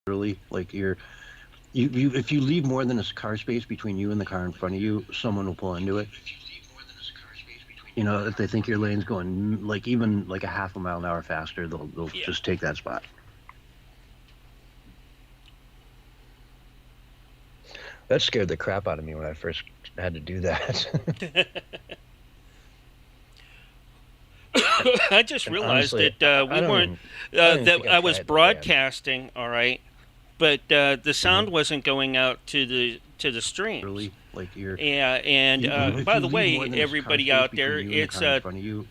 Literally, like you if you leave more than a car space between you and the car in front of you, someone will pull into it. You know, if they think your lane's going like even like a half a mile an hour faster, they'll just take that spot. That scared the crap out of me when I first had to do that. I just realized Honestly, that we weren't that I was broadcasting, all right, but the sound wasn't going out to the streams. Really, like Yeah, and by the way, everybody out there, it's in front of you,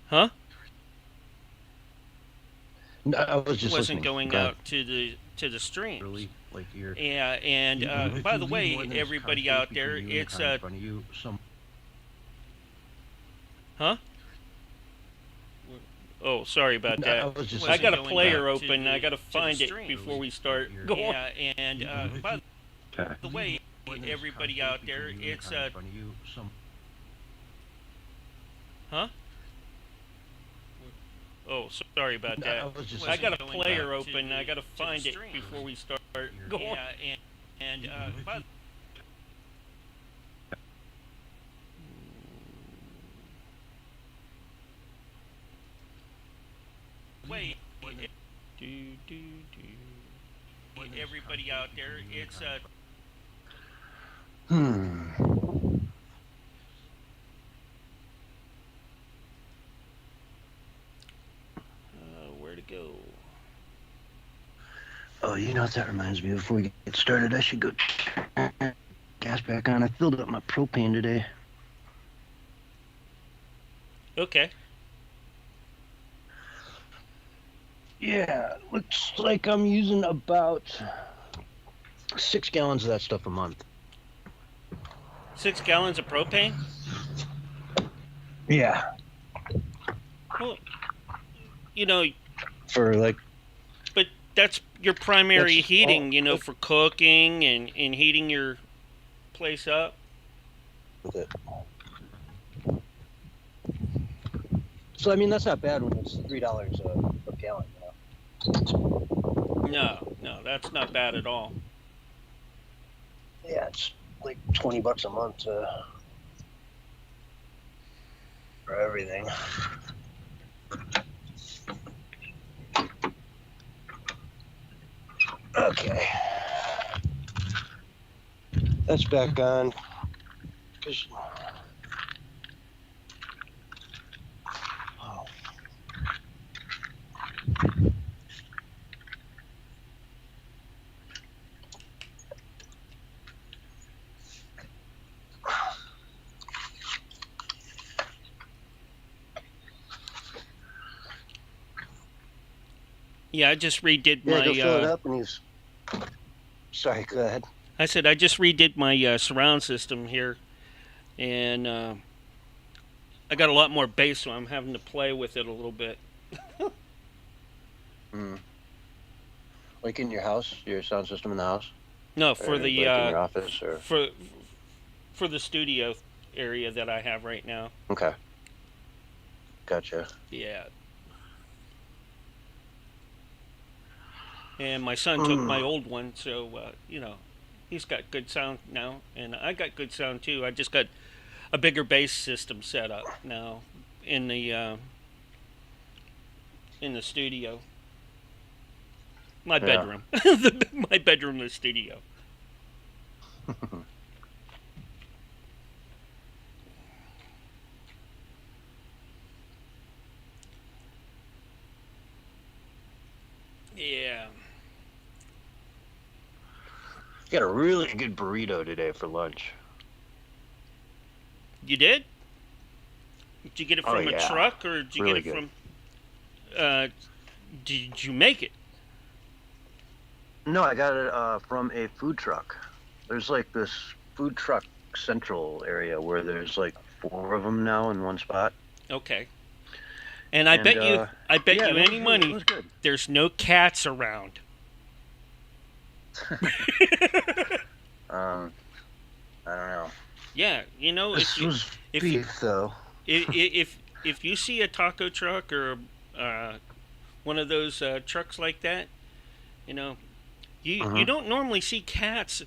huh? No, I was just wasn't listening. going Go out to the streams. Really, like Yeah, and by the way, everybody out there, it's in front of you, huh? Oh, sorry about that. No, I got a player open. I got to find it before we start going. Yeah, and by the way, everybody out there, it's huh? Oh, sorry about that. I got a player open. I got to find it before we start going. Yeah, and by way, everybody out there, it's where to go? Oh, you know what that reminds me of? Before we get started, I should go turn gas back on. I filled up my propane today. Okay. Yeah, looks like I'm using about 6 gallons of that stuff a month. 6 gallons of propane? Yeah. Well, you know, for like, but that's your primary heating, you know, for cooking and heating your place up. With it. So I mean, that's not bad when it's $3 a gallon. No, that's not bad at all. Yeah, it's like $20 a month for everything. Okay, that's back on. Yeah, I just redid my. Go fill it up and he's. Sorry, go ahead. I said I just redid my surround system here, and I got a lot more bass, so I'm having to play with it a little bit. Like in your house, your sound system in the house? No, for or the like in your office, or for the studio area that I have right now. Okay. Gotcha. Yeah. And my son took my old one, so you know, he's got good sound now, and I got good sound too. I just got a bigger bass system set up now in the studio. My bedroom, my bedroom, the studio. Yeah. Got a really good burrito today for lunch. You did? Did you get it from a truck, or did you really get it good. from? Did you make it? No, I got it from a food truck. There's like this food truck central area where there's like 4 of them now in one spot. Okay. And I bet you any money, there's no cats around. I don't know. Yeah, you know, This was beef, though. if you see a taco truck or one of those trucks like that, You know, you Uh-huh. don't normally see cats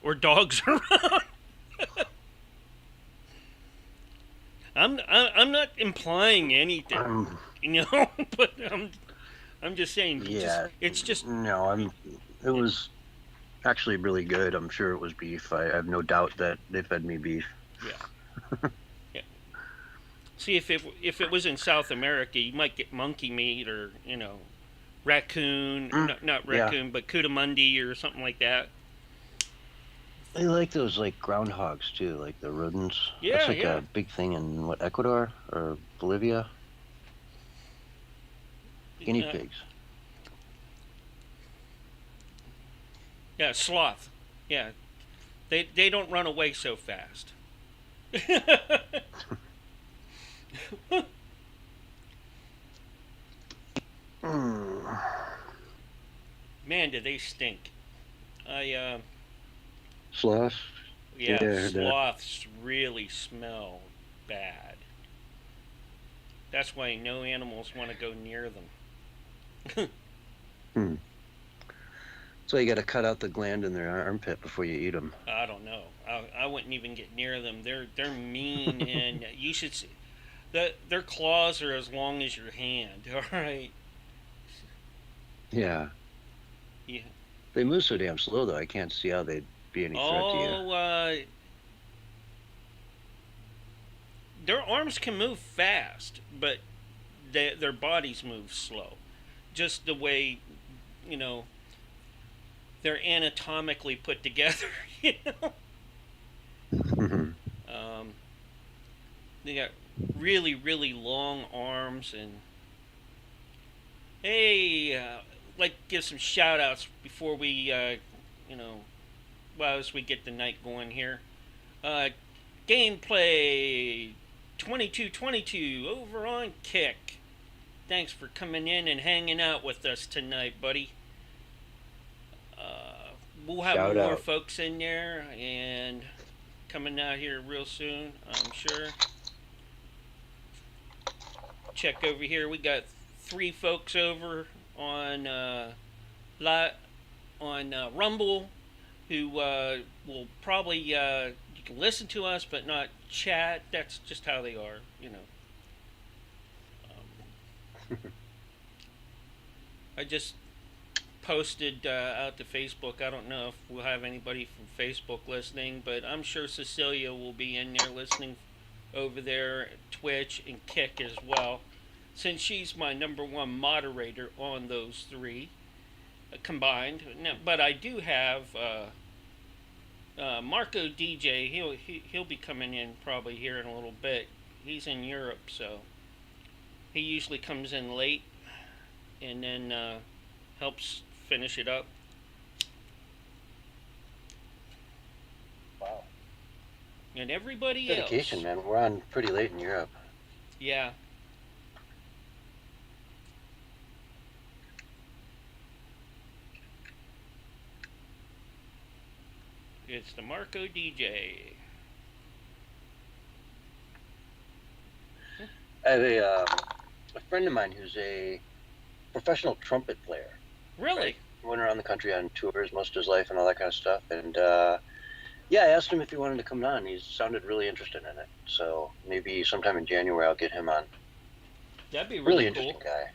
or dogs around. I'm not implying anything, Um, you know, but I'm just saying, yeah, it's just no, it it, was actually really good. I'm sure it was beef. I have no doubt that they fed me beef. yeah, yeah. See, if it was in South America, you might get monkey meat or raccoon, Mm, not yeah, raccoon, but coatimundi or something like that. they like those like groundhogs too, like the rodents. That's Yeah, like yeah, a big thing in what, Ecuador or Bolivia? Guinea uh, pigs. yeah. Sloth. Yeah, they don't run away so fast. Mm. Man, do they stink. I Sloth. Yeah, I Yeah, heard that. sloths really smell bad. That's why no animals want to go near them. Hmm. So you got to cut out the gland in their armpit before you eat them. I don't know. I wouldn't even get near them. They're mean, and you should see their claws are as long as your hand. All right. Yeah, Yeah. they move so damn slow though. I can't see how they'd be any threat to you. Oh, their arms can move fast, but their bodies move slow. Just the way you know they're anatomically put together. You know. Um, they got really, really long arms, and hey, like give some shout outs before we, you know, well, as we get the night going here. Uh, Gameplay 2222 over on Kick. Thanks for coming in and hanging out with us tonight, buddy. We'll have Shout more out. folks in there and coming out here real soon, I'm sure. Check over here. We got 3 folks over on Rumble who will probably you can listen to us but not chat. That's just how they are, you know. I just posted out to Facebook. I don't know if we'll have anybody from Facebook listening, but I'm sure Cecilia will be in there listening over there, Twitch and Kick as well, since she's my number one moderator on those 3 combined. Now, but I do have Marco DJ. He'll be coming in probably here in a little bit. He's in Europe, so he usually comes in late and then helps finish it up. Wow. And everybody Dedication, else, man. We're on pretty late in Europe. yeah. It's the Marco DJ. I have a friend of mine who's a professional trumpet player. Really? Right? He went around the country on tours most of his life and all that kind of stuff. And yeah, I asked him if he wanted to come on. He sounded really interested in it. So maybe sometime in January I'll get him on. That'd be Really really interesting cool. guy.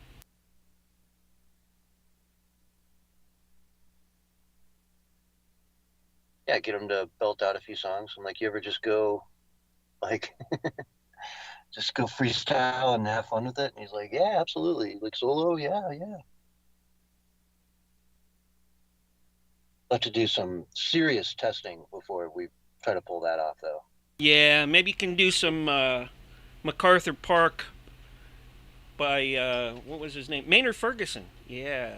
Yeah, get him to belt out a few songs. I'm like, you ever just go like just go freestyle and have fun with it? And he's like, yeah, absolutely. Like solo, yeah, yeah. Have to do some serious testing before we try to pull that off, though. Yeah, maybe you can do some MacArthur Park by what was his name? Maynard Ferguson. Yeah,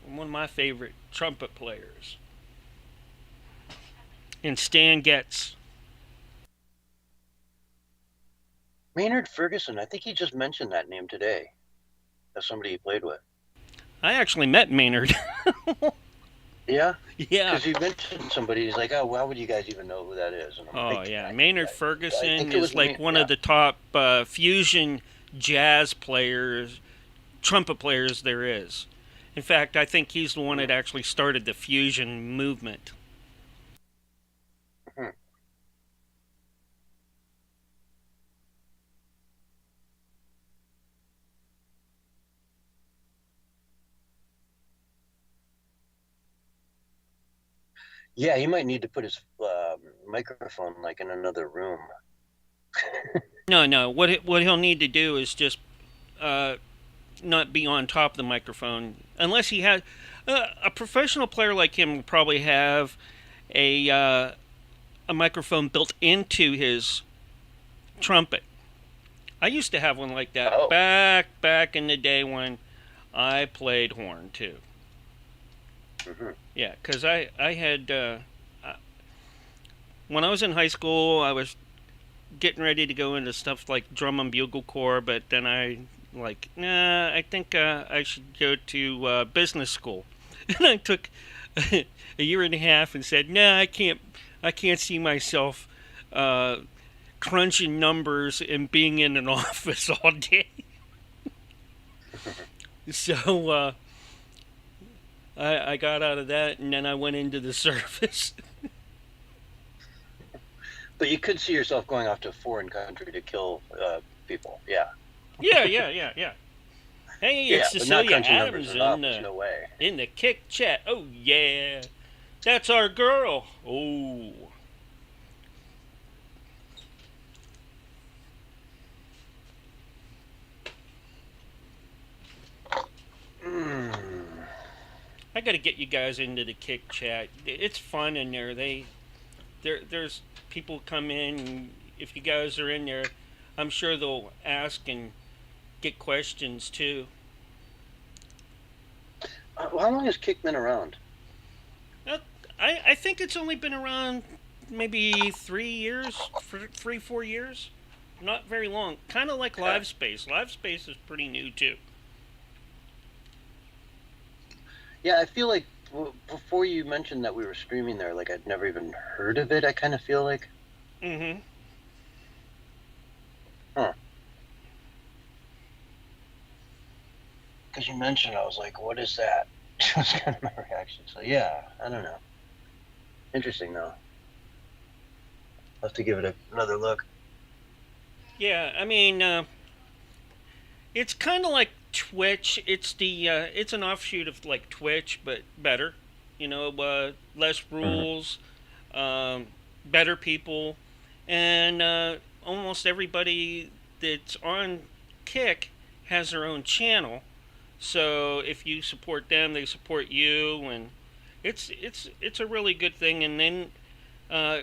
one of my favorite trumpet players. And Stan Getz. Maynard Ferguson, I think he just mentioned that name today as somebody he played with. I actually met Maynard. Yeah? Yeah. Because you mentioned somebody, he's like, oh, how would you guys even know who that is? And I'm Oh like, yeah, Maynard I Ferguson think it was is like one yeah. of the top fusion jazz players, trumpet players there is, In fact, I think he's the one that actually started the fusion movement. Hmm. Yeah, he might need to put his microphone like in another room. No, no. What he'll need to do is just uh, not be on top of the microphone unless he has a professional player like him will probably have a microphone built into his trumpet. I used to have one like that Oh. back in the day when I played horn too. Mm-hmm. Yeah, because I had when I was in high school, I was getting ready to go into stuff like drum and bugle corps, but then I like, nah, I think I should go to business school, and I took a year and a half and said, nah, I can't see myself crunching numbers and being in an office all day. So I got out of that, and then I went into the service. But you could see yourself going off to a foreign country to kill people. Yeah. Yeah. Hey, Yeah, it's but not Cecilia crunching numbers Adams in an office. No way. in the kick chat. Oh yeah, that's our girl. Oh, Mm. I got to get you guys into the kick chat. It's fun in there. There's people come in. And if you guys are in there, I'm sure they'll ask and get questions too. How long has Kick been around? Uh, I think it's only been around maybe 3 years, 4 years. Not very long. Kind of like Okay. Live Space. Live Space is pretty new too. Yeah, I feel like before you mentioned that we were streaming there, like I'd never even heard of it. I kind of feel like, Mm-hmm. huh? Because you mentioned, I was like, what is that? That was kind of my reaction. So yeah, I don't know. Interesting though. I'll have to give it another look. Yeah, I mean, it's kind of like Twitch. It's an offshoot of like Twitch, but better. Less Hmm. rules, um, better people, and almost everybody that's on Kick has their own channel. So if you support them, they support you, and it's a really good thing. And then uh,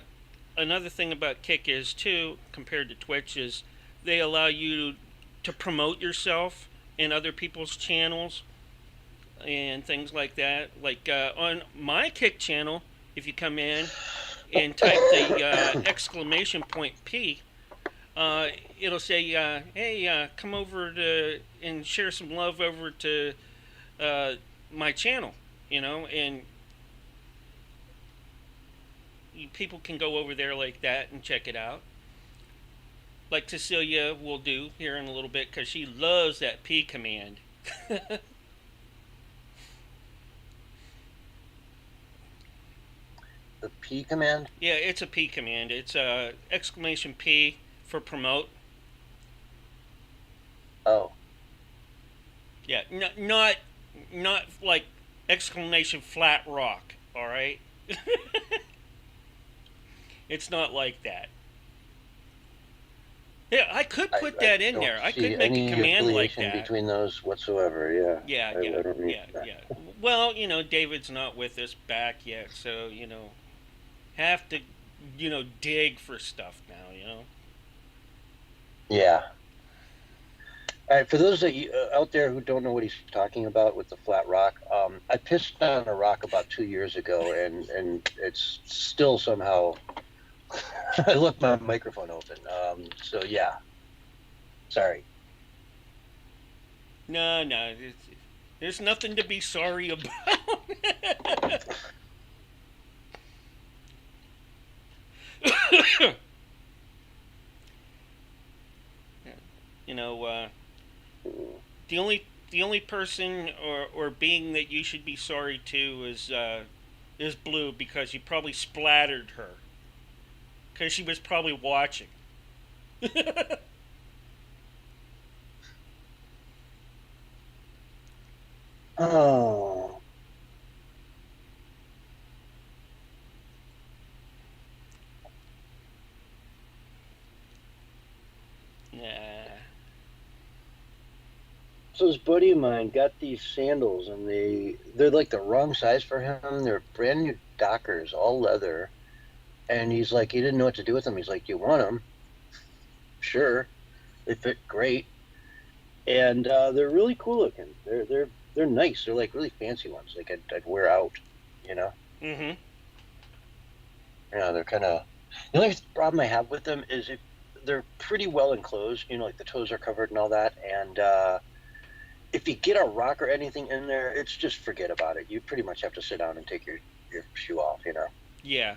another thing about Kick is too, compared to Twitch, is they allow you to promote yourself in other people's channels and things like that. Like on my Kick channel, if you come in and type the exclamation point P, uh, it'll say, "Hey, come over to and share some love over to uh, my channel," and people can go over there like that and check it out. Like Cecilia will do here in a little bit because she loves that P command. The P command? Yeah, it's a P command. It's exclamation P for promote. Oh. Yeah, not like exclamation flat rock. All right, it's not like that. Yeah, I could put I that in don't there. I see could make a any command like affiliation that. between those whatsoever. Yeah. Yeah, I don't need that. yeah. Well, David's not with us back yet, so have to dig for stuff now. Yeah. All right, for those that out there who don't know what he's talking about with the flat rock, I pissed on a rock about 2 years ago, and it's still somehow. I left my microphone open. So yeah, sorry. No, there's nothing to be sorry about. you know, uh, the only the only person or being that you should be sorry to is Blue, because you probably splattered her because she was probably watching. Oh, Nah. so this buddy of mine got these sandals, and they're like the wrong size for him. They're brand new Dockers, all leather, and he's like, he didn't know what to do with them. He's like, "Do you want them?" Sure, they fit great, and they're really cool looking. They're nice. They're like really fancy ones. Like I'd wear out, you know. Mm-hmm. They're kind of. The only problem I have with them is they're pretty well enclosed. Like the toes are covered and all that, and if you get a rock or anything in there, it's just forget about it. You pretty much have to sit down and take your shoe off. Yeah.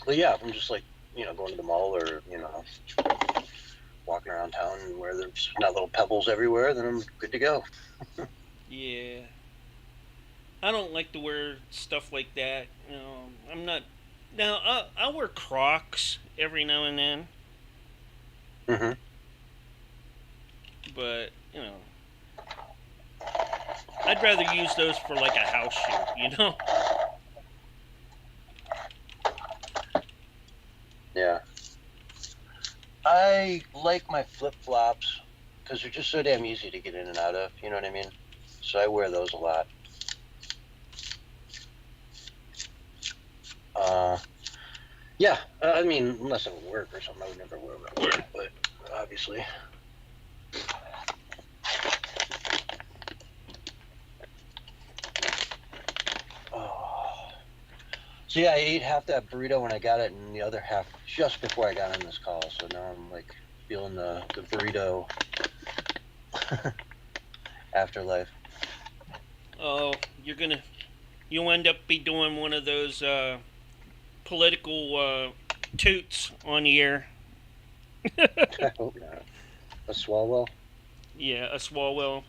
But yeah, if I'm just like, going to the mall or, walking around town where there's not little pebbles everywhere, then I'm good to go. Yeah. I don't like to wear stuff like that. I'm not. Now, I'll wear Crocs every now and then, Hmm. but, I'd rather use those for like a house shoe. Yeah. I like my flip-flops because they're just so damn easy to get in and out of, you know what I mean? So I wear those a lot. Yeah, I mean, unless I'm at work or something, I would never wear them at work, but obviously. Oh. So yeah, I ate half that burrito when I got it, and the other half just before I got on this call. So now I'm like feeling the burrito afterlife. Oh, you'll end up be doing one of those political toots on the air. I hope not. A Swalwell. Yeah, a Swalwell.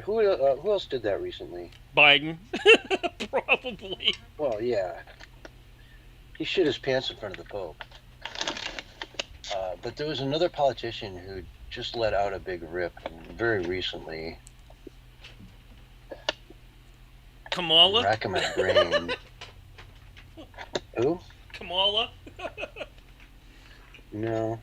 Who else did that recently? Biden. Probably. Well, yeah, he shit his pants in front of the Pope. But there was another politician who just let out a big rip very recently. Kamala? Racking my brain. Who? Kamala? No.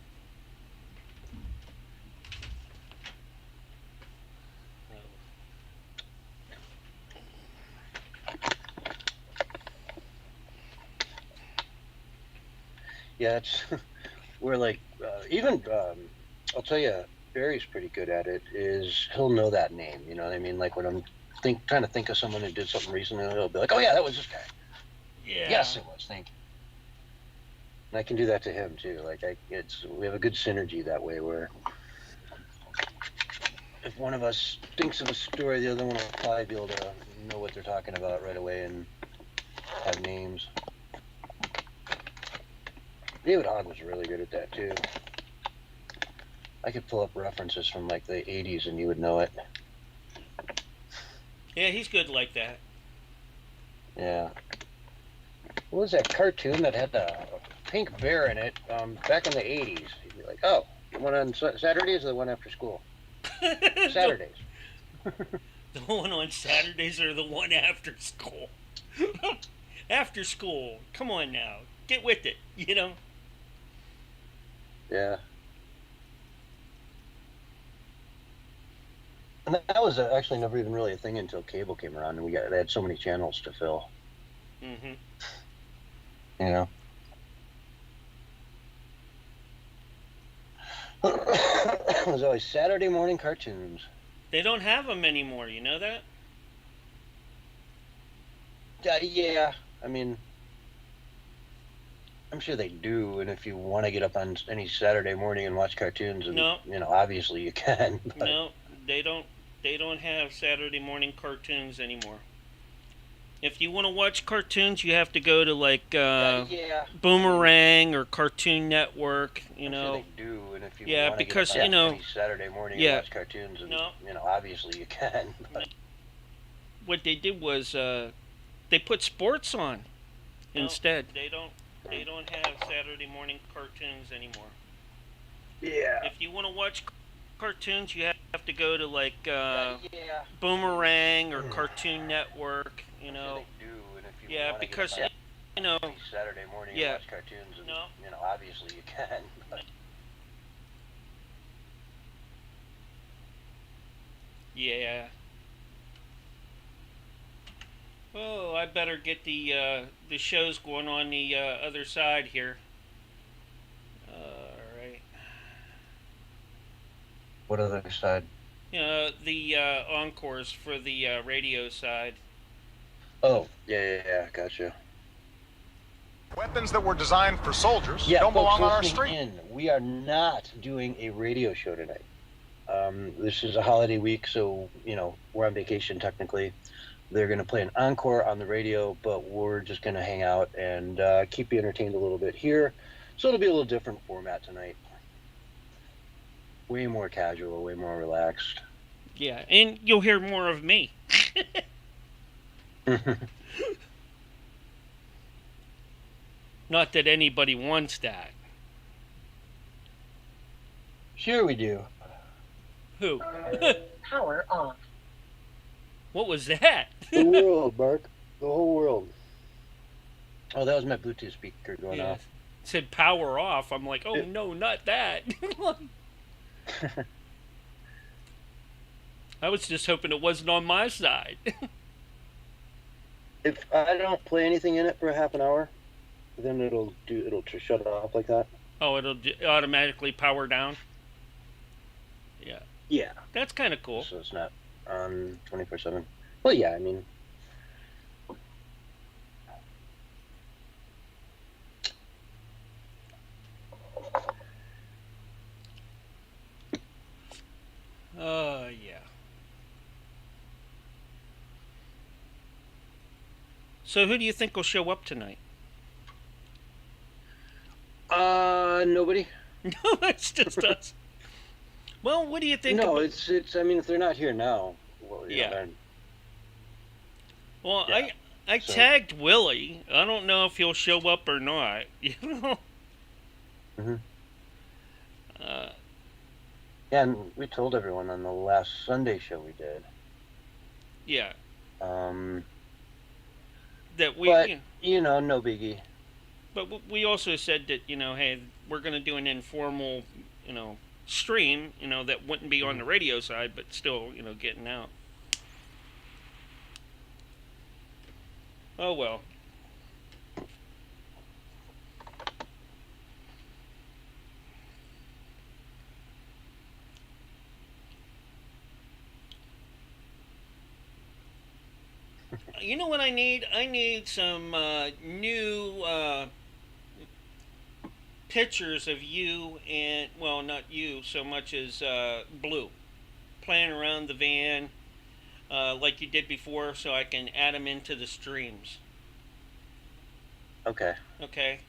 Yeah, it's we're like even I'll tell you, Barry's pretty good at it. Is he'll know that name? You know what I mean? Like when I'm trying to think of someone who did something recently, he'll be like, "Oh yeah, that was this guy." Yeah. Yes, it was. Thank you. And I can do that to him too. Like we have a good synergy that way. Where if one of us thinks of a story, the other one will probably be able to know what they're talking about right away and have names. David Hogg was really good at that too. I could pull up references from like the 80s and you would know it. Yeah, he's good like that. Yeah. What was that cartoon that had the pink bear in it back in the 80s? You'd be like, oh, the one on Saturdays or the one after school? Saturdays. The one on Saturdays or the one after school? After school. Come on now. Get with it, Yeah. And that was actually never even really a thing until cable came around, and they had so many channels to fill. Mm-hmm. You know. It was always Saturday morning cartoons. They don't have them anymore, you know that? Yeah, I mean, I'm sure they do, and if you want to get up on any Saturday morning and watch cartoons, and No. Obviously you can. But... No, they don't. They don't have Saturday morning cartoons anymore. If you want to watch cartoons, you have to go to like Yeah. Boomerang or Cartoon Network. I'm sure they do, and if you Yeah, want to get up because on any Saturday morning and yeah, watch cartoons, and no, obviously you can. But what they did was they put sports on instead. They don't. They don't have Saturday morning cartoons anymore. yeah. If you want to watch cartoons, you have to go to like Yeah. Boomerang or Cartoon Network. I'm sure they do, and if you Yeah, want to get up because on any Saturday morning and watch cartoons, and obviously you can. But yeah. Oh, I better get the shows going on the other side here. All right. what other side? The encores for the radio side. Oh, yeah, gotcha. Weapons that were designed for soldiers Yeah, don't folks belong on our listening street. in, we are not doing a radio show tonight. This is a holiday week, so we're on vacation technically. They're going to play an encore on the radio, but we're just going to hang out and keep you entertained a little bit here. So it'll be a little different format tonight. Way more casual, way more relaxed. Yeah, and you'll hear more of me. Not that anybody wants that. Sure we do. Who? Power off. What was that? The world, Mark. The whole world. Oh, that was my Bluetooth speaker going Yeah. off. It said power off. I'm like, oh no, not that. I was just hoping it wasn't on my side. If I don't play anything in it for a half an hour, then it'll shut it off like that. Oh, it'll automatically power down. Yeah. Yeah. That's kind of cool. So it's not on 24/7. Well, yeah, I mean. Yeah. So who do you think will show up tonight? Nobody. No, it's just us. Well, what do you think? No, it's. I mean, if they're not here now, well, Yeah. then, Well, yeah, I so- tagged Willie. I don't know if he'll show up or not. You know. Mhm. Uh, Yeah, and we told everyone on the last Sunday show we did. yeah. Um, That we. but Yeah. no biggie. But we also said that, hey, we're going to do an informal, stream, that wouldn't be on the radio side, but still, getting out. Oh, well. You know what I need? I need some new pictures of you and, well, not you so much as Blue, playing around the van like you did before, so I can add them into the streams. Okay. Okay?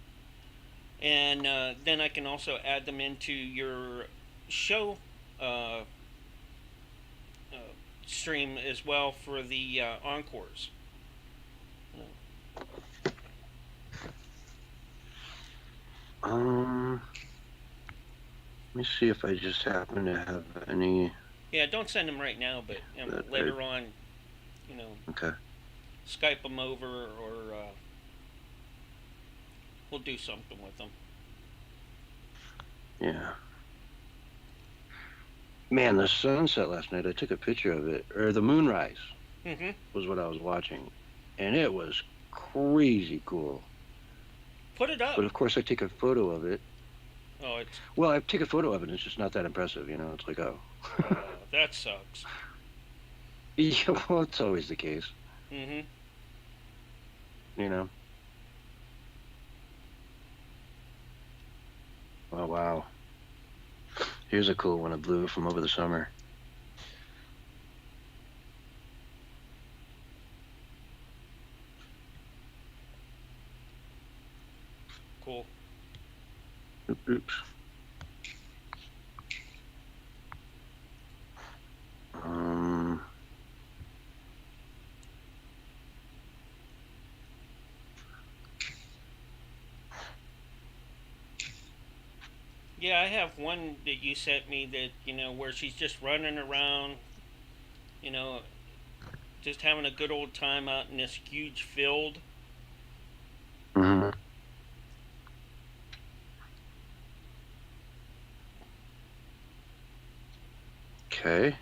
And then I can also add them into your show uh, stream as well for the encores. Let me see if I just happen to have any. Yeah, don't send them right now, but later on, Okay. Skype them over or we'll do something with them. Yeah. Man, the sunset last night, I took a picture of it, or the moonrise Mm-hmm. was what I was watching, and it was crazy cool. Put it up. But of course, I take a photo of it. Oh, it's Well, I take a photo of it, and it's just not that impressive, It's like, oh. that sucks. Yeah, well, it's always the case, Mm-hmm. Oh, wow. Here's a cool one of Blue from over the summer. Yeah, I have one that you sent me that, where she's just running around, you know, just having a good old time out in this huge field. Hmm. Okay.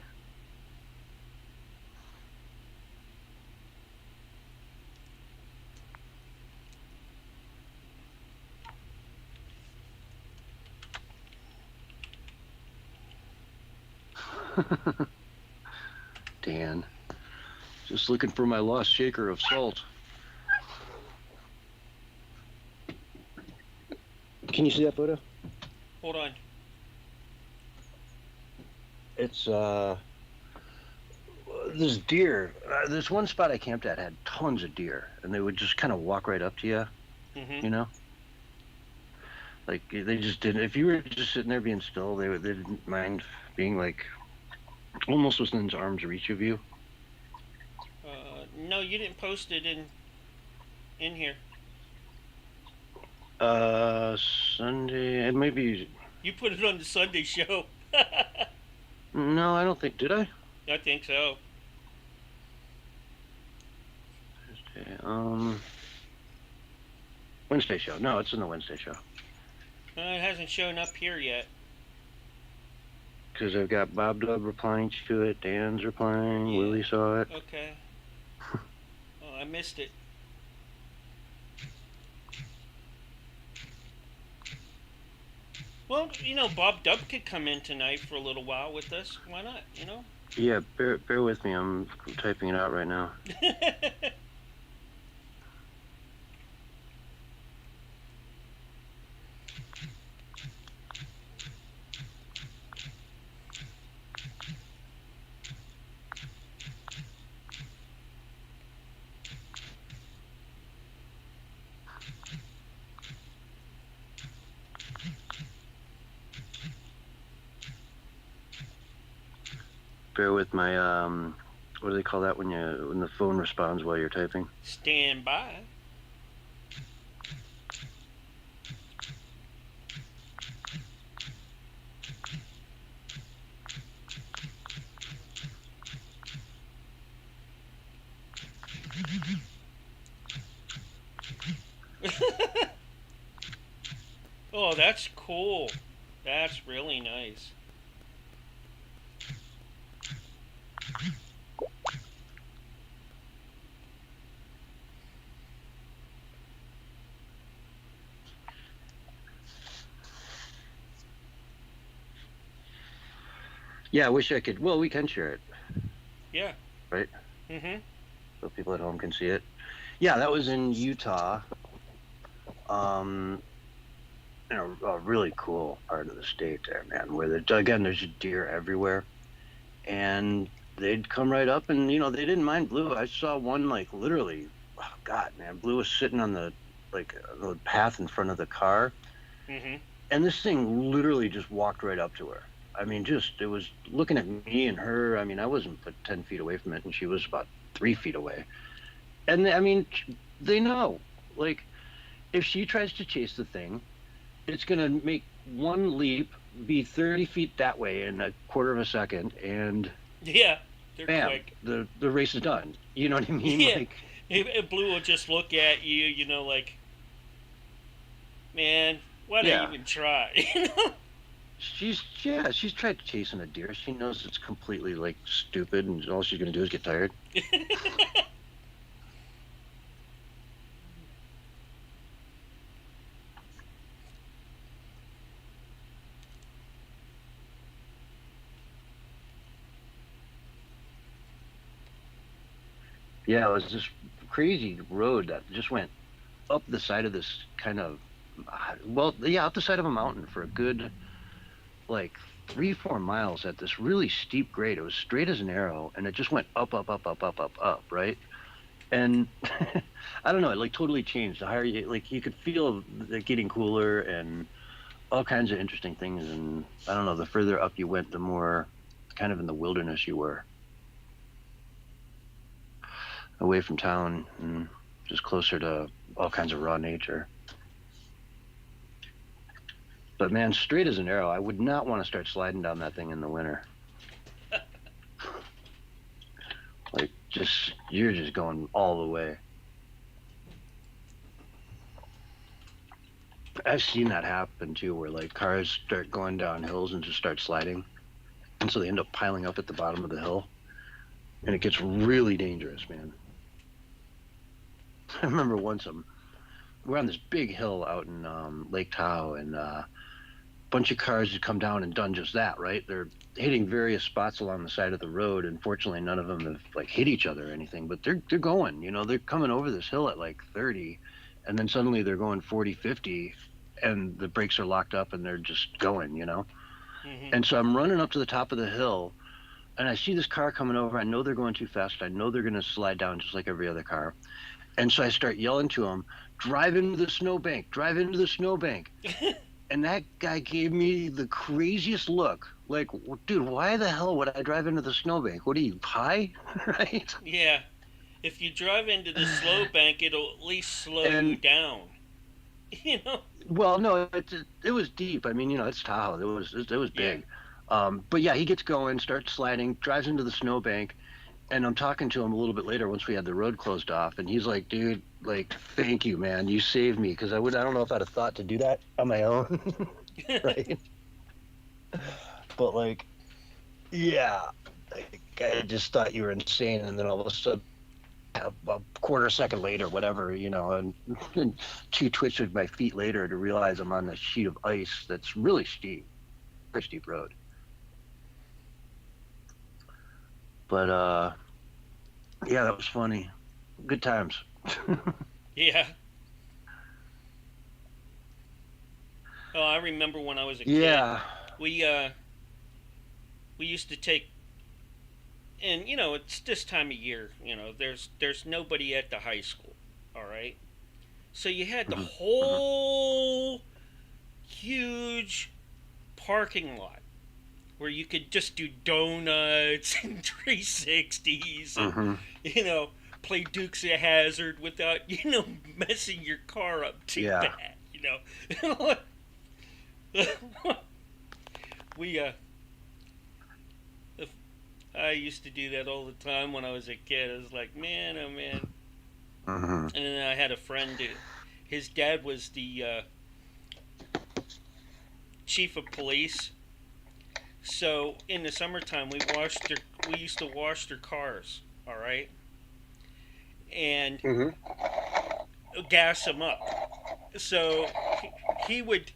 Dan, just looking for my lost shaker of salt. Can you see that photo? Hold on. It's this deer. This one spot I camped at had tons of deer, and they would just kind of walk right up to you. Mm-hmm. You know, like they just didn't. If you were just sitting there being still, they didn't mind being like almost within arm's reach of you. No, you didn't post it in here. Sunday, it might be. You put it on the Sunday show. No, I don't think. Did I? I think so. Okay, Wednesday show. No, it's in the Wednesday show. It hasn't shown up here yet. Because I've got Bob Dub replying to it, Dan's replying, Yeah. Willie saw it. Okay. Oh, I missed it. Well, Bob Dub could come in tonight for a little while with us. Why not, Yeah, bear with me. I'm typing it out right now. Bear with my what do they call that when the phone responds while you're typing? Stand by. Oh, that's cool. That's really nice. Yeah, I wish I could. Well, we can share it, Yeah. right? Mm-hmm. So people at home can see it. Yeah, that was in Utah. A really cool part of the state there, man. Where there's deer everywhere, and they'd come right up, and they didn't mind Blue. I saw one like literally, oh God, man, Blue was sitting on the path in front of the car, Mm-hmm. and this thing literally just walked right up to her. I mean, it was looking at me and her. I mean, I wasn't but 10 feet away from it, and she was about 3 feet away. And I mean, they know, like, if she tries to chase the thing, it's going to make one leap, be 30 feet that way in a quarter of a second, and Yeah. They're bam, quick. the race is done. You know what I mean? Yeah. Like, Blue will just look at you, like, man, why do you yeah, even try? she's tried chasing a deer. She knows it's completely like stupid, and all she's going to do is get tired. Yeah, it was this crazy road that just went up the side of this kind of, up the side of a mountain for a good, like 3-4 miles at this really steep grade. It was straight as an arrow, and it just went up, up, up, up, up, up, up, right? And I don't know, it like totally changed. The higher you could feel it getting cooler and all kinds of interesting things. And I don't know, the further up you went, the more kind of in the wilderness you were, away from town and just closer to all kinds of raw nature. But man, straight as an arrow. I would not want to start sliding down that thing in the winter. Like, you're just going all the way. I've seen that happen too, where like cars start going down hills and just start sliding, and so they end up piling up at the bottom of the hill, and it gets really dangerous, man. I remember once we're on this big hill out in Lake Tahoe, and a bunch of cars had come down and done just that. Right, they're hitting various spots along the side of the road, and fortunately none of them have like hit each other or anything, but they're going, they're coming over this hill at like 30, and then suddenly they're going 40, 50, and the brakes are locked up and they're just going. Mm-hmm. And so I'm running up to the top of the hill, and I see this car coming over. I know they're going too fast. I know they're going to slide down just like every other car. And so I start yelling to him, drive into the snowbank, drive into the snowbank. And that guy gave me the craziest look. Like, dude, why the hell would I drive into the snowbank? What are you, high? Right? Yeah. If you drive into the slow bank, it'll at least slow you down. Well, no, it was deep. I mean, it's Tahoe. It was big. Yeah. But yeah, he gets going, starts sliding, drives into the snowbank, and I'm talking to him a little bit later once we had the road closed off, and he's like, dude, like, thank you, man. You saved me, because I don't know if I'd have thought to do that on my own. Right? But like, yeah, like, I just thought you were insane, and then all of a sudden, a quarter second later, whatever, and two twitches of my feet later to realize I'm on a sheet of ice that's really steep, very steep road. But yeah, that was funny. Good times. Yeah. Oh, I remember when I was a kid. Yeah. We used to take, and it's this time of year. There's nobody at the high school. All right. So you had the whole huge parking lot where you could just do donuts and 360s and, play Dukes of Hazzard without, messing your car up too bad, I used to do that all the time when I was a kid. I was like, man, oh man. And then I had a friend his dad was the chief of police. So in the summertime, we used to wash their cars, all right, and gas them up. So I would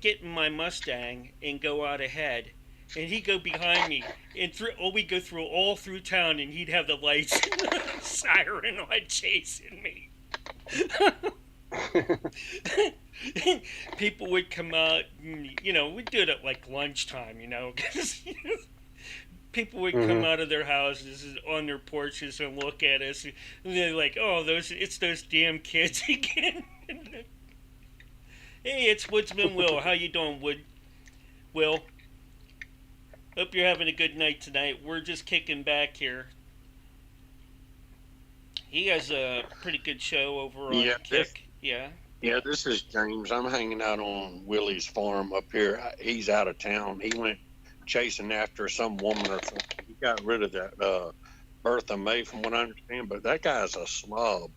get in my Mustang and go out ahead, and he'd go behind me, and we'd go all through town, and he'd have the lights and the siren on chasing me. People would come out, we'd do it at like lunchtime, because people would come out of their houses on their porches and look at us, and they're like, "Oh, it's those damn kids again." Hey, it's Woodsman Will. How you doing, Will? Hope you're having a good night tonight. We're just kicking back here. He has a pretty good show over on Kick. Yeah, this is James. I'm hanging out on Willie's farm up here. He's out of town. He went chasing after some woman or something. He got rid of that Bertha May, from what I understand, but that guy's a slob.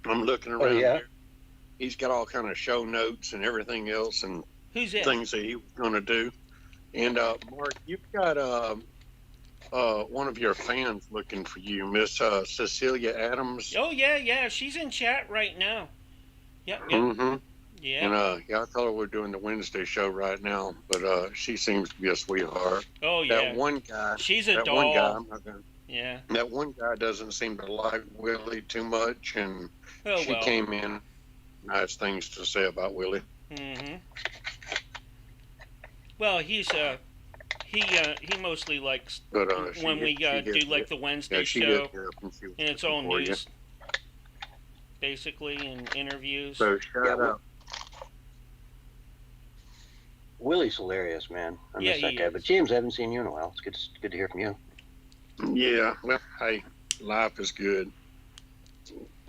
I'm looking around here. He's got all kind of show notes and everything else and things that he was going to do. And, Mark, you've got one of your fans looking for you, Miss Cecilia Adams. Oh, yeah. She's in chat right now. Yep. Yeah. And I thought we were doing the Wednesday show right now, but she seems to be a sweetheart. Oh, yeah. That one guy. She's a doll. One guy, I'm not gonna, yeah. That one guy doesn't seem to like Willie too much, and she came in nice things to say about Willie. Well, he mostly likes when we do like the Wednesday show, and it's all news, basically, and interviews. So shout out. Willie's hilarious, man. I miss that guy. But James, I haven't seen you in a while. It's good to hear from you. Yeah, well, hey, life is good.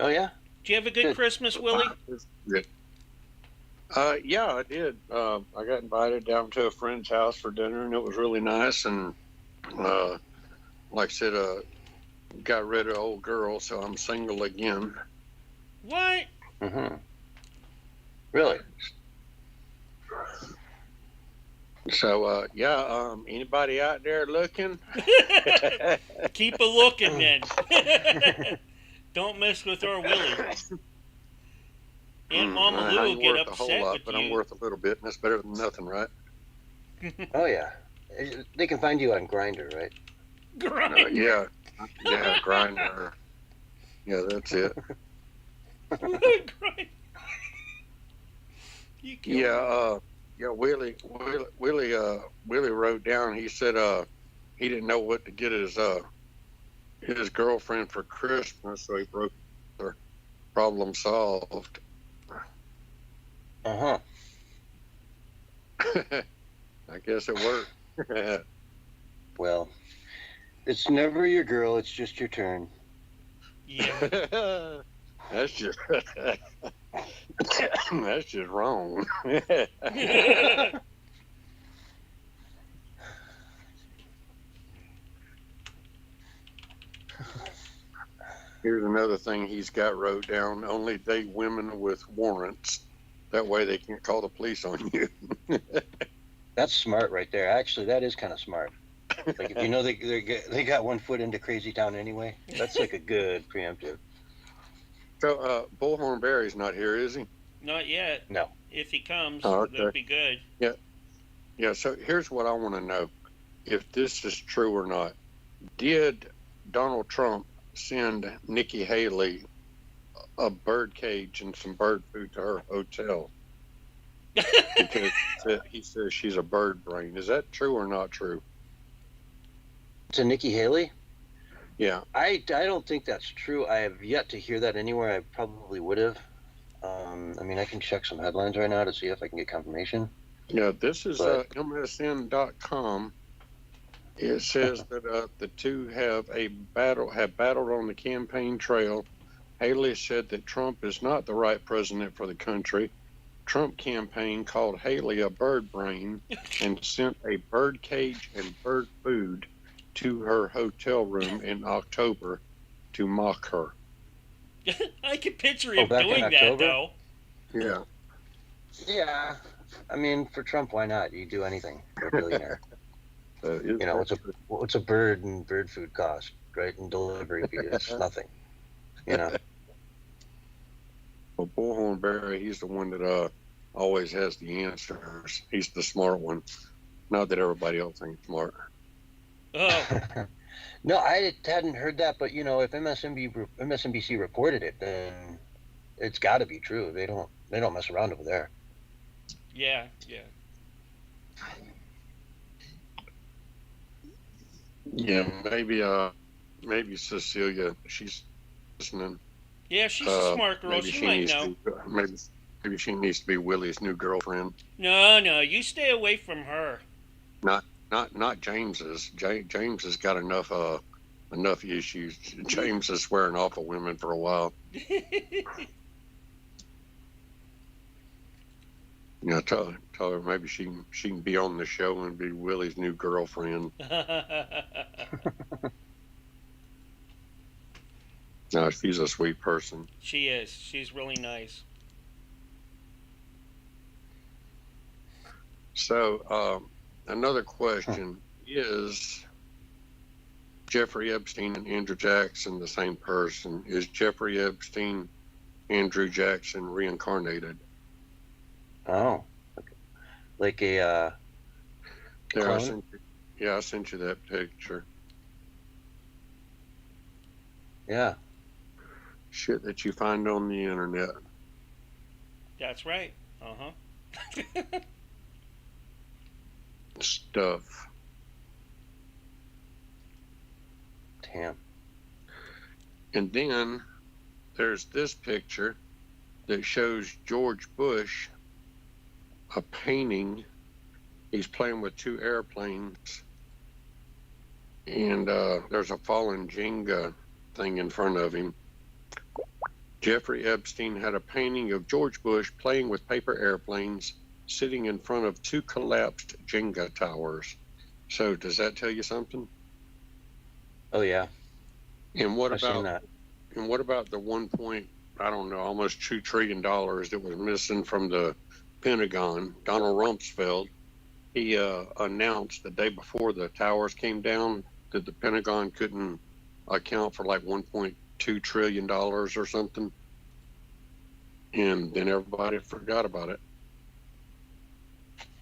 Oh yeah. Do you have a good Christmas, Willie? Good. Yeah, I did. I got invited down to a friend's house for dinner, and it was really nice. And like I said, got rid of old girl, so I'm single again. What? Mm-hmm. Really? So yeah, anybody out there looking? Keep a looking then. Don't mess with our Willie. Aunt Mama I Lou will ain't get worth a whole upset lot, with but I'm you. worth a little bit, and that's better than nothing, right? Oh yeah. They can find you on Grinder, right? Grind. Yeah, grinder. Yeah, that's it. Grind. You killed me. Yeah. Willie wrote down. He said he didn't know what to get his girlfriend for Christmas, so he broke her. Problem solved. Uh-huh. I guess it worked. Well, it's never your girl, it's just your turn. Yeah. That's just that's just wrong. Here's another thing he's got wrote down: only date women with warrants. That way they can't call the police on you. That's smart right there. Actually, that is kind of smart. Like if you know they got one foot into Crazy Town anyway, that's like a good preemptive. So Bullhorn Barry's not here, is he? Not yet. No. If he comes, Oh, okay. that'd be good. Yeah. So here's what I want to know: if this is true or not. Did Donald Trump send Nikki Haley a bird cage and some bird food to her hotel? Because he says she's a bird brain. Is that true or not true? To Nikki Haley? Yeah. I don't think that's true. I have yet to hear that anywhere. I probably would have. I mean, I can check some headlines right now to see if I can get confirmation. Yeah, this is But- MSN.com. It says that the two have battled on the campaign trail. Haley said that Trump is not the right president for the country. Trump campaign called Haley a bird brain and sent a bird cage and bird food to her hotel room in October to mock her. I can picture him back in doing that, October? though. Yeah. Yeah. I mean, for Trump, why not? You do anything for a billionaire. You know, what's a bird and bird food cost, right? And delivery fee, it's nothing. You know. Well, Bullhorn Barry, he's the one that always has the answers. He's the smart one. Not that everybody else ain't smart. Oh, No, I hadn't heard that, but you know, if MSNBC reported it, then it's got to be true. They don't mess around over there. yeah. Yeah, maybe Cecilia, she's listening. Yeah, she's a smart girl. Maybe She might needs know. maybe she needs to be Willie's new girlfriend. No, you stay away from her. Not James's. James has got enough issues. James is swearing off of women for a while. You know, tell her maybe she can be on the show and be Willie's new girlfriend. No, she's a sweet person. She is. She's really nice. So, another question is Jeffrey Epstein and Andrew Jackson the same person? Is Jeffrey Epstein Andrew Jackson reincarnated? Oh, like a clone? I sent you that picture. Yeah. Shit that you find on the internet. That's right. Uh-huh. Stuff. Damn. And then there's this picture that shows George Bush, a painting. He's playing with two airplanes. And there's a fallen Jenga thing in front of him. Jeffrey Epstein had a painting of George Bush playing with paper airplanes sitting in front of 2 collapsed Jenga towers. So does that tell you something? Oh yeah, And what I've seen about that. and what about the 1 point, I don't know, almost $2 trillion that was missing from the Pentagon? Donald Rumsfeld, he announced the day before the towers came down that the Pentagon couldn't account for like $1.2 trillion or something. And then everybody forgot about it.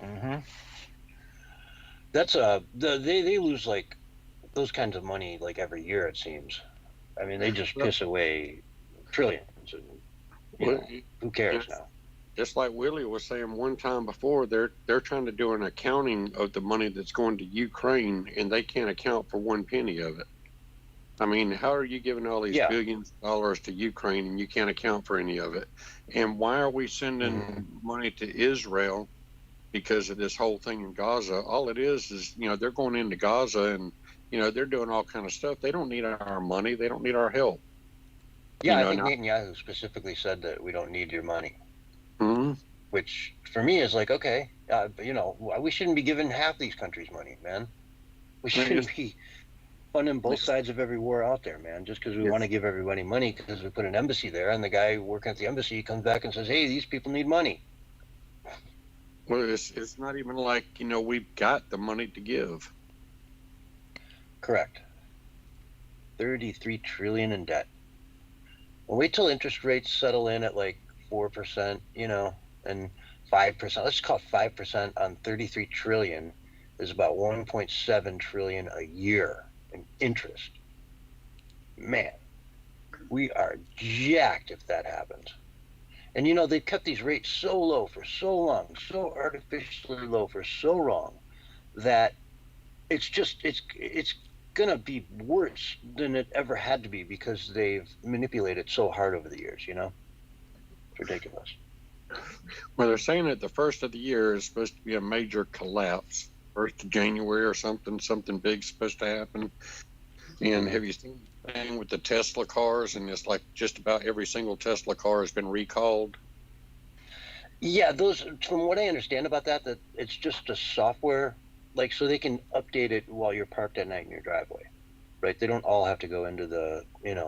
Mm-hmm. That's they lose like those kinds of money like every year, it seems. I mean, they just piss away trillions, and Well, who cares now? just like Willie was saying one time before, they're trying to do an accounting of the money that's going to Ukraine, and they can't account for 1 penny of it. I mean, how are you giving all these Yeah. billions of dollars to Ukraine and you can't account for any of it? And why are we sending money to Israel because of this whole thing in Gaza? All it is, they're going into Gaza and, they're doing all kind of stuff. They don't need our money. They don't need our help. Yeah, You I know, think Netanyahu specifically said that we don't need your money, Mhm. which for me is like, okay, we shouldn't be giving half these countries money, man. We shouldn't be funding both sides of every war out there, man, just because we want to give everybody money because we put an embassy there, and the guy working at the embassy comes back and says, hey, these people need money. Well, it's not even like, we've got the money to give. Correct. 33 trillion in debt. Well, wait till interest rates settle in at like 4%, and 5%. Let's call it 5% on 33 trillion is about 1.7 trillion a year in interest. Man, we are jacked if that happens. And they've kept these rates so low for so long, so artificially low for so long, that it's gonna be worse than it ever had to be because they've manipulated so hard over the years. It's ridiculous. Well, they're saying that the first of the year is supposed to be a major collapse. 1st of January or something big's supposed to happen. And have you seen the thing with the Tesla cars? And it's like just about every single Tesla car has been recalled. Yeah, those, from what I understand about that it's just a software, like, so they can update it while you're parked at night in your driveway, right? They don't all have to go into the,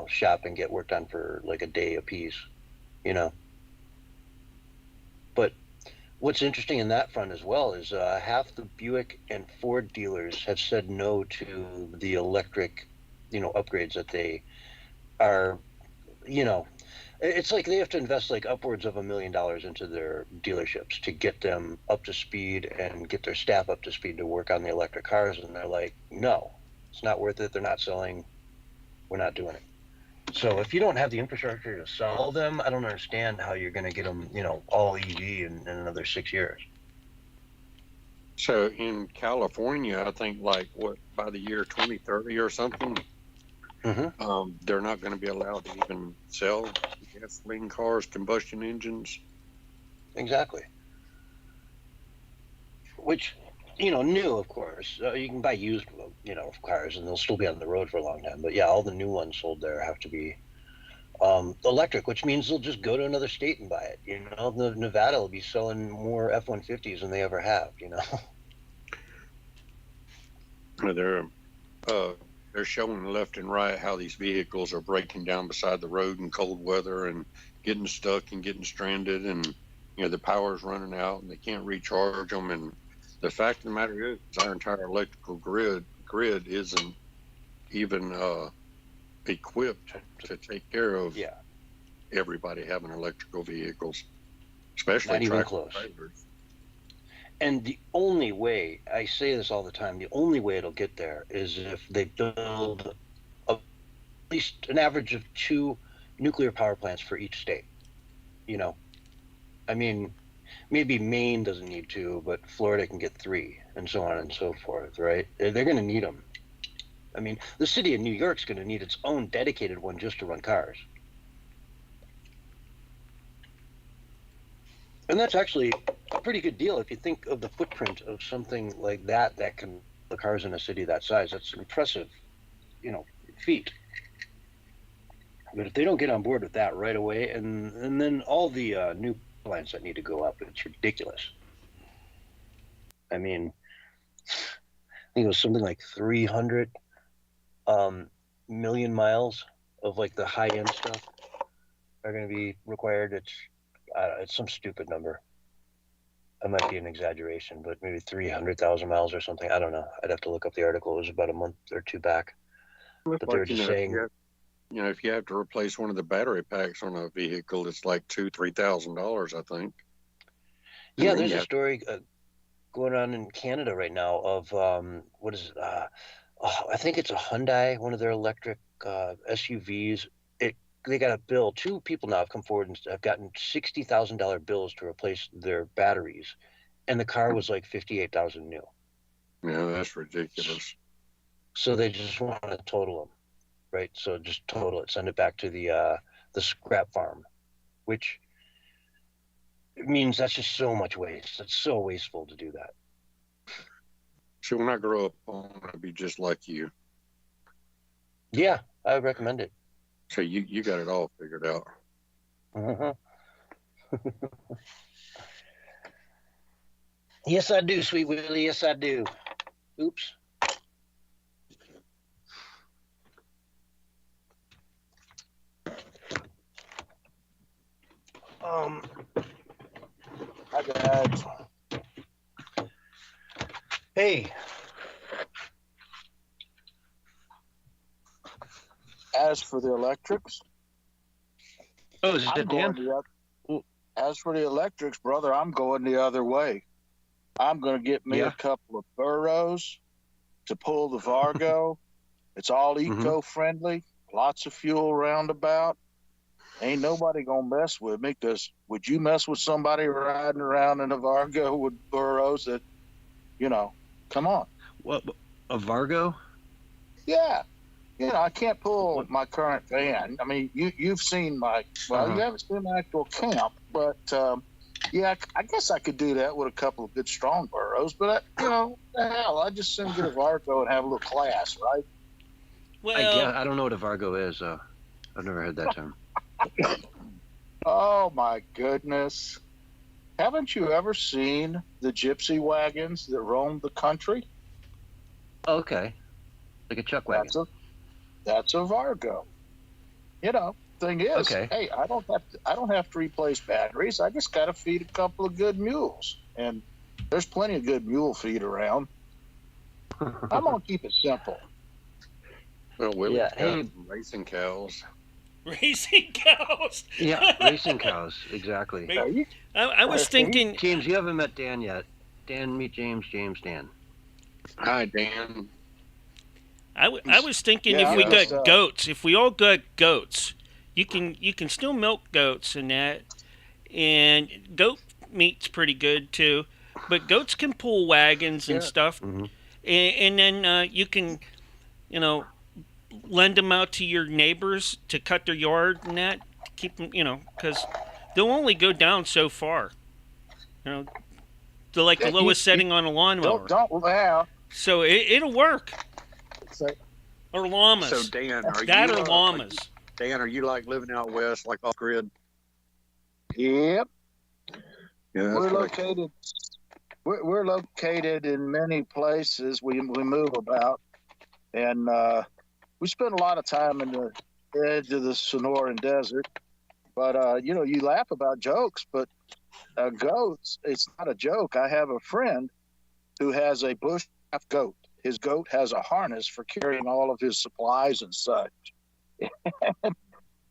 shop and get worked on for like a day a piece, But what's interesting in that front as well is half the Buick and Ford dealers have said no to the electric, upgrades that they are, it's like they have to invest like upwards of $1 million into their dealerships to get them up to speed and get their staff up to speed to work on the electric cars. And they're like, no, it's not worth it. They're not selling. We're not doing it. So if you don't have the infrastructure to sell them, I don't understand how you're going to get them, all EV in another 6 years. So in California, I think like by the year 2030 or something, they're not going to be allowed to even sell gasoline cars, combustion engines. Exactly. Which, new, of course. You can buy used, cars, and they'll still be on the road for a long time. But yeah, all the new ones sold there have to be electric, which means they'll just go to another state and buy it. Nevada will be selling more F-150s than they ever have. They're showing left and right how these vehicles are breaking down beside the road in cold weather and getting stuck and getting stranded, and the power's running out and they can't recharge them. And the fact of the matter is, our entire electrical grid isn't even equipped to take care of everybody having electrical vehicles, especially not even tractor close. trailers. And the only way, I say this all the time, the only way it'll get there is if they build at least an average of 2 nuclear power plants for each state. I mean, maybe Maine doesn't need 2, but Florida can get 3, and so on and so forth, right? They're going to need them. I mean, the city of New York's going to need its own dedicated one just to run cars. And that's actually a pretty good deal if you think of the footprint of something like that can the cars in a city that size. That's an impressive, feat. But if they don't get on board with that right away, and then all the new plants that need to go up, it's ridiculous. I mean, I think it was something like 300 million miles of like the high end stuff are going to be required. It's some stupid number. It might be an exaggeration, but maybe 300,000 miles or something. I don't know. I'd have to look up the article. It was about a month or two back. But they were just saying, if you have to replace one of the battery packs on a vehicle, it's like $2,000-$3,000, I think. Yeah, there's a story going on in Canada right now of what is it? I think it's a Hyundai, one of their electric SUVs. They got a bill. Two people now have come forward and have gotten $60,000 bills to replace their batteries, and the car was like $58,000 new. Yeah, that's ridiculous. So they just want to total them, right? So just total it, send it back to the scrap farm, which means that's just so much waste. That's so wasteful to do that. So when I grow up, I want to be just like you. Yeah, I would recommend it. So you got it all figured out. Uh-huh. Yes, I do, Sweet Willie. Yes, I do. Oops. Hi guys. Hey. As for the electrics, Oh, is it Dan? As for the electrics, brother, I'm going the other way. I'm going to get me a couple of burros to pull the Vargo. It's all eco-friendly, lots of fuel roundabout. Ain't nobody going to mess with me, because would you mess with somebody riding around in a Vargo with burros that, come on. What, a Vargo? Yeah. I can't pull my current van. I mean, you've seen you haven't seen my actual camp, but I guess I could do that with a couple of good strong burros. But the hell, I just soon get a Vargo and have a little class, right? Well, I don't know what a Vargo is. I've never heard that term. Oh my goodness! Haven't you ever seen the gypsy wagons that roam the country? Okay, like a chuck wagon. That's a Vargo. Thing is, hey, I don't have to replace batteries. I just got to feed a couple of good mules, and there's plenty of good mule feed around. I'm gonna keep it simple. Well, Willie's racing cows. Racing cows. Yeah, racing cows. Exactly. I was thinking, James, you haven't met Dan yet. Dan, meet James. James, Dan. Hi, Dan. I was thinking if we got goats, if we all got goats, you can still milk goats and that, and goat meat's pretty good too. But goats can pull wagons and stuff, and then you can, lend them out to your neighbors to cut their yard and that, to keep them, because they'll only go down so far. They're like the lowest setting on a lawnmower. Don't laugh. So it'll work. Or llamas. So Dan, or llamas. Dan, are you like living out west, like off grid? Yep. Yeah, we're located in many places. We move about, and we spend a lot of time in the edge of the Sonoran Desert. But you laugh about jokes, but goats, it's not a joke. I have a friend who has a bushcraft goat. His goat has a harness for carrying all of his supplies and such.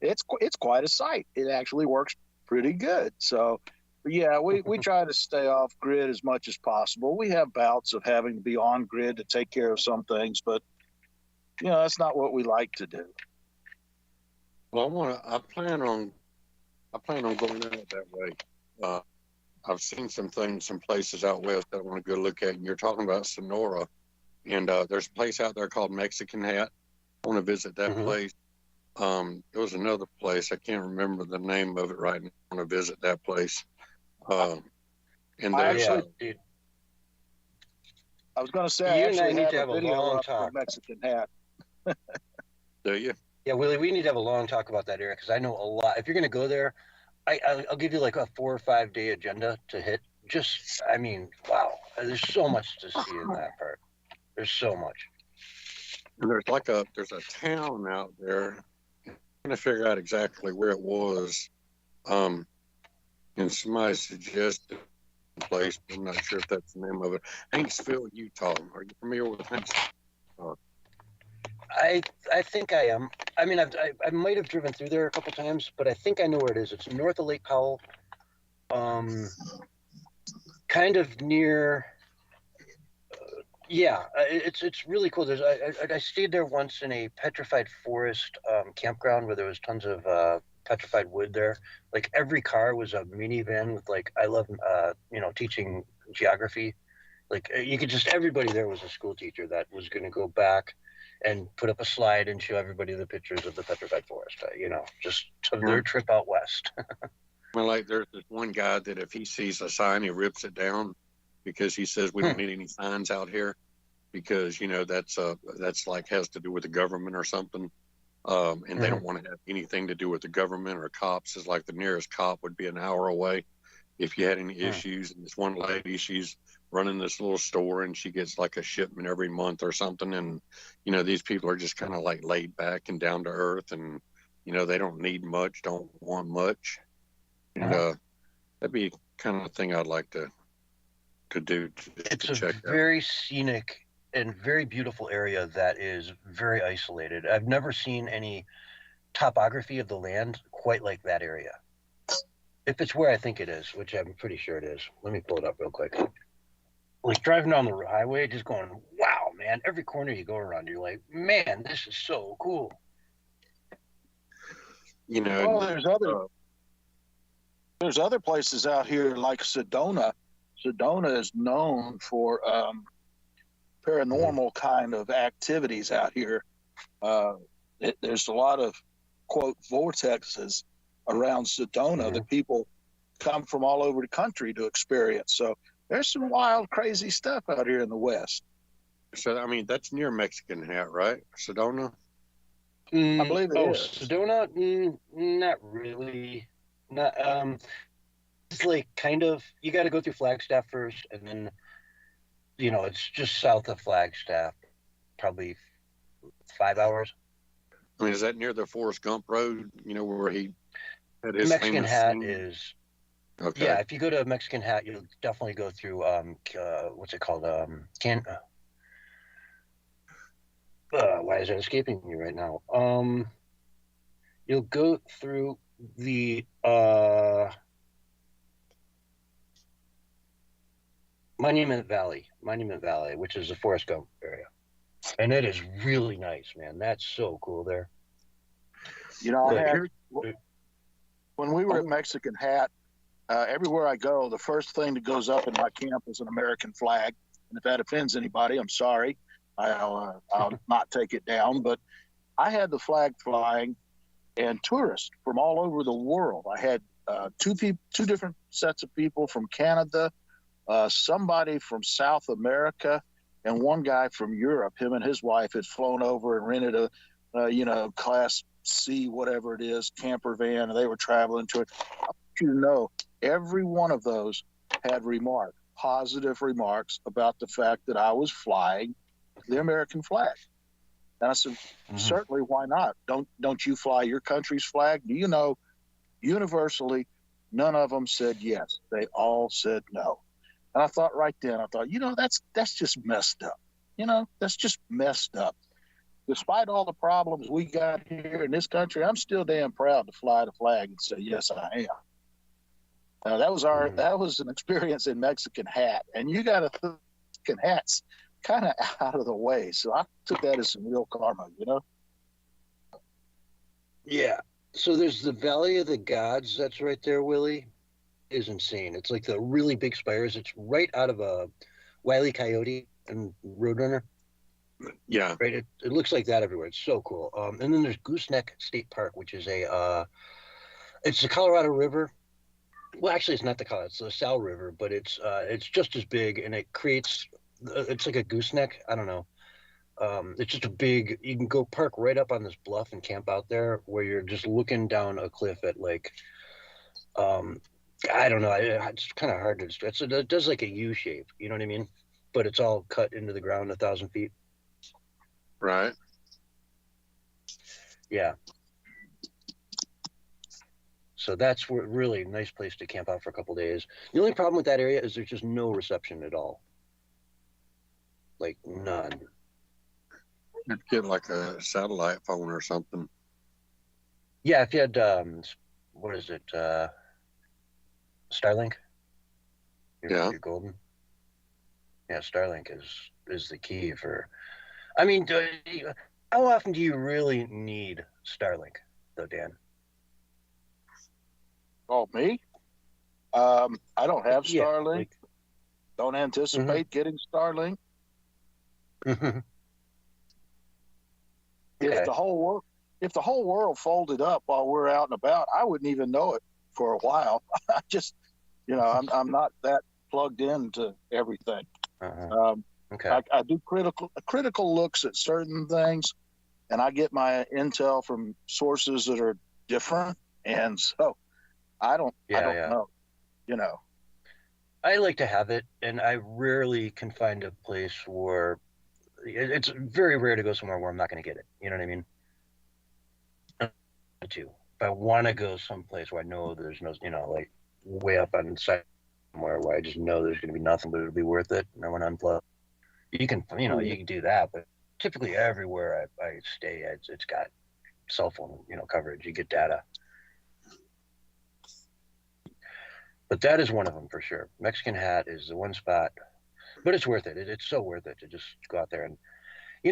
It's quite a sight. It actually works pretty good. So, yeah, we try to stay off grid as much as possible. We have bouts of having to be on grid to take care of some things, but that's not what we like to do. Well, I plan on going out that way. I've seen some places out west that I want to go look at, and you're talking about Sonora. And there's a place out there called Mexican Hat. I want to visit that place. There was another place. I can't remember the name of it right now. I want to visit that place. And there's, I was going to say, I actually have a video up for Mexican Hat. Do you? Yeah, Willie, we need to have a long talk about that area because I know a lot. If you're going to go there, I'll give you like a 4 or 5 day agenda to hit. Just, I mean, wow, there's so much to see in that part. There's so much. And there's a town out there. I'm trying to figure out exactly where it was. And somebody suggested a place. I'm not sure if that's the name of it. Hanksville, Utah. Are you familiar with Hanksville? I think I am. I mean, I might have driven through there a couple times, but I think I know where it is. It's north of Lake Powell, kind of near. Yeah, it's really cool. I stayed there once in a petrified forest campground where there was tons of petrified wood there. Like every car was a minivan with like I love teaching geography. Like you could just everybody there was a school teacher that was going to go back and put up a slide and show everybody the pictures of the petrified forest. Just of their trip out west. Well, like there's this one guy that if he sees a sign, he rips it down because he says we don't need any signs out here because that's like has to do with the government or something, and they don't want to have anything to do with the government or cops. Is like the nearest cop would be an hour away if you had any issues. And this one lady, she's running this little store and she gets like a shipment every month or something, and these people are just kind of like laid back and down to earth, and they don't need much, don't want much, and that'd be kind of the thing I'd like to do. It's a very scenic and very beautiful area that is very isolated. I've never seen any topography of the land quite like that area. If it's where I think it is, which I'm pretty sure it is. Let me pull it up real quick. Like driving down the highway, just going, wow, man, every corner you go around, you're like, man, this is so cool. Well, there's other places out here like Sedona. Sedona is known for paranormal kind of activities out here. There's a lot of, quote, vortexes around Sedona that people come from all over the country to experience. So there's some wild, crazy stuff out here in the West. So, I mean, that's near Mexican Hat, right? Sedona? I believe it is. Sedona? Not really. Not. It's like kind of, you got to go through Flagstaff first, and then, it's just south of Flagstaff, probably 5 hours. I mean, is that near the Forrest Gump Road, where he had his Mexican Hat scene? is. Okay. Yeah, if you go to Mexican Hat, you'll definitely go through what's it called? Why is it escaping me right now? You'll go through the Monument Valley, which is the Forrest Gump area, and it is really nice, man. That's so cool there. When we were at Mexican Hat, everywhere I go, the first thing that goes up in my camp is an American flag. And if that offends anybody, I'm sorry. I'll not take it down. But I had the flag flying, and tourists from all over the world. I had two different sets of people from Canada, somebody from South America, and one guy from Europe. Him and his wife had flown over and rented a Class C, whatever it is, camper van, and they were traveling to it. I want you to know, every one of those had positive remarks about the fact that I was flying the American flag. And I said, certainly, why not? Don't you fly your country's flag? Do you know, universally, none of them said yes. They all said no. And I thought right then, that's just messed up. That's just messed up. Despite all the problems we got here in this country, I'm still damn proud to fly the flag and say, yes, I am. That was an experience in Mexican Hat. And you got to think Mexican Hat's kind of out of the way. So I took that as some real karma, Yeah. So there's the Valley of the Gods that's right there, Willie. Is insane. It's like the really big spires. It's right out of a Wile E. Coyote and Roadrunner. Yeah. Right. It looks like that everywhere. It's so cool. And then there's Gooseneck State Park, which is it's the Colorado River. Well, actually, it's not the Colorado. It's the Sal River, but it's just as big, and it creates. It's like a gooseneck. I don't know. It's just a big. You can go park right up on this bluff and camp out there, where you're just looking down a cliff at like, I don't know. It's kind of hard to describe. It does like a U shape. You know what I mean? But it's all cut into the ground 1,000 feet. Right. Yeah. So that's really a nice place to camp out for a couple days. The only problem with that area is there's just no reception at all. Like none. You'd get like a satellite phone or something. Yeah, if you had what is it? Starlink? You're golden. Yeah, Starlink is the key for. I mean, how often do you really need Starlink, though, Dan? Oh, me? I don't have Yeah, Starlink. Don't anticipate getting Starlink. Okay. If the whole world folded up while we're out and about, I wouldn't even know it for a while. I just, I'm not that plugged into everything. Okay. I do critical looks at certain things, and I get my intel from sources that are different, and so I don't know. I like to have it, and I rarely can find a place where it's very rare to go somewhere where I'm not going to get it. You know what I mean? If I want to go someplace where I know there's no, like way up on the side somewhere where I just know there's going to be nothing, but it'll be worth it, and I want to unplug. You can do that, but typically everywhere I stay, it's got cell phone, coverage. You get data. But that is one of them for sure. Mexican Hat is the one spot, but it's worth it. It's so worth it to just go out there and,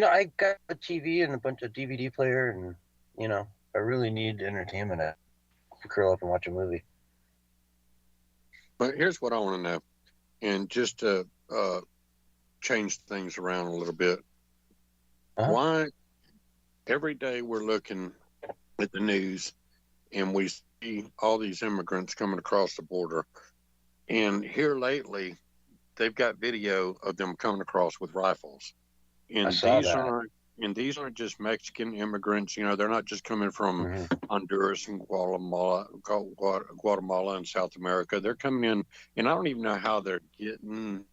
I got a TV and a bunch of DVD player, and I really need entertainment. I curl up and watch a movie. But here's what I want to know, and just to change things around a little bit. Why every day we're looking at the news and we see all these immigrants coming across the border, and here lately they've got video of them coming across with rifles, and these aren't just Mexican immigrants. They're not just coming from Honduras and Guatemala and South America. They're coming in, and I don't even know how they're getting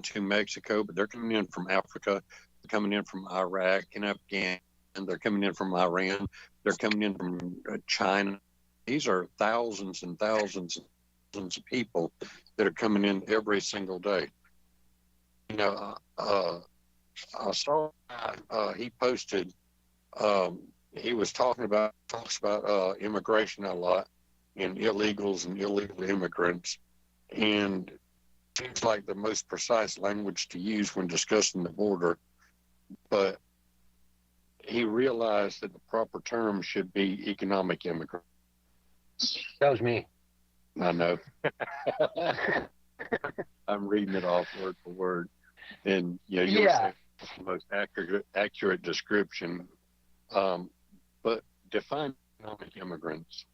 to Mexico, but they're coming in from Africa, they're coming in from Iraq and Afghanistan, and they're coming in from Iran, they're coming in from China. These are thousands and thousands and thousands of people that are coming in every single day. I saw he posted, he was talks about immigration a lot and illegals and illegal immigrants, and seems like the most precise language to use when discussing the border, but he realized that the proper term should be economic immigrant. That was me. I know. I'm reading it off word for word, and you're saying it's the most accurate description. But define economic immigrants.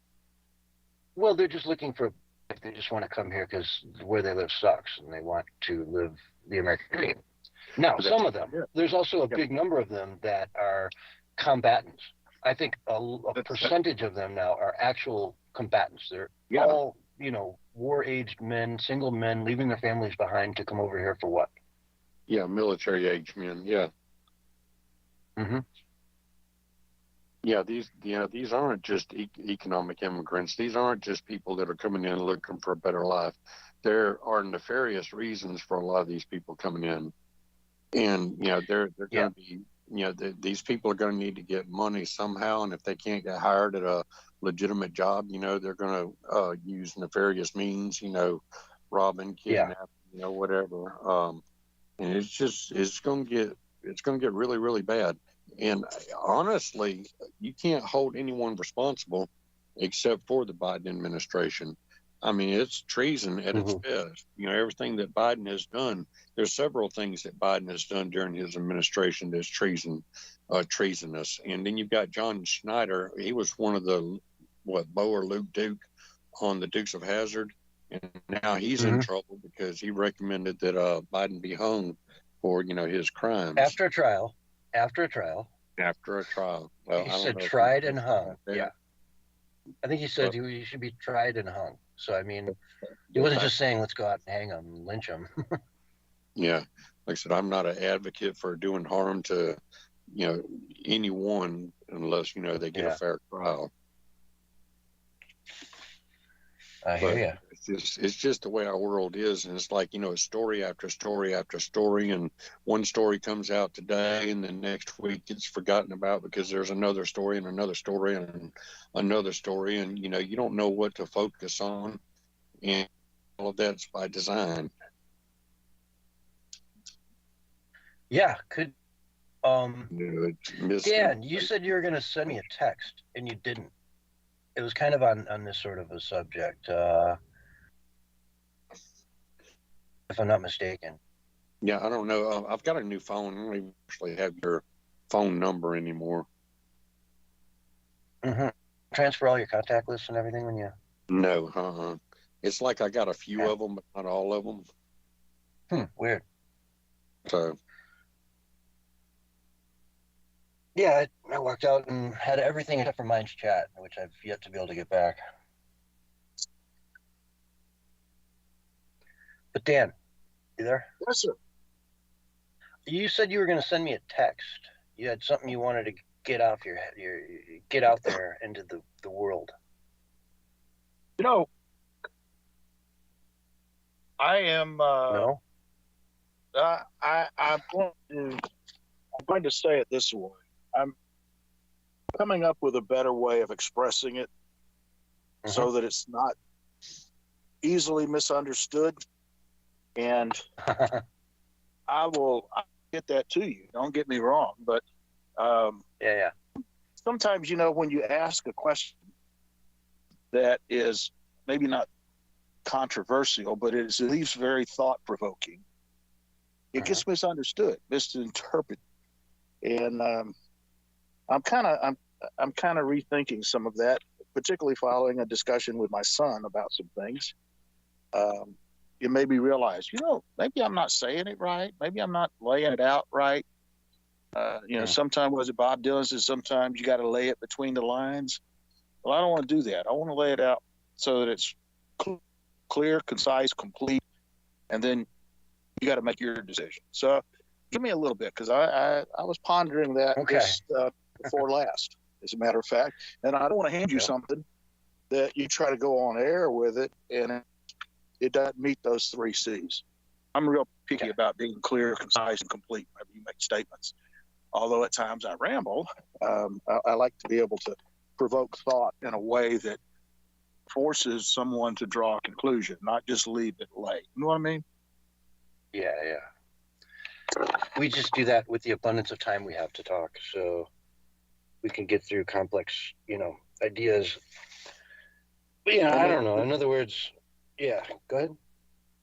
Well, they're just looking for. They just want to come here because where they live sucks, and they want to live the American dream. Now, some of them, there's also a big number of them that are combatants. I think a percentage of them now are actual combatants. They're all, war-aged men, single men, leaving their families behind to come over here for what? Yeah, military-aged men. Yeah. Mm-hmm. Yeah, these aren't just economic immigrants. These aren't just people that are coming in looking for a better life. There are nefarious reasons for a lot of these people coming in, and they're going to be these people are going to need to get money somehow, and if they can't get hired at a legitimate job, they're going to use nefarious means, robbing, kidnapping, whatever. And it's going to get really, really bad. And honestly, you can't hold anyone responsible except for the Biden administration. I mean, it's treason at its best. Everything that Biden has done, there's several things that Biden has done during his administration that's treasonous. And then you've got John Schneider. He was one of the, Bo or Luke Duke on the Dukes of Hazzard. And now he's in trouble because he recommended that Biden be hung for, you know, his crimes. After a trial. After a trial. After a trial. Well, He I don't said know if tried he- and hung. Yeah. Yeah. I think he said he should be tried and hung. So, I mean, he wasn't just saying, let's go out and hang him, lynch him. Yeah. Like I said, I'm not an advocate for doing harm to, you know, anyone unless, you know, they get a fair trial. I hear But you. it's just the way our world is, and it's like, you know, story after story after story, and one story comes out today, and then next week it's forgotten about because there's another story and another story and another story, and you know, you don't know what to focus on, and all of that's by design. Yeah, could You know, it's Dan, you said you were going to send me a text, and you didn't. It was kind of on this sort of a subject, if I'm not mistaken. Yeah, I don't know. I've got a new phone. I don't even actually have your phone number anymore. Mm-hmm. Transfer all your contact lists and everything when you... No, it's like I got a few of them, but not all of them. Weird. So... Yeah, I walked out and had everything except for Minds Chat, which I've yet to be able to get back. But Dan, you there? Yes, sir. You said you were going to send me a text. You had something you wanted to get off your head, get out there into the world. You know, I am. No? I'm going to say it this way. I'm coming up with a better way of expressing it so that it's not easily misunderstood. And I'll get that to you. Don't get me wrong. But Yeah. sometimes, you know, when you ask a question that is maybe not controversial, but it leaves very thought-provoking, it gets misunderstood, misinterpreted. And I'm kind of rethinking some of that, particularly following a discussion with my son about some things. It made me realize, you know, maybe I'm not saying it right. Maybe I'm not laying it out right. You know, sometimes, was it Bob Dylan says, sometimes you got to lay it between the lines. Well, I don't want to do that. I want to lay it out so that it's clear, concise, complete, and then you got to make your decision. So give me a little bit, because I was pondering that just before last, as a matter of fact. And I don't want to hand you something that you try to go on air with it, and it doesn't meet those 3 C's. I'm real picky about being clear, concise, and complete whenever you make statements. Although at times I ramble, I like to be able to provoke thought in a way that forces someone to draw a conclusion, not just leave it late. You know what I mean? Yeah. We just do that with the abundance of time we have to talk, so we can get through complex, you know, ideas. But, you know, I don't know. In other words, go ahead.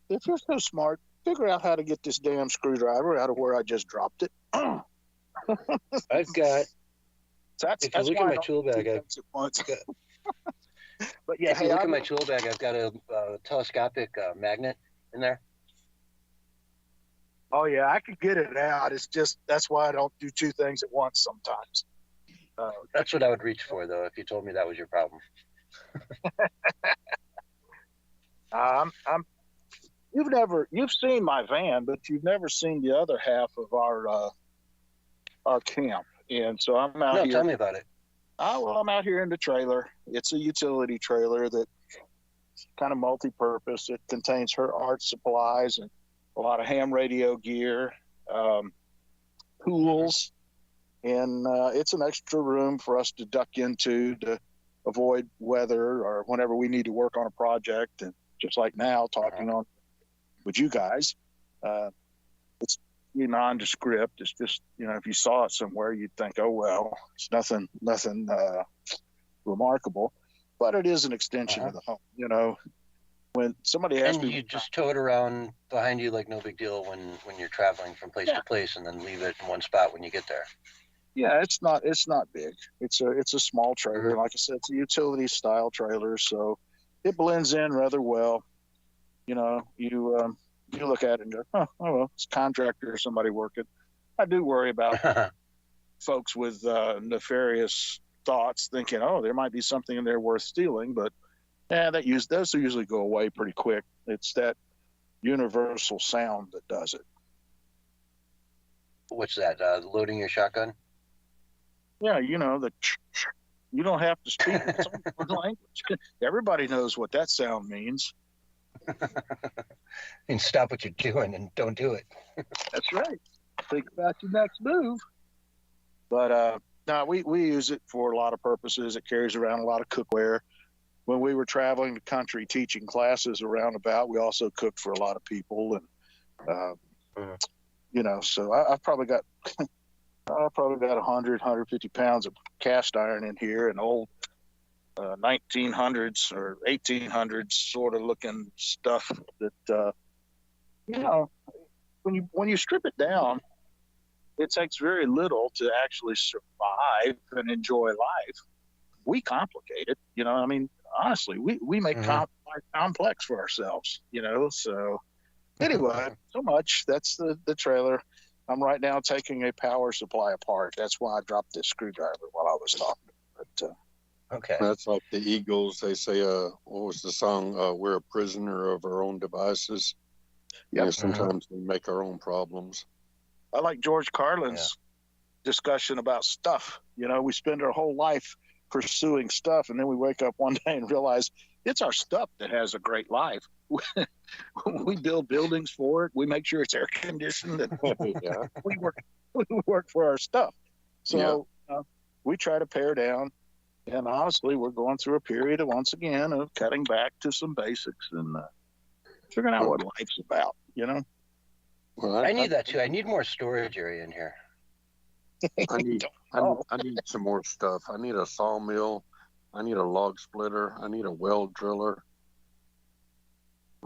If you're so smart, figure out how to get this damn screwdriver out of where I just dropped it. I've got... If you look at my tool bag, but yeah, if you look at my tool bag, I've got a telescopic magnet in there. Oh yeah, I could get it out. It's just, that's why I don't do 2 things at once sometimes. That's what I would reach for, though, if you told me that was your problem. You've seen my van, but you've never seen the other half of our camp. And so I'm out here. No, tell me about it. I'm out here in the trailer. It's a utility trailer that's kind of multi-purpose. It contains her art supplies and a lot of ham radio gear, tools, and it's an extra room for us to duck into to avoid weather or whenever we need to work on a project. And just like now, talking on with you guys, it's nondescript. It's just, you know, if you saw it somewhere, you'd think, oh well, it's nothing remarkable, but it is an extension of the home. You know, when somebody asks me, you just tow it around behind you like no big deal when you're traveling from place to place, and then leave it in one spot when you get there. Yeah, it's not big. It's a small trailer. Like I said, it's a utility style trailer, so it blends in rather well. You know, you you look at it and go, oh well, it's a contractor or somebody working. I do worry about folks with nefarious thoughts thinking, oh, there might be something in there worth stealing, but those usually go away pretty quick. It's that universal sound that does it. What's that? Loading your shotgun? Yeah, you don't have to speak its own language. Everybody knows what that sound means. And stop what you're doing and don't do it. That's right. Think about your next move. But no, we use it for a lot of purposes. It carries around a lot of cookware. When we were traveling the country teaching classes around about, we also cooked for a lot of people, and so I've probably got 150 pounds of cast iron in here, and old 1900s or 1800s sort of looking stuff that when you strip it down, it takes very little to actually survive and enjoy life. We complicate it, I mean, honestly, we make life complex for ourselves, so anyway, so much. That's the trailer. I'm right now taking a power supply apart. That's why I dropped this screwdriver while I was talking. But okay, that's like the Eagles. They say, what was the song? We're a prisoner of our own devices. Yep. Yeah, sometimes we make our own problems. I like George Carlin's discussion about stuff. We spend our whole life pursuing stuff, and then we wake up one day and realize it's our stuff that has a great life. We build buildings for it. We make sure it's air conditioned. And we work for our stuff. So we try to pare down. And honestly, we're going through a period once again of cutting back to some basics and figuring out what life's about. Well, I need that too. I need more storage area in here. I need some more stuff. I need a sawmill. I need a log splitter. I need a well driller.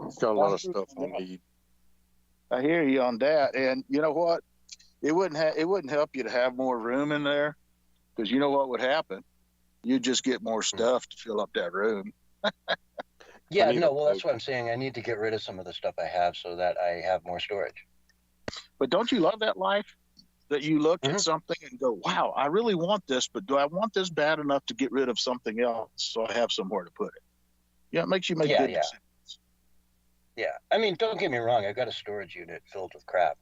It's got a lot of stuff I need. I hear you on that. And you know what? It wouldn't help you to have more room in there, because you know what would happen? You'd just get more stuff to fill up that room. Yeah, that's what I'm saying. I need to get rid of some of the stuff I have so that I have more storage. But don't you love that life? That you look at something and go, wow, I really want this, but do I want this bad enough to get rid of something else so I have somewhere to put it? It makes you make good decisions. Yeah. I mean, don't get me wrong. I've got a storage unit filled with crap.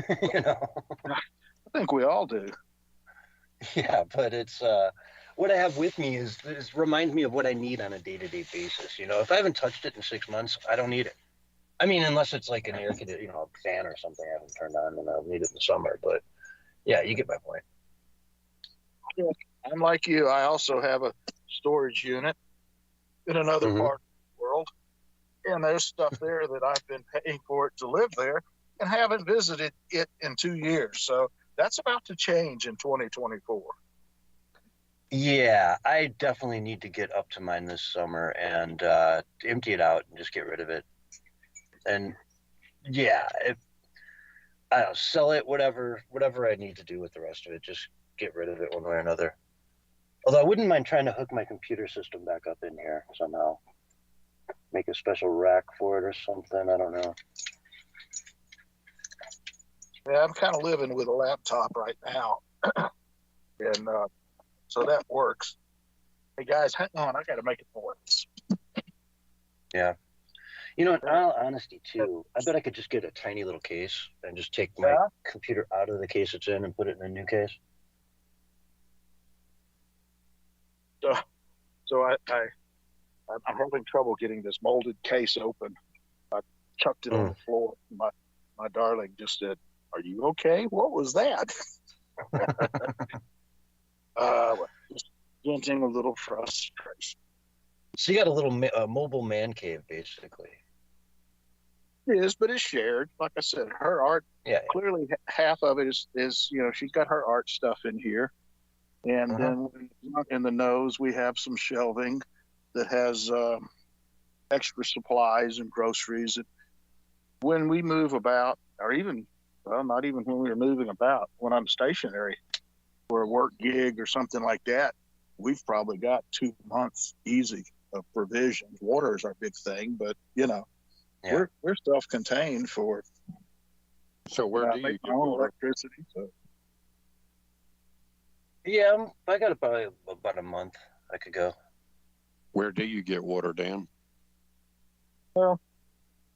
I think we all do. Yeah, but it's what I have with me is reminds me of what I need on a day-to-day basis. If I haven't touched it in 6 months, I don't need it. I mean, unless it's like an air conditioner, a fan or something I haven't turned on, and I'll need it in the summer. But yeah, you get my point. Yeah, I'm like you. I also have a storage unit in another part of the world, and there's stuff there that I've been paying for it to live there and haven't visited it in 2 years. So that's about to change in 2024. Yeah, I definitely need to get up to mine this summer and empty it out and just get rid of it. And yeah, I don't know, sell it, whatever I need to do with the rest of it, just get rid of it one way or another. Although I wouldn't mind trying to hook my computer system back up in here somehow. Make a special rack for it or something, I don't know. Yeah, I'm kind of living with a laptop right now. And so that works. Hey guys, hang on, I got to make a noise. Yeah. In all honesty, too, I bet I could just get a tiny little case and just take my computer out of the case it's in and put it in a new case. So I'm having trouble getting this molded case open. I chucked it on the floor. My darling just said, "Are you okay? What was that?" Just venting a little frustration. So you got a little mobile man cave, basically. It is, but it's shared. Like I said, her art, clearly half of it is she's got her art stuff in here. And then in the nose, we have some shelving that has extra supplies and groceries. And when we move about, or even, not even when we are moving about, when I'm stationary for a work gig or something like that, we've probably got 2 months easy of provisions. Water is our big thing, but Yeah. we're self-contained for. So where do you make get my own water? electricity? So Yeah, I got about a month I could go. Where do you get water, Dan?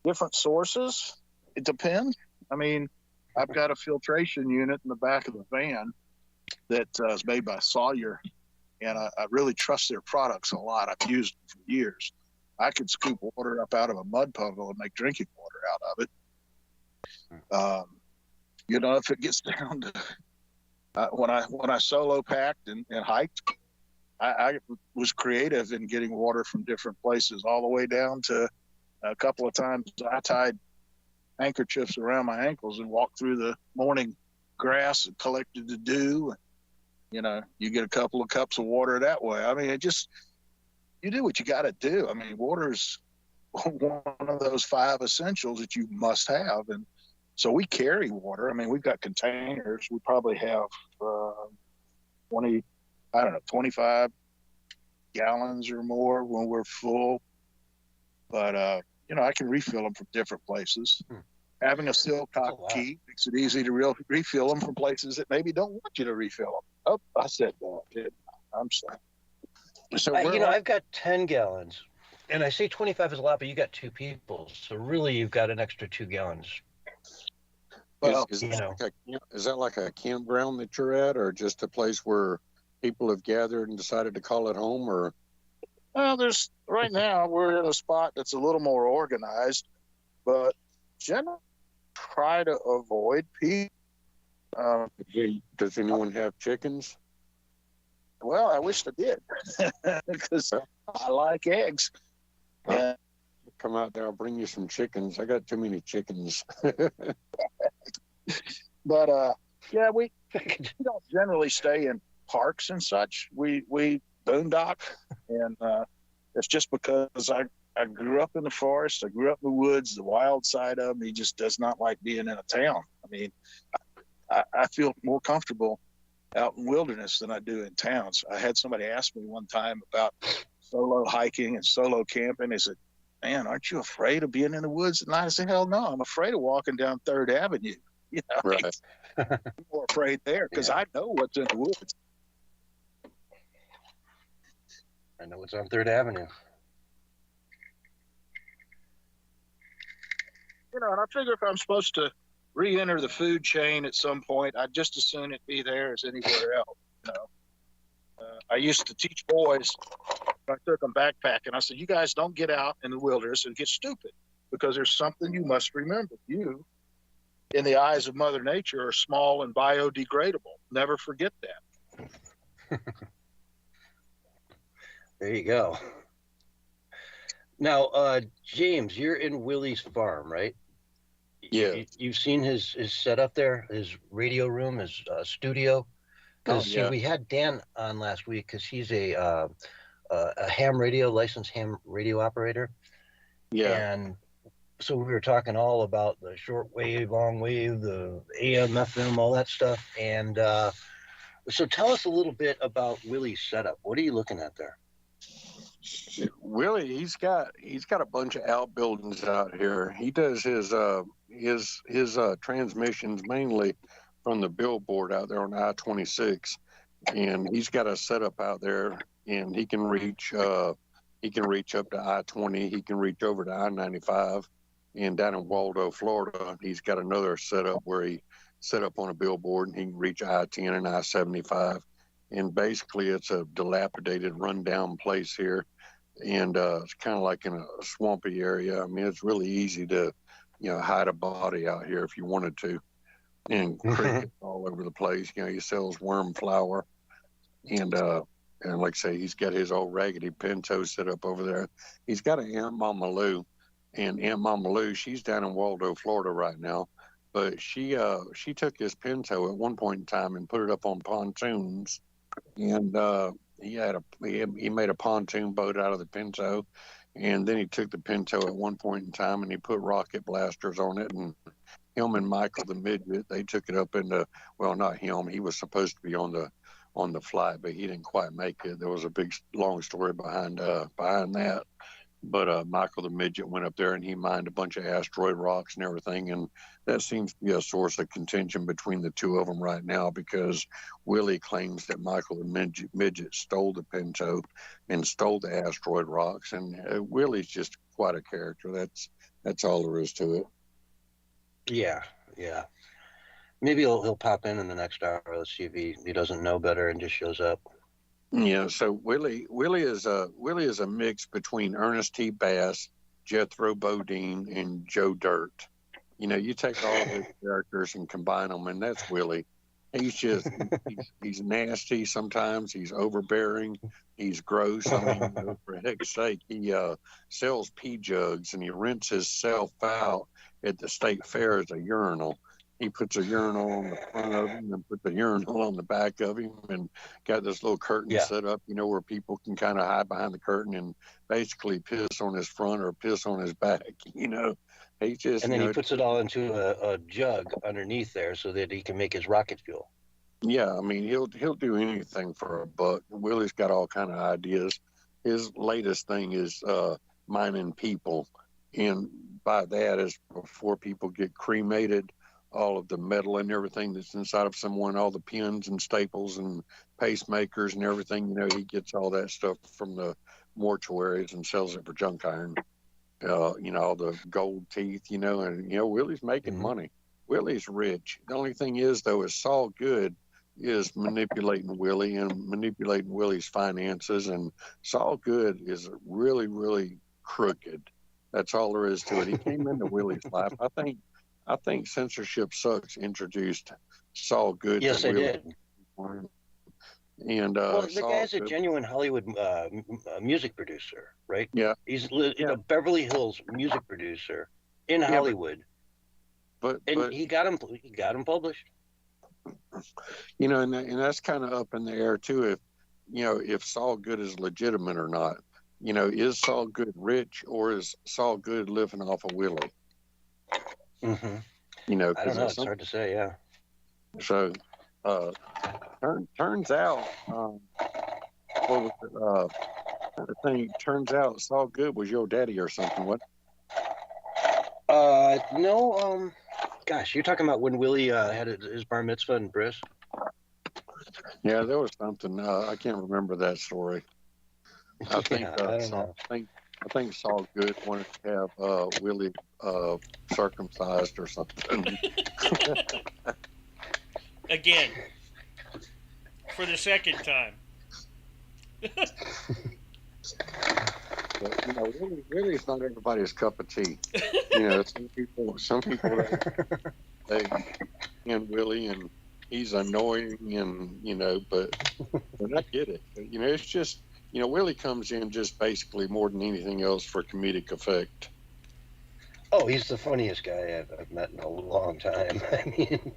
different sources. It depends. I mean, I've got a filtration unit in the back of the van that is made by Sawyer, and I really trust their products a lot. I've used them for years. I could scoop water up out of a mud puddle and make drinking water out of it. If it gets down to when I solo packed and hiked, I was creative in getting water from different places, all the way down to a couple of times I tied handkerchiefs around my ankles and walked through the morning grass and collected the dew. And, you get a couple of cups of water that way. I mean, you do what you got to do. I mean, water's one of those 5 essentials that you must have. And so we carry water. I mean, we've got containers. We probably have 25 gallons or more when we're full. But, I can refill them from different places. Having a Silcock key makes it easy to refill them from places that maybe don't want you to refill them. Oh, I said that, didn't I? I'm sorry. So I've got 10 gallons, and I say 25 is a lot, but you got 2 people, so really you've got an extra 2 gallons. Well, is that like a campground that you're at, or just a place where people have gathered and decided to call it home? Or right now we're in a spot that's a little more organized, but generally try to avoid people. Does anyone have chickens? Well, I wish I did, because I like eggs. Yeah. Come out there, I'll bring you some chickens. I got too many chickens. But we don't generally stay in parks and such. We boondock, and it's just because I grew up in the forest. I grew up in the woods, the wild side of me. Just does not like being in a town. I mean, I feel more comfortable out in wilderness than I do in towns. I had somebody ask me one time about solo hiking and solo camping. They said, "Man, aren't you afraid of being in the woods at night?" I said, "Hell no, I'm afraid of walking down 3rd Avenue." Right. I'm more afraid there because I know what's in the woods. I know what's on 3rd Avenue. And I figure if I'm supposed to re-enter the food chain at some point, I'd just as soon it be there as anywhere else. I used to teach boys. I took them backpacking. I said, "You guys don't get out in the wilderness and get stupid, because there's something you must remember. You, in the eyes of Mother Nature, are small and biodegradable. Never forget that." There you go. Now, James, you're in Willie's farm, right? Yeah. You've seen his setup there, his radio room, his studio. Because yeah. we had Dan on last week because he's a licensed ham radio operator. Yeah. And so we were talking all about the short wave, long wave, the AM, FM, all that stuff. And so tell us a little bit about Willie's setup. What are you looking at there? Willie, he's got a bunch of outbuildings out here. He does his transmissions mainly from the billboard out there on I-26, and he's got a setup out there, and he can reach up to I-20. He can reach over to I-95, and down in Waldo, Florida, he's got another setup where he set up on a billboard, and he can reach I-10 and I-75. And basically, it's a dilapidated, rundown place here. And it's kind of like in a swampy area. I mean, it's really easy to, hide a body out here if you wanted to. And crickets all over the place. He sells worm flour. And like I say, he's got his old raggedy Pinto set up over there. He's got an Aunt Mama Lou. And Aunt Mama Lou, she's down in Waldo, Florida right now. But she took his Pinto at one point in time and put it up on pontoons. And he made a pontoon boat out of the Pinto, and then he took the Pinto at one point in time and he put rocket blasters on it, and him and Michael the midget, they took it up into, well, not him, he was supposed to be on the flight, but he didn't quite make it. There was a big long story behind that, But Michael the Midget went up there and he mined a bunch of asteroid rocks and everything. And that seems to be a source of contention between the two of them right now, because Willie claims that Michael the Midget stole the Pinto and stole the asteroid rocks. And Willie's just quite a character. That's all there is to it. Yeah, yeah. Maybe he'll pop in the next hour. Let's see if he doesn't know better and just shows up. Yeah, so Willie is a mix between Ernest T. Bass, Jethro Bodine, and Joe Dirt. You know, you take all of his characters and combine them, and that's Willie. He's nasty sometimes. He's overbearing. He's gross. I mean, you know, for heck's sake, he sells pee jugs and he rents himself out at the state fair as a urinal. He puts a urinal on the front of him and puts a urinal on the back of him, and got this little curtain set up, you know, where people can kind of hide behind the curtain and basically piss on his front or piss on his back, you know. He just, and then he puts it all into a jug underneath there so that he can make his rocket fuel. Yeah, I mean, he'll do anything for a buck. Willie's got all kind of ideas. His latest thing is mining people, and by that is before people get cremated, all of the metal and everything that's inside of someone, all the pins and staples and pacemakers and everything, you know, he gets all that stuff from the mortuaries and sells it for junk iron. You know, all the gold teeth, you know, and, you know, Willie's making money. Willie's rich. The only thing is, though, is Saul Good is manipulating Willie and manipulating Willie's finances, and Saul Good is really, really crooked. That's all there is to it. He came into Willie's life. I think Censorship Sucks introduced Saul Good. Yes, they did. And well, the guy's a genuine Hollywood music producer, right? Yeah, he's a Beverly Hills music producer in Hollywood. But he got him published. You know, and that's kind of up in the air too. If you know, if Saul Good is legitimate or not. You know, is Saul Good rich, or is Saul Good living off of Willie? Mm-hmm. You know, I don't know. It's hard to say. Yeah. So, turns out, what was it? The thing turns out Saul Good was your daddy or something. What? No. Gosh, you're talking about when Willie had his bar mitzvah in Briss? Yeah, there was something. I can't remember that story. I think I think Saul Good wanted to have Willie circumcised or something. Again, for the second time. But, you know, Willie's not everybody's cup of tea. You know, some people they and Willie, and he's annoying, and you know, but I get it. You know, it's just, you know, Willie comes in just basically more than anything else for comedic effect. Oh, he's the funniest guy I've met in a long time. I mean,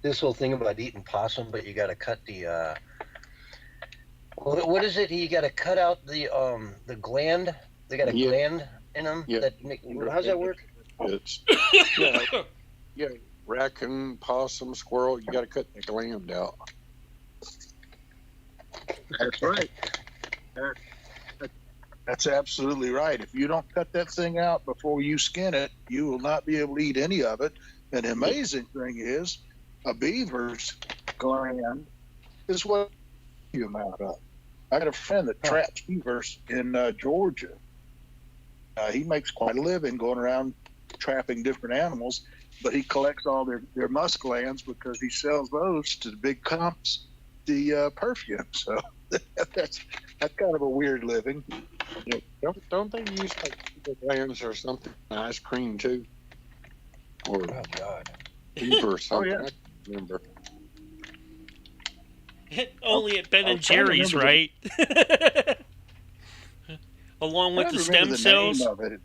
this whole thing about eating possum, but you got to cut the what is it? You got to cut out the gland. They got a gland in them. Yeah. How's that work? It's yeah, raccoon, possum, squirrel. You got to cut the gland out. That's right. That's absolutely right. If you don't cut that thing out before you skin it, you will not be able to eat any of it. And the amazing thing is, a beaver's gland is what you amount of. I got a friend that traps beavers in Georgia. He makes quite a living going around trapping different animals, but he collects all their musk glands because he sells those to the big comps, the perfume. So that's kind of a weird living. Yeah. Don't they use like glands or something in ice cream too? Or oh God, beaver or something? Oh, yeah. I can't remember. Only at Ben and Jerry's, right? Along with the stem cells. Name of it.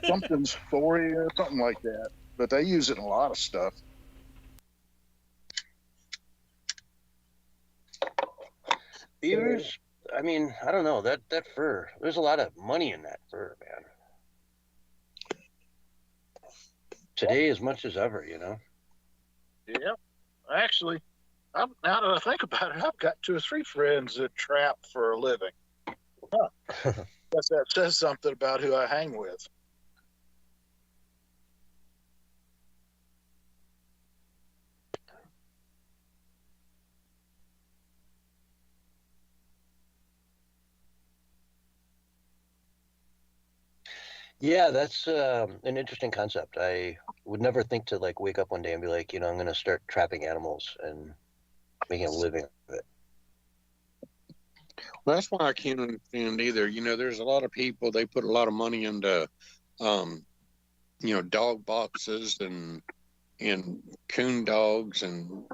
Something's or something like that. But they use it in a lot of stuff. Beavers. I mean, I don't know that fur. There's a lot of money in that fur, man. Today, as much as ever, you know. Yeah, actually, now that I think about it, I've got 2 or 3 friends that trap for a living. Huh. Guess that says something about who I hang with. Yeah, that's an interesting concept. I would never think to like wake up one day and be like, I'm going to start trapping animals and making a living of it. Well, that's why I can't understand either. There's a lot of people, they put a lot of money into, dog boxes and coon dogs and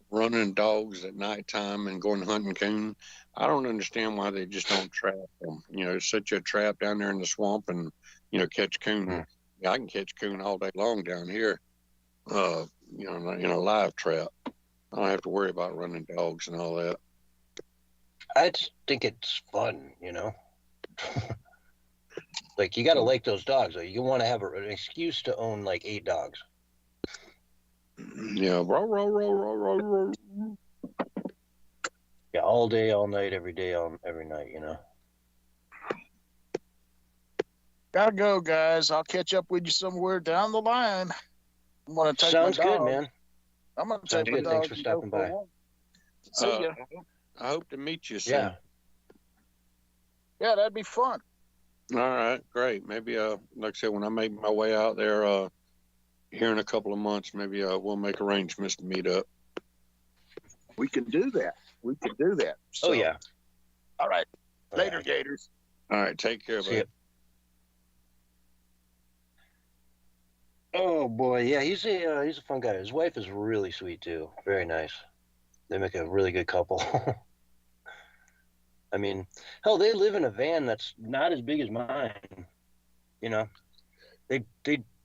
running dogs at nighttime and going hunting coon. I don't understand why they just don't trap them. Set a trap down there in the swamp and, catch coon. Yeah, I can catch coon all day long down here, in a live trap. I don't have to worry about running dogs and all that. I just think it's fun, Like, you got to like those dogs. Though. You want to have an excuse to own like 8 dogs. Yeah, row, row, row, row, row, row. Yeah, all day, all night, every day, every night. Gotta go, guys. I'll catch up with you somewhere down the line. I'm gonna take Sounds my dog. good, man. I'm gonna Sounds take my good. dog. Thanks for and stopping go for a by. walk. See ya. I hope to meet you soon. Yeah. Yeah, that'd be fun. All right, great. Maybe, like I said, when I make my way out there here in a couple of months, maybe we'll make arrangements to meet up. We can do that. So, Oh, yeah. All right. Oh, Later, yeah. Gators. All right, take care, See buddy. ya. Oh boy, yeah, he's a fun guy. His wife is really sweet too. Very nice. They make a really good couple. I mean, hell, they live in a van that's not as big as mine. They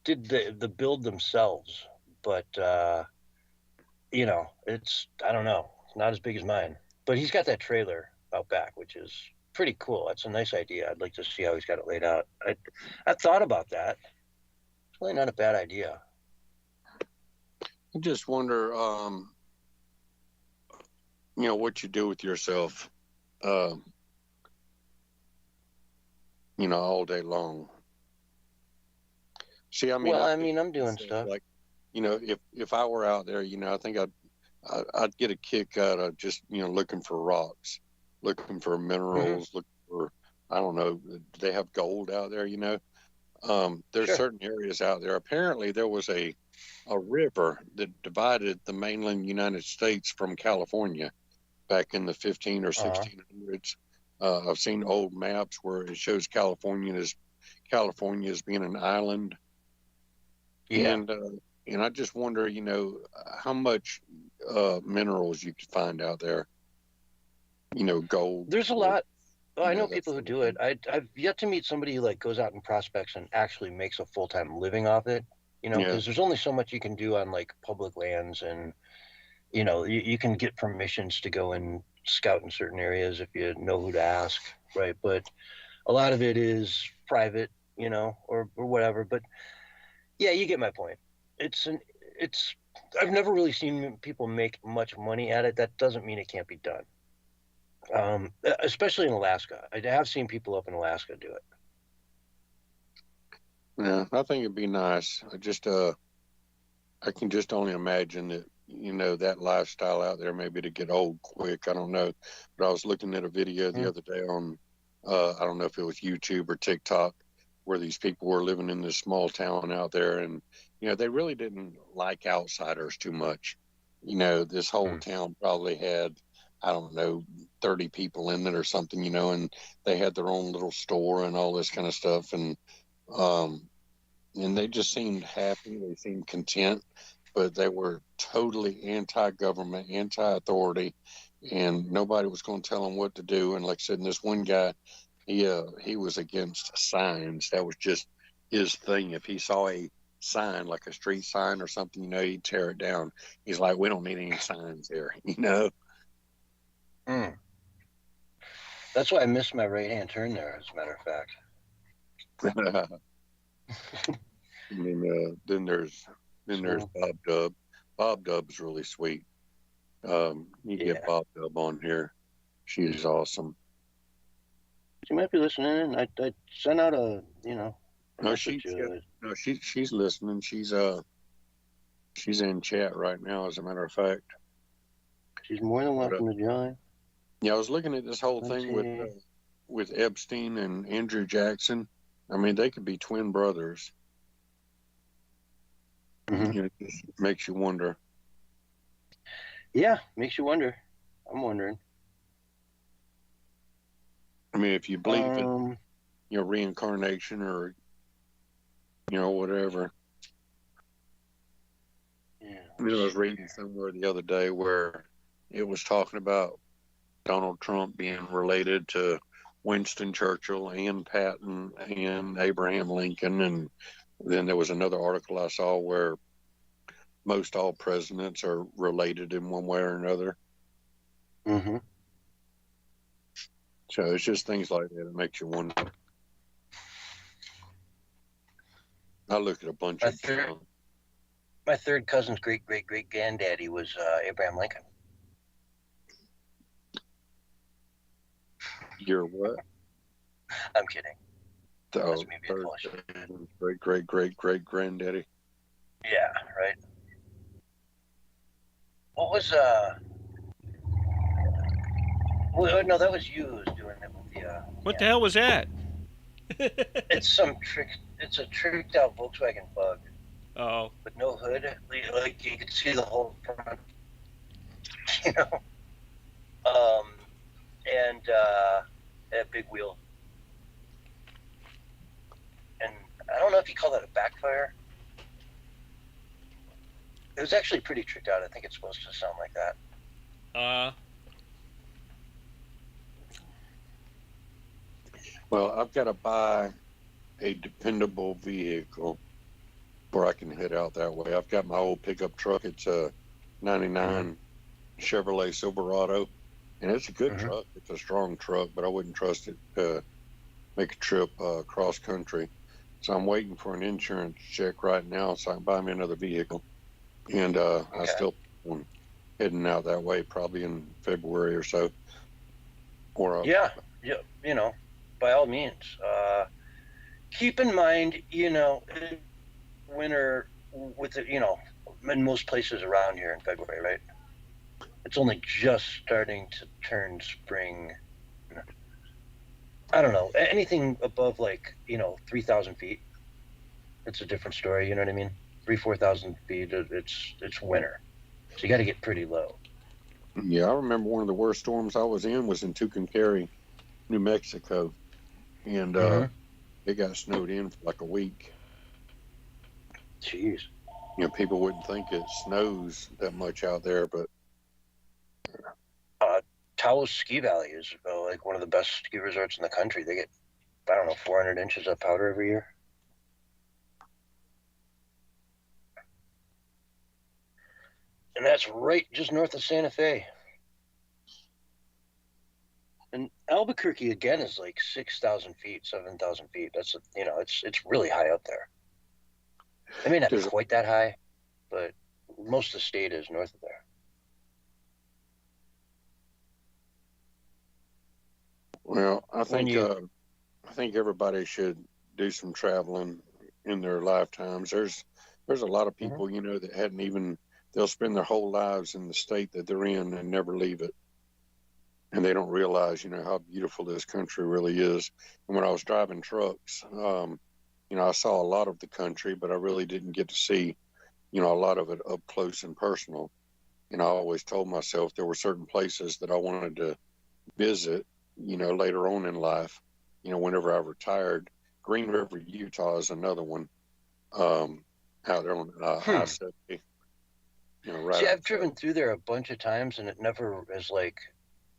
did the build themselves, but it's I don't know, it's not as big as mine. But he's got that trailer out back, which is pretty cool. That's a nice idea. I'd like to see how he's got it laid out. I thought about that. It's really not a bad idea. I just wonder, what you do with yourself, all day long. See, I mean, Well, I mean, I'm doing stuff. like, if I were out there, I think I'd get a kick out of just, looking for rocks, looking for minerals, looking for, I don't know, do they have gold out there, There's Sure. certain areas out there. Apparently there was a river that divided the mainland United States from California back in the 15 or 1600s. I've seen old maps where it shows California as being an island. Yeah. And I just wonder, how much minerals you could find out there. Gold. There's a lot. Oh, I know that people who sort of do it. I've yet to meet somebody who like goes out and prospects and actually makes a full-time living off it. Because there's only so much you can do on like public lands, and you can get permissions to go and scout in certain areas if you know who to ask, right? But a lot of it is private, or whatever. But yeah, you get my point. I've never really seen people make much money at it. That doesn't mean it can't be done. Especially in Alaska. I have seen people up in Alaska do it. Yeah, I think it'd be nice. I can just only imagine that, that lifestyle out there, maybe to get old quick. I don't know. But I was looking at a video the other day on, I don't know if it was YouTube or TikTok, where these people were living in this small town out there. And, they really didn't like outsiders too much. This whole town probably had, I don't know, 30 people in it or something, and they had their own little store and all this kind of stuff. And they just seemed happy. They seemed content, but they were totally anti-government, anti-authority, and nobody was going to tell them what to do. And like I said, this one guy, he was against signs. That was just his thing. If he saw a sign, like a street sign or something, he'd tear it down. He's like, we don't need any signs here, That's why I missed my right-hand turn there, as a matter of fact. Then there's Bob Dub. Bob Dub's really sweet. You get Bob Dub on here. She is awesome. She might be listening. I sent out a No, message. she's listening. She's in chat right now, as a matter of fact. She's more than welcome to join. Yeah, I was looking at this whole thing with Epstein and Andrew Jackson. I mean, they could be twin brothers. Mm-hmm. You know, it just makes you wonder. Yeah, makes you wonder. I'm wondering. I mean, if you believe in, reincarnation or, whatever. Yeah. I was reading somewhere the other day where it was talking about Donald Trump being related to Winston Churchill and Patton and Abraham Lincoln. And then there was another article I saw where most all presidents are related in one way or another. Mm-hmm. So it's just things like that that makes you wonder. I look at a bunch of my third cousin's great granddaddy was Abraham Lincoln. Your what? I'm kidding. Oh, great granddaddy. Yeah, right. What was Well, no, that was you who was doing it with the. What the hell was that? It's some trick. It's a tricked out Volkswagen Bug. Oh. With no hood, like you could see the whole front. You know. And a big wheel. And I don't know if you call that a backfire. It was actually pretty tricked out. I think it's supposed to sound like that. Well, I've got to buy a dependable vehicle where I can head out that way. I've got my old pickup truck. It's a 99 Chevrolet Silverado, and it's a good truck. It's a strong truck, but I wouldn't trust it to make a trip cross country. So I'm waiting for an insurance check right now so I can buy me another vehicle. And I still am heading out that way probably in February or so. Yeah, you know, by all means. Keep in mind, winter with it, in most places around here in February, right? It's only just starting to turn spring. I don't know. Anything above 3,000 feet, it's a different story. You know what I mean? 4,000 feet, it's winter. So you got to get pretty low. Yeah, I remember one of the worst storms I was in was in Tucumcari, New Mexico, and it got snowed in for like a week. Jeez. People wouldn't think it snows that much out there, but Taos Ski Valley is one of the best ski resorts in the country. They get, 400 inches of powder every year. And that's right just north of Santa Fe. And Albuquerque, again, is like 6,000 feet, 7,000 feet. That's, it's really high up there. It may not be quite that high, but most of the state is north of there. Well, I think everybody should do some traveling in their lifetimes. There's a lot of people, that hadn't even, they'll spend their whole lives in the state that they're in and never leave it. And they don't realize, how beautiful this country really is. And when I was driving trucks, I saw a lot of the country, but I really didn't get to see, a lot of it up close and personal. I always told myself there were certain places that I wanted to visit, later on in life, whenever I retired. Green River, Utah is another one, out there on I-70. Right. See, I've driven through there a bunch of times, and it never has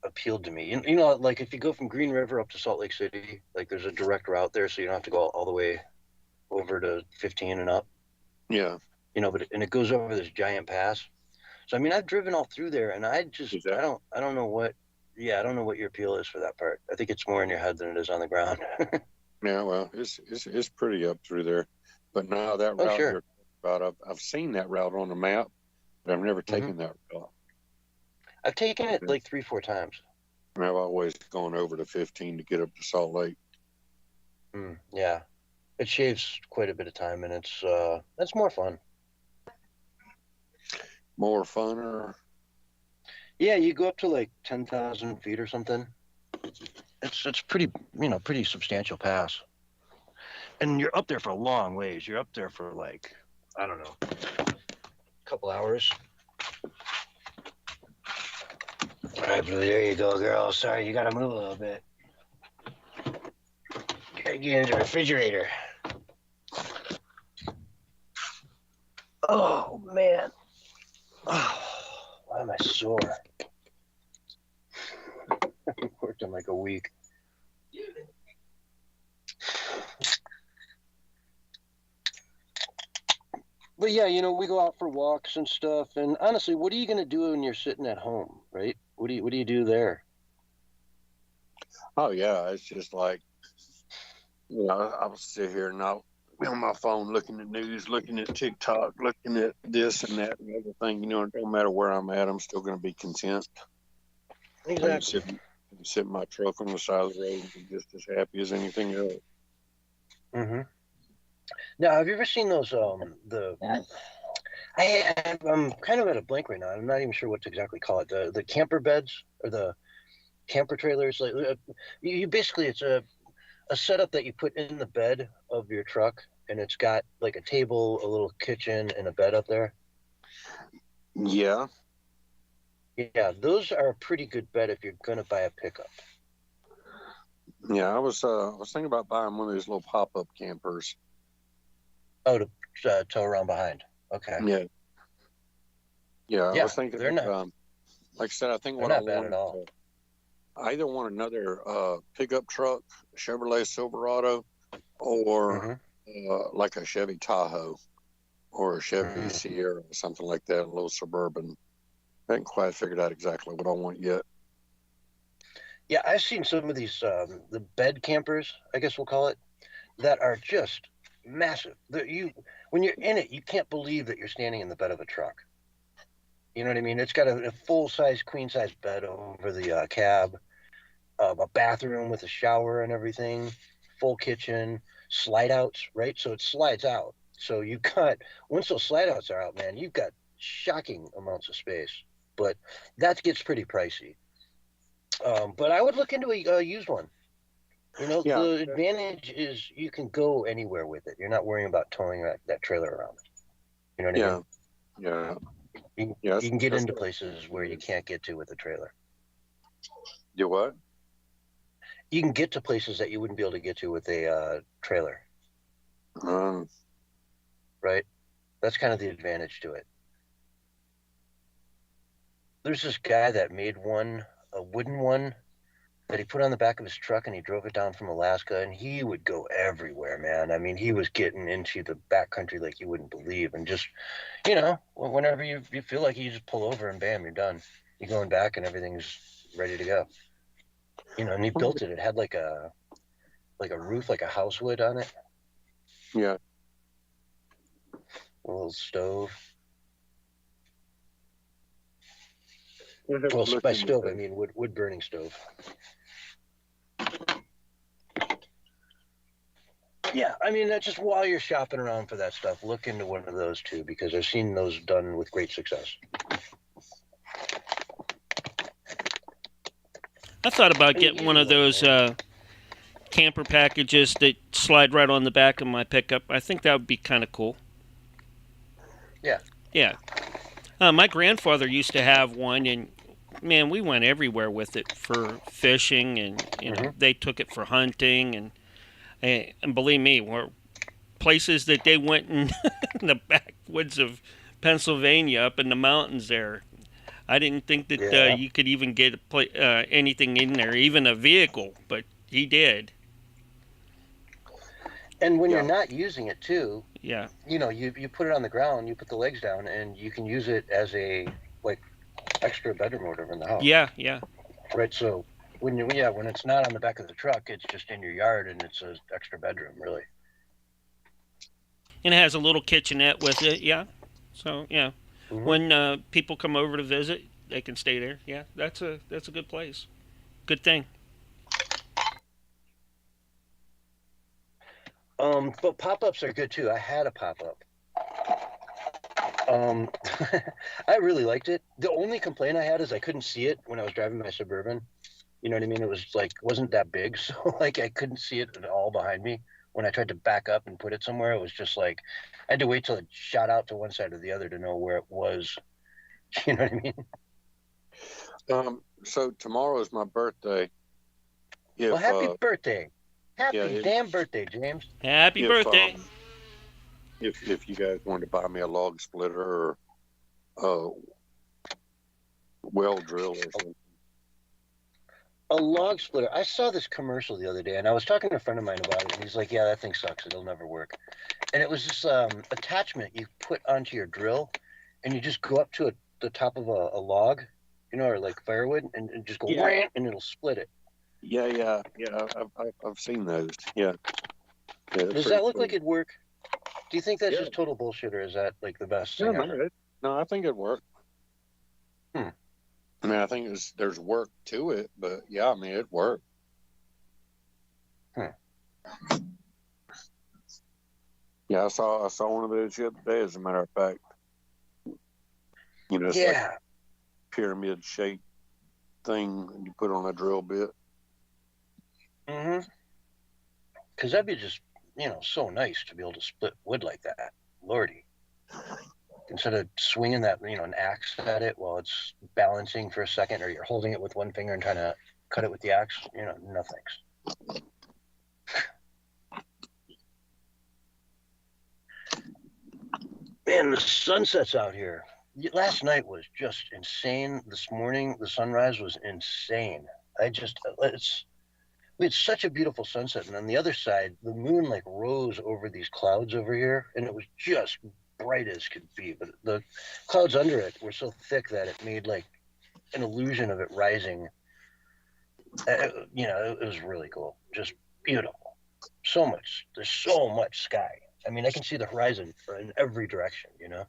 appealed to me. If you go from Green River up to Salt Lake City, there's a direct route there, so you don't have to go all the way over to 15 and up. Yeah. But it goes over this giant pass. So I've driven all through there, and I don't know what. Yeah, I don't know what your appeal is for that part. I think it's more in your head than it is on the ground. Yeah, well, it's pretty up through there. But now that route you're talking about, I've seen that route on the map, but I've never taken that route. I've taken it 3-4 times. And I've always gone over to 15 to get up to Salt Lake. Yeah, it shaves quite a bit of time, and it's more fun. More funner. Yeah, you go up to like 10,000 feet or something. It's pretty pretty substantial pass, and you're up there for a long ways. You're up there for like, I don't know, a couple hours. All right, Blue, there you go, girl. Sorry, you gotta move a little bit. Gotta get into the refrigerator. Oh man. Oh, why am I sore? I worked in like a week. But yeah, we go out for walks and stuff. And honestly, what are you going to do when you're sitting at home, right? What do you do there? Oh yeah, it's just like, I'll sit here and I'll be on my phone looking at news, looking at TikTok, looking at this and that and everything. It don't matter where I'm at, I'm still going to be content. Exactly. I can sit in my truck on the side of the road and be just as happy as anything else. Mm-hmm. Now, have you ever seen those? I'm kind of at a blank right now. I'm not even sure what to exactly call it. The camper beds or the camper trailers. Like you basically, it's a setup that you put in the bed of your truck, and it's got like a table, a little kitchen, and a bed up there. Yeah. Yeah, those are a pretty good bet if you're gonna buy a pickup. Yeah, I was thinking about buying one of these little pop-up campers. Oh, to tow around behind. Okay. Yeah. I was thinking they're not. Like I said, I think They're what I not bad want at all. I either want another pickup truck, Chevrolet Silverado, or like a Chevy Tahoe or a Chevy Sierra, something like that, a little suburban. I haven't quite figured out exactly what I want yet. Yeah, I've seen some of these the bed campers, I guess we'll call it, that are just massive. When you're in it, you can't believe that you're standing in the bed of a truck. You know what I mean? It's got a full-size, queen-size bed over the cab, a bathroom with a shower and everything, full kitchen, slide-outs, right? So it slides out. So you got, once those slide-outs are out, man, you've got shocking amounts of space. But that gets pretty pricey. But I would look into a used one. The advantage is you can go anywhere with it. You're not worrying about towing that trailer around. You know what I mean? Yeah. You can get into places where you can't get to with a trailer. You what? You can get to places that you wouldn't be able to get to with a trailer. Right? That's kind of the advantage to it. There's this guy that made a wooden one, that he put on the back of his truck, and he drove it down from Alaska, and he would go everywhere, man. I mean, he was getting into the backcountry like you wouldn't believe. And just, whenever you feel like you just pull over and bam, you're done. You're going back and everything's ready to go. And he built it. It had like a roof, like a house wood on it. Yeah. A little stove. Well, by stove, I mean wood burning stove. Yeah, I mean, that's just while you're shopping around for that stuff, look into one of those too, because I've seen those done with great success. I thought about getting one of those camper packages that slide right on the back of my pickup. I think that would be kind of cool. Yeah. Yeah. My grandfather used to have one, and man, we went everywhere with it for fishing, and they took it for hunting, and believe me, were places that they went in the backwoods of Pennsylvania, up in the mountains there. I didn't think that you could even get anything in there, even a vehicle, but he did. And when you're not using it too, yeah, you put it on the ground, you put the legs down, and you can use it as a extra bedroom or whatever in the house. Yeah, yeah. Right. So when it's not on the back of the truck, it's just in your yard, and it's an extra bedroom, really. And it has a little kitchenette with it. Yeah. So yeah, when people come over to visit, they can stay there. Yeah, that's a good place. Good thing. But pop-ups are good too. I had a pop-up. I really liked it. The only complaint I had is I couldn't see it when I was driving my Suburban. You know what I mean? It was like, wasn't that big. So like I couldn't see it at all behind me. When I tried to back up and put it somewhere, it was just like, I had to wait till it shot out to one side or the other to know where it was. You know what I mean? So tomorrow is my birthday. If, Well, happy birthday. Happy yeah, damn birthday, James. Happy birthday. If you guys wanted to buy me a log splitter or a well drill or something. A log splitter. I saw this commercial the other day, and I was talking to a friend of mine about it, and he's like, yeah, that thing sucks. It'll never work. And it was this attachment you put onto your drill, and you just go up to the top of a log, you know, or like firewood, and just go, rant, and it'll split it. Yeah. I've seen those. Yeah. Does that look like it'd work? Do you think that's just total bullshit, or is that like the best thing ever? No, I think it'd work. I mean, I think there's work to it, but yeah, I mean, it'd work. Yeah, I saw one of those the other day, as a matter of fact. You know, it's like a pyramid shaped thing you put on a drill bit. Because that'd be just, you know, so nice to be able to split wood like that. Lordy. Instead of swinging that, you know, an axe at it while it's balancing for a second, or you're holding it with one finger and trying to cut it with the axe, you know, no thanks. Man, the sunset's out here. Last night was just insane. This morning, the sunrise was insane. We had such a beautiful sunset, and on the other side, the moon like rose over these clouds over here, and it was just bright as could be. But the clouds under it were so thick that it made like an illusion of it rising. You know, it was really cool, just beautiful. There's so much sky. I mean, I can see the horizon in every direction, you know?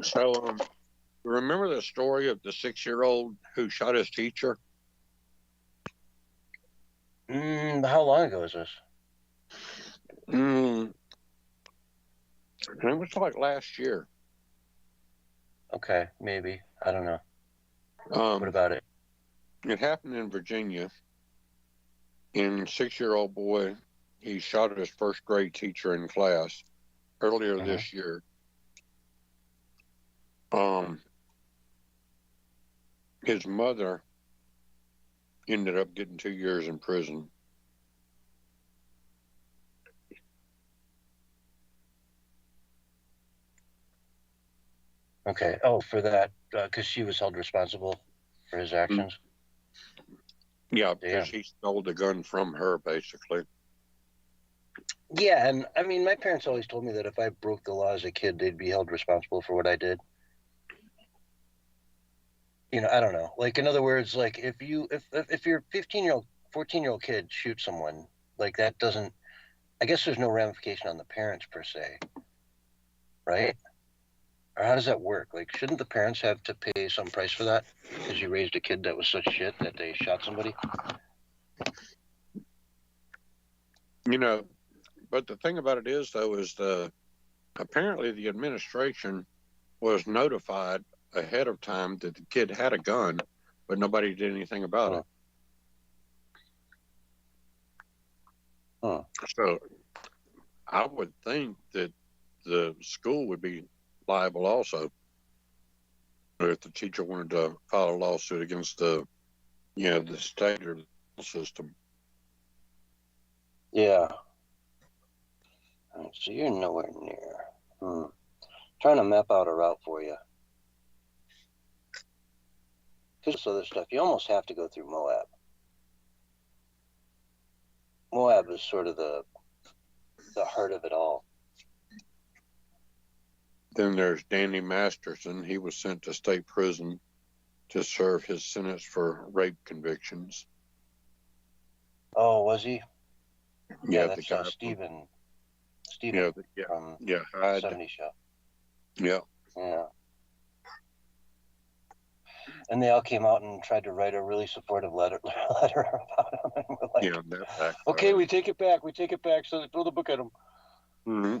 So, remember the story of the 6-year-old who shot his teacher? How long ago is this? It was like last year. Okay, maybe. I don't know. What about it? It happened in Virginia. And 6-year-old boy, he shot his first grade teacher in class earlier this year. His mother ended up getting 2 years in prison. Okay. Oh, for that, because she was held responsible for his actions? Yeah, because he stole the gun from her, basically. Yeah, and I mean, my parents always told me that if I broke the law as a kid, they'd be held responsible for what I did. You know, I don't know. Like, in other words, like if your 15-year-old, 14-year-old kid shoots someone, like that doesn't, I guess there's no ramification on the parents per se, right? Or how does that work? Like, shouldn't the parents have to pay some price for that because you raised a kid that was such shit that they shot somebody? You know, but the thing about it is, though, is apparently the administration was notified ahead of time that the kid had a gun, but nobody did anything about it. So I would think that the school would be liable also if the teacher wanted to file a lawsuit against the state or the system. Yeah. So you're nowhere near. Trying to map out a route for you. Because other stuff, you almost have to go through Moab. Moab is sort of the heart of it all. Then there's Danny Masterson. He was sent to state prison to serve his sentence for rape convictions. Oh, was he? Yeah, that's Stephen. Hyde. From Hyde. 70 Show. Yeah. Yeah. And they all came out and tried to write a really supportive letter about him. And we're like, Yeah, that backfired. okay, we take it back. So they throw the book at him. Mm-hmm.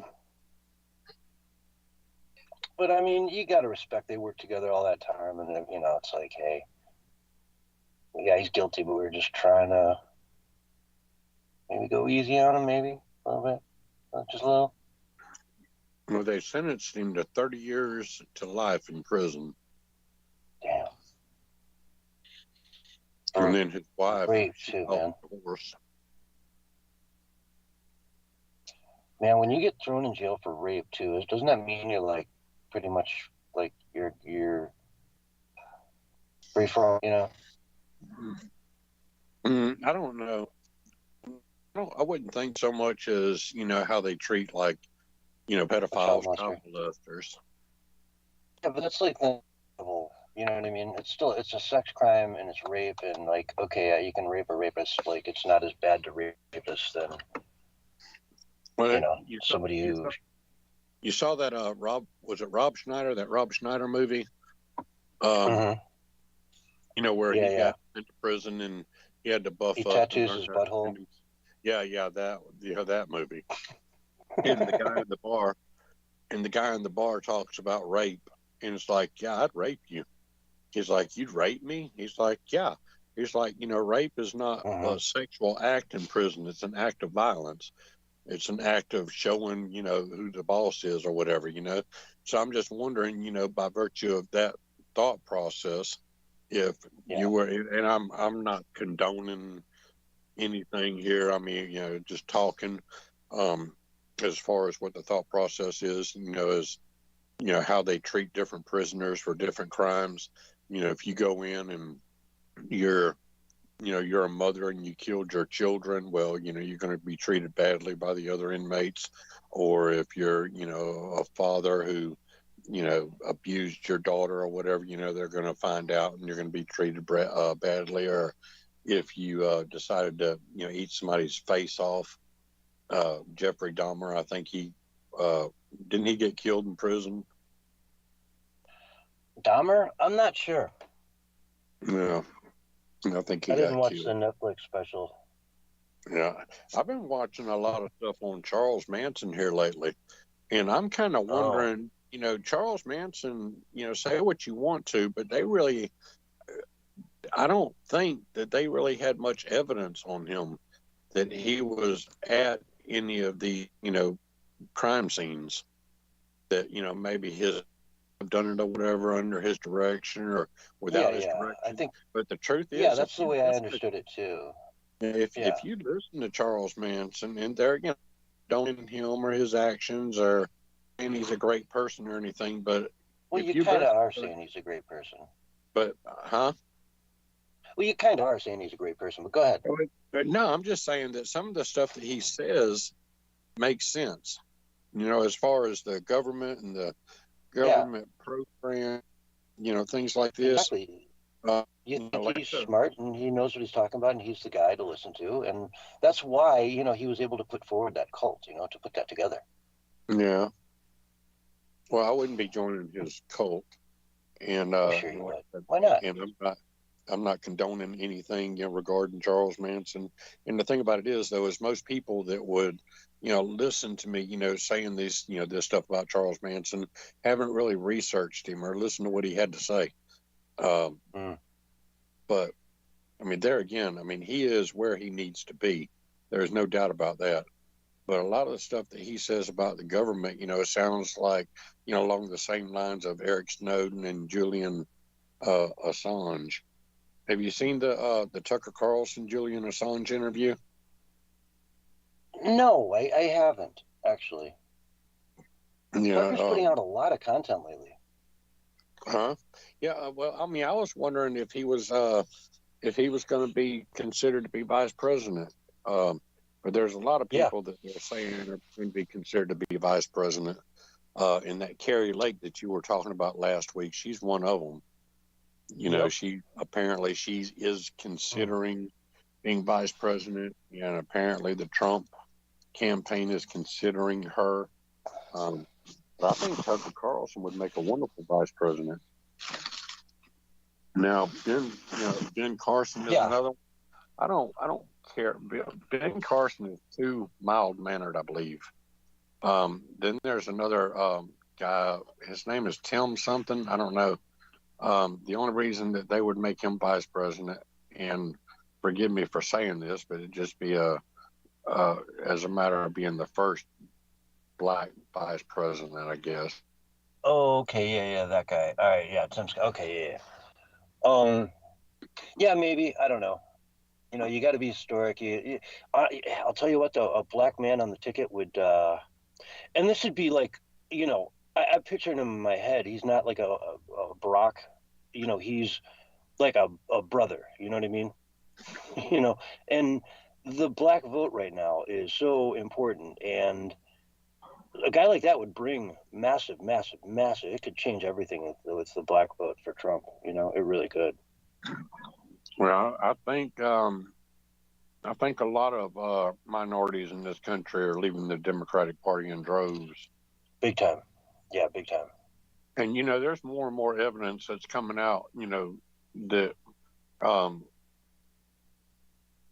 But I mean, you got to respect they worked together all that time, and you know, it's like, hey, yeah, he's guilty, but we're just trying to maybe go easy on him, maybe a little bit, just a little. Well, they sentenced him to 30 years to life in prison. Damn. And then his wife, Rape she too, filed man. a divorce. Man, when you get thrown in jail for rape too, doesn't that mean you're like pretty much like you're free from, you know? I don't know. I wouldn't think so much as, you know, how they treat, like, you know, pedophiles, child molesters. Yeah, but that's like the level. You know what I mean? It's a sex crime and it's rape, and like, okay, yeah, you can rape a rapist. Like, it's not as bad to rape a rapist than, Well, you know, somebody who. You saw that was it Rob Schneider? That Rob Schneider movie? Mhm. You know, where he got into prison and he had to buff he up. He tattoos his butthole. That movie. And the guy in the bar talks about rape, and it's like, yeah, I'd rape you. He's like, you'd rape me? He's like, yeah. He's like, you know, rape is not a sexual act in prison. It's an act of violence. It's an act of showing, you know, who the boss is or whatever, you know. So I'm just wondering, you know, by virtue of that thought process, if you were, and I'm not condoning anything here. I mean, you know, just talking as far as what the thought process is, you know, is, you know, how they treat different prisoners for different crimes. You know, if you go in and you're a mother and you killed your children, well, you know, you're going to be treated badly by the other inmates. Or if you're, you know, a father who, you know, abused your daughter or whatever, you know, they're going to find out and you're going to be treated badly. Or if you decided to, you know, eat somebody's face off, Jeffrey Dahmer, I think didn't he get killed in prison? Dahmer? I'm not sure. No, I think he I didn't got watch killed. the Netflix special. Yeah, I've been watching a lot of stuff on Charles Manson here lately, and I'm kind of wondering, you know, Charles Manson, you know, say what you want to, but I don't think that they really had much evidence on him that he was at any of the, you know, crime scenes, that, you know, maybe his done it or whatever under his direction or without his direction. I think, but the truth is, that's the way I understood it too. If you listen to Charles Manson, and they're, you know, don't him or his actions or saying he's a great person or anything, but well, you kind of are saying he's a great person. But Well, you kind of are saying he's a great person. But go ahead. But no, I'm just saying that some of the stuff that he says makes sense. You know, as far as the government and the government program, you know, things like this. Exactly. You think he's smart and he knows what he's talking about, and he's the guy to listen to, and that's why, you know, he was able to put forward that cult, you know, to put that together. Yeah. Well, I wouldn't be joining his cult, and sure you would. Why not? And I'm not condoning anything, you know, regarding Charles Manson. And the thing about it is, though, is most people that would, you know, listen to me, you know, saying this, you know, this stuff about Charles Manson, haven't really researched him or listened to what he had to say. But I mean, there again, I mean, he is where he needs to be. There's no doubt about that. But a lot of the stuff that he says about the government, you know, sounds like, you know, along the same lines of Eric Snowden and Julian Assange. Have you seen the Tucker Carlson Julian Assange interview? No, I haven't actually. Yeah, Tucker's putting out a lot of content lately. Huh? Yeah. Well, I mean, I was wondering if he was going to be considered to be vice president. But there's a lot of people that they're saying are going to be considered to be vice president. And that Carrie Lake that you were talking about last week, she's one of them. You know, she is considering being vice president, and apparently the Trump campaign is considering her. But I think Tucker Carlson would make a wonderful vice president. Now, Ben Carson is Yeah. another. I don't care. Ben Carson is too mild mannered, I believe. Then there's another guy. His name is Tim something. I don't know. The only reason that they would make him vice president, and forgive me for saying this, but it'd just be as a matter of being the first black vice president, I guess. Oh, okay, yeah, that guy. All right, yeah, Tim's. Okay, yeah. Yeah, maybe. I don't know. You got to be historic. I'll tell you what, though, a black man on the ticket would, and this would be like, I pictured him in my head. He's not like a Barack, he's like a brother. You know what I mean? And the black vote right now is so important, and a guy like that would bring massive, massive, massive. It could change everything with the black vote for Trump. It really could. Well, I think a lot of minorities in this country are leaving the Democratic Party in droves. Big time. Yeah, big time. And there's more and more evidence that's coming out. That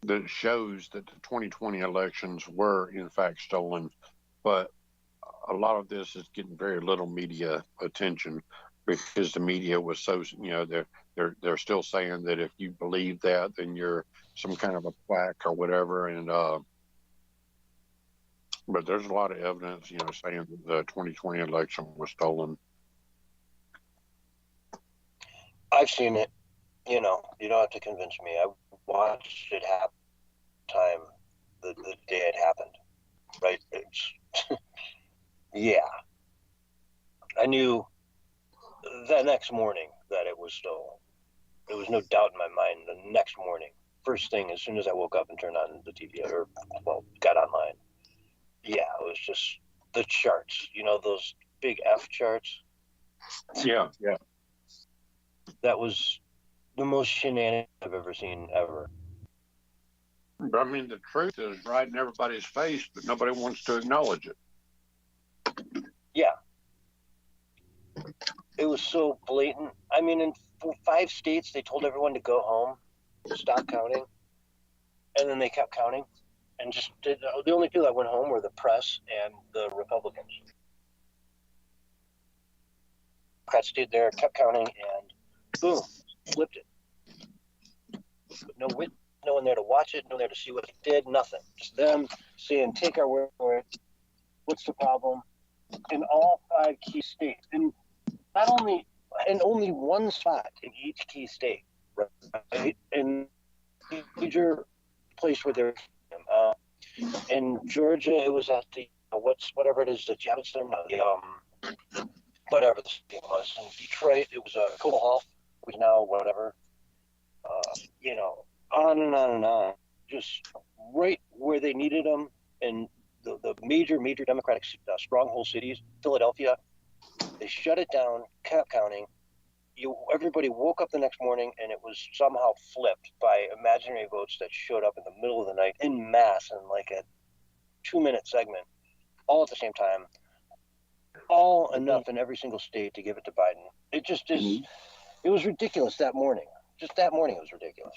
that shows that the 2020 elections were in fact stolen, but a lot of this is getting very little media attention because the media was so they're still saying that if you believe that, then you're some kind of a quack or whatever. And but there's a lot of evidence saying that the 2020 election was stolen. I've seen it. You don't have to convince me. I watched it happen time the day it happened. Right? It's yeah. I knew the next morning that it was stolen. There was no doubt in my mind the next morning. First thing, as soon as I woke up and turned on the TV got online. Yeah, it was just the charts. Those big F charts. Yeah. That was the most shenanigans I've ever seen ever. But I mean, the truth is right in everybody's face, but nobody wants to acknowledge it. Yeah. It was so blatant. I mean, in 5 states, they told everyone to go home, stop counting, and then they kept counting. And just the only people that went home were the press and the Republicans. Democrats stayed there, kept counting, and boom, flipped it. But no one there to watch it, no one there to see what they did, nothing. Just them saying, take our word for it. What's the problem? In all 5 key states. And only one spot in each key state, right? In major place where they're in Georgia, it was at the whatever it is, the Javits Center, whatever the state was. In Detroit, it was Cobo Hall, which now whatever. On and on and on. Just right where they needed them, and the major Democratic stronghold cities, Philadelphia. They shut it down, kept counting. Everybody woke up the next morning, and it was somehow flipped by imaginary votes that showed up in the middle of the night in mass in like a 2-minute segment, all at the same time, all enough in every single state to give it to Biden. It just is. It was ridiculous that morning. Just that morning, it was ridiculous.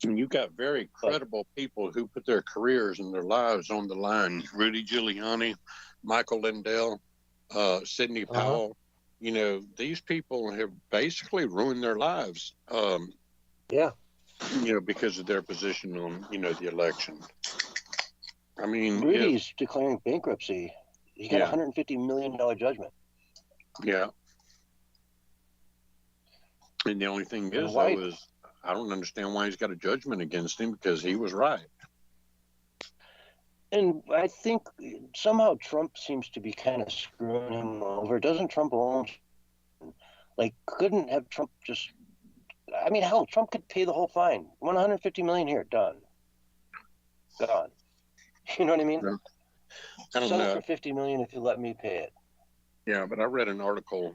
And you got very credible people who put their careers and their lives on the line. Rudy Giuliani, Michael Lindell, Sidney Powell. These people have basically ruined their lives. Yeah. Because of their position on, the election. I mean, Rudy's declaring bankruptcy. He got a $150 million judgment. Yeah. And the only thing is, I don't understand why he's got a judgment against him, because he was right. And I think somehow Trump seems to be kind of screwing him over. Doesn't Trump own? Couldn't have Trump just? I mean, hell, Trump could pay the whole fine. $150 million here, done, gone. You know what I mean? Yeah. I don't Sell know. it for $50 million if you let me pay it. Yeah, but I read an article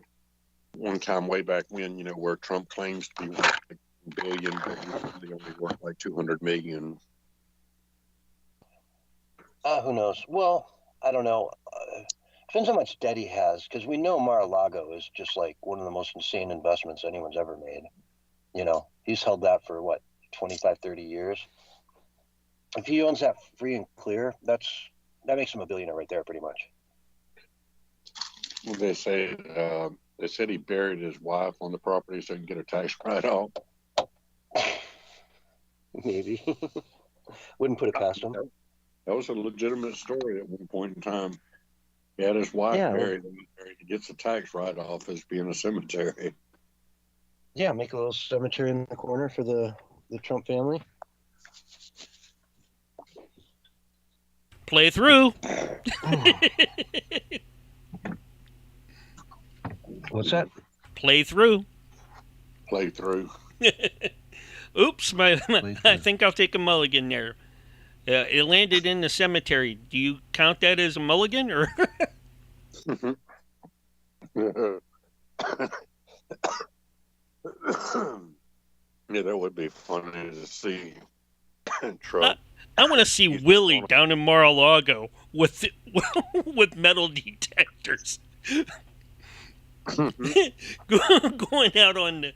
one time way back when, where Trump claims to be worth $1 billion, but they only worth like $200 million. Who knows? Well, I don't know. Depends how much debt he has, because we know Mar-a-Lago is just like one of the most insane investments anyone's ever made. You know, he's held that for what, 25, 30 years. If he owns that free and clear, that makes him a billionaire right there, pretty much. Well, they said he buried his wife on the property so he can get a tax write-off. Maybe. Wouldn't put it past him. That was a legitimate story at one point in time. He had his wife buried in there. He gets a tax write-off as being a cemetery. Yeah, make a little cemetery in the corner for the Trump family. Play through. What's that? Play through. Play through. Oops, I think I'll take a mulligan there. It landed in the cemetery. Do you count that as a mulligan, or? Yeah, that would be funny to see. Trump. I want to see Willie down in Mar-a-Lago with metal detectors. Going out on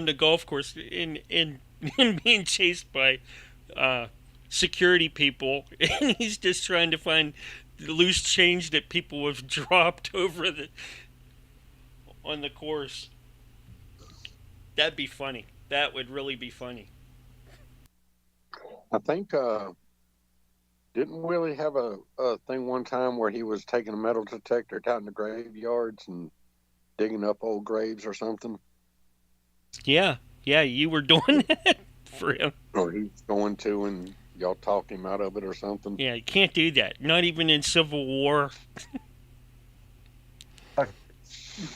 the golf course and being chased by security people, and he's just trying to find the loose change that people have dropped on the course. That'd be funny. That would really be funny. I think didn't Willie have a thing one time where he was taking a metal detector down the graveyards and digging up old graves or something? Yeah, you were doing that for him. Or he was going to, and y'all talked him out of it or something? Yeah, you can't do that. Not even in Civil War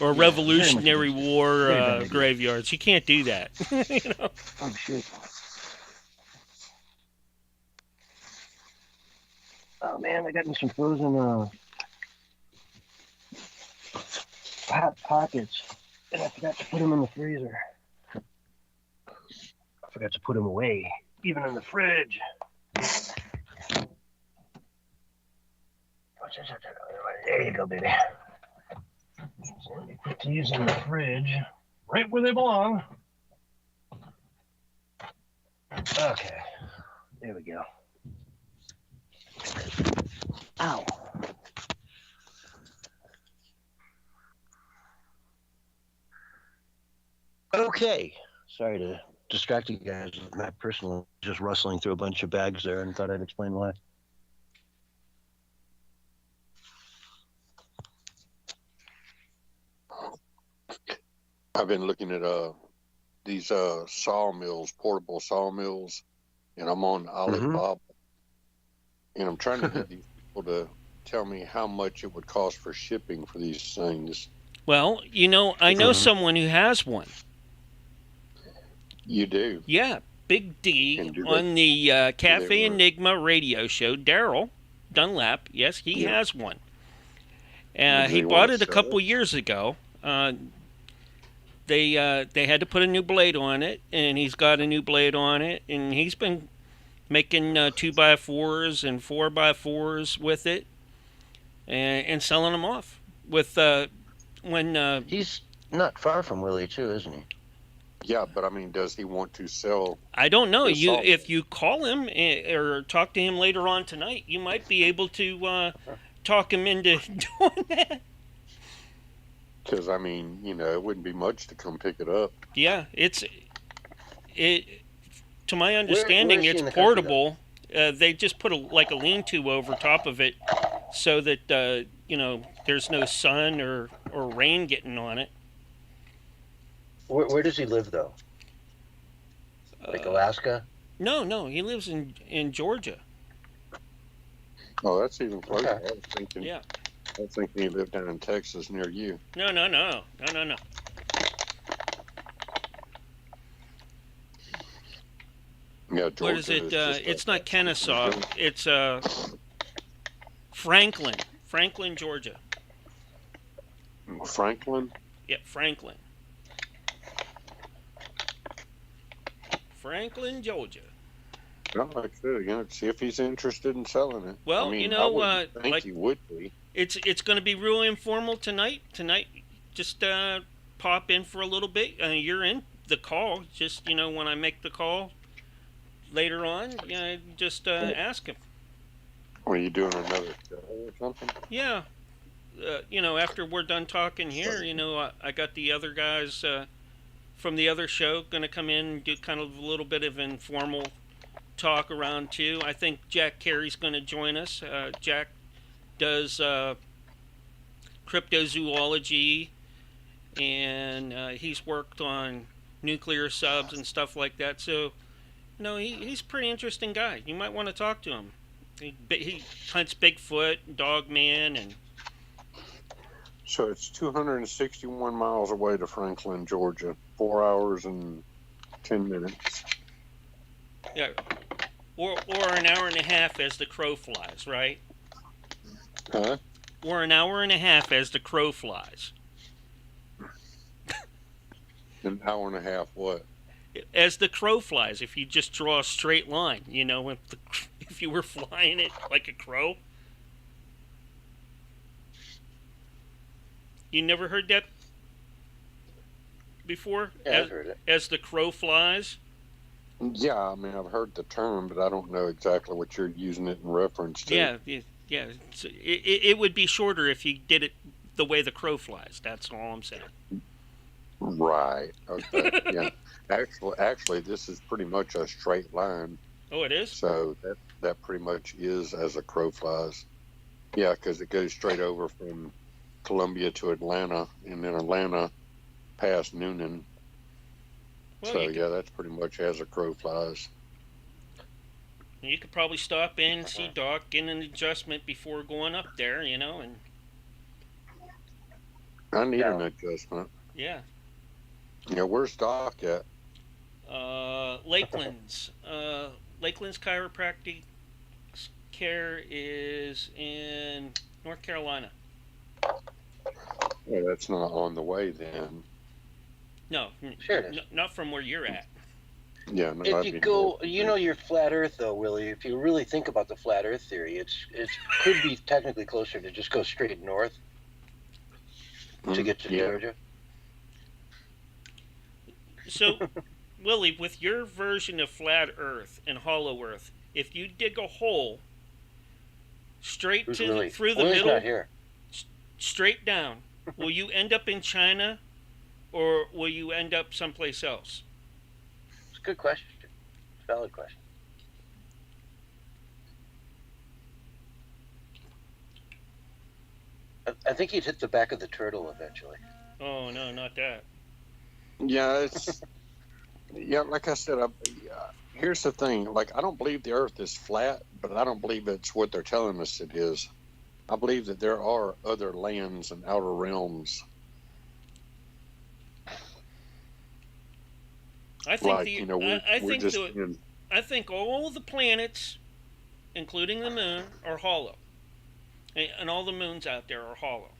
or Revolutionary War graveyards. You can't do that. You know? Oh, shit. Oh, man, I got me some frozen hot pockets, and I forgot to put them in the freezer. I forgot to put them away, even in the fridge. There you go, baby. So let me put these in the fridge, right where they belong. Okay, there we go. Ow. Okay. Sorry to distract you guys. Matt personally just rustling through a bunch of bags there and thought I'd explain why. I've been looking at these sawmills, portable sawmills, and I'm on Alibaba, and I'm trying to get these people to tell me how much it would cost for shipping for these things. Well, you know, I know someone who has one. You do? Yeah, Big D on the Cafe Enigma radio show. Daryl Dunlap, yes, he has one. He bought it a couple years ago. They had to put a new blade on it, and he's got a new blade on it, and he's been making 2x4s and 4x4s with it, and selling them off. With when he's not far from Willie too, isn't he? Yeah, but I mean, does he want to sell? I don't know. If you call him or talk to him later on tonight, you might be able to talk him into doing that. Because I mean, you know, it wouldn't be much to come pick it up. Yeah, to my understanding, it's portable. They just put a lean-to over top of it, so that you know, there's no sun or rain getting on it. Where does he live though? Like Alaska? No, he lives in Georgia. Oh, that's even closer. Okay. I was thinking. Yeah. I was thinking he lived down in Texas near you. No. Yeah, Georgia. What is it? It's not Kennesaw. It's Franklin, Georgia. Franklin? Yeah, Franklin, Georgia. I'd like to, see if he's interested in selling it. Well, I mean, you know, I think he would be. it's going to be really informal tonight. Tonight, just pop in for a little bit. You're in the call. Just when I make the call later on, just ask him. Are you doing another show or something? Yeah. After we're done talking here, I got the other guys from the other show going to come in and do kind of a little bit of informal talk around too. I think Jack Carey's going to join us. Jack does cryptozoology, and he's worked on nuclear subs and stuff like that. So, he's a pretty interesting guy. You might want to talk to him. He hunts Bigfoot, Dogman, and... So it's 261 miles away to Franklin, Georgia. 4 hours and 10 minutes. Yeah. Or an hour and a half as the crow flies, right? Huh? Or an hour and a half as the crow flies. An hour and a half what? As the crow flies, if you just draw a straight line, if you were flying it like a crow. You never heard that before? Yeah, I've heard it. As the crow flies? Yeah, I mean, I've heard the term, but I don't know exactly what you're using it in reference to. Yeah. So it would be shorter if you did it the way the crow flies. That's all I'm saying. Right. Okay. Yeah. Actually, this is pretty much a straight line. Oh, it is? So that pretty much is as a crow flies. Yeah, because it goes straight over from Columbia to Atlanta, and then Atlanta past Noonan. Well, So yeah, that's pretty much as a crow flies. You could probably stop in, see Doc, get an adjustment before going up there, and I need an adjustment. yeah. Yeah, where's Doc at? Lakeland's. Lakeland's Chiropractic Care is in North Carolina. Well, that's not on the way then. No, Sure it is. not from where you're at. Yeah, no, If I'd you be go, more- you're flat Earth though, Willie. If you really think about the flat Earth theory, it could be technically closer to just go straight north to get to yeah. Georgia. So, Willie, with your version of flat Earth and hollow Earth, if you dig a hole straight Who's to Willie? through the Willie's middle, not here. straight down, will you end up in China, or will you end up someplace else? It's a good question. It's a valid question. I think he'd hit the back of the turtle eventually. Oh no, not that. Yeah, it's yeah. Like I said, here's the thing. Like, I don't believe the Earth is flat, but I don't believe it's what they're telling us it is. I believe that there are other lands and outer realms. I think Like, I think all the planets, including the moon, are hollow, and all the moons out there are hollow.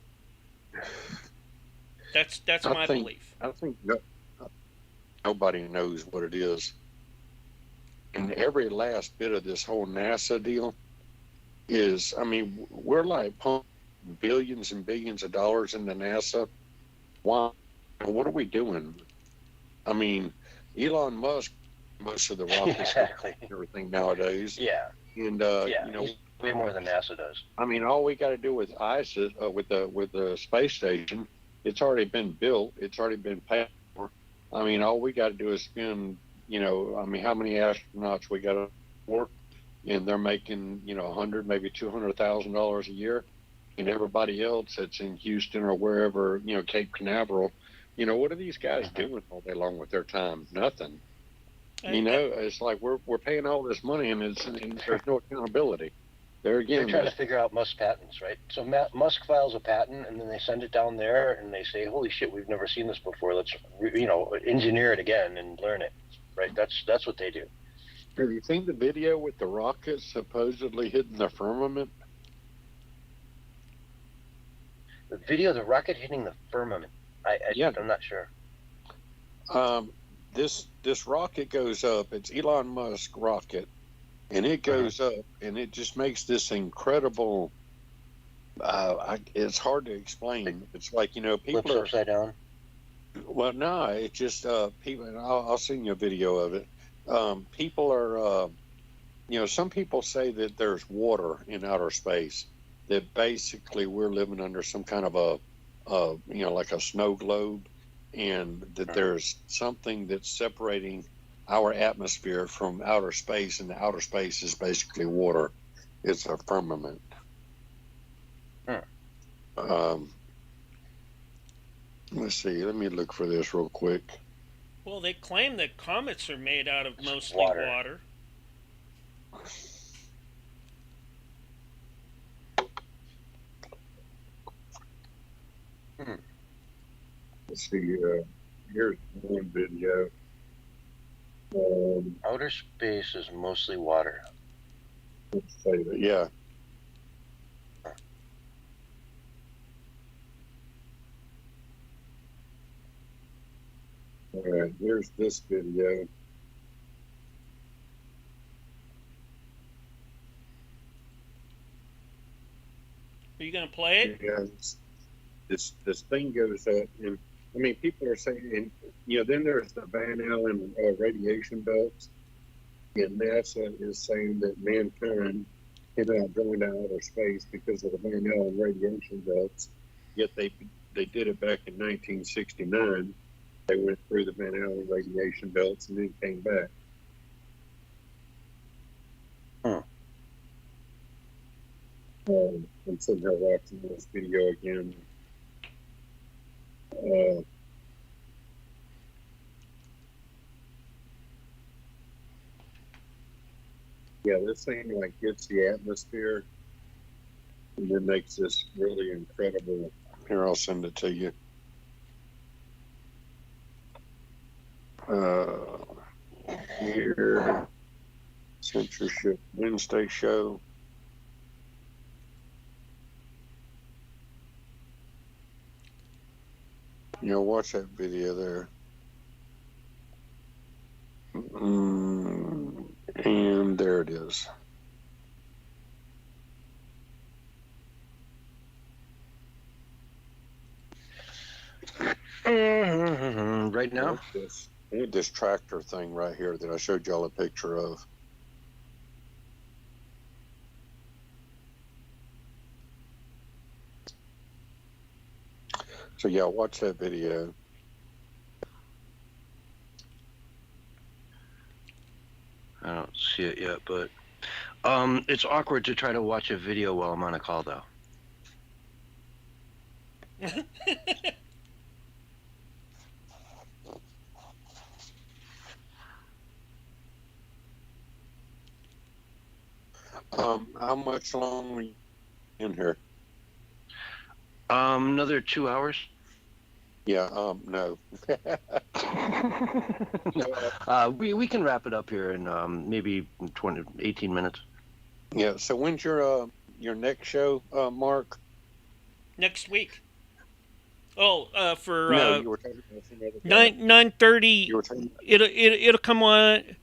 That's my belief. I think nobody knows what it is. And every last bit of this whole NASA deal is, I mean, we're like pumping billions and billions of dollars into NASA. Why? What are we doing? I mean, Elon Musk, most of the rockets Exactly. and everything nowadays. Yeah. And He's way more than NASA does. I mean, all we got to do with ISIS, with the space station, it's already been built. It's already been paid for. I mean, all we got to do is spend, I mean, how many astronauts we got to work, and they're making, $100,000, maybe $200,000 a year, and everybody else that's in Houston or wherever, Cape Canaveral, what are these guys doing all day long with their time? Nothing. It's like we're paying all this money, and there's no accountability. There again, They're trying to figure out Musk patents, right? So Musk files a patent, and then they send it down there, and they say, "Holy shit, we've never seen this before. Let's, engineer it again and learn it." Right? That's what they do. Have you seen the video with the rocket supposedly hitting the firmament? The video of the rocket hitting the firmament. I'm not sure. This rocket goes up. It's Elon Musk rocket, and it goes up, and it just makes this incredible It's hard to explain. It's like, Flips people are. upside down. Well, no, it's just people. And I'll send you a video of it. People are. Some people say that there's water in outer space. That basically we're living under some kind of like a snow globe, and that there's something that's separating our atmosphere from outer space, and the outer space is basically water. It's a firmament. Let's see. Let me look for this real quick. Well, they claim that comets are made out of mostly water. Let's see. Here's one video. Outer space is mostly water. Let's say that. Yeah. All right. Here's this video. Are you going to play it? Yeah. This thing goes up, and I mean, people are saying, then there's the Van Allen radiation belts, and NASA is saying that mankind cannot go into outer space because of the Van Allen radiation belts. Yet they did it back in 1969. They went through the Van Allen radiation belts and then came back. I'm sitting here watching this video again. Yeah, this thing like hits the atmosphere and then makes this really incredible. Here, I'll send it to you. Here, Censorship Wednesday show. Watch that video there. And there it is. Right now? This tractor thing right here that I showed y'all a picture of. So yeah, watch that video. I don't see it yet, but it's awkward to try to watch a video while I'm on a call, though. How much longer are you in here? Another 2 hours. Yeah. No. We can wrap it up here in maybe 18 minutes. Yeah. So when's your next show, Mark? Next week. Oh, for No, you were talking about some other 9:30. It'll come on.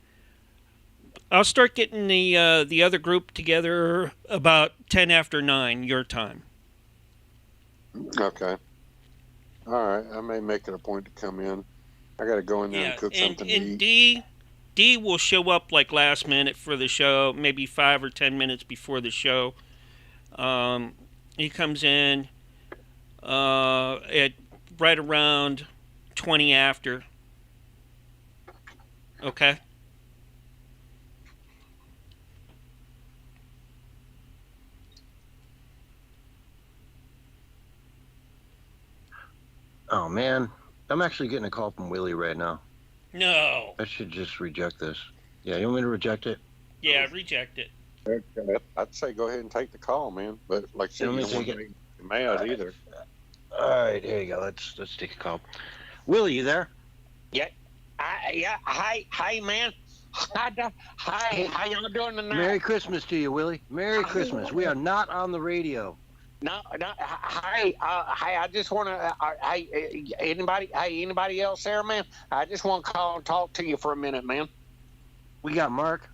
I'll start getting the other group together about 10 after 9 your time. Okay. All right. I may make it a point to come in. I got to go in there and cook something to eat. D will show up like last minute for the show, maybe 5 or 10 minutes before the show. He comes in at right around 20 after. Okay. Oh, man. I'm actually getting a call from Willie right now. No. I should just reject this. Yeah, you want me to reject it? Yeah, reject it. Okay. I'd say go ahead and take the call, man. But like I said, you don't want to make me mad either. All right, here you go. Let's take a call. Willie, you there? Yeah. Hi, man. Hi, how y'all doing tonight? Merry Christmas to you, Willie. Merry Christmas. We are not on the radio. No, hi, I just want to, anybody else there, man? I just want to call and talk to you for a minute, man. We got Mark.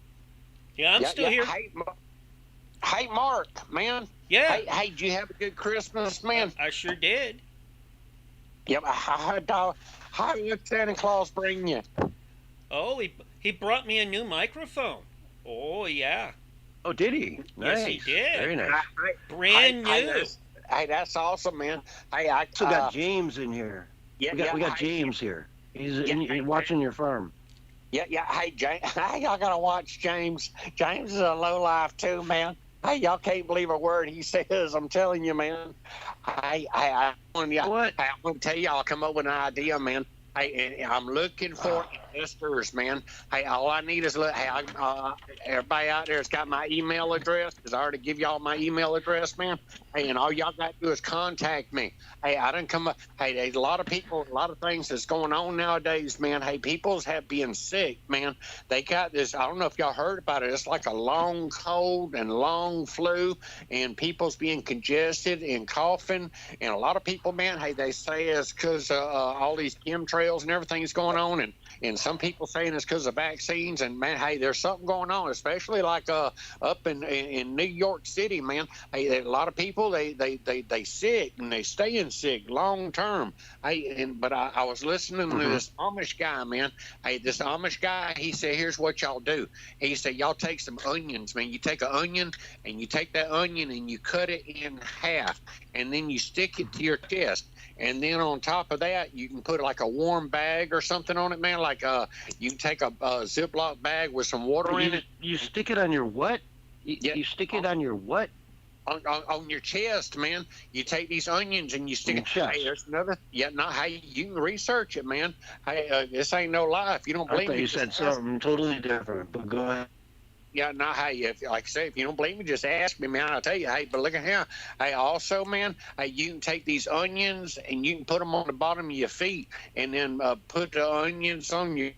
Yeah, I'm still here. Hey, Mark, man. Yeah, Hey, did you have a good Christmas, man? I sure did. Yep. How did Santa Claus bring you? Oh, he brought me a new microphone. Oh yeah. Oh, did he? Yes, Nice. he did. Very nice. Brand new. That's awesome, man. Hey, I Also got James in here. yeah, We got James here. He's yeah, watching your farm. yeah. Hey, James, hey, y'all gotta watch James. James is a low life too, man. Hey, y'all can't believe a word he says. I'm telling you, man. I want to tell y'all, I'll come up with an idea, man. Hey, and I'm looking for investors, man. Hey, all I need is look. Hey, everybody out there has got my email address. Cause I already give y'all my email address, man. Hey, and all y'all got to do is contact me. Hey, I didn't come up. Hey, there's a lot of people, a lot of things that's going on nowadays, man. Hey, people's have been sick, man. They got this. I don't know if y'all heard about it. It's like a long cold and long flu, and people's being congested and coughing. And a lot of people, man. Hey, they say it's because all these chemtrails and everything's going on, and some people saying it's because of vaccines. And man, hey, there's something going on, especially like up in New York City, man. Hey, a lot of people they sick and they staying sick long term. Hey, but I was listening to this Amish guy, man. Hey, this Amish guy, he said, here's what y'all do. He said, y'all take some onions, man. You take an onion and you take that onion and you cut it in half, and then you stick it to your chest. And then on top of that, you can put like a warm bag or something on it, man. Like you can take a Ziploc bag with some water in it. You stick it on your what? You stick it on your what? On your chest, man. You take these onions and you stick it. Hey, there's another. Yeah, no. Hey, you can research it, man. Hey, this ain't no lie. If you don't believe I thought me, you said something totally different. But go ahead. Yeah, no, hey, like I say, if you don't believe me, just ask me, man. I'll tell you. Hey, but look at here. Hey, also, man, hey, you can take these onions and you can put them on the bottom of your feet, and then put the onions on you,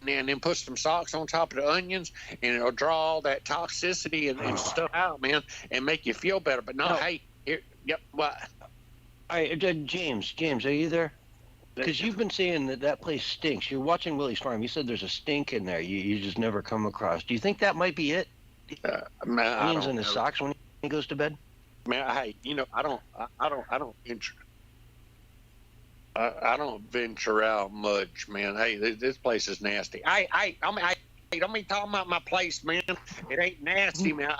and then put some socks on top of the onions, and it'll draw all that toxicity and stuff out, man, and make you feel better. But no, hey, here, yep, what? All right, James, are you there? Because you've been saying that place stinks. You're watching Willie's Farm. You said there's a stink in there. You just never come across. Do you think that might be it? Man, onions in his socks when he goes to bed. Man, hey, I don't venture out much, man. Hey, this place is nasty. Don't be talking about my place, man. It ain't nasty, man.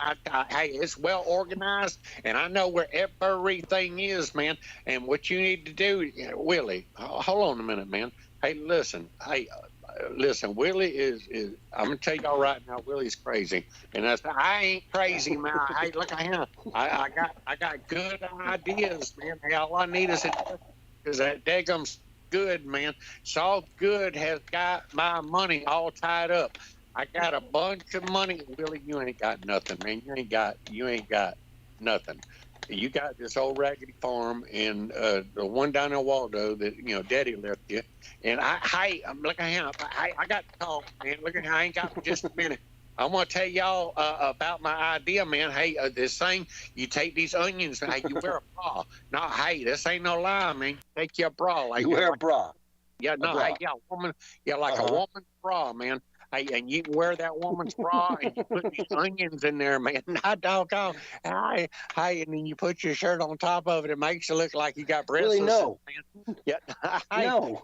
Hey, it's well organized, and I know where everything is, man. And what you need to do, Willie, hold on a minute, man. Hey, listen. Hey, listen. Willie is. I'm gonna tell y'all right now. Willie's crazy, and I ain't crazy, man. Hey, look at him. I got good ideas, man. Hey, all I need is that daggum's good, man. Saul Good has got my money all tied up. I got a bunch of money. Willie, you ain't got nothing, man. You ain't got nothing. You got this old raggedy farm and the one down in Waldo that Daddy left you. And I'm looking at him. I got to talk, man. Look at him. I ain't got just a minute. I want to tell y'all about my idea, man. Hey, this thing, you take these onions. Hey, you wear a bra. No, hey, this ain't no lie, man. Take your bra. Like, you wear a bra. Yeah, no, hey, yeah, woman. Yeah, like a woman's bra, man. Hey, and you can wear that woman's bra and you put these onions in there, man. Not doggone. Hey, and then you put your shirt on top of it. It makes it look like you got breasts. Really, no. Man. Yeah, hey, no.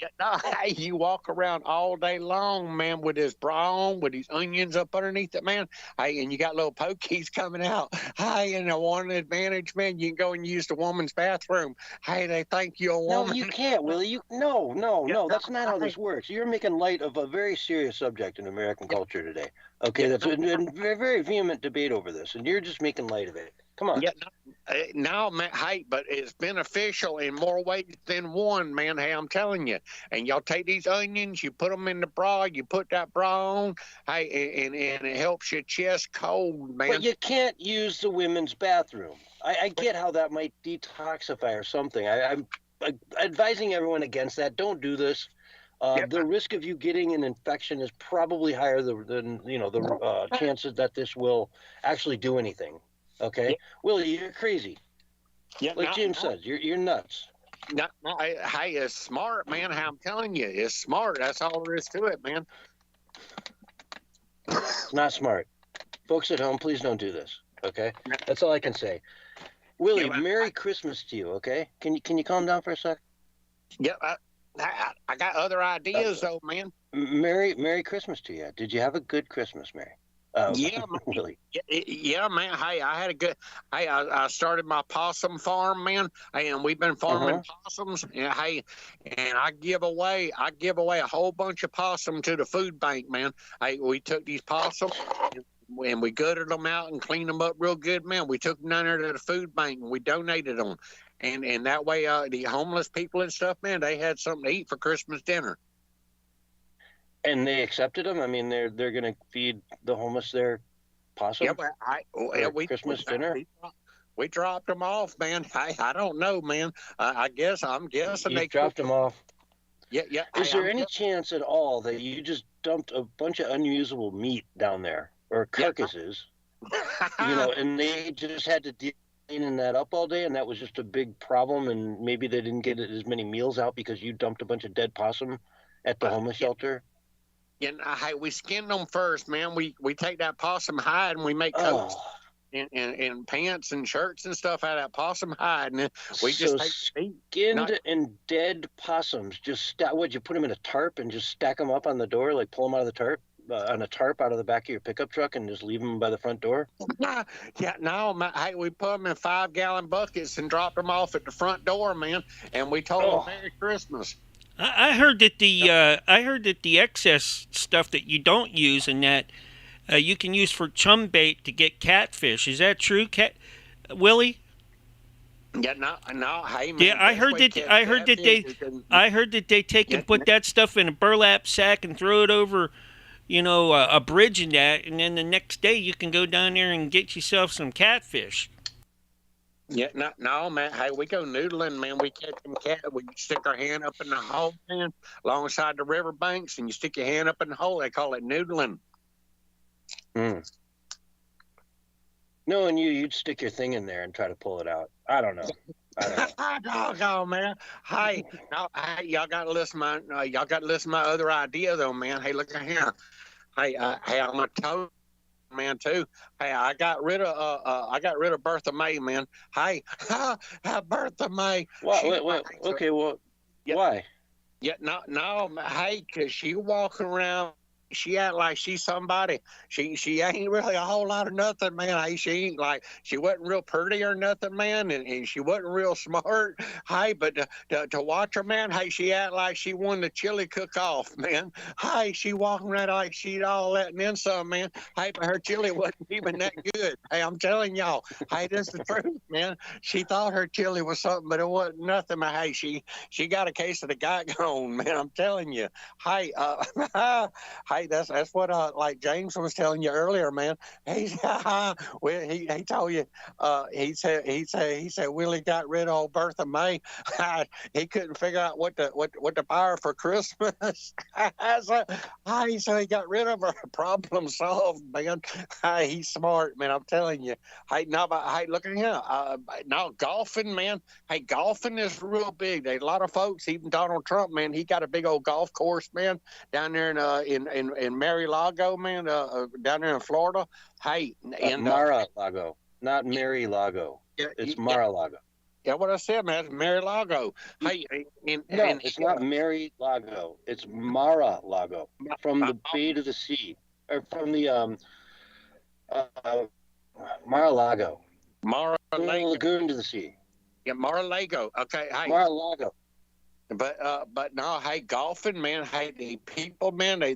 Yeah, no. Hey, you walk around all day long, man, with this bra on, with these onions up underneath it, man. Hey, and you got little pokies coming out. Hey, and a one advantage, man, you can go and use the woman's bathroom. Hey, they think you're a woman. No, you can't, Willie. No. That's not how this works. You're making light of a very serious subject in American culture today. Okay, that's a very, very vehement debate over this, and you're just making light of it. Come on. Yeah, no, man. Hey, but it's beneficial in more ways than one, man. Hey, I'm telling you. And y'all take these onions, you put them in the bra, you put that bra on, hey, and it helps your chest cold, man. But you can't use the women's bathroom. I get how that might detoxify or something. I'm advising everyone against that. Don't do this. The risk of you getting an infection is probably higher than the chances that this will actually do anything. Okay, Willie, you're crazy. Yeah, like James says, you're nuts. No, hey, it's smart, man. I'm telling you, it's smart. That's all there is to it, man. It's not smart. Folks at home, please don't do this. Okay, that's all I can say. Willie, Yeah, Merry Christmas to you. Okay, can you calm down for a sec? Yeah, I got other ideas though, man. Merry Christmas to you. Did you have a good Christmas, Mary? Yeah, man. Willie. Yeah, man. Hey, I had a good. Hey, I started my possum farm, man. Hey, and we've been farming possums. And hey, and I give away a whole bunch of possum to the food bank, man. Hey, we took these possums and we gutted them out and cleaned them up real good, man. We took them down there to the food bank and we donated them, and that way, the homeless people and stuff, man, they had something to eat for Christmas dinner. And they accepted them. I mean, they're going to feed the homeless their possum. Yeah, but Christmas dinner. We dropped them off, man. I don't know, man. I'm guessing You they dropped them off. Yeah. Is there any chance at all that you just dumped a bunch of unusable meat down there or carcasses? You know, and they just had to deal cleaning that up all day, and that was just a big problem. And maybe they didn't get as many meals out because you dumped a bunch of dead possum at the homeless shelter. Yeah, hey, we skinned them first, man. We take that possum hide and we make coats and pants and shirts and stuff out of that possum hide, and then we just take skinned and dead possums. Just would you put them in a tarp and just stack them up on the door, like pull them out of the tarp on a tarp out of the back of your pickup truck and just leave them by the front door? Yeah, no, man. Hey, we put them in 5-gallon buckets and dropped them off at the front door, man. And we told them Merry Christmas. I heard that the excess stuff that you don't use and that you can use for chum bait to get catfish. Is that true, Willie? Yeah, no. Hey, man. Yeah, I heard that they take and put that stuff in a burlap sack and throw it over, a bridge and that, and then the next day you can go down there and get yourself some catfish. Yeah, no, man. Hey, we go noodling, man. We catch them we stick our hand up in the hole, man, alongside the river banks, and you stick your hand up in the hole. They call it noodling. No, and you'd stick your thing in there and try to pull it out. I don't know. Doggone, man. Hey, y'all got to listen to my other idea, though, man. Hey, look at here. Hey, I'm gonna tell you, man, too. Hey, I got rid of Bertha May, man. Hey, Bertha May. Wait. Okay, well, why? Yeah, no. Hey, cause she walking around. She act like she's somebody. She ain't really a whole lot of nothing, man. Hey, she wasn't real pretty or nothing, man, and she wasn't real smart. Hey, but to watch her, man, hey, she act like she won the chili cook-off, man. Hey, she walking around like she'd all that and then some, man. Hey, but her chili wasn't even that good. Hey, I'm telling y'all. Hey, this is the truth, man. She thought her chili was something, but it wasn't nothing. But hey, she got a case of the gone, man. I'm telling you. Hey, hey, that's what like James was telling you earlier, man. He told you he said Willie got rid of old Bertha May. He couldn't figure out what to buy her for Christmas. So he got rid of her. Problem solved, man. He's smart, man. I'm telling you. Hey, look at him. Now golfing, man. Hey, golfing is real big. There's a lot of folks, even Donald Trump, man. He got a big old golf course, man, down there in Mar-a-Lago, man, down there in Florida. Hey, Mar-a-Lago, not Mary-Lago. It's Mar-a-Lago. Yeah, what I said, man. It's Mar-a-Lago. Hey, it's not Mary-Lago. It's Mar-a-Lago, from the bay to the sea, or from the Mar-a-Lago. From the lagoon to the sea. Yeah, Mar-a-Lago. Okay, hey. Mar-a-Lago. But no, hey, golfing, man. Hey, the people, man, they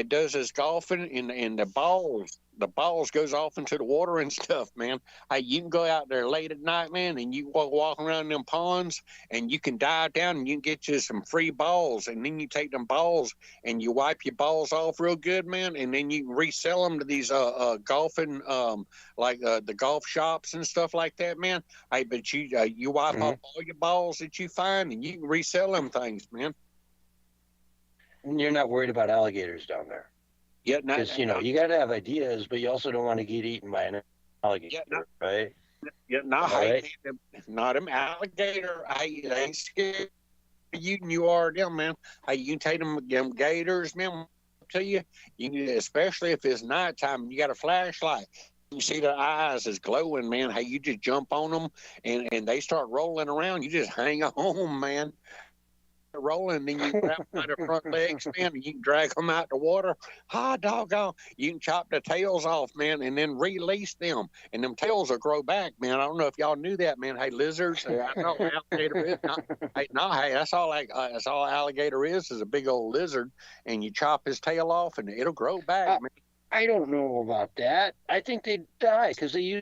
does this golfing in the balls goes off into the water and stuff, man. Hey, you can go out there late at night, man, and you walk around them ponds, and you can dive down and you can get you some free balls, and then you take them balls and you wipe your balls off real good, man, and then you can resell them to these golfing like the golf shops and stuff like that, man. Hey, but you wipe off all your balls that you find, and you can resell them things, man. And you're not worried about alligators down there. Yeah, because you got to have ideas, but you also don't want to get eaten by an alligator, right? Yeah, not them alligator. Hey, they ain't scared of you than you are them, man. Hey, you can take them gators, man, to you. You can, especially if it's nighttime and you got a flashlight. you see their eyes is glowing, man. Hey, you just jump on them and they start rolling around. You just hang on, man. Rolling, then you grab them by their front legs, man, and you can drag them out the water. Doggone. You can chop the tails off, man, and then release them. And them tails will grow back, man. I don't know if y'all knew that, man. Hey, lizards, I know alligator is. Hey, that's all alligator is a big old lizard, and you chop his tail off, and it'll grow back, man. I don't know about that. I think they'd die because they use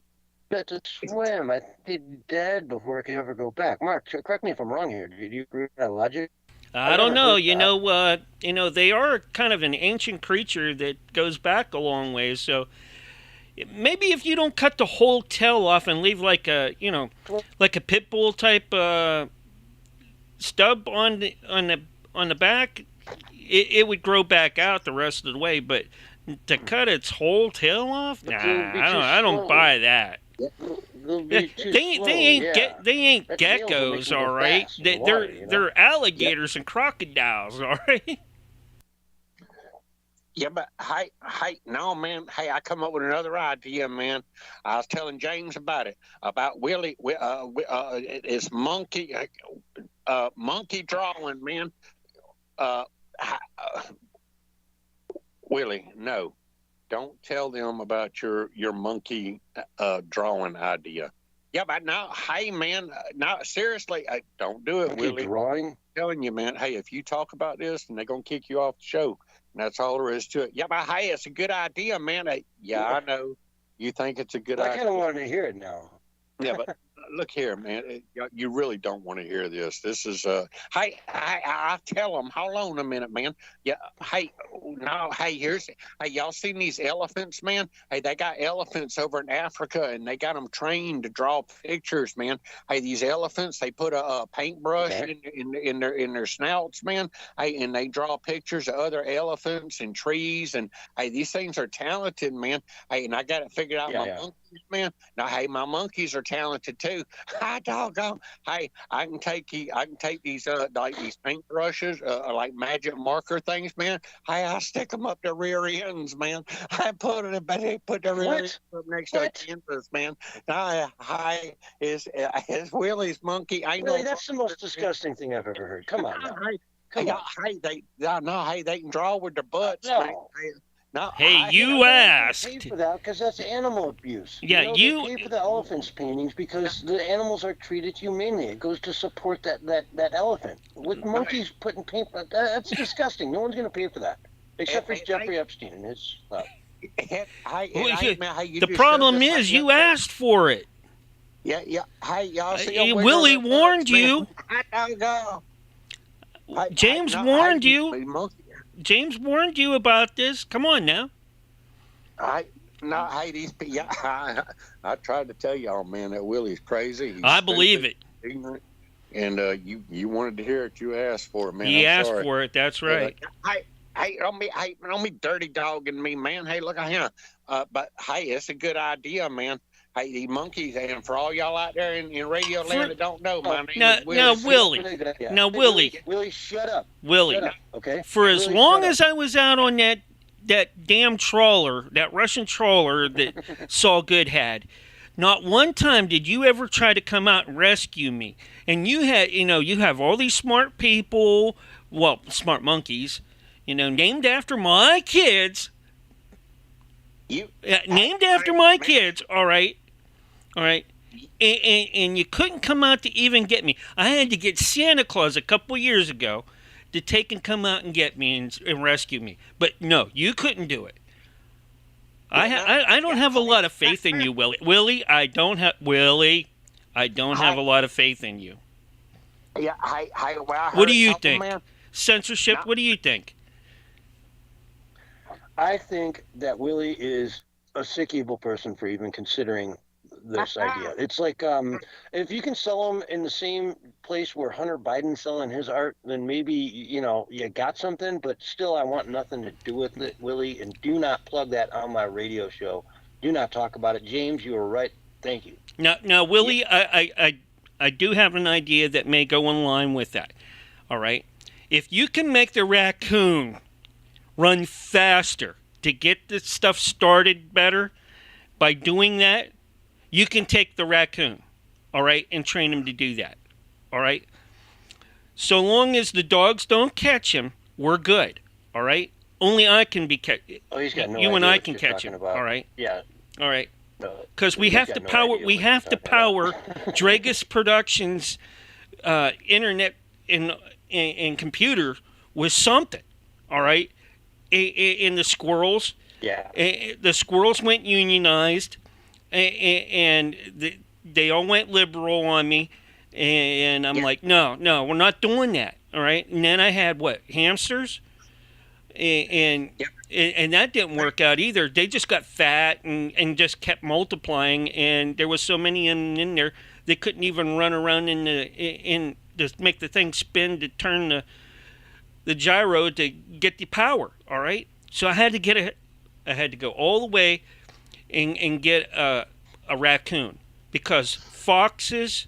that to swim. I think they'd be dead before it could ever go back. Mark, correct me if I'm wrong here. Do you agree with that logic? I don't know. You know, they are kind of an ancient creature that goes back a long ways. So maybe if you don't cut the whole tail off and leave like a pit bull type stub on the back, it would grow back out the rest of the way. But to cut its whole tail off, nah, I don't buy that. They ain't geckos, all right. They're alligators and crocodiles, all right. Yeah, but hey, no, man. Hey, I come up with another idea, man. I was telling James about it, about Willie. It's monkey drawing, man. Willie, no. Don't tell them about your monkey drawing idea. Yeah, but now, hey, man, now seriously, don't do it, Willie. Drawing? I'm telling you, man. Hey, if you talk about this, and they're gonna kick you off the show, and that's all there is to it. Yeah, but hey, it's a good idea, man. Yeah, I know you think it's a good idea. I kind of want to hear it now. Yeah, but look here, man. You really don't want to hear this. This is hey, I tell them. Hold on a minute, man. Yeah, hey, no, hey, hey, y'all seen these elephants, man? Hey, they got elephants over in Africa, and they got them trained to draw pictures, man. Hey, these elephants, they put a paintbrush in their snouts, man. Hey, and they draw pictures of other elephants and trees, and hey, these things are talented, man. Hey, and I got it figured out. Monkeys, man. Now, hey, my monkeys are talented too. Hi, doggone. Hey, I can take these like these paintbrushes, like magic marker things, man. Hey, I stick them up their rear ends, man. I put their rear ends up next to a canvas, man. Hi, is Willie's monkey? I know. Really, that's the most disgusting thing I've ever heard. Come on now. Hey, they can draw with their butts. No. Man. No, hey, you asked. Pay for that because that's animal abuse. Yeah, they pay for the elephants paintings because the animals are treated humanely. It goes to support that elephant. With monkeys putting paint, that's disgusting. No one's going to pay for that except for Jeffrey Epstein and his club. The problem is you asked for it. Yeah. Hey, y'all see Willie warned you. James warned you. James warned you about this. Come on now. I these people. Yeah, I tried to tell y'all, man, that Willie's crazy. He's I believe it. Ignorant, and you wanted to hear it. You asked for it, man. He asked for it. That's right. Hey, don't be dirty dogging me, man. Hey, look at him. But hey, it's a good idea, man. Hey, the monkeys, and for all y'all out there in radio land that don't know, my name is Willie. Now, Willie. Willie, shut up. Willie. Shut up, okay? For as long as I was out on that damn trawler, that Russian trawler that Saul Good had, not one time did you ever try to come out and rescue me. And you have all these smart people, well, smart monkeys, named after my kids. Named after my kids, all right? All right, and you couldn't come out to even get me. I had to get Santa Claus a couple years ago to take and come out and get me and rescue me. But no, you couldn't do it. I don't have a lot of faith in you, Willie. Willie, I don't have a lot of faith in you. Yeah, what do you think? Man. Censorship, what do you think? I think that Willie is a sick, evil person for even considering this idea. It's like if you can sell them in the same place where Hunter Biden's selling his art, then maybe you got something. But still, I want nothing to do with it, Willie. And do not plug that on my radio show. Do not talk about it, James. You were right. Thank you. Now, Willie, yeah. I do have an idea that may go in line with that. All right, if you can make the raccoon run faster to get this stuff started better. by doing that, you can take the raccoon, all right, and train him to do that, all right? So long as the dogs don't catch him, we're good, all right? Only I can be catch. Oh, he's got no You and idea I what can you're catch talking him, about. all right? Yeah. All right. No, Because we he's have got to no power. idea We what have you're to talking power about. DREAGUS Productions, internet and computer with something. All right. In the squirrels. Yeah. The squirrels went unionized, and they all went liberal on me, and I'm like, no, we're not doing that. All right. And then I had what, hamsters, and that didn't work out either. They just got fat and just kept multiplying, and there was so many in there they couldn't even run around in to make the thing spin to turn the gyro to get the power. All right, so I had to go all the way and get a raccoon, because foxes,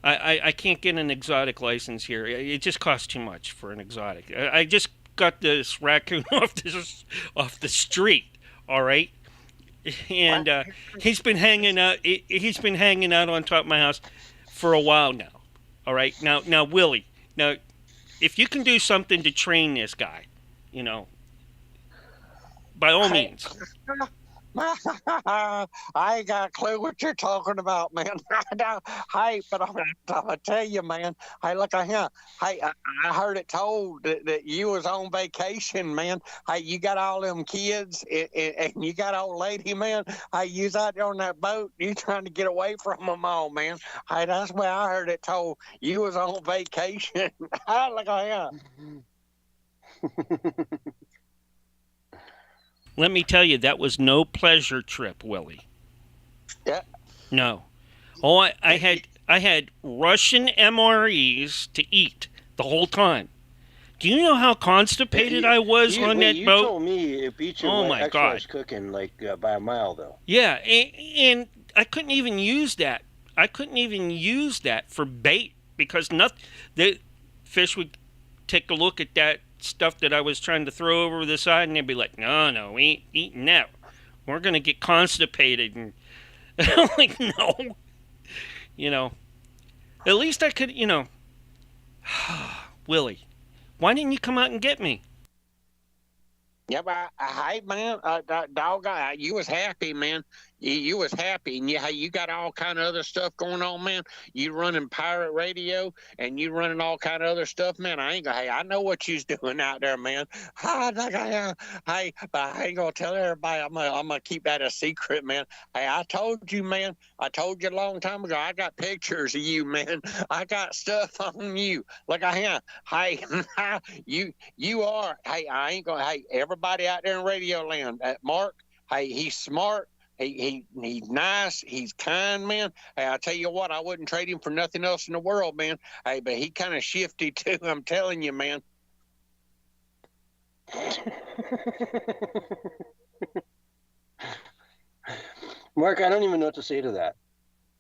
I can't get an exotic license here. It just costs too much for an exotic. I just got this raccoon off the street, all right, and he's been hanging out. He's been hanging out on top of my house for a while now, all right. Now, Willie, now, if you can do something to train this guy, by all means. I ain't got a clue what you're talking about, man. Hey, but I'm gonna tell you, man. Hey, look at him. Hey, I heard it told that you was on vacation, man. Hey, you got all them kids and you got old lady, man. Hey, you's out there on that boat. You trying to get away from them all, man. Hey, that's where I heard it told you was on vacation. Look at him. Let me tell you, that was no pleasure trip, Willie. Yeah. No. Oh, I had Russian MREs to eat the whole time. Do you know how constipated I was on that boat? You told me it beat you exercise cooking by a mile, though. Yeah, and I couldn't even use that. I couldn't even use that for bait, because the fish would take a look at that stuff that I was trying to throw over the side, and they'd be like, no, we ain't eating that. We're going to get constipated. And I'm like, no. At least I could, Willie, why didn't you come out and get me? Yeah, but hey, man, dog, you was happy, man. You was happy, and you got all kind of other stuff going on, man. You running pirate radio, and you running all kind of other stuff, man. Hey, I know what you's doing out there, man. Hey, but I ain't gonna tell everybody. I'm gonna keep that a secret, man. Hey, I told you, man. I told you a long time ago. I got pictures of you, man. I got stuff on you. Look at him. Hey, you are. Hey, I ain't gonna. Hey, everybody out there in radio land, Mark. Hey, he's smart. He's nice. He's kind, man. Hey, I tell you what, I wouldn't trade him for nothing else in the world, man. Hey, but he kind of shifty too. I'm telling you, man. Mark, I don't even know what to say to that.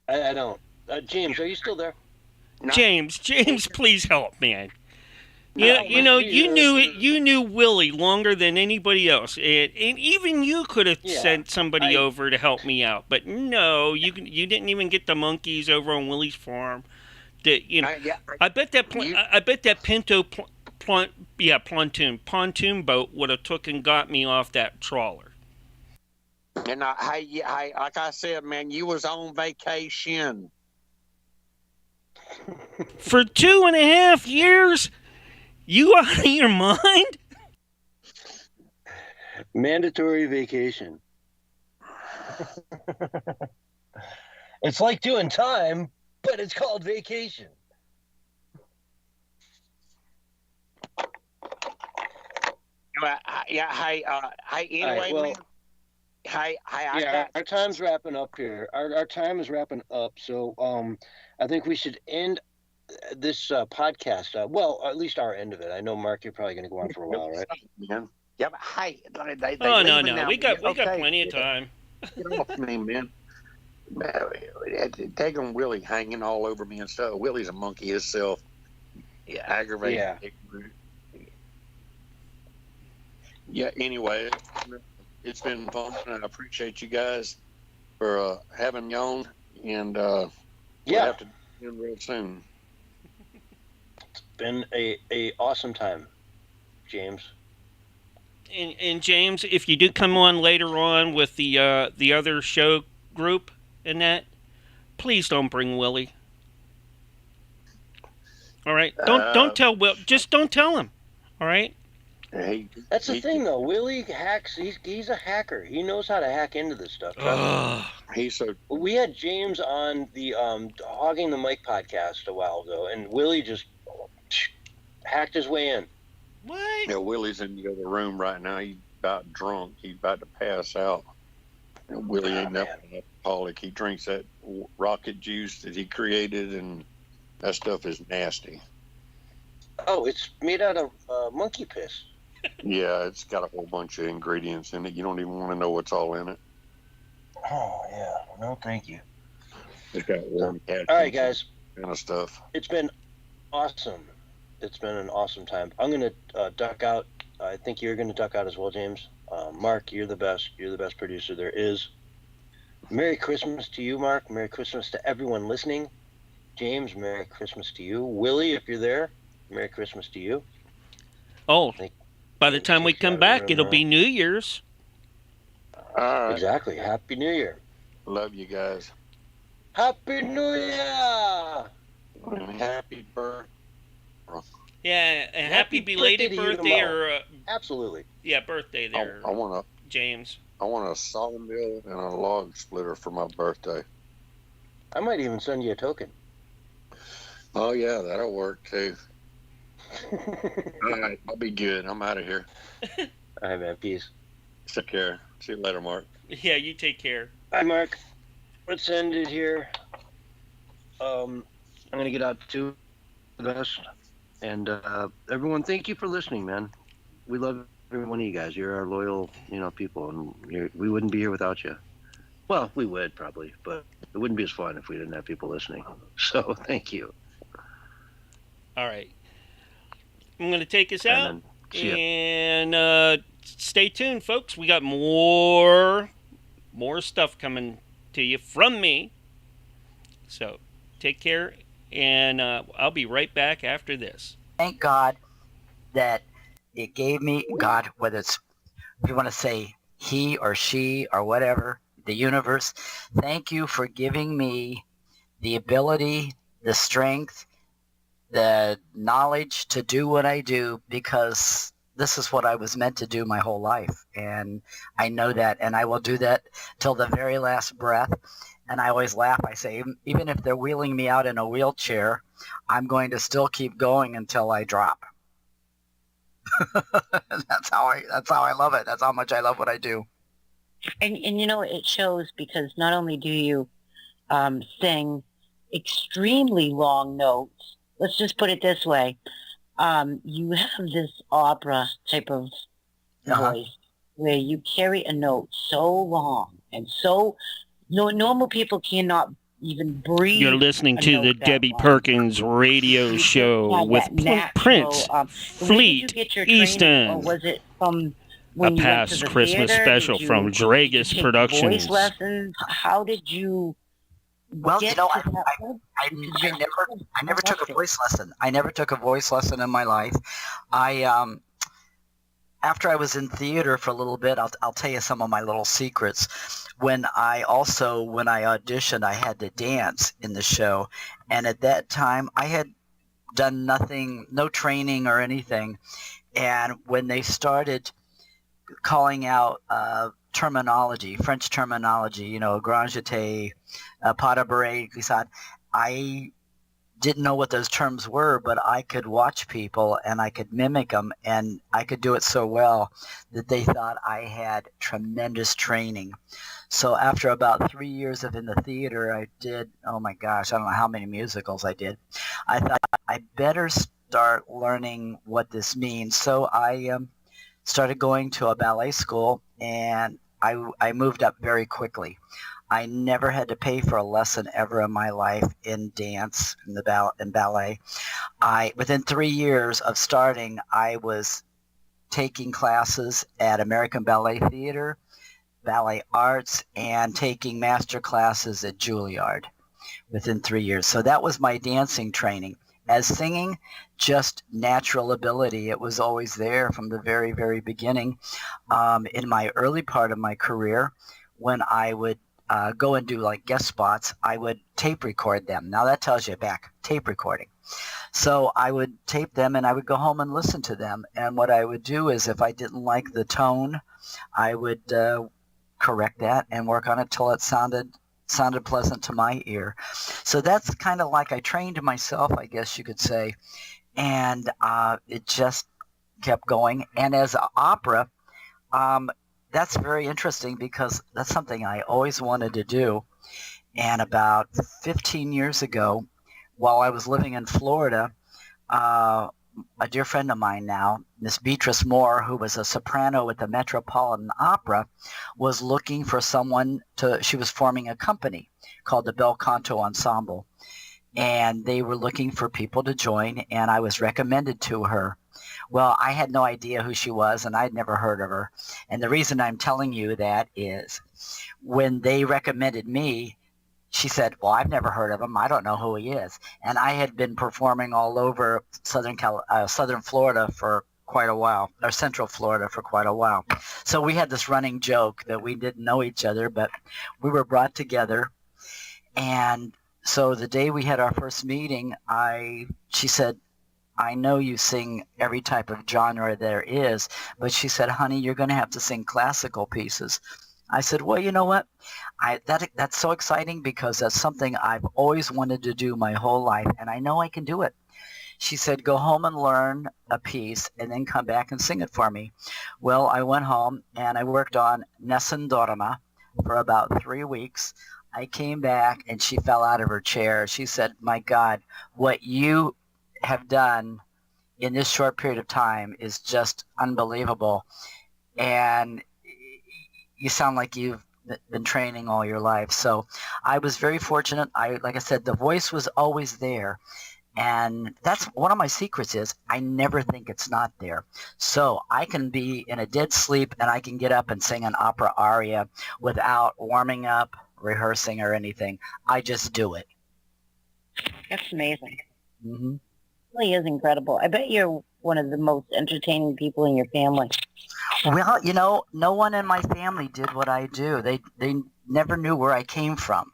I don't. James, are you still there? No. James, please help, man. You knew Willie longer than anybody else, and even you could have sent somebody over to help me out. But no, you didn't even get the monkeys over on Willie's farm. I bet that Pinto pontoon boat would have took and got me off that trawler. And hey, like I said, man, you was on vacation for 2.5 years. You out of your mind? Mandatory vacation. It's like doing time, but it's called vacation. Hey, anyway, man. Our time's wrapping up here. Our time is wrapping up, so I think we should end this podcast. Well, at least our end of it. I know, Mark, you're probably going to go on for a while, right? Yeah, but hey, they no. We got plenty of time. Get off me, man. They gonna Willie hanging all over me and stuff. Willie's a monkey himself. Yeah, aggravating. Yeah. Anyway, it's been fun, and I appreciate you guys. for having me on, and we'll have to do it real soon. It's been a awesome time, James. And James, if you do come on later on with the other show group and that, please don't bring Willie. All right, don't tell Will. Just don't tell him. All right. That's the thing, though. Willie hacks. He's a hacker. He knows how to hack into this stuff. We had James on the Hogging the Mic podcast a while ago, and Willie just hacked his way in. What? Yeah, Willie's in the other room right now. He's about drunk. He's about to pass out. And Willie ain't nothing alcoholic. He drinks that rocket juice that he created, and that stuff is nasty. Oh, it's made out of monkey piss. Yeah, it's got a whole bunch of ingredients in it. You don't even want to know what's all in it. Oh, yeah. No, thank you. It's got warm cat. All right, guys. Kind of stuff. It's been awesome. It's been an awesome time. I'm going to duck out. I think you're going to duck out as well, James. Mark, you're the best. You're the best producer there is. Merry Christmas to you, Mark. Merry Christmas to everyone listening. James, Merry Christmas to you. Willie, if you're there, Merry Christmas to you. Oh, by the time we come back, it'll be New Year's. All right. Exactly. Happy New Year. Love you guys. Happy New Year! And happy birthday. Yeah, a happy belated birthday or absolutely. Yeah, birthday there. I want James. I want a sawmill and a log splitter for my birthday. I might even send you a token. Oh yeah, that'll work too. All right, I'll be good. I'm out of here. All right, man. Peace. Take care. See you later, Mark. Yeah, you take care. Bye, Mark. Let's end it here. I'm gonna get out too, guys. And everyone, thank you for listening, man. We love every one of you guys. You're our loyal, people, and we wouldn't be here without you. Well, we would probably, but it wouldn't be as fun if we didn't have people listening. So thank you. All right. I'm going to take us out. And stay tuned, folks. We got more stuff coming to you from me. So take care, and I'll be right back after this. Thank God that it gave me, God, whether it's, if you want to say he or she or whatever, the universe, thank you for giving me the ability, the strength, the knowledge to do what I do, because this is what I was meant to do my whole life. And I know that, and I will do that till the very last breath. And I always laugh. I say, even if they're wheeling me out in a wheelchair, I'm going to still keep going until I drop. That's how I love it. That's how much I love what I do. And it shows, because not only do you sing extremely long notes, let's just put it this way, you have this opera type of voice where you carry a note so long and so normal people cannot even breathe. You're listening to the Debbie Perkins radio show with Prince Fleet Easton. Or was it from a past Christmas special from DREAGUS Productions? Voice lessons? How did you? Well, I never took a voice lesson. I never took a voice lesson in my life. After I was in theater for a little bit, I'll tell you some of my little secrets. When I auditioned, I had to dance in the show. And at that time, I had done nothing, no training or anything. And when they started calling out terminology, French terminology, grand jeté, pas de bourrée, glissade, I didn't know what those terms were, but I could watch people and I could mimic them, and I could do it so well that they thought I had tremendous training. So after about 3 years of in the theater, I did, oh my gosh, I don't know how many musicals I did. I thought I better start learning what this means. So I started going to a ballet school, and I moved up very quickly. I never had to pay for a lesson ever in my life in dance, in ballet. Within 3 years of starting, I was taking classes at American Ballet Theater, ballet arts and taking master classes at Juilliard within 3 years. So that was my dancing training. As singing, just natural ability. It was always there from the very, very beginning. In my early part of my career, when I would go and do like guest spots, I would tape record them. Now that tells you back, tape recording. So I would tape them and I would go home and listen to them. And what I would do is if I didn't like the tone, I would correct that and work on it till it sounded pleasant to my ear. So that's kind of like I trained myself, I guess you could say. And it just kept going. And as opera, that's very interesting because that's something I always wanted to do. And about 15 years ago, while I was living in Florida, a dear friend of mine now, Miss Beatrice Moore, who was a soprano at the Metropolitan Opera, was looking for someone she was forming a company called the Bel Canto Ensemble. And they were looking for people to join, and I was recommended to her. Well, I had no idea who she was, and I'd never heard of her. And the reason I'm telling you that is when they recommended me, she said, well, I've never heard of him. I don't know who he is. And I had been performing all over Southern Florida for quite a while, or Central Florida for quite a while. So we had this running joke that we didn't know each other, but we were brought together. And so the day we had our first meeting, she said, I know you sing every type of genre there is, but she said, honey, you're going to have to sing classical pieces. I said, well, you know what? That's so exciting because that's something I've always wanted to do my whole life, and I know I can do it. She said, go home and learn a piece and then come back and sing it for me. Well, I went home and I worked on Nessun Dorma for about 3 weeks. I came back and she fell out of her chair. She said, my God, what you have done in this short period of time is just unbelievable. And you sound like you've been training all your life. So I was very fortunate. Like I said, the voice was always there. And that's one of my secrets is I never think it's not there. So I can be in a dead sleep and I can get up and sing an opera aria without warming up, rehearsing or anything. I just do it. That's amazing. Mm-hmm. It really is incredible. I bet you're one of the most entertaining people in your family. Well, you know, no one in my family did what I do. They never knew where I came from.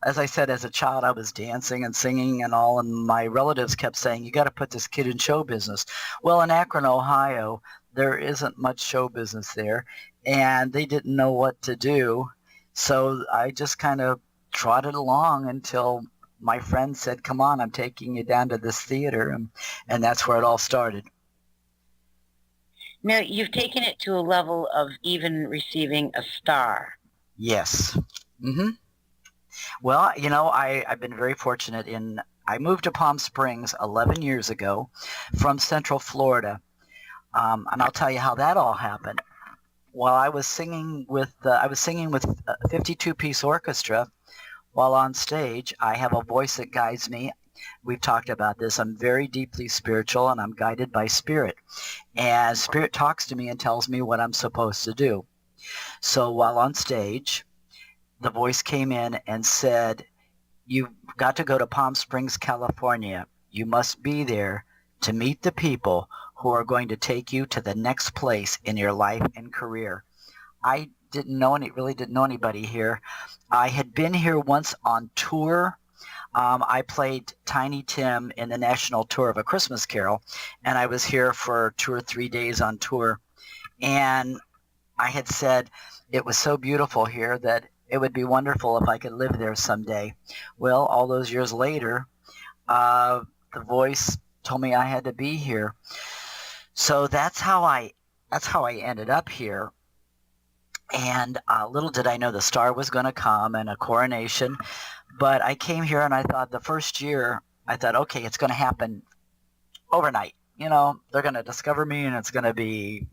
As I said, as a child, I was dancing and singing and all, and my relatives kept saying, you got to put this kid in show business. Well, in Akron, Ohio, there isn't much show business there, and they didn't know what to do. So I just kind of trotted along until my friend said, come on, I'm taking you down to this theater, and that's where it all started. Now, you've taken it to a level of even receiving a star. Yes. Mm-hmm. Well, you know, I've been very fortunate I moved to Palm Springs 11 years ago from Central Florida, and I'll tell you how that all happened. While I was singing with a 52-piece orchestra, while on stage, I have a voice that guides me. We've talked about this. I'm very deeply spiritual, and I'm guided by Spirit. And Spirit talks to me and tells me what I'm supposed to do. So while on stage, the voice came in and said, you've got to go to Palm Springs, California. You must be there to meet the people who are going to take you to the next place in your life and career. I really didn't know anybody here. I had been here once on tour. I played Tiny Tim in the national tour of A Christmas Carol, and I was here for 2 or 3 days on tour. And I had said it was so beautiful here that it would be wonderful if I could live there someday. Well, all those years later, the voice told me I had to be here. So that's how I ended up here. And little did I know the star was going to come and a coronation. But I came here and I thought the first year, I thought, okay, it's going to happen overnight. You know, they're going to discover me and I'm going to be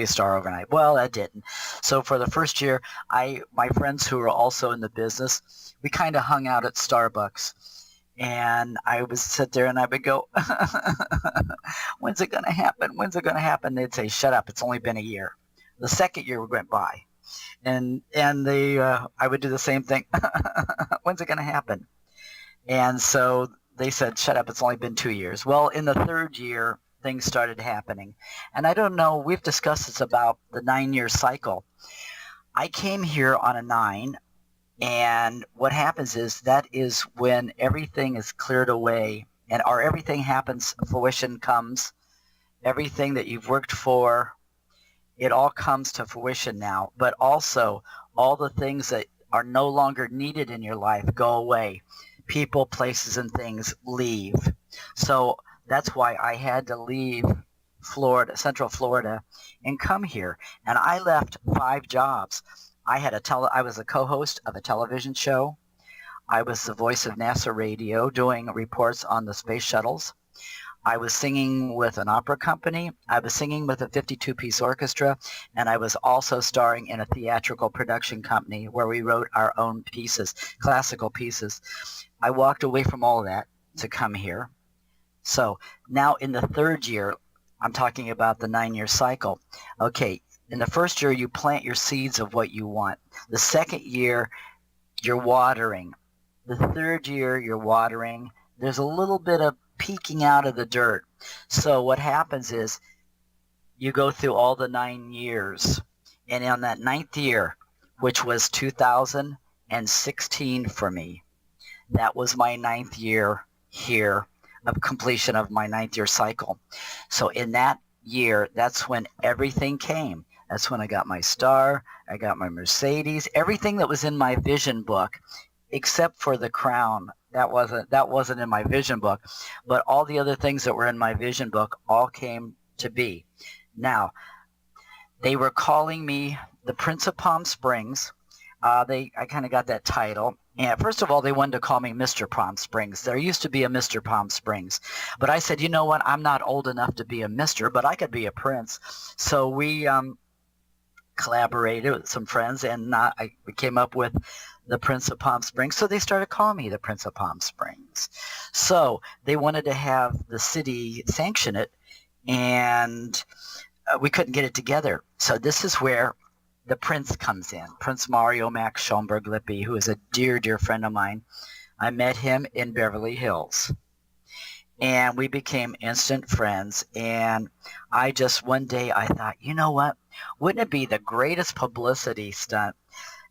a star overnight. Well, that didn't. So for the first year, my friends who were also in the business, we kind of hung out at Starbucks. And I would sit there and I would go, when's it going to happen? When's it going to happen? They'd say, shut up. It's only been a year. the second year went by, and I would do the same thing. When's it going to happen? And so they said, shut up, it's only been 2 years. Well, in the third year, things started happening. And I don't know, we've discussed this about the 9-year cycle. I came here on a 9, and what happens is that is when everything is cleared away, or everything happens, fruition comes, everything that you've worked for, it all comes to fruition now. But also, all the things that are no longer needed in your life go away. People, places, and things leave. So that's why I had to leave Florida, Central Florida, and come here. And I left 5 jobs. I was a co-host of a television show. I was the voice of NASA radio doing reports on the space shuttles. I was singing with an opera company. I was singing with a 52-piece orchestra. And I was also starring in a theatrical production company where we wrote our own pieces, classical pieces. I walked away from all of that to come here. So now in the third year, I'm talking about the 9-year cycle. Okay, in the first year, you plant your seeds of what you want. The second year, you're watering. The third year, you're watering. There's a little bit of peeking out of the dirt. So what happens is you go through all the 9 years. And on that 9th year, which was 2016 for me, that was my 9th year here of completion of my 9th year cycle. So in that year, that's when everything came. That's when I got my star, I got my Mercedes, everything that was in my vision book, except for the crown. That wasn't in my vision book, but all the other things that were in my vision book all came to be. Now, they were calling me the Prince of Palm Springs. I kind of got that title. And first of all, they wanted to call me Mr. Palm Springs. There used to be a Mr. Palm Springs. But I said, you know what? I'm not old enough to be a Mr., but I could be a Prince. So we collaborated with some friends, and we came up with the Prince of Palm Springs. So they started calling me the Prince of Palm Springs. So they wanted to have the city sanction it, and we couldn't get it together. So this is where the Prince comes in, Prince Mario Max Schoenberg Lippy, who is a dear, dear friend of mine. I met him in Beverly Hills, and we became instant friends. And one day I thought, you know what? Wouldn't it be the greatest publicity stunt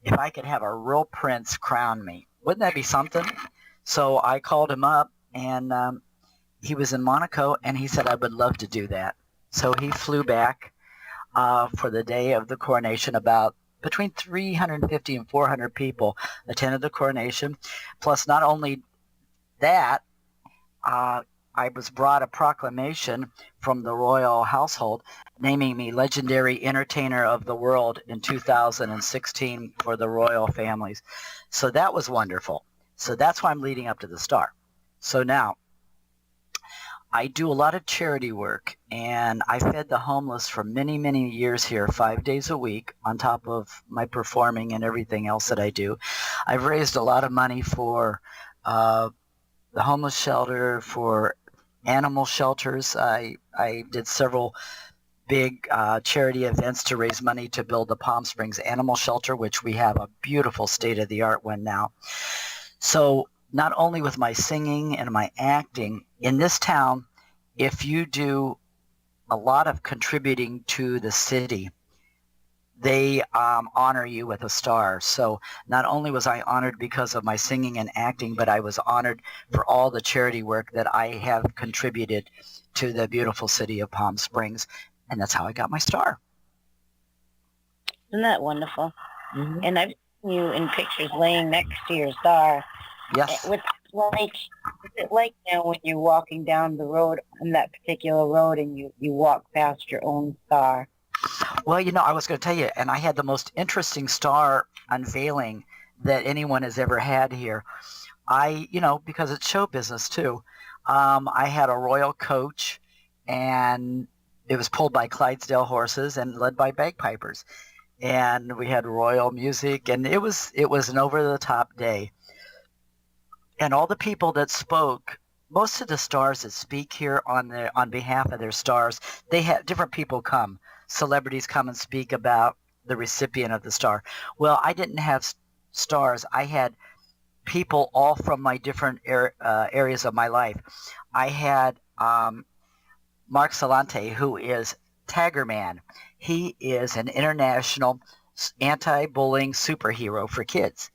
if I could have a real prince crown me? Wouldn't that be something? So I called him up, and he was in Monaco, and he said I would love to do that. So he flew back for the day of the coronation. About between 350 and 400 people attended the coronation. Plus, not only that, I was brought a proclamation from the royal household naming me Legendary Entertainer of the World in 2016 for the royal families. So that was wonderful. So that's why I'm leading up to the star. So now, I do a lot of charity work, and I fed the homeless for many, many years here, 5 days a week, on top of my performing and everything else that I do. I've raised a lot of money for the homeless shelter, for animal shelters. I did several big charity events to raise money to build the Palm Springs Animal Shelter, which we have a beautiful state-of-the-art one now. So not only with my singing and my acting, in this town, if you do a lot of contributing to the city, they honor you with a star. So not only was I honored because of my singing and acting, but I was honored for all the charity work that I have contributed to the beautiful city of Palm Springs. And that's how I got my star. Isn't that wonderful? Mm-hmm. And I've seen you in pictures laying next to your star. Yes. What's it like now when you're walking down the road, on that particular road, and you walk past your own star? Well, you know, I was going to tell you, and I had the most interesting star unveiling that anyone has ever had here. Because it's show business too, I had a royal coach, and it was pulled by Clydesdale horses and led by bagpipers. And we had royal music, and it was an over-the-top day. And all the people that spoke, most of the stars that speak here on behalf of their stars, they have different people come. celebrities come and speak about the recipient of the star. Well, I didn't have stars. I had people all from my different areas of my life. I had Mark Salante, who is Tagger Man. He is an international anti-bullying superhero for kids.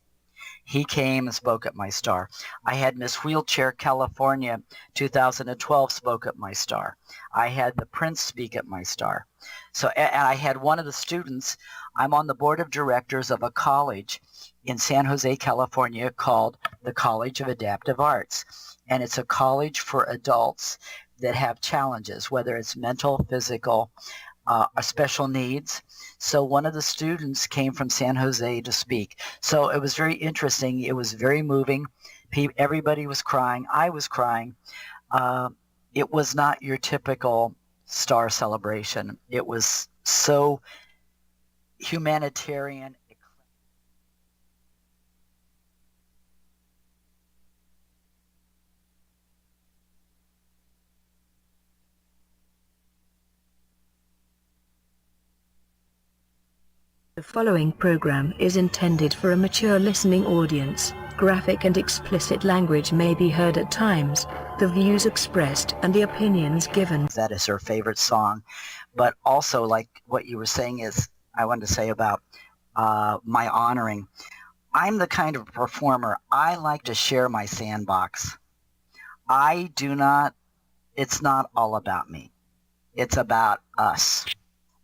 He came and spoke at my star. I had Miss Wheelchair California 2012 spoke at my star. I had the Prince speak at my star. So, and I had one of the students. I'm on the board of directors of a college in San Jose, California called the College of Adaptive Arts. And it's a college for adults that have challenges, whether it's mental, physical, or special needs. So one of the students came from San Jose to speak. So it was very interesting. It was very moving. Everybody was crying. I was crying. It was not your typical star celebration. It was so humanitarian. The following program is intended for a mature listening audience. Graphic and explicit language may be heard at times. The views expressed and the opinions given. That is her favorite song. But also, like what you were saying is, I wanted to say about my honoring. I'm the kind of performer, I like to share my sandbox. It's not all about me. It's about us.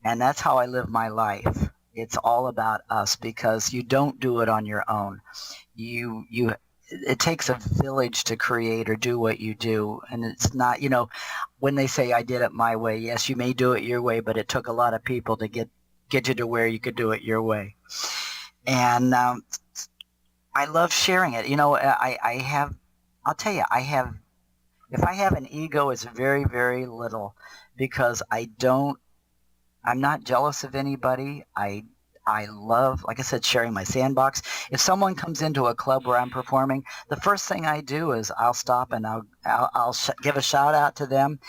And that's how I live my life. It's all about us because you don't do it on your own. It takes a village to create or do what you do. And it's not, when they say I did it my way, yes, you may do it your way, but it took a lot of people to get you to where you could do it your way. And I love sharing it. I'll tell you, if I have an ego, it's very, very little because I'm not jealous of anybody. I love, like I said, sharing my sandbox. If someone comes into a club where I'm performing, the first thing I do is I'll stop and I'll give a shout out to them,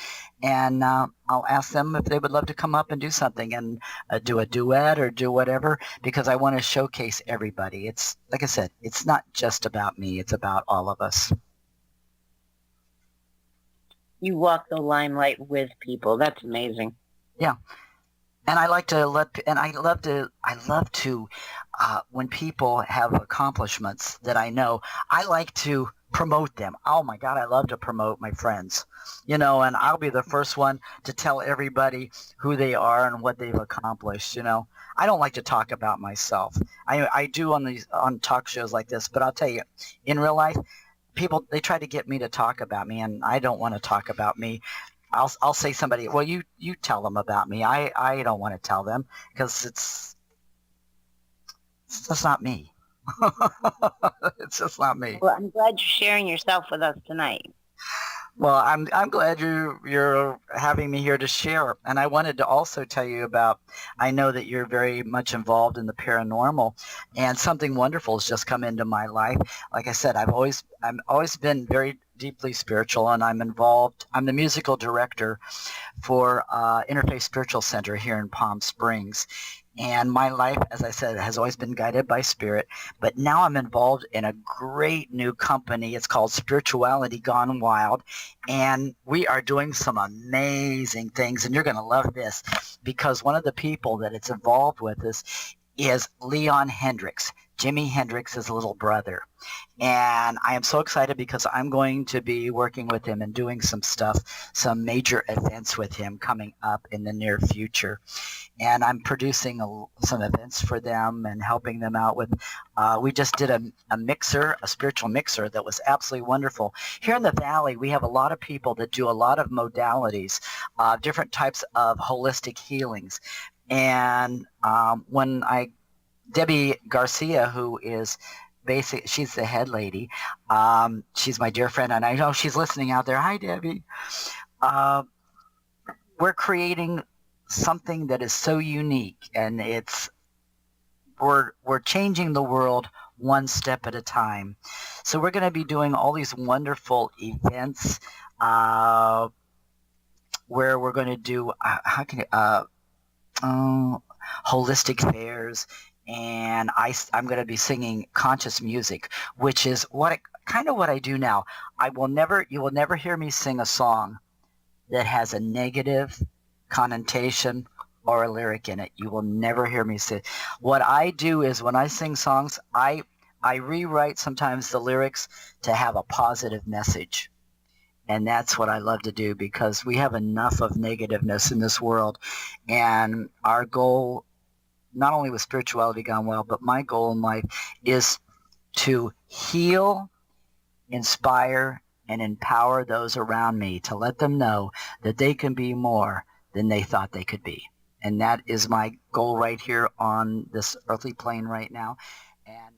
and I'll ask them if they would love to come up and do something and do a duet or do whatever, because I want to showcase everybody. It's, like I said, it's not just about me. It's about all of us. You walk the limelight with people. That's amazing. Yeah. And I love to, when people have accomplishments that I know, I like to promote them. Oh my God, I love to promote my friends, and I'll be the first one to tell everybody who they are and what they've accomplished. I don't like to talk about myself. I do on talk shows like this, but I'll tell you, in real life, people, they try to get me to talk about me, and I don't want to talk about me. I'll say somebody, well, you tell them about me. I don't want to tell them because it's just not me. It's just not me. Well, I'm glad you're sharing yourself with us tonight. Well, I'm glad you're having me here to share. And I wanted to also tell you about, I know that you're very much involved in the paranormal, and something wonderful has just come into my life. Like I said, I've always been very deeply spiritual, and I'm involved. I'm the musical director for Interfaith Spiritual Center here in Palm Springs. And my life, as I said, has always been guided by spirit. But now I'm involved in a great new company. It's called Spirituality Gone Wild. And we are doing some amazing things. And you're going to love this, because one of the people that it's involved with is Leon Hendrix, Jimi Hendrix's little brother. And I am so excited because I'm going to be working with him and doing some stuff, some major events with him coming up in the near future. And I'm producing some events for them and helping them out with, we just did a mixer, a spiritual mixer that was absolutely wonderful. Here in the Valley, we have a lot of people that do a lot of modalities, different types of holistic healings. And Debbie Garcia, who is she's the head lady. She's my dear friend, and I know she's listening out there. Hi, Debbie. We're creating something that is so unique, and we're changing the world one step at a time. So we're going to be doing all these wonderful events where we're going to do holistic fairs, and I'm going to be singing conscious music, which is kind of what I do now. You will never hear me sing a song that has a negative connotation or a lyric in it. You will never hear me say. What I do is when I sing songs, I rewrite sometimes the lyrics to have a positive message. And that's what I love to do, because we have enough of negativeness in this world. And our goal, not only with Spirituality Gone Well, but my goal in life is to heal, inspire, and empower those around me, to let them know that they can be more than they thought they could be. And that is my goal right here on this earthly plane right now. And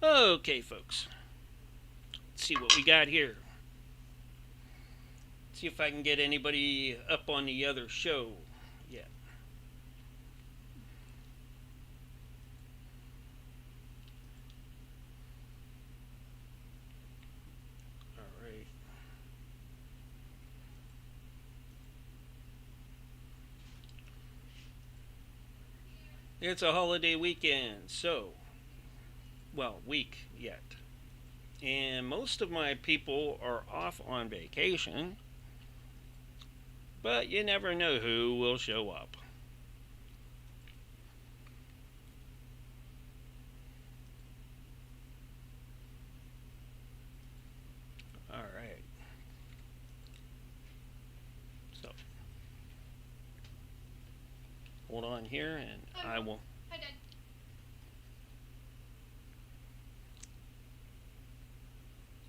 Okay, folks. Let's see what we got here. See if I can get anybody up on the other show. Yeah. All right. It's a holiday weekend, so, well, week yet. And most of my people are off on vacation, but you never know who will show up. All right. So, hold on here, and I will. Hi, Dad.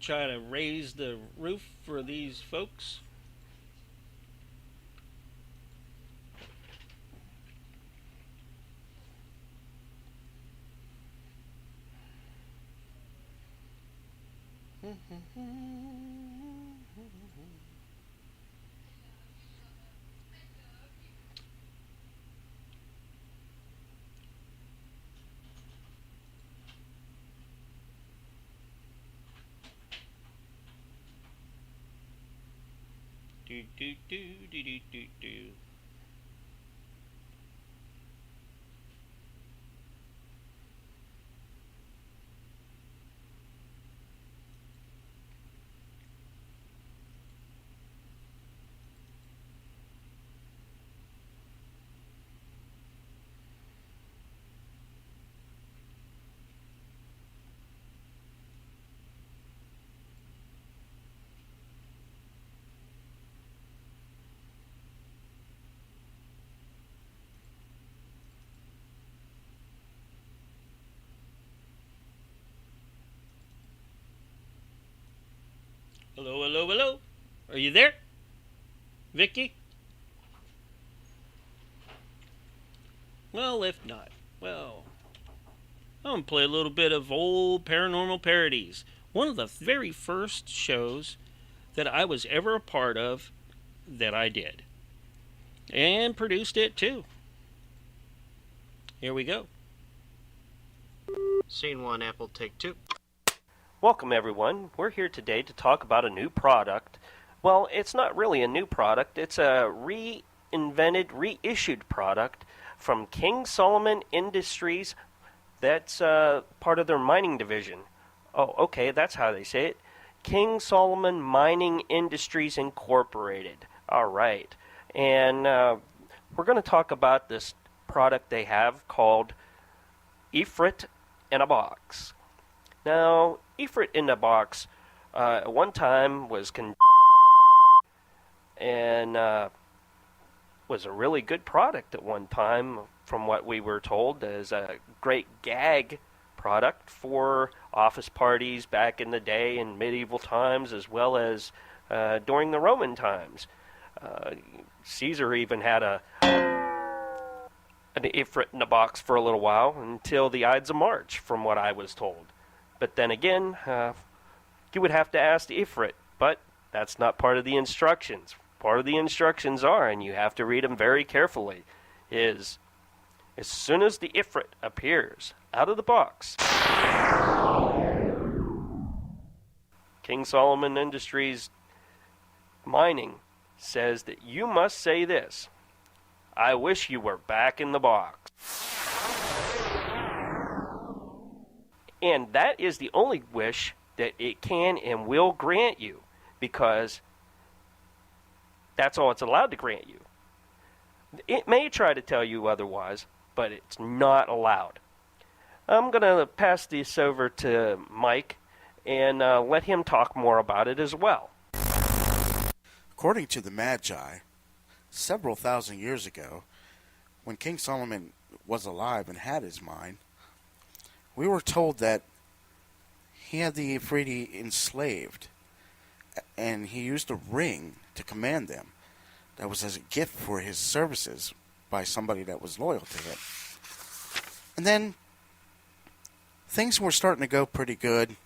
Try to raise the roof for these folks. Do do do do do do do. Hello, hello, hello. Are you there? Vicky? Well, if not, well, I'm going to play a little bit of old paranormal parodies. One of the very first shows that I was ever a part of that I did. And produced it too. Here we go. Scene 1, Apple, take 2. Welcome, everyone. We're here today to talk about a new product. Well, it's not really a new product. It's a reinvented, reissued product from King Solomon Industries. That's part of their mining division. Oh, okay, that's how they say it. King Solomon Mining Industries Incorporated. All right. And we're going to talk about this product they have called Ifrit in a Box. Now, Ifrit in a Box at one time was and was a really good product at one time, from what we were told, as a great gag product for office parties back in the day in medieval times, as well as during the Roman times. Caesar even had an Ifrit in a Box for a little while, until the Ides of March, from what I was told. But then again, you would have to ask the Ifrit, but that's not part of the instructions. Part of the instructions are, and you have to read them very carefully, is as soon as the Ifrit appears out of the box, King Solomon Industries Mining says that you must say this: I wish you were back in the box. And that is the only wish that it can and will grant you, because that's all it's allowed to grant you. It may try to tell you otherwise, but it's not allowed. I'm going to pass this over to Mike and let him talk more about it as well. According to the Magi, several thousand years ago, when King Solomon was alive and had his mine, we were told that he had the Ifriti enslaved, and he used a ring to command them. That was as a gift for his services by somebody that was loyal to him. And then things were starting to go pretty good.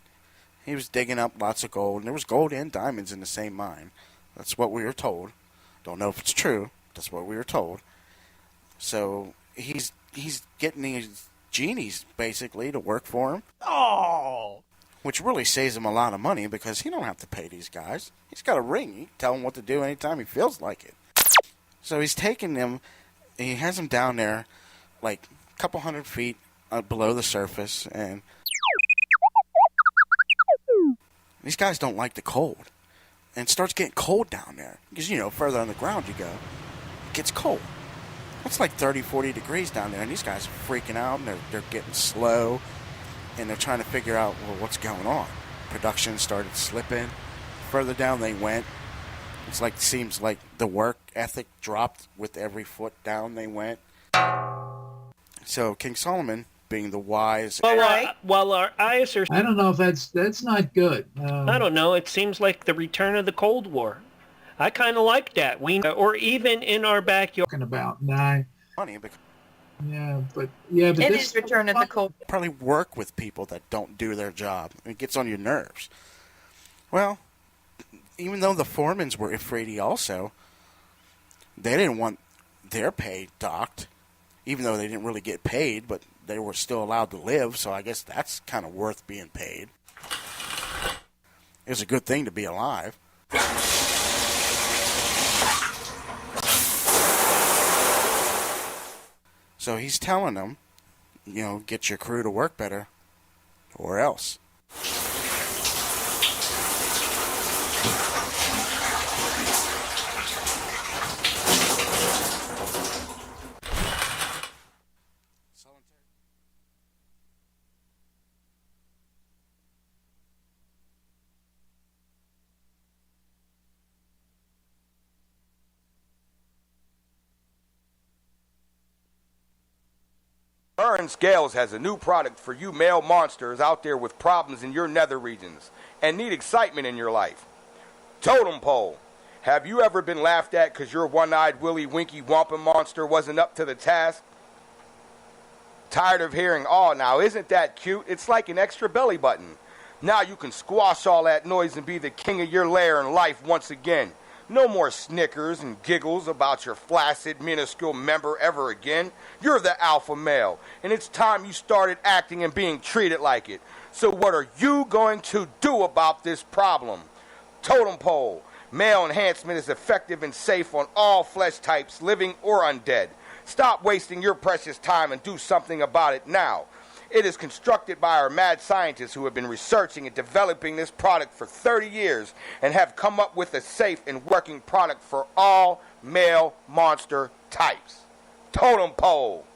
He was digging up lots of gold, and there was gold and diamonds in the same mine. That's what we were told. Don't know if it's true. That's what we were told. So he's getting these genies, basically, to work for him. Oh! Which really saves him a lot of money, because he don't have to pay these guys. He's got a ring. He can tell them what to do anytime he feels like it. So he's taking them, he has them down there, like a couple 100 feet below the surface, and these guys don't like the cold. And it starts getting cold down there. Because, further on the ground you go, it gets cold. It's like 30, 40 degrees down there, and these guys are freaking out, and they're getting slow, and they're trying to figure out, well, what's going on. Production started slipping. Further down they went. Seems like the work ethic dropped with every foot down they went. So King Solomon, being the wise... While our eyes are... I don't know if that's not good. I don't know. It seems like the return of the Cold War. I kind of like that. Or even in our backyard. Talking about funny, but but it this is Return of the Cold. Probably work with people that don't do their job. It gets on your nerves. Well, even though the foremans were Ifriti also, they didn't want their pay docked, even though they didn't really get paid, but they were still allowed to live, so I guess that's kind of worth being paid. It was a good thing to be alive. So he's telling them, get your crew to work better, or else. Burn Scales has a new product for you male monsters out there with problems in your nether regions and need excitement in your life. Totem Pole. Have you ever been laughed at because your one-eyed Willy Winky Wampa monster wasn't up to the task? Tired of hearing, "Oh, now isn't that cute? It's like an extra belly button." Now you can squash all that noise and be the king of your lair in life once again. No more snickers and giggles about your flaccid, minuscule member ever again. You're the alpha male, and it's time you started acting and being treated like it. So what are you going to do about this problem? Totem pole. Male enhancement is effective and safe on all flesh types, living or undead. Stop wasting your precious time and do something about it now. It is constructed by our mad scientists who have been researching and developing this product for 30 years and have come up with a safe and working product for all male monster types. Totem pole.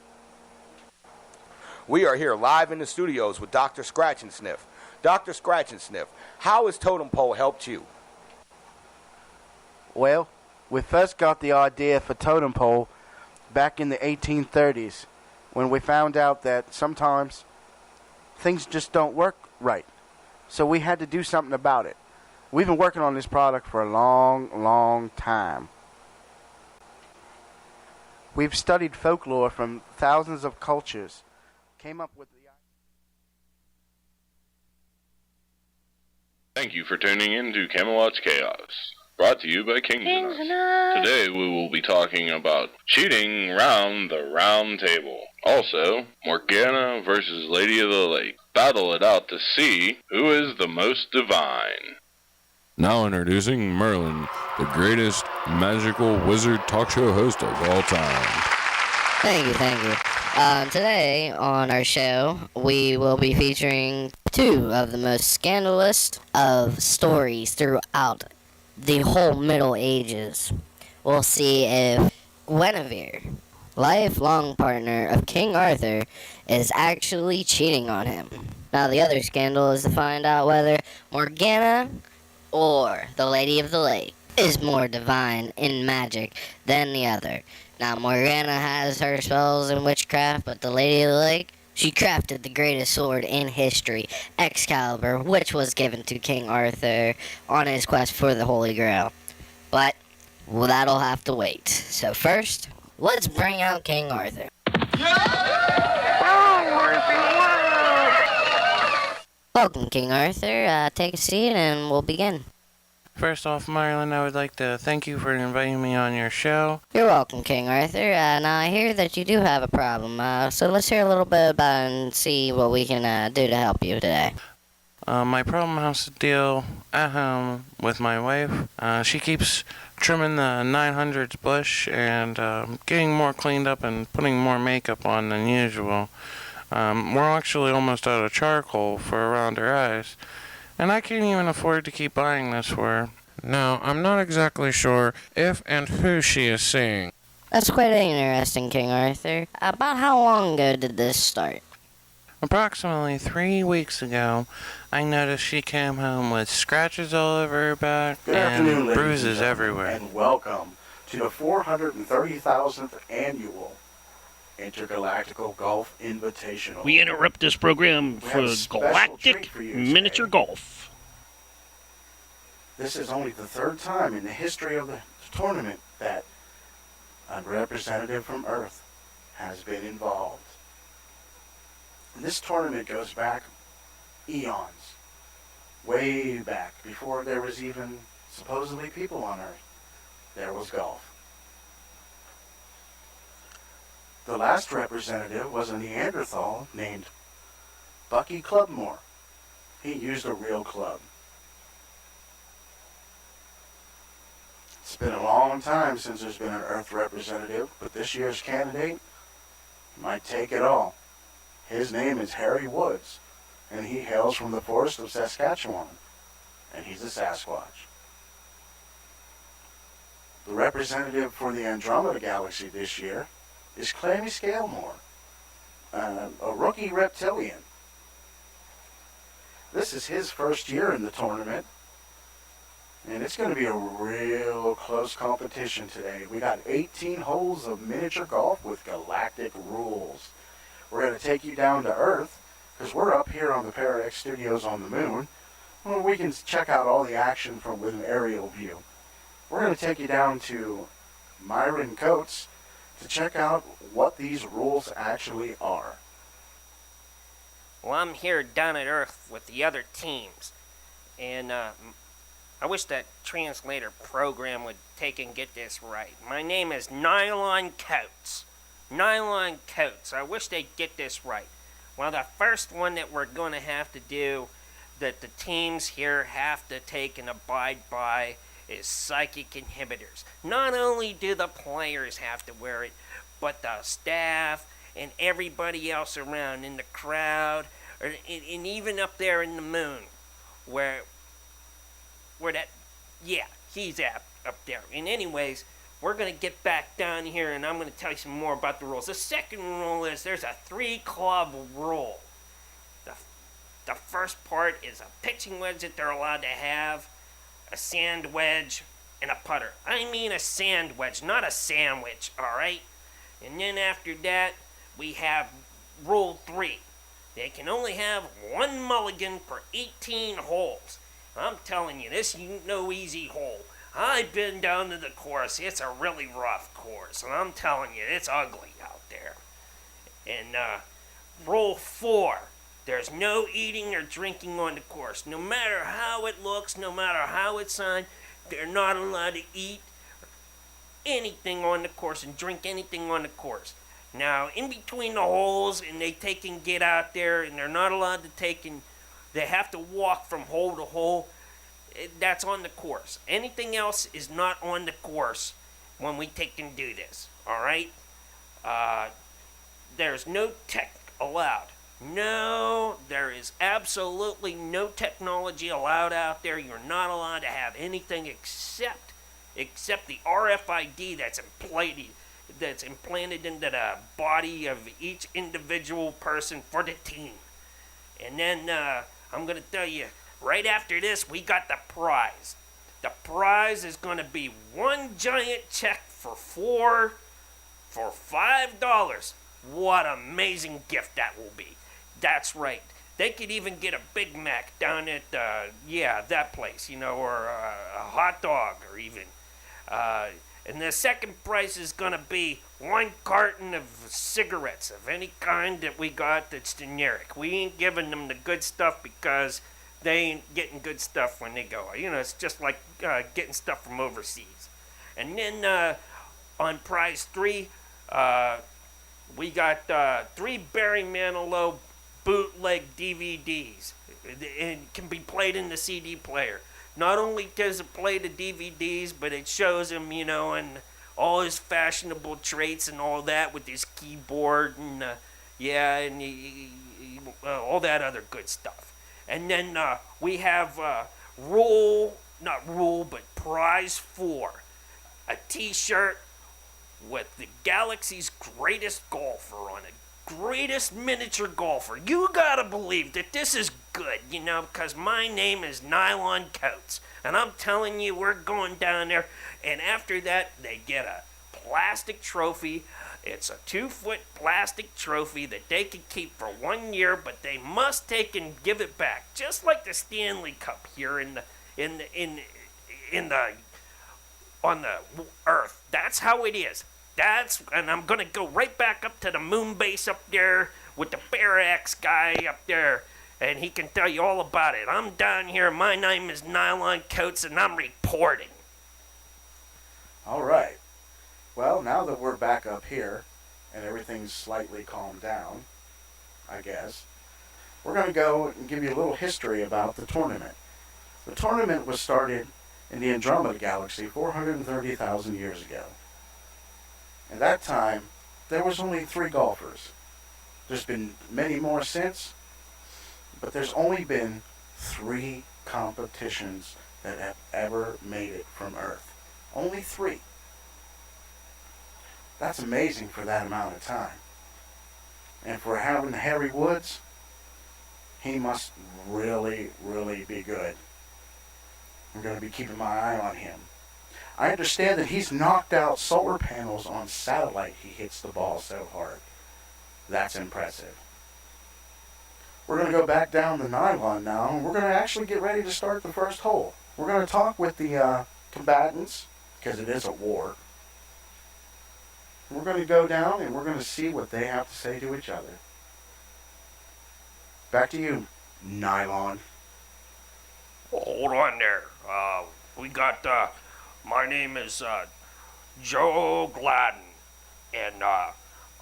We are here live in the studios with Dr. Scratch and Sniff. Dr. Scratch and Sniff, how has Totem Pole helped you? Well, we first got the idea for Totem Pole back in the 1830s when we found out that sometimes things just don't work right. So we had to do something about it. We've been working on this product for a long, long time. We've studied folklore from thousands of cultures, came up with the... Thank you for tuning in to Camelot's Chaos, brought to you by Kings and Us. Today we will be talking about cheating round the round table. Also, Morgana versus Lady of the Lake. Battle it out to see who is the most divine. Now introducing Merlin, the greatest magical wizard talk show host of all time. Thank you. Today on our show, we will be featuring two of the most scandalous of stories throughout the whole Middle Ages. We'll see if Guinevere, lifelong partner of King Arthur, is actually cheating on him. Now the other scandal is to find out whether Morgana or the Lady of the Lake is more divine in magic than the other. Now Morgana has her spells in witchcraft, but the Lady of the Lake, she crafted the greatest sword in history, Excalibur, which was given to King Arthur on his quest for the Holy Grail. But, well, that'll have to wait. So first, let's bring out King Arthur. Welcome, King Arthur. Take a seat and we'll begin. First off, Marlon, I would like to thank you for inviting me on your show. You're welcome, King Arthur. Now, I hear that you do have a problem, so let's hear a little bit about it and see what we can do to help you today. My problem has to deal at home with my wife. She keeps trimming the 900s bush and getting more cleaned up and putting more makeup on than usual. We're actually almost out of charcoal for around her eyes. And I can't even afford to keep buying this for her. Now, I'm not exactly sure if and who she is seeing. That's quite interesting, King Arthur. About how long ago did this start? Approximately 3 weeks ago, I noticed she came home with scratches all over her back Good and afternoon, ladies bruises and gentlemen, everywhere. and welcome to the 430,000th annual Intergalactical Golf Invitational. We interrupt this program We have for a special Galactic treat for you Miniature today. Golf. This is only the third time in the history of the tournament that a representative from Earth has been involved. And this tournament goes back eons, way back, before there was even supposedly people on Earth. There was golf. The last representative was a Neanderthal named Bucky Clubmore. He used a real club. It's been a long time since there's been an Earth representative, but this year's candidate might take it all. His name is Harry Woods, and he hails from the forest of Saskatchewan, and he's a Sasquatch. The representative for the Andromeda Galaxy this year is Clammy Scalemore, a rookie reptilian. This is his first year in the tournament, and it's going to be a real close competition today. We got 18 holes of miniature golf with galactic rules. We're going to take you down to Earth, because we're up here on the Parax Studios on the moon, where we can check out all the action from with an aerial view. We're going to take you down to Myron Coates to check out what these rules actually are. Well, I'm here down at Earth with the other teams, and I wish that translator program would take and get this right. My name is Nylon Coates. Nylon Coates. I wish they'd get this right. Well, the first one that we're going to have to do, that the teams here have to take and abide by, is psychic inhibitors. Not only do the players have to wear it, but the staff and everybody else around in the crowd, and even up there in the moon, where that, yeah, he's up there. And anyways, we're going to get back down here, and I'm going to tell you some more about the rules. The second rule is there's a 3-club rule. The first part is a pitching wedge that they're allowed to have, a sand wedge, and a putter. I mean a sand wedge, not a sandwich, all right? And then after that, we have Rule 3. They can only have 1 mulligan per 18 holes. I'm telling you, this ain't no easy hole. I've been down to the course. It's a really rough course, and I'm telling you, it's ugly out there. And Rule 4. There's no eating or drinking on the course. No matter how it looks, no matter how it's signed, they're not allowed to eat anything on the course and drink anything on the course. Now, in between the holes, and they take and get out there, and they're not allowed to take and they have to walk from hole to hole. That's on the course. Anything else is not on the course when we take and do this. All right? There's no tech allowed. No, there is absolutely no technology allowed out there. You're not allowed to have anything except the RFID that's implanted into the body of each individual person for the team. And then I'm going to tell you, right after this, we got the prize. The prize is going to be one giant check for $5. What an amazing gift that will be. That's right. They could even get a Big Mac down at, that place, or a hot dog, or even. And the second prize is going to be 1 carton of cigarettes of any kind that we got that's generic. We ain't giving them the good stuff because they ain't getting good stuff when they go. It's just like getting stuff from overseas. And then on prize 3, we got 3 Barry Manilow bootleg DVDs. It can be played in the CD player. Not only does it play the DVDs, but it shows him, and all his fashionable traits and all that with his keyboard and, all that other good stuff. And then we have prize 4, a t-shirt with the galaxy's greatest golfer on it. Greatest miniature golfer. You gotta believe that this is good, because my name is Nylon Coates. And I'm telling you, we're going down there. And after that, they get a plastic trophy. It's a 2-foot plastic trophy that they can keep for 1 year, but they must take and give it back. Just like the Stanley Cup here on the Earth. That's how it is. And I'm going to go right back up to the moon base up there with the Barracks guy up there, and he can tell you all about it. I'm down here. My name is Nylon Coates, and I'm reporting. All right. Well, now that we're back up here and everything's slightly calmed down, I guess, we're going to go and give you a little history about the tournament. The tournament was started in the Andromeda Galaxy 430,000 years ago. At that time, there was only 3 golfers. There's been many more since, but there's only been 3 competitions that have ever made it from Earth. Only 3. That's amazing for that amount of time. And for having Harry Woods, he must really, really be good. I'm going to be keeping my eye on him. I understand that he's knocked out solar panels on satellite. He hits the ball so hard. That's impressive. We're going to go back down the nylon now, and we're going to actually get ready to start the first hole. We're going to talk with the combatants, because it is a war. We're going to go down, and we're going to see what they have to say to each other. Back to you, Nylon. Hold on there. We got, my name is Joe Gladden, and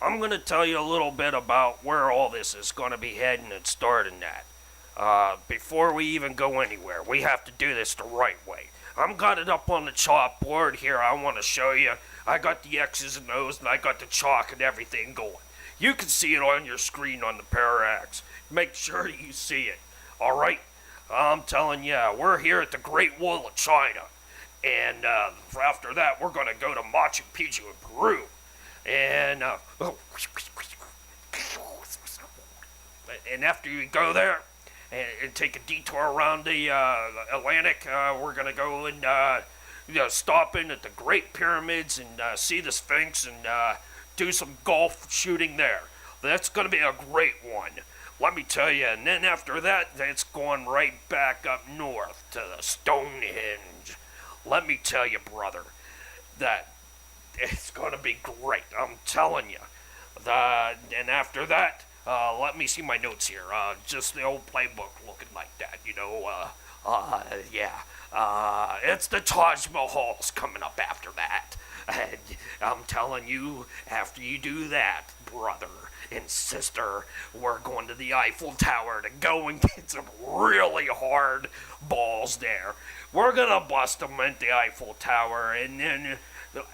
I'm going to tell you a little bit about where all this is going to be heading and starting at. Before we even go anywhere, we have to do this the right way. I'm got it up on the chalkboard here. I want to show you. I got the X's and O's, and I got the chalk and everything going. You can see it on your screen on the Parallax. Make sure you see it. All right? I'm telling you, we're here at the Great Wall of China. And after that, we're going to go to Machu Picchu in Peru. And after you go there and take a detour around the Atlantic, we're going to go and stop in at the Great Pyramids and see the Sphinx and do some golf shooting there. That's going to be a great one. Let me tell you, and then after that, it's going right back up north to the Stonehenge. Let me tell you, brother, that it's going to be great. I'm telling you. And after that, let me see my notes here. Just the old playbook looking like that, you know. It's the Taj Mahal's coming up after that. And I'm telling you, after you do that, brother and sister, we're going to the Eiffel Tower to go and get some really hard balls there. We're going to bust them at the Eiffel Tower, and then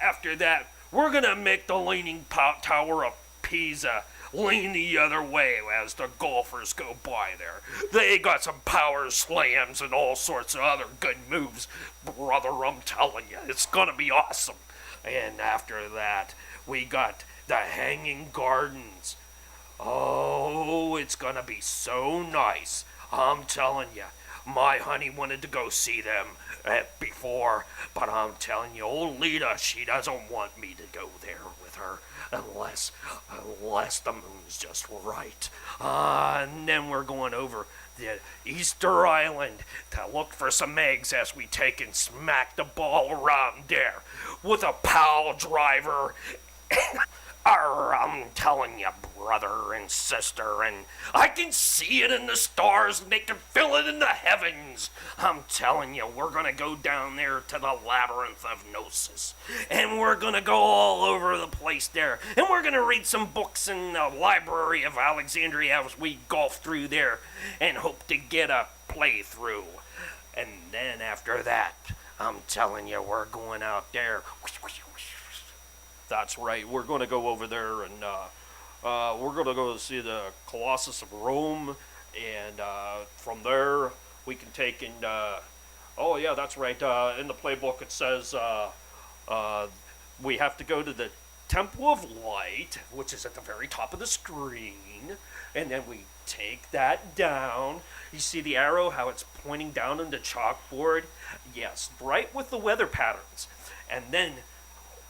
after that, we're going to make the Leaning Tower of Pisa lean the other way as the golfers go by there. They got some power slams and all sorts of other good moves, brother, I'm telling you. It's going to be awesome. And after that, we got the Hanging Gardens. Oh, it's going to be so nice. I'm telling you. My honey wanted to go see them before, but I'm telling you, old Lita, she doesn't want me to go there with her unless the moon's just right. And then we're going over the Easter Island to look for some eggs as we take and smack the ball around there with a pile driver. I'm telling you, brother and sister, and I can see it in the stars, and they can feel it in the heavens. I'm telling you, we're going to go down there to the Labyrinth of Gnosis, and we're going to go all over the place there, and we're going to read some books in the Library of Alexandria as we golf through there and hope to get a playthrough. And then after that, I'm telling you, we're going out there. That's right. We're going to go over there and we're going to go see the Colossus of Rome. And from there, we can take and... oh, yeah, that's right. In the playbook, it says we have to go to the Temple of Light, which is at the very top of the screen. And then we take that down. You see the arrow, how it's pointing down on the chalkboard? Yes, right with the weather patterns. And then...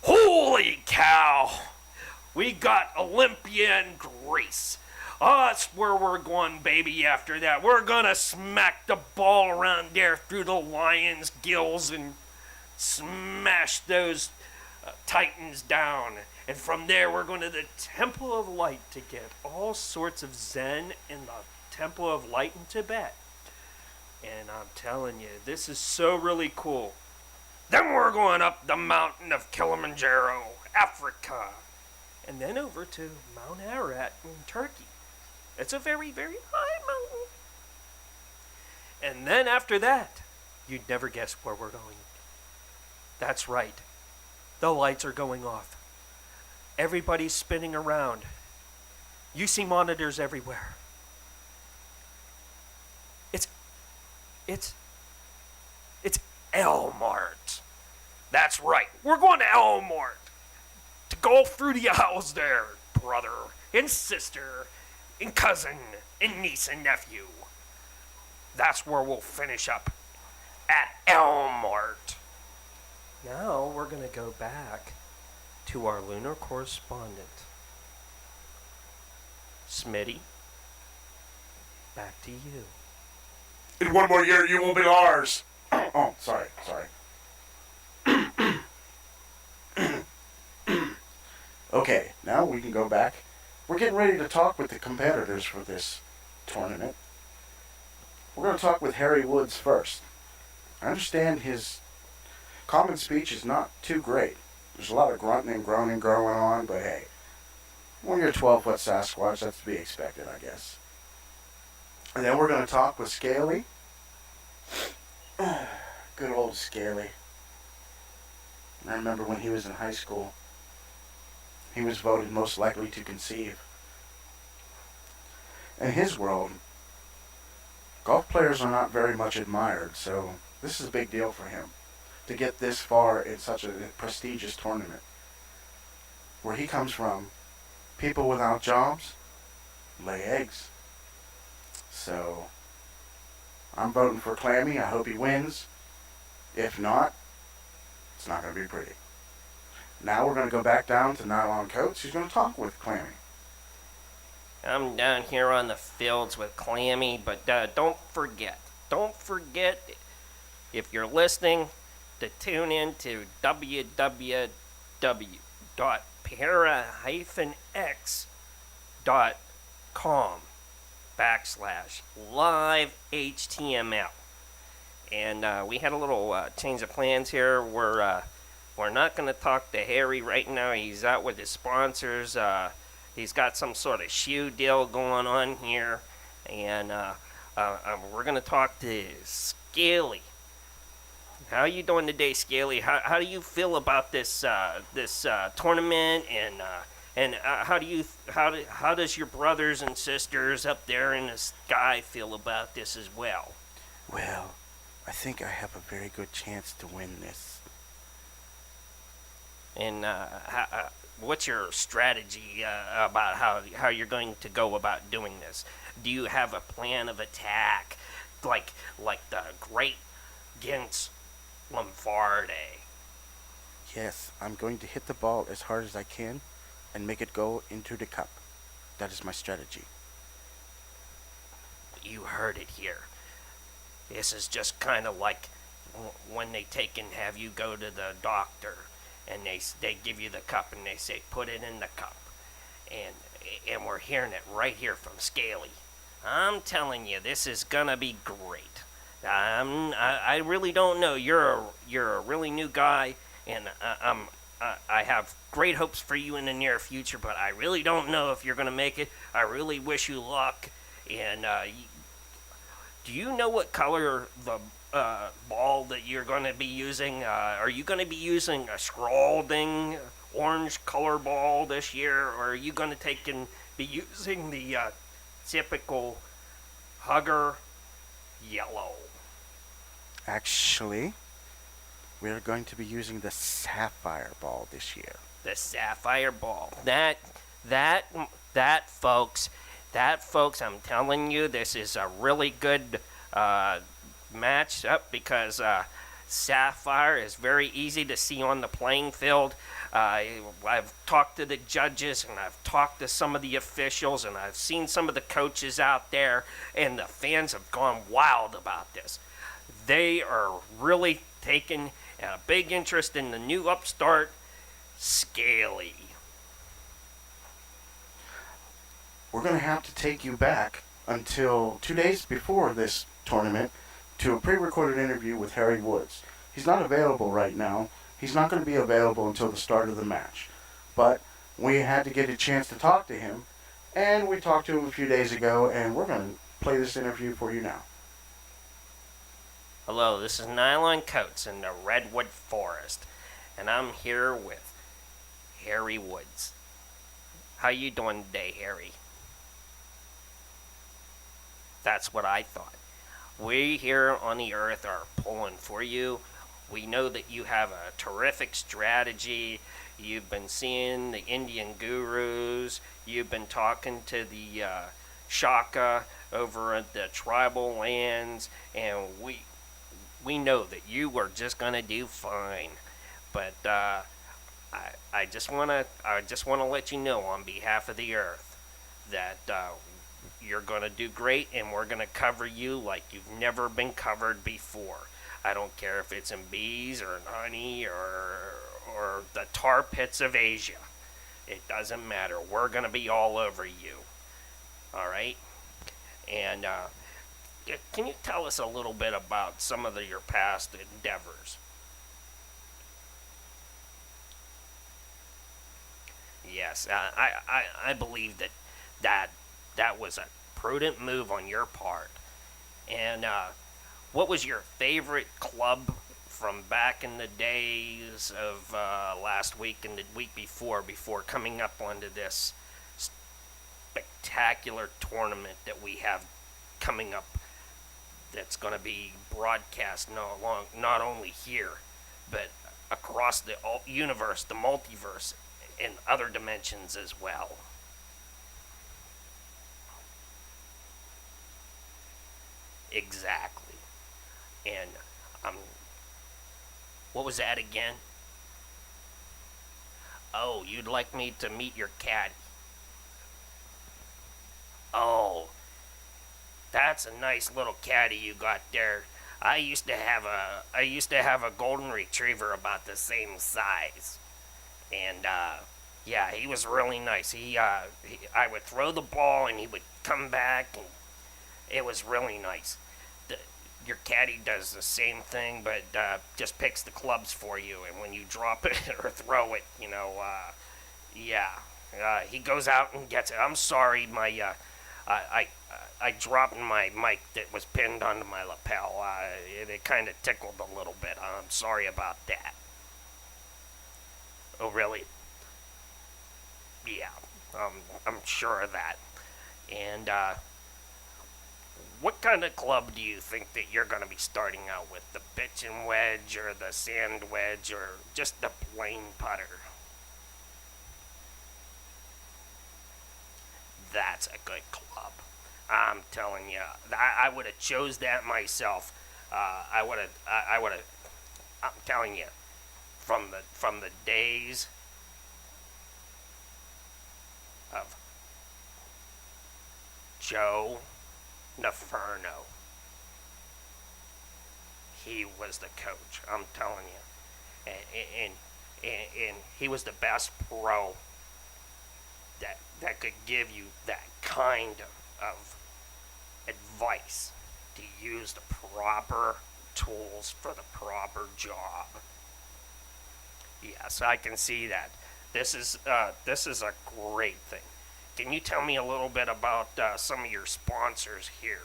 holy cow! We got Olympia in Greece. Oh, that's where we're going, baby, after that. We're gonna smack the ball around there through the lion's gills and smash those titans down. And from there, we're going to the Temple of Light to get all sorts of Zen in the Temple of Light in Tibet. And I'm telling you, this is so really cool. Then we're going up the mountain of Kilimanjaro, Africa. And then over to Mount Ararat in Turkey. It's a very, very high mountain. And then after that, you'd never guess where we're going. That's right. The lights are going off. Everybody's spinning around. You see monitors everywhere. It's Elmart. That's right. We're going to Elmart to go through the aisles there, brother and sister and cousin and niece and nephew. That's where we'll finish up, at Elmart. Now we're going to go back to our lunar correspondent. Smitty, back to you. In one more year, you will be ours. Oh, sorry. Okay, now we can go back. We're getting ready to talk with the competitors for this tournament. We're going to talk with Harry Woods first. I understand his common speech is not too great. There's a lot of grunting and groaning going on, but hey, When you're a 12-foot Sasquatch, that's to be expected, I guess. And then we're going to talk with Scaly. Good old Scaly. I remember when he was in high school, he was voted most likely to conceive. In his world, golf players are not very much admired, so this is a big deal for him to get this far in such a prestigious tournament. Where he comes from, people without jobs lay eggs. So, I'm voting for Clammy. I hope he wins. If not, it's not going to be pretty. Now we're going to go back down to Nylon Coats. He's going to talk with Clammy. I'm down here on the fields with Clammy, but don't forget, if you're listening, to tune in to www.para-x.com/live HTML. And we had a little change of plans here. We're not going to talk to Harry right now. He's out with his sponsors. He's got some sort of shoe deal going on here. And we're going to talk to Scaly. How you doing today, Scaly? How do you feel about this tournament, and how does your brothers and sisters up there in the sky feel about this as well? Well, I think I have a very good chance to win this. And what's your strategy about how you're going to go about doing this? Do you have a plan of attack, like the great Gens Lombardi? Yes, I'm going to hit the ball as hard as I can and make it go into the cup. That is my strategy. You heard it here. This is just kind of like when they take and have you go to the doctor, and they give you the cup and they say put it in the cup, and we're hearing it right here from Scaly. I'm telling you, this is gonna be great. I really don't know. You're a really new guy, and I have great hopes for you in the near future, but I really don't know if you're gonna make it. I really wish you luck. And do you know what color the ball that you're going to be using? Are you going to be using a scalding orange color ball this year, or are you going to take and be using the typical Hugger yellow? Actually, we're going to be using the sapphire ball this year. The sapphire ball. That folks, I'm telling you, this is a really good match up because sapphire is very easy to see on the playing field. I've talked to the judges, and I've talked to some of the officials, and I've seen some of the coaches out there, and the fans have gone wild about this. They are really taking a big interest in the new upstart, Scaly. We're going to have to take you back until 2 days before this tournament to a pre-recorded interview with Harry Woods. He's not available right now. He's not going to be available until the start of the match. But we had to get a chance to talk to him, and we talked to him a few days ago, and we're going to play this interview for you now. Hello, this is Nylon Coats in the Redwood Forest, and I'm here with Harry Woods. How you doing today, Harry? That's what I thought. We here on the Earth are pulling for you. We know that you have a terrific strategy. You've been seeing the Indian gurus. You've been talking to the Shaka over at the tribal lands, and we know that you are just gonna do fine. But I just wanna let you know on behalf of the Earth that you're gonna do great, and we're gonna cover you like you've never been covered before. I don't care if it's in bees or in honey or the tar pits of Asia. It doesn't matter. We're gonna be all over you. All right? And can you tell us a little bit about some of your past endeavors? yes. I believe that was a prudent move on your part. And what was your favorite club from back in the days of last week and the week before coming up onto this spectacular tournament that we have coming up, that's going to be broadcast not only here, but across the universe, the multiverse, and other dimensions as well? Exactly. And what was that again? Oh, you'd like me to meet your caddy. Oh, that's a nice little caddy you got there. I used to have a golden retriever about the same size. And yeah, he was really nice. I would throw the ball and he would come back, and it was really nice. Your caddy does the same thing, but just picks the clubs for you, and when you drop it or throw it, he goes out and gets it. I'm sorry, I dropped my mic that was pinned onto my lapel. It kind of tickled a little bit. I'm sorry about that. Oh, really? Yeah, I'm sure of that. And what kind of club do you think that you're going to be starting out with? The bitchin' wedge or the sand wedge or just the plain putter? That's a good club. I'm telling you, I would have chose that myself. I would have. I'm telling you, from the days of Joe Neferno, he was the coach. I'm telling you, and he was the best pro that could give you that kind of advice to use the proper tools for the proper job. Yes, I can see that. This is a great thing. Can you tell me a little bit about some of your sponsors here?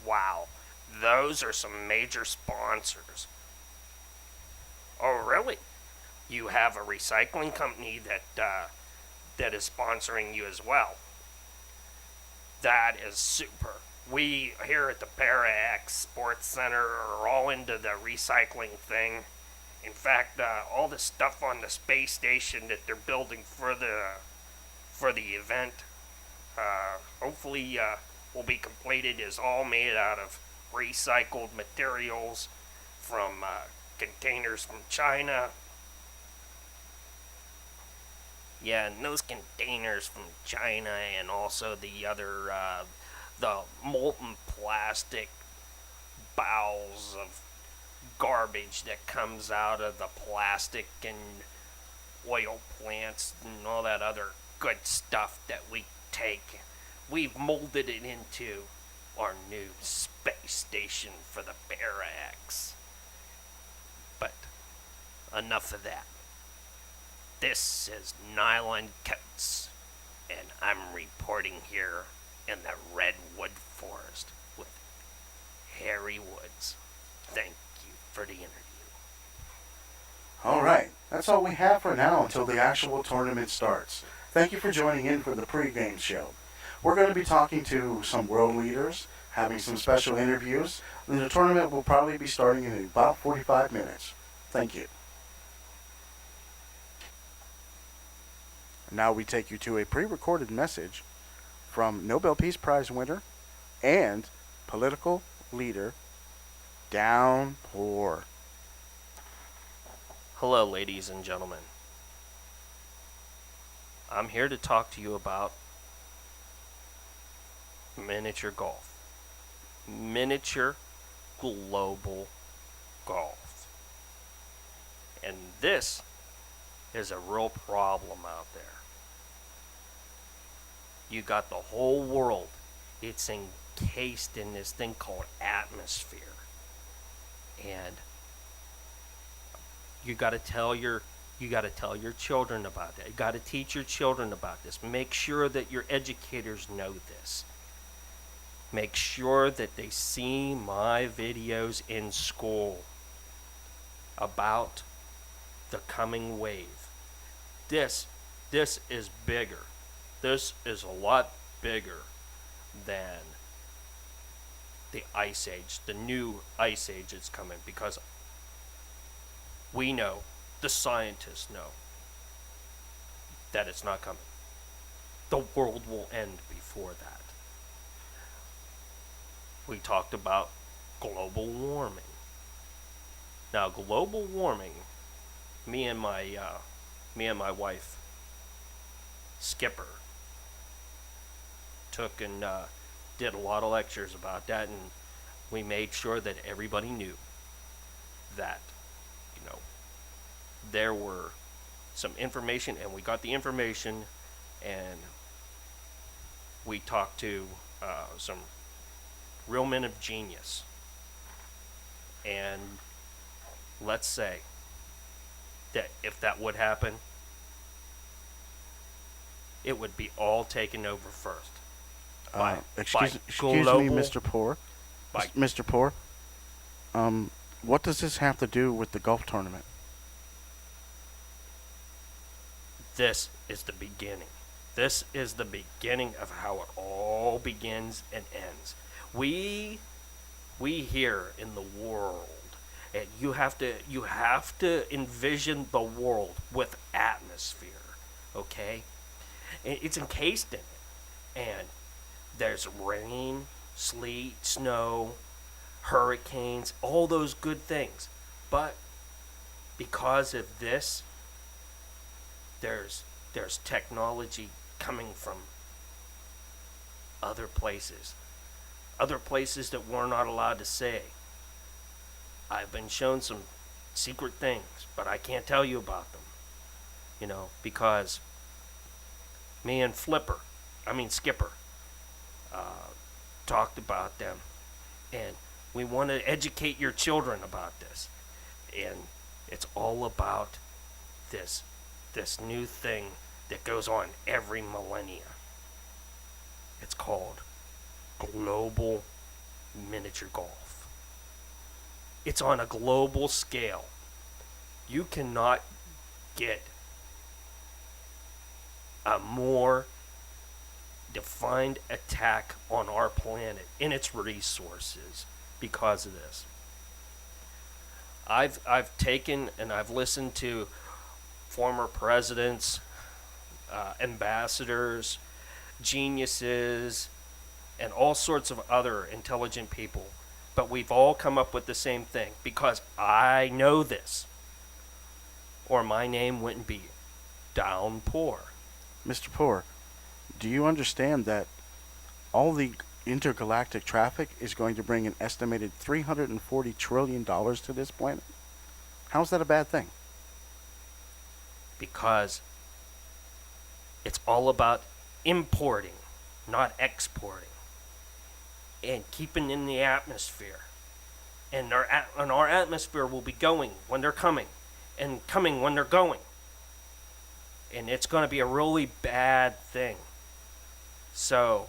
Wow, those are some major sponsors. Oh, really? You have a recycling company that is sponsoring you as well. That is super. We here at the ParaX Sports Center are all into the recycling thing. In fact, all the stuff on the space station that they're building for the event, hopefully will be completed, is all made out of recycled materials from containers from China. Yeah, and those containers from China, and also the other, the molten plastic bowels of garbage that comes out of the plastic and oil plants and all that other good stuff that we take. We've molded it into our new space station for the ParaX. But enough of that. This is Nylon Coats, and I'm reporting here in the Redwood Forest with Harry Woods. Thank you for the interview. All right, that's all we have for now until the actual tournament starts. Thank you for joining in for the pregame show. We're going to be talking to some world leaders, having some special interviews, and the tournament will probably be starting in about 45 minutes. Thank you. Now we take you to a pre-recorded message from Nobel Peace Prize winner and political leader Downpour. Hello, ladies and gentlemen. I'm here to talk to you about miniature golf. Miniature global golf. And this is a real problem out there. You got the whole world. It's encased in this thing called atmosphere. And you got to tell your children about that. You got to teach your children about this. Make sure that your educators know this. Make sure that they see my videos in school about the coming wave. This is bigger. This is a lot bigger than the ice age, the new ice age that's coming, because we know, the scientists know, that it's not coming. The world will end before that. We talked about global warming. Now, global warming, me and my wife, Skipper, took and did a lot of lectures about that, and we made sure that everybody knew that, there were some information, and we got the information, and we talked to some real men of genius. And let's say that if that would happen, it would be all taken over first. Excuse me, Mr. Poor. Mr. Poor, what does this have to do with the golf tournament? This is the beginning. This is the beginning of how it all begins and ends. We here in the world, and you have to envision the world with atmosphere, okay? It's encased in it, and there's rain, sleet, snow, hurricanes, all those good things. But because of this, there's technology coming from other places that we're not allowed to say. I've been shown some secret things, but I can't tell you about them, because me and Skipper talked about them, and we want to educate your children about this. And it's all about this new thing that goes on every millennia. It's called global miniature golf. It's on a global scale. You cannot get a more defined attack on our planet and its resources because of this. I've taken and I've listened to former presidents, ambassadors, geniuses, and all sorts of other intelligent people. But we've all come up with the same thing, because I know this, or my name wouldn't be Down Poor. Mr. Poor, do you understand that all the intergalactic traffic is going to bring an estimated $340 trillion to this planet? How's that a bad thing? Because it's all about importing, not exporting, and keeping in the atmosphere. And our atmosphere will be going when they're coming, and coming when they're going. And it's going to be a really bad thing. So,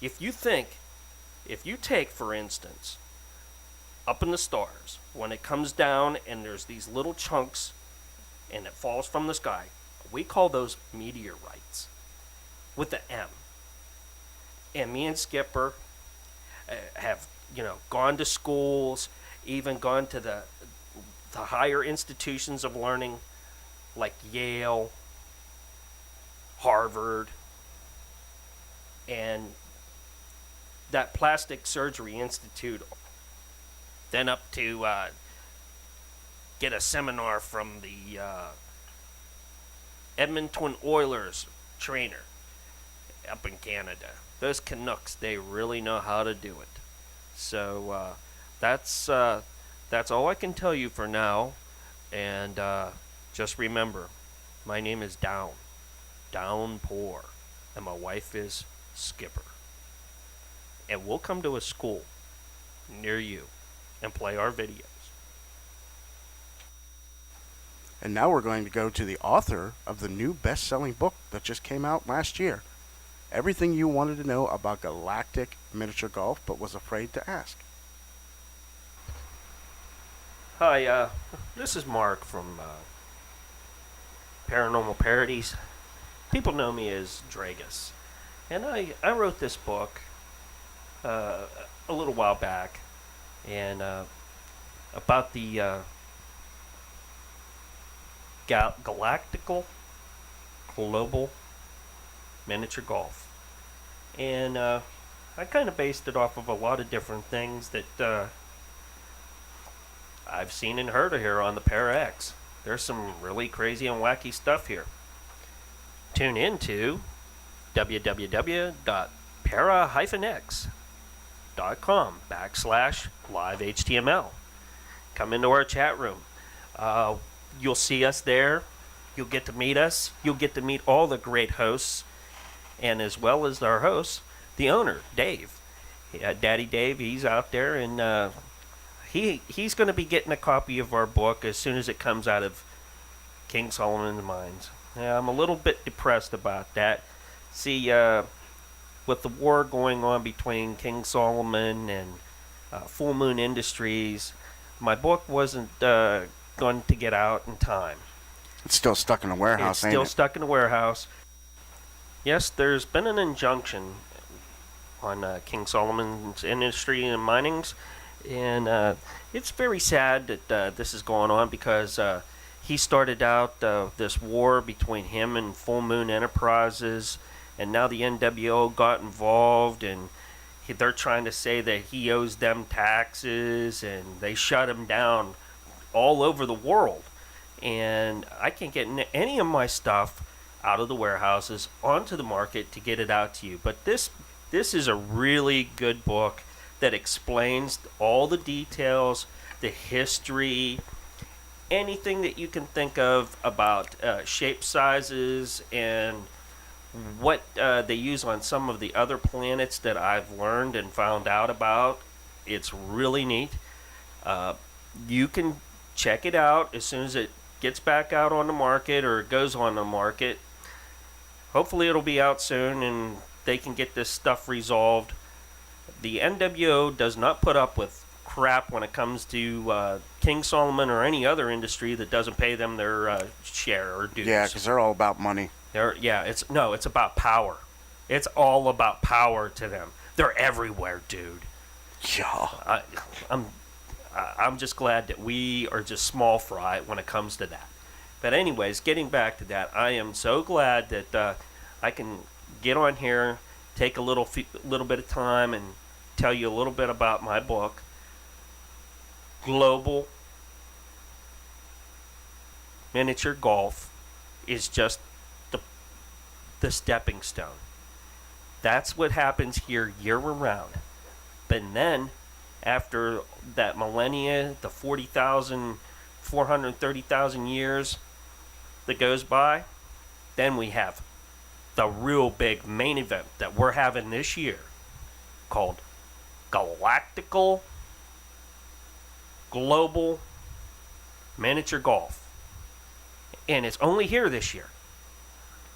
if you take, for instance, up in the stars, when it comes down and there's these little chunks and it falls from the sky, we call those meteorites with the M. And me and Skipper have, gone to schools, even gone to the higher institutions of learning like Yale, Harvard, and that Plastic Surgery Institute, then up to get a seminar from the Edmonton Oilers trainer up in Canada. Those Canucks, they really know how to do it. So that's all I can tell you for now. And just remember, my name is Down Poor, and my wife is Skipper. And we'll come to a school near you and play our videos. And now we're going to go to the author of the new best-selling book that just came out last year. Everything you wanted to know about galactic miniature golf but was afraid to ask. Hi, this is Mark from Paranormal Parodies. People know me as DREAGUS. And I wrote this book a little while back, and about the galactical global miniature golf. And I kind of based it off of a lot of different things that I've seen and heard of here on the Para-X. There's some really crazy and wacky stuff here. Tune in to www.para-x.com/live HTML. Come into our chat room. You'll see us there. You'll get to meet us. You'll get to meet all the great hosts, and as well as our host, the owner, Dave. Daddy Dave, he's out there, and he's going to be getting a copy of our book as soon as it comes out of King Solomon's Mines. I'm a little bit depressed about that. See, with the war going on between King Solomon and Full Moon Industries, my book wasn't going to get out in time. It's still stuck in a warehouse, It's still stuck in a warehouse. Yes, there's been an injunction on King Solomon's Industry and Minings, and it's very sad that this is going on because he started out this war between him and Full Moon Enterprises, and now the NWO got involved, and they're trying to say that he owes them taxes, and they shut him down all over the world. And I can't get any of my stuff out of the warehouses onto the market to get it out to you. But this is a really good book that explains all the details, the history, anything that you can think of about shape sizes and what they use on some of the other planets that I've learned and found out about. It's really neat. You can check it out as soon as it gets back out on the market or it goes on the market. Hopefully it'll be out soon and they can get this stuff resolved. The NWO does not put up with crap when it comes to King Solomon or any other industry that doesn't pay them their share or dues. Yeah, because they're all about money. It's about power. It's all about power to them. They're everywhere, dude. Yeah. I'm just glad that we are just small fry when it comes to that. But anyways, getting back to that, I am so glad that I can get on here, take a little bit of time and tell you a little bit about my book. Global Miniature Golf is just the stepping stone. That's what happens here year round. But then, after that millennia, the 430,000 years that goes by, then we have the real big main event that we're having this year called Galactical Global Miniature Golf. And it's only here this year.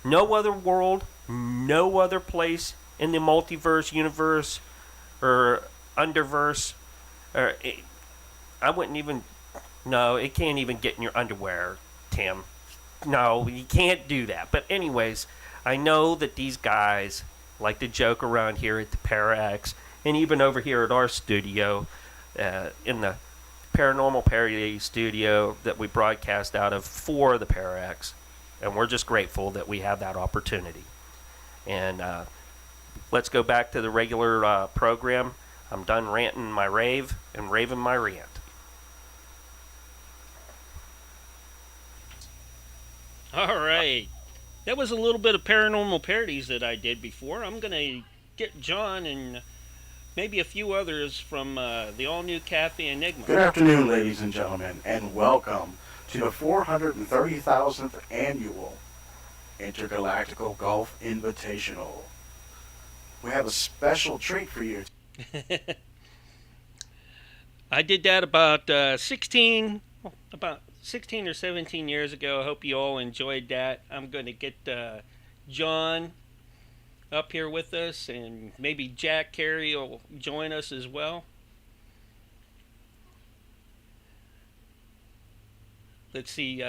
No other world, no other place in the multiverse, universe, or underverse. I wouldn't even... No, it can't even get in your underwear, Tim. No, you can't do that. But anyways, I know that these guys like to joke around here at the Para-X, and even over here at our studio, in the Paranormal Parody studio that we broadcast out of for the Para-X. And we're just grateful that we have that opportunity. And let's go back to the regular program. I'm done ranting my rave and raving my rant. All right. That was a little bit of paranormal parodies that I did before. I'm going to get John and maybe a few others from the all-new Cafe Enigma. Good afternoon, ladies and gentlemen, and welcome to the 430,000th annual Intergalactical Golf Invitational. We have a special treat for you. I did that about 16 or 17 years ago. I hope you all enjoyed that. I'm going to get John up here with us, and maybe Jack Carey will join us as well. Let's see.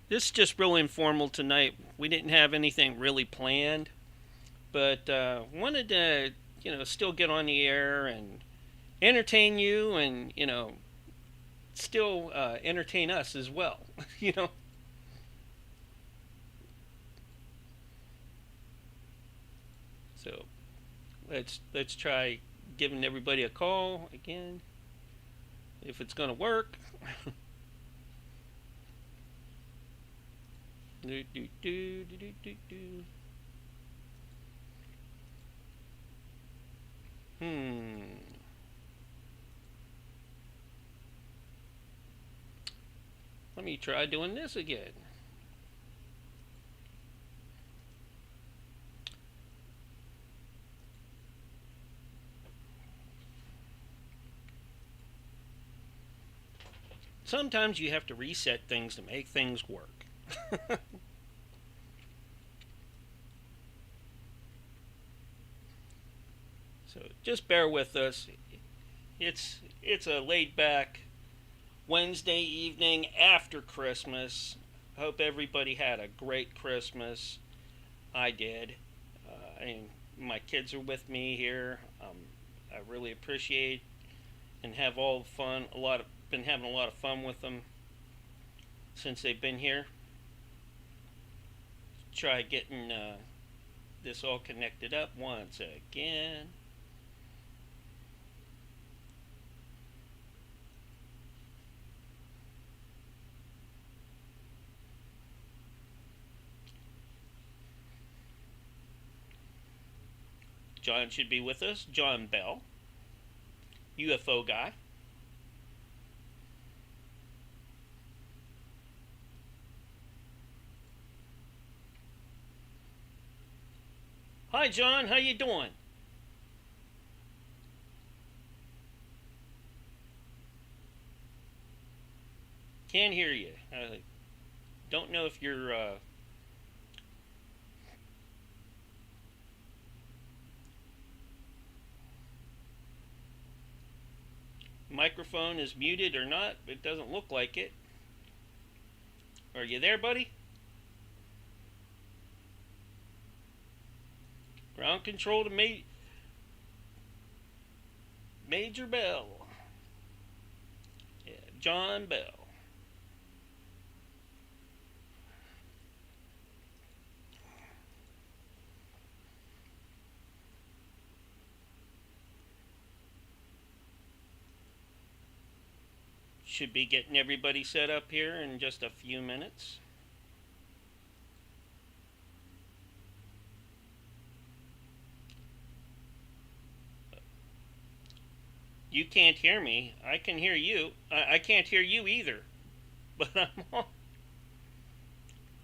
This is just real informal tonight. We didn't have anything really planned, but wanted to, still get on the air and entertain you, and still entertain us as well. So let's try giving everybody a call again, if it's gonna work. Let me try doing this again. Sometimes you have to reset things to make things work. So just bear with us. It's a laid back Wednesday evening after Christmas. Hope everybody had a great Christmas. I did. And my kids are with me here. I really appreciate and have all the fun. Been having a lot of fun with them since they've been here. Try getting this all connected up once again. John should be with us. John Bell, UFO guy. Hi, John. How you doing? Can't hear you. Don't know if you're microphone is muted or not. It doesn't look like it. Are you there, buddy? Ground control to Major Bell. Yeah, John Bell. Should be getting everybody set up here in just a few minutes. You can't hear me. I can hear you. I can't hear you either. But I'm on.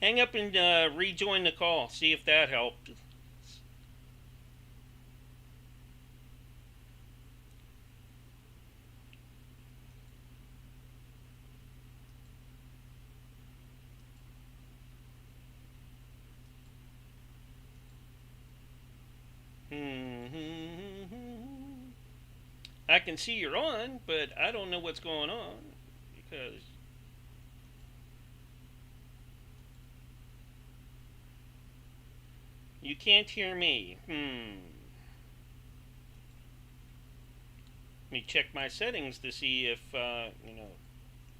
Hang up and rejoin the call. See if that helped. I can see you're on, but I don't know what's going on because you can't hear me. Let me check my settings to see if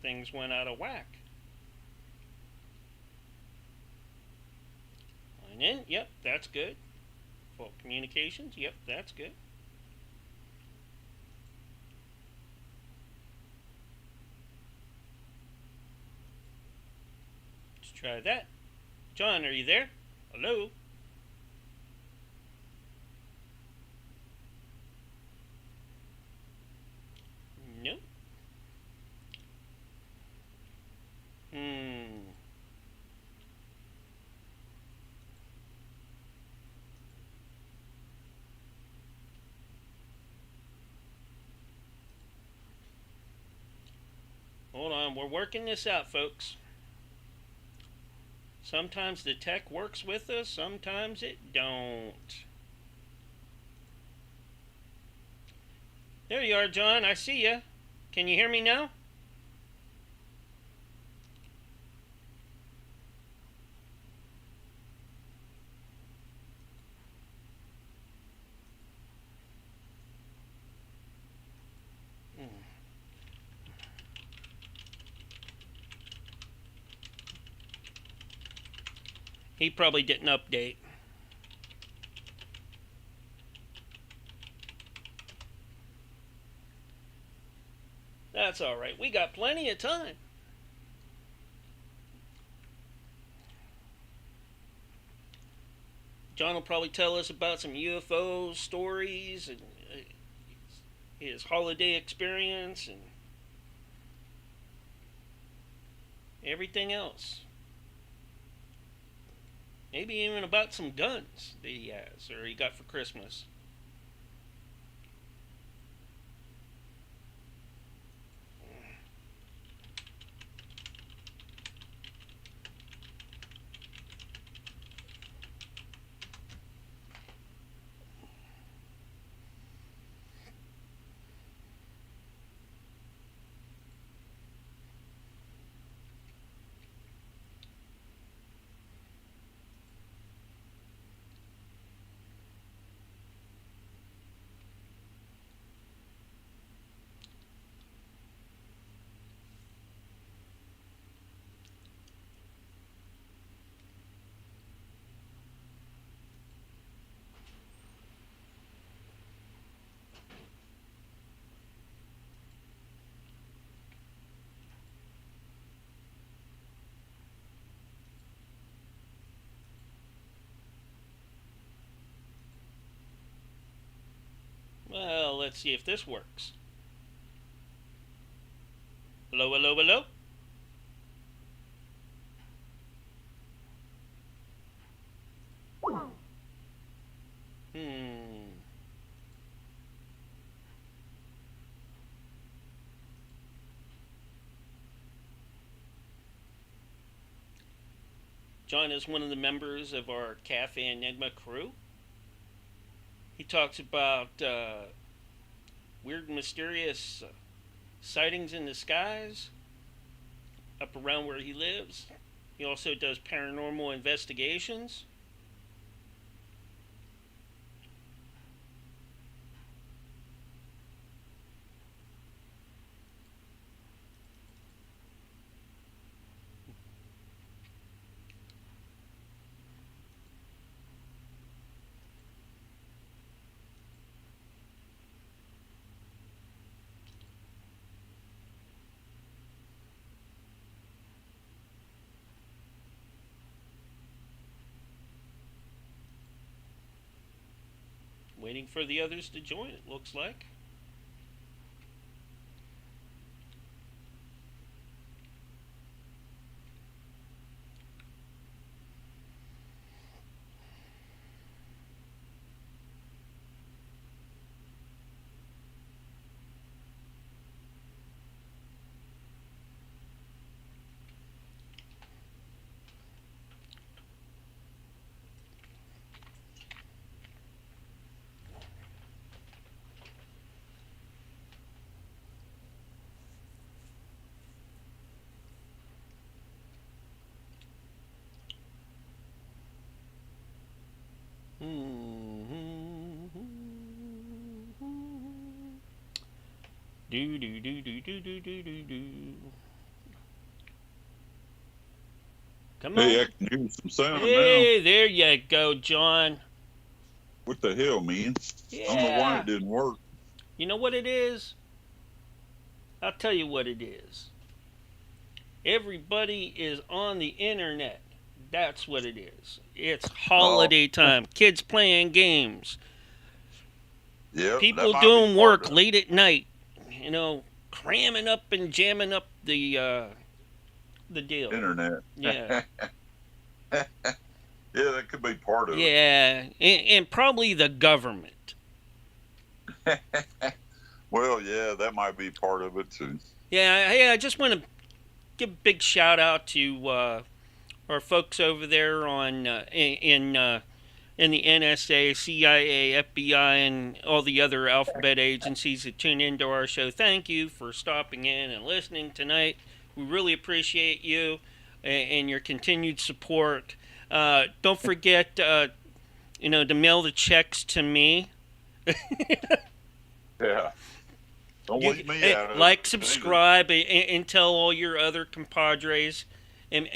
things went out of whack. Line in. Yep, that's good. Fault communications. Yep, that's good. Let's try that. John, are you there? Hello? Nope. We're working this out, folks. Sometimes the tech works with us, sometimes it don't. There you are, John. I see you. Can you hear me now? He probably didn't update. That's all right. We got plenty of time. John will probably tell us about some UFO stories and his holiday experience and everything else. Maybe even about some guns that he has or he got for Christmas. Well, let's see if this works. Hello, hello, hello. John is one of the members of our Cafe Enigma crew. He talks about weird, mysterious sightings in the skies up around where he lives. He also does paranormal investigations. Waiting for the others to join, it looks like. Do do do do do do do do do. Come on. Hey, I can hear some sound Hey, now. there you go, John. What the hell, man? Yeah. I don't know why it didn't work. You know what it is? I'll tell you what it is. Everybody is on the internet. That's what it is. It's holiday time. Kids playing games. Yeah. People doing work late at night. You know, cramming up and jamming up the deal. Internet. Yeah. Yeah, that could be part of it. Yeah, and probably the government. Well, yeah, that might be part of it too. Yeah, hey, I just want to give a big shout out to our folks over there on in the NSA, CIA, FBI, and all the other alphabet agencies that tune into our show. Thank you for stopping in and listening tonight. We really appreciate you and your continued support. Don't forget, to mail the checks to me. Yeah. Don't leave me out of it. Like, subscribe, and tell all your other compadres and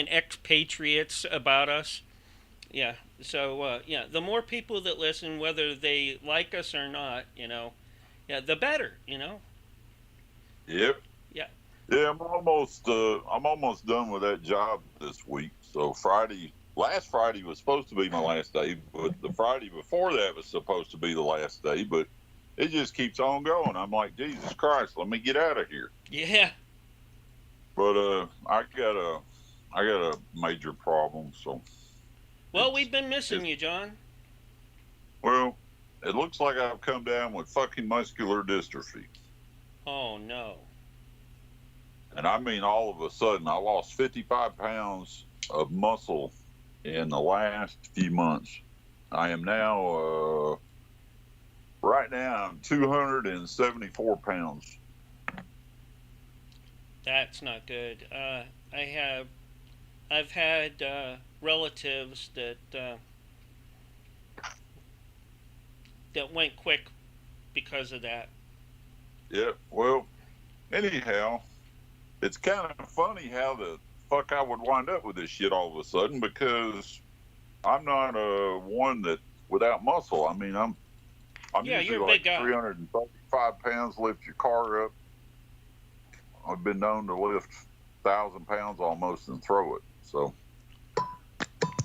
expatriates about us. Yeah. So, the more people that listen, whether they like us or not, the better, Yep. Yeah. Yeah, I'm almost done with that job this week. So last Friday was supposed to be my last day, but the Friday before that was supposed to be the last day, but it just keeps on going. I'm like, Jesus Christ, let me get out of here. Yeah. But I got a major problem, so. Well, we've been missing you, John. Well, it looks like I've come down with fucking muscular dystrophy. Oh, no. And I mean, all of a sudden, I lost 55 pounds of muscle in the last few months. I am now, right now, I'm 274 pounds. That's not good. I've had relatives that went quick because of that. Yeah, well, anyhow, it's kind of funny how the fuck I would wind up with this shit all of a sudden, because I'm not one that without muscle. I mean, I'm usually you're a like big guy. 335 pounds, lift your car up. I've been known to lift 1,000 pounds almost and throw it. So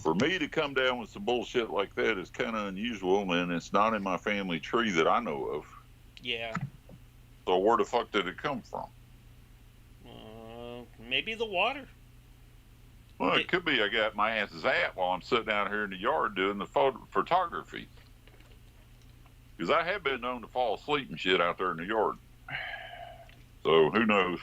for me to come down with some bullshit like that is kind of unusual, and it's not in my family tree that I know of. Yeah. So where the fuck did it come from? Maybe the water. Well, it could be I got my ass zapped while I'm sitting out here in the yard doing the photography. Because I have been known to fall asleep and shit out there in the yard. So who knows?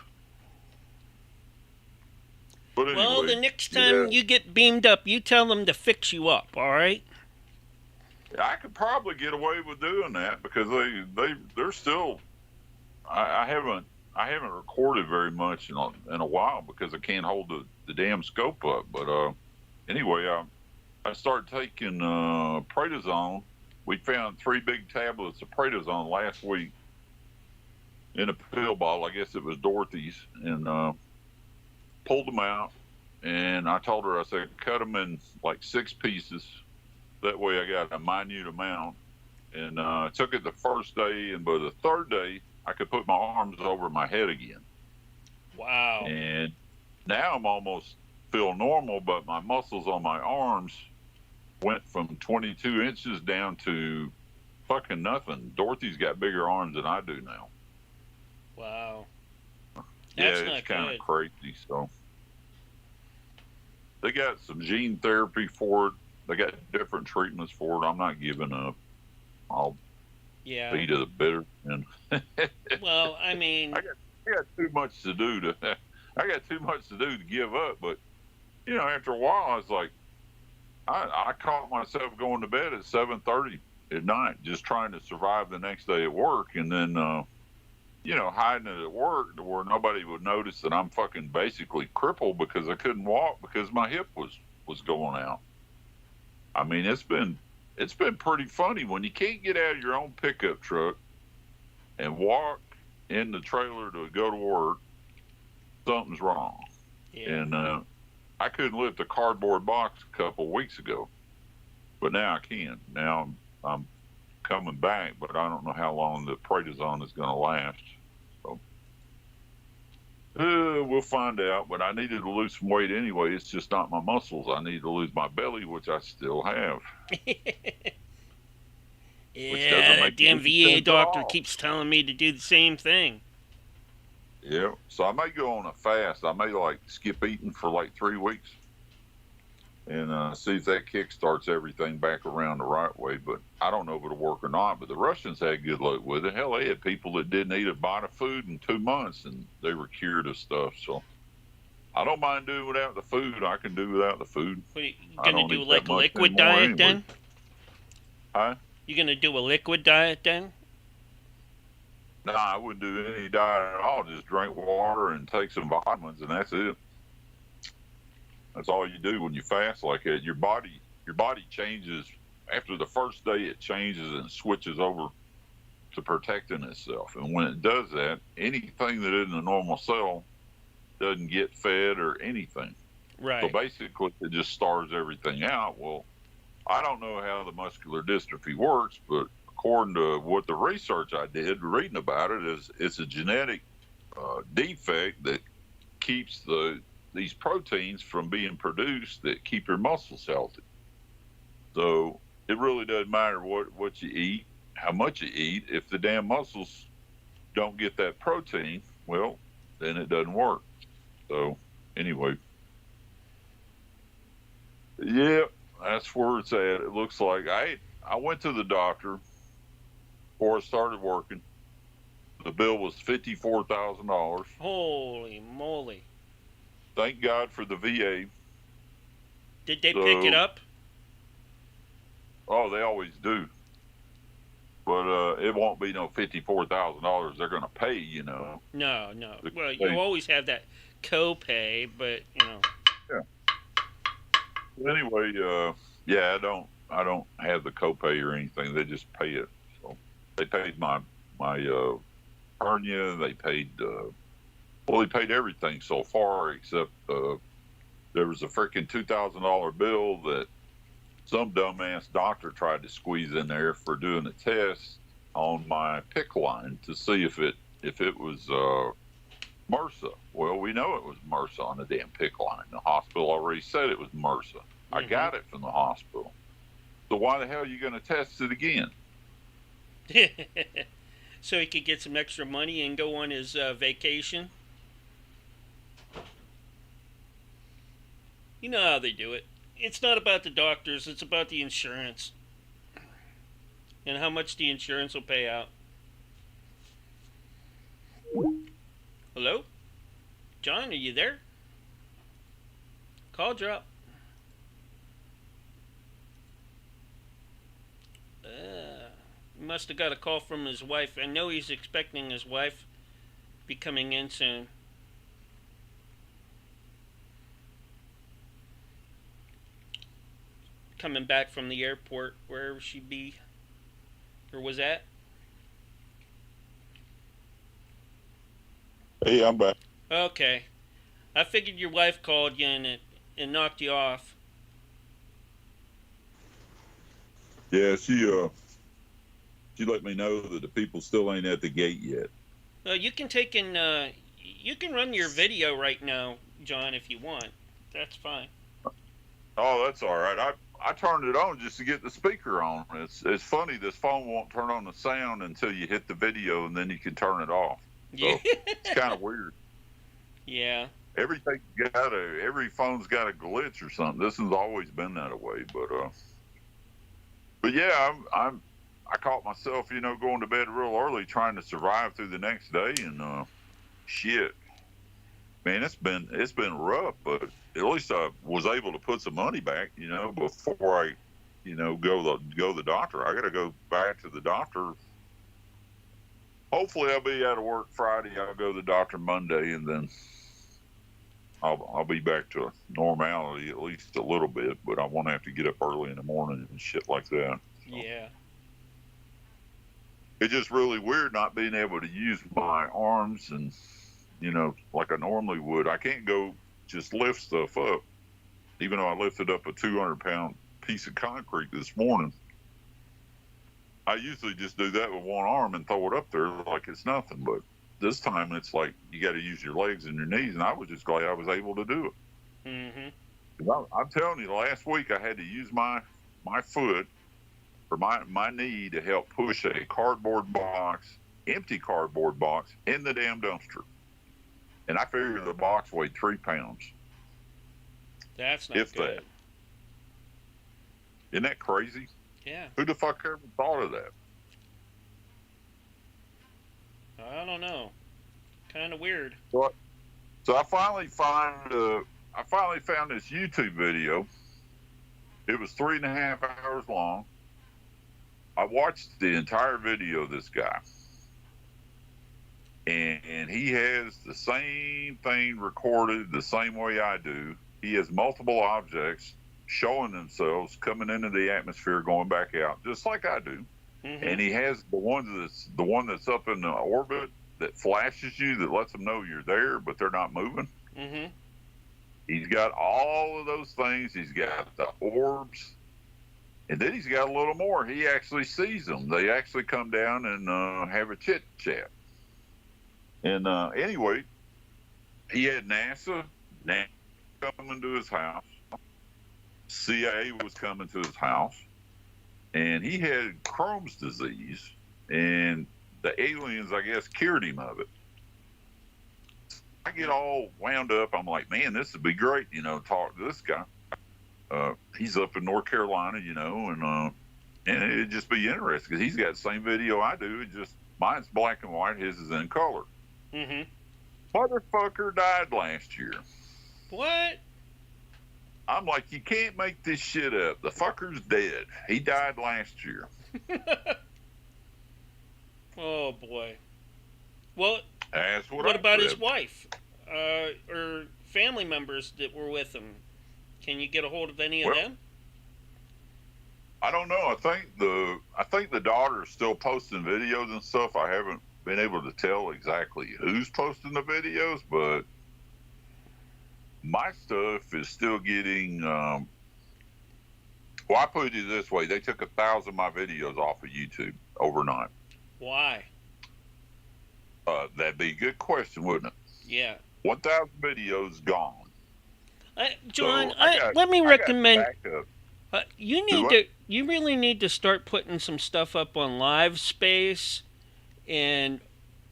But anyway, Well, the next time you get beamed up, you tell them to fix you up, all right? I could probably get away with doing that, because they're still. I haven't recorded very much in a while because I can't hold the damn scope up. But anyway, I started taking prednisone. We found 3 big tablets of prednisone last week in a pill bottle. I guess it was Dorothy's, and pulled them out. And I told her, I said, cut them in like 6 pieces. That way I got a minute amount. And I took it the first day, and by the third day, I could put my arms over my head again. Wow. And now I'm almost feel normal, but my muscles on my arms went from 22 inches down to fucking nothing. Dorothy's got bigger arms than I do now. Wow. Yeah, That's it's kind good. of crazy. So they got some gene therapy for it. They got different treatments for it. I'm not giving up. I'll be to the bitter end. Well, I mean, I got too much to do to. I got too much to do to give up. But after a while, I was like, I caught myself going to bed at 7:30 at night, just trying to survive the next day at work, and then hiding it at work to where nobody would notice that I'm fucking basically crippled because I couldn't walk because my hip was going out. I mean, it's been pretty funny when you can't get out of your own pickup truck and walk in the trailer to go to work. Something's wrong. Yeah. And I couldn't lift a cardboard box a couple of weeks ago, but now I can. Now I'm coming back, but I don't know how long the prednisone is going to last. So we'll find out. But I needed to lose some weight anyway. It's just not my muscles. I need to lose my belly, which I still have. Yeah, that damn VA doctor keeps telling me to do the same thing. Yeah, so I may go on a fast. I may skip eating for 3 weeks. and see if that kick starts everything back around the right way. But I don't know if it'll work or not. But the Russians had good luck with it. Hell, they had people that didn't eat a bite of food in 2 months, and they were cured of stuff. So I don't mind doing without the food. I can do without the food. What, you I gonna don't do eat like that a much liquid anymore diet anyway. then? Huh? You gonna do a liquid diet then? No, I wouldn't do any diet at all. Just drink water and take some vitamins, and that's it. That's all you do when you fast like that. Your body changes after the first day. It changes and switches over to protecting itself. And when it does that, anything that isn't a normal cell doesn't get fed or anything. Right. So basically, it just starves everything out. Well, I don't know how the muscular dystrophy works, but according to what the research I did reading about it, is it's a genetic defect that keeps these proteins from being produced that keep your muscles healthy. So it really doesn't matter what you eat, how much you eat. If the damn muscles don't get that protein, well, then it doesn't work. So anyway, yeah, that's where it's at. It looks like I went to the doctor before I started working. The bill was $54,000. Holy moly! Thank God for the VA. Did they pick it up? Oh, they always do. But it won't be no $54,000 they're going to pay, you know. No. Well, you always have that copay, but you know. Yeah. Anyway, yeah, I don't have the copay or anything. They just pay it. So they paid my hernia. They paid they paid everything so far except there was a freaking $2,000 bill that some dumbass doctor tried to squeeze in there for doing a test on my PICC line to see if it was MRSA. Well, we know it was MRSA on the damn PICC line. The hospital already said it was MRSA. Mm-hmm. I got it from the hospital. So why the hell are you going to test it again? So he could get some extra money and go on his vacation? You know how they do it. It's not about the doctors, it's about the insurance. And how much the insurance will pay out. Hello? John, are you there? Call drop. He must have got a call from his wife. I know he's expecting his wife to be coming in soon. Coming back from the airport, wherever she be, or was at. Hey, I'm back. Okay, I figured your wife called you and knocked you off. Yeah, she let me know that the people still ain't at the gate yet. You can take and you can run your video right now, John, if you want. That's fine. Oh, that's all right. I turned it on just to get the speaker on. It's funny, this phone won't turn on the sound until you hit the video, and then you can turn it off. So it's kind of weird. Yeah. Every phone's got a glitch or something. This has always been that way, but yeah, I caught myself, going to bed real early, trying to survive through the next day, and shit, man, it's been rough, but at least I was able to put some money back, before I, go to the doctor. I got to go back to the doctor. Hopefully, I'll be out of work Friday. I'll go to the doctor Monday, and then I'll be back to normality at least a little bit. But I won't have to get up early in the morning and shit like that. So. Yeah. It's just really weird not being able to use my arms and, like I normally would. I can't go just lift stuff up, even though I lifted up a 200-pound piece of concrete this morning. I usually just do that with one arm and throw it up there like it's nothing. But this time it's like you got to use your legs and your knees, and I was just glad I was able to do it. Mm-hmm. I'm telling you, last week I had to use my foot or my knee to help push a empty cardboard box in the damn dumpster. And I figured the box weighed 3 pounds. That's not if good. that. Isn't that crazy? Yeah. Who the fuck ever thought of that? I don't know. Kind of weird. So I finally found this YouTube video. It was 3.5 hours long. I watched the entire video of this guy. And he has the same thing recorded the same way I do. He has multiple objects showing themselves coming into the atmosphere, going back out, just like I do. Mm-hmm. And he has the one that's up in the orbit that flashes you, that lets them know you're there, but they're not moving. Mm-hmm. He's got all of those things. He's got the orbs. And then he's got a little more. He actually sees them. They actually come down and have a chit chat. And anyway, he had NASA coming to his house. CIA was coming to his house. And he had Crohn's disease. And the aliens, I guess, cured him of it. I get all wound up. I'm like, man, this would be great, talk to this guy. He's up in North Carolina, and it'd just be interesting because he's got the same video I do. It just mine's black and white, his is in color. Mm-hmm. Motherfucker died last year. What? I'm like, you can't make this shit up. The fucker's dead. He died last year. Oh boy. Well, that's what about his wife or family members that were with him? Can you get a hold of any of them? I don't know. I think the daughter is still posting videos and stuff. I haven't been able to tell exactly who's posting the videos, but my stuff is still getting. Well, I put it this way: they took 1,000 of my videos off of YouTube overnight. Why? That'd be a good question, wouldn't it? Yeah. 1,000 videos gone. John, So let me recommend. You really need to start putting some stuff up on Live Space, and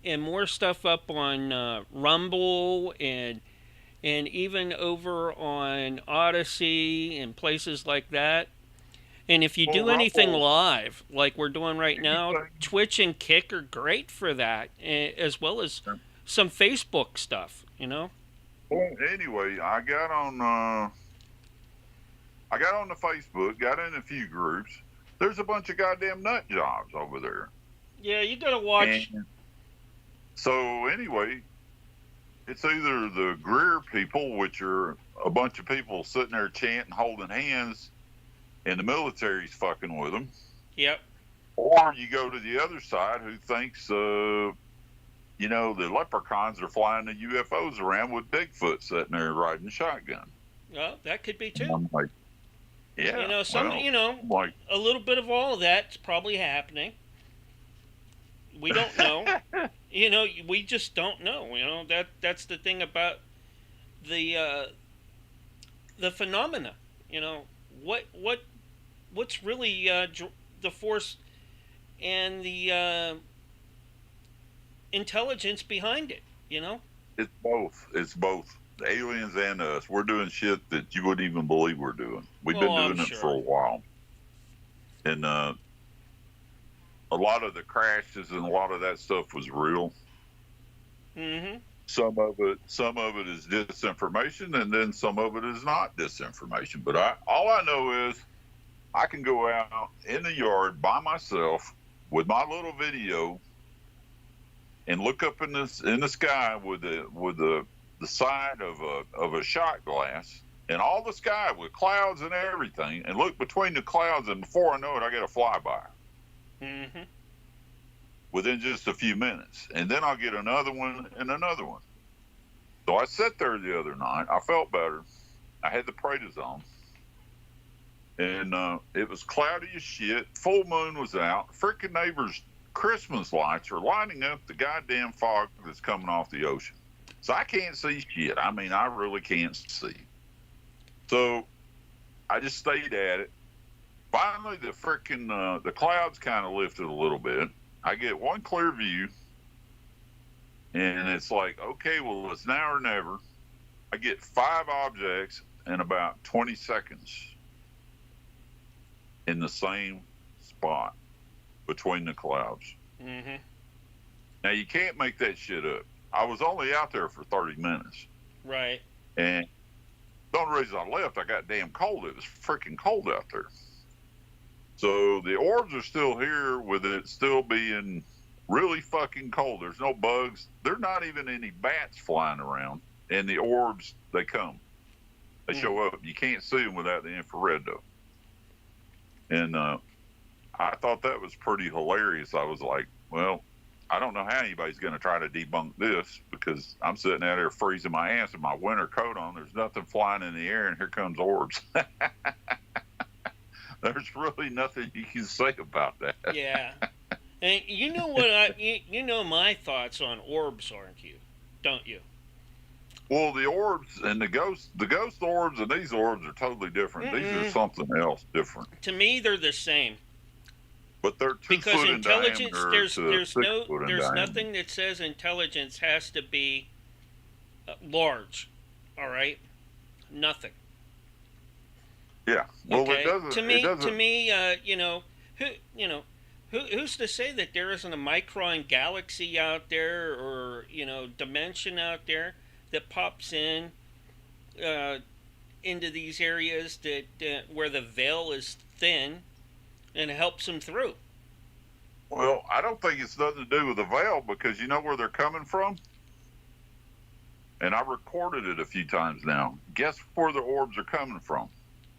more stuff up on Rumble, and even over on Odyssey and places like that. And if you do anything live, like we're doing right now, Twitch and Kick are great for that, as well as some Facebook stuff, Well, anyway, I got on the Facebook, got in a few groups. There's a bunch of goddamn nut jobs over there. Yeah, you gotta watch. And so anyway, it's either the Greer people, which are a bunch of people sitting there chanting, holding hands, and the military's fucking with them. Yep. Or you go to the other side who thinks, the leprechauns are flying the UFOs around with Bigfoot sitting there riding shotgun. Well, that could be too. I'm like, yeah. A little bit of all of that's probably happening. We don't know. We just don't know. That's the thing about the phenomena. What's really the force and the intelligence behind it, It's both. The aliens and us. We're doing shit that you wouldn't even believe we're doing. We've been doing it for a while. And a lot of the crashes and a lot of that stuff was real. Mm-hmm. Some of it is disinformation, and then some of it is not disinformation. But all I know is I can go out in the yard by myself with my little video and look up in the sky with the side of a shot glass and all the sky with clouds and everything, and look between the clouds, and before I know it, I get a flyby. Mm-hmm. Within just a few minutes, and then I'll get another one and another one. So I sat there the other night. I felt better. I had the prednisone, and it was cloudy as shit. Full moon was out. Freaking neighbors' Christmas lights are lighting up the goddamn fog that's coming off the ocean. So I can't see shit. I mean, I really can't see. So I just stayed at it. Finally, the clouds kind of lifted a little bit. I get one clear view, and it's like, okay, well, it's now or never. I get 5 objects in about 20 seconds. in the same spot between the clouds. Mm-hmm. Now, you can't make that shit up. I was only out there for 30 minutes. Right. And the only reason I left, I got damn cold. It was freaking cold out there. So the orbs are still here with it still being really fucking cold. There's no bugs. There's not even any bats flying around. And the orbs, they come. They show up. You can't see them without the infrared, though. And I thought that was pretty hilarious. I was like, well, I don't know how anybody's going to try to debunk this, because I'm sitting out there freezing my ass with my winter coat on. There's nothing flying in the air, and here comes orbs. There's really nothing you can say about that. Yeah. And you know what? You know my thoughts on orbs, aren't you? Don't you? Well, the orbs and the ghost orbs and these orbs are totally different. These are something else different. To me, they're the same. But they're 2 Because foot in intelligence, diameter there's to 6 foot in diameter. nothing that says intelligence has to be large. All right, nothing. Yeah. Well, Okay? it doesn't. To me, it doesn't, who's to say that there isn't a micron galaxy out there, or dimension out there that pops in into these areas that where the veil is thin, and helps them through. Well, I don't think it's nothing to do with the veil, because you know where they're coming from? And I recorded it a few times now. Guess where the orbs are coming from?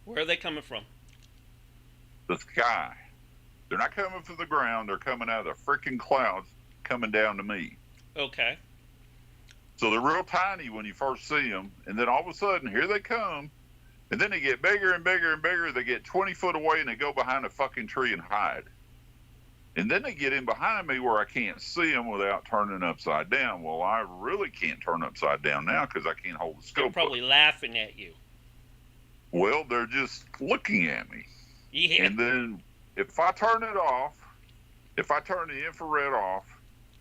Where are they coming from? The sky. They're not coming from the ground. They're coming out of the freaking clouds coming down to me. Okay. So they're real tiny when you first see them. And then all of a sudden, here they come. And then they get bigger and bigger and bigger. They get 20 foot away and they go behind a fucking tree and hide. And then they get in behind me where I can't see them without turning upside down. Well, I really can't turn upside down now because I can't hold the scope. They're probably laughing at you. Well, they're just looking at me. Yeah. And then if I turn it off, if I turn the infrared off,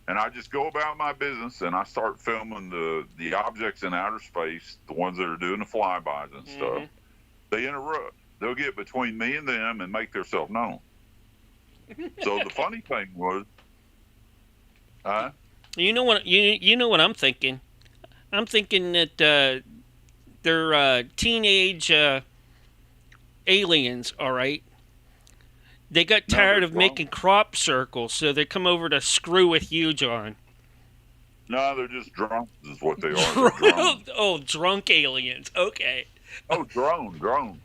and I just go about my business and I start filming the objects in outer space, the ones that are doing the flybys and stuff, they interrupt. They'll get between me and them and make themselves known. So the funny thing was, you know what I'm thinking? I'm thinking that they're teenage aliens. All right. They got tired of making crop circles, so they come over to screw with you, John. No, they're just drunk, is what they are. Drunk. Oh, drunk aliens. Okay. Oh, drones. Drunk.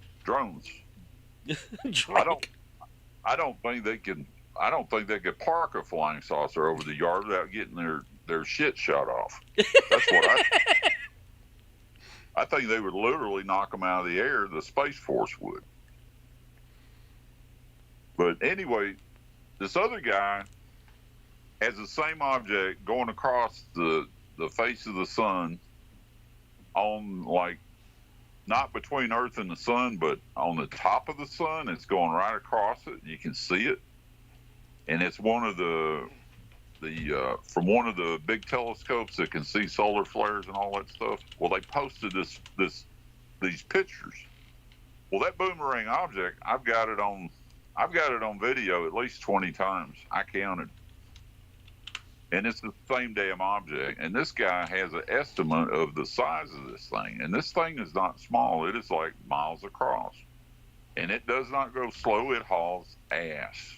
I don't think they could park a flying saucer over the yard without getting their shit shot off. That's what I think they would literally knock them out of the air. The Space Force would. But anyway, this other guy has the same object going across the face of the sun on, like, not between Earth and the sun, but on the top of the sun. It's going right across it. You can see it. And it's one of the from one of the big telescopes that can see solar flares and all that stuff. Well, they posted these pictures. Well, that boomerang object, I've got it on video at least 20 times. I counted. And it's the same damn object. And this guy has an estimate of the size of this thing. And this thing is not small. It is like miles across. And it does not go slow. It hauls ass.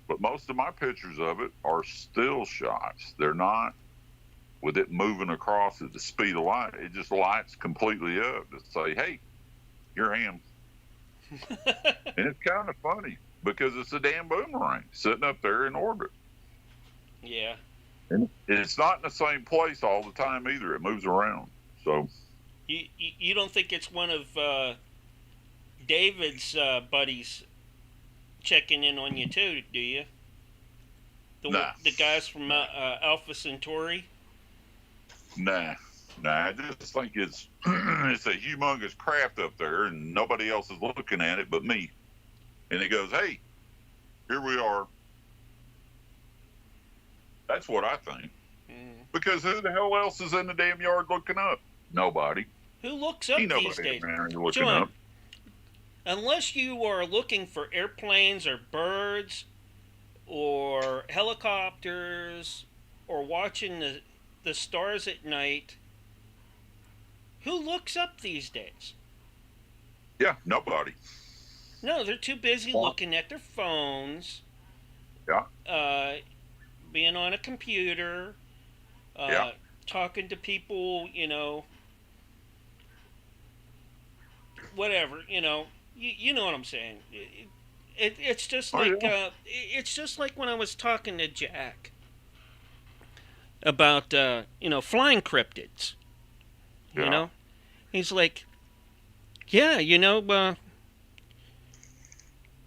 But most of my pictures of it are still shots. They're not with it moving across at the speed of light. It just lights completely up to say, hey, here I am. And it's kind of funny because it's a damn boomerang sitting up there in orbit. Yeah. And it's not in the same place all the time either. It moves around. So you don't think it's one of David's buddies checking in on you too, do you? The guys from Alpha Centauri? Nah, I just think it's it's a humongous craft up there, and nobody else is looking at it but me. And it goes, hey, here we are. That's what I think. Because who the hell else is in the damn yard looking up? Nobody. Who looks up these days? Looking up. unless you are looking for airplanes or birds or helicopters or watching the stars at night, who looks up these days? Yeah, nobody. No, they're too busy looking at their phones. Yeah. Being on a computer. Yeah. Talking to people, whatever, you know what I'm saying. It's just like it's just like when I was talking to Jack about flying cryptids. Yeah. You know, he's like, yeah,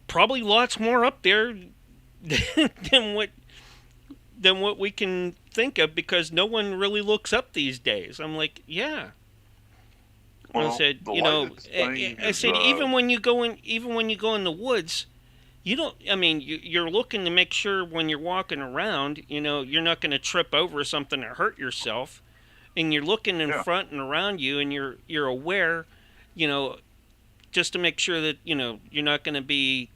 probably lots more up there than what we can think of, because no one really looks up these days. I'm like, yeah. Well, I said, I said, even when you go in the woods, you don't. I mean, you're looking to make sure when you're walking around, you're not going to trip over something or hurt yourself, and you're looking in front and around you, and you're aware, just to make sure that you're not going to be,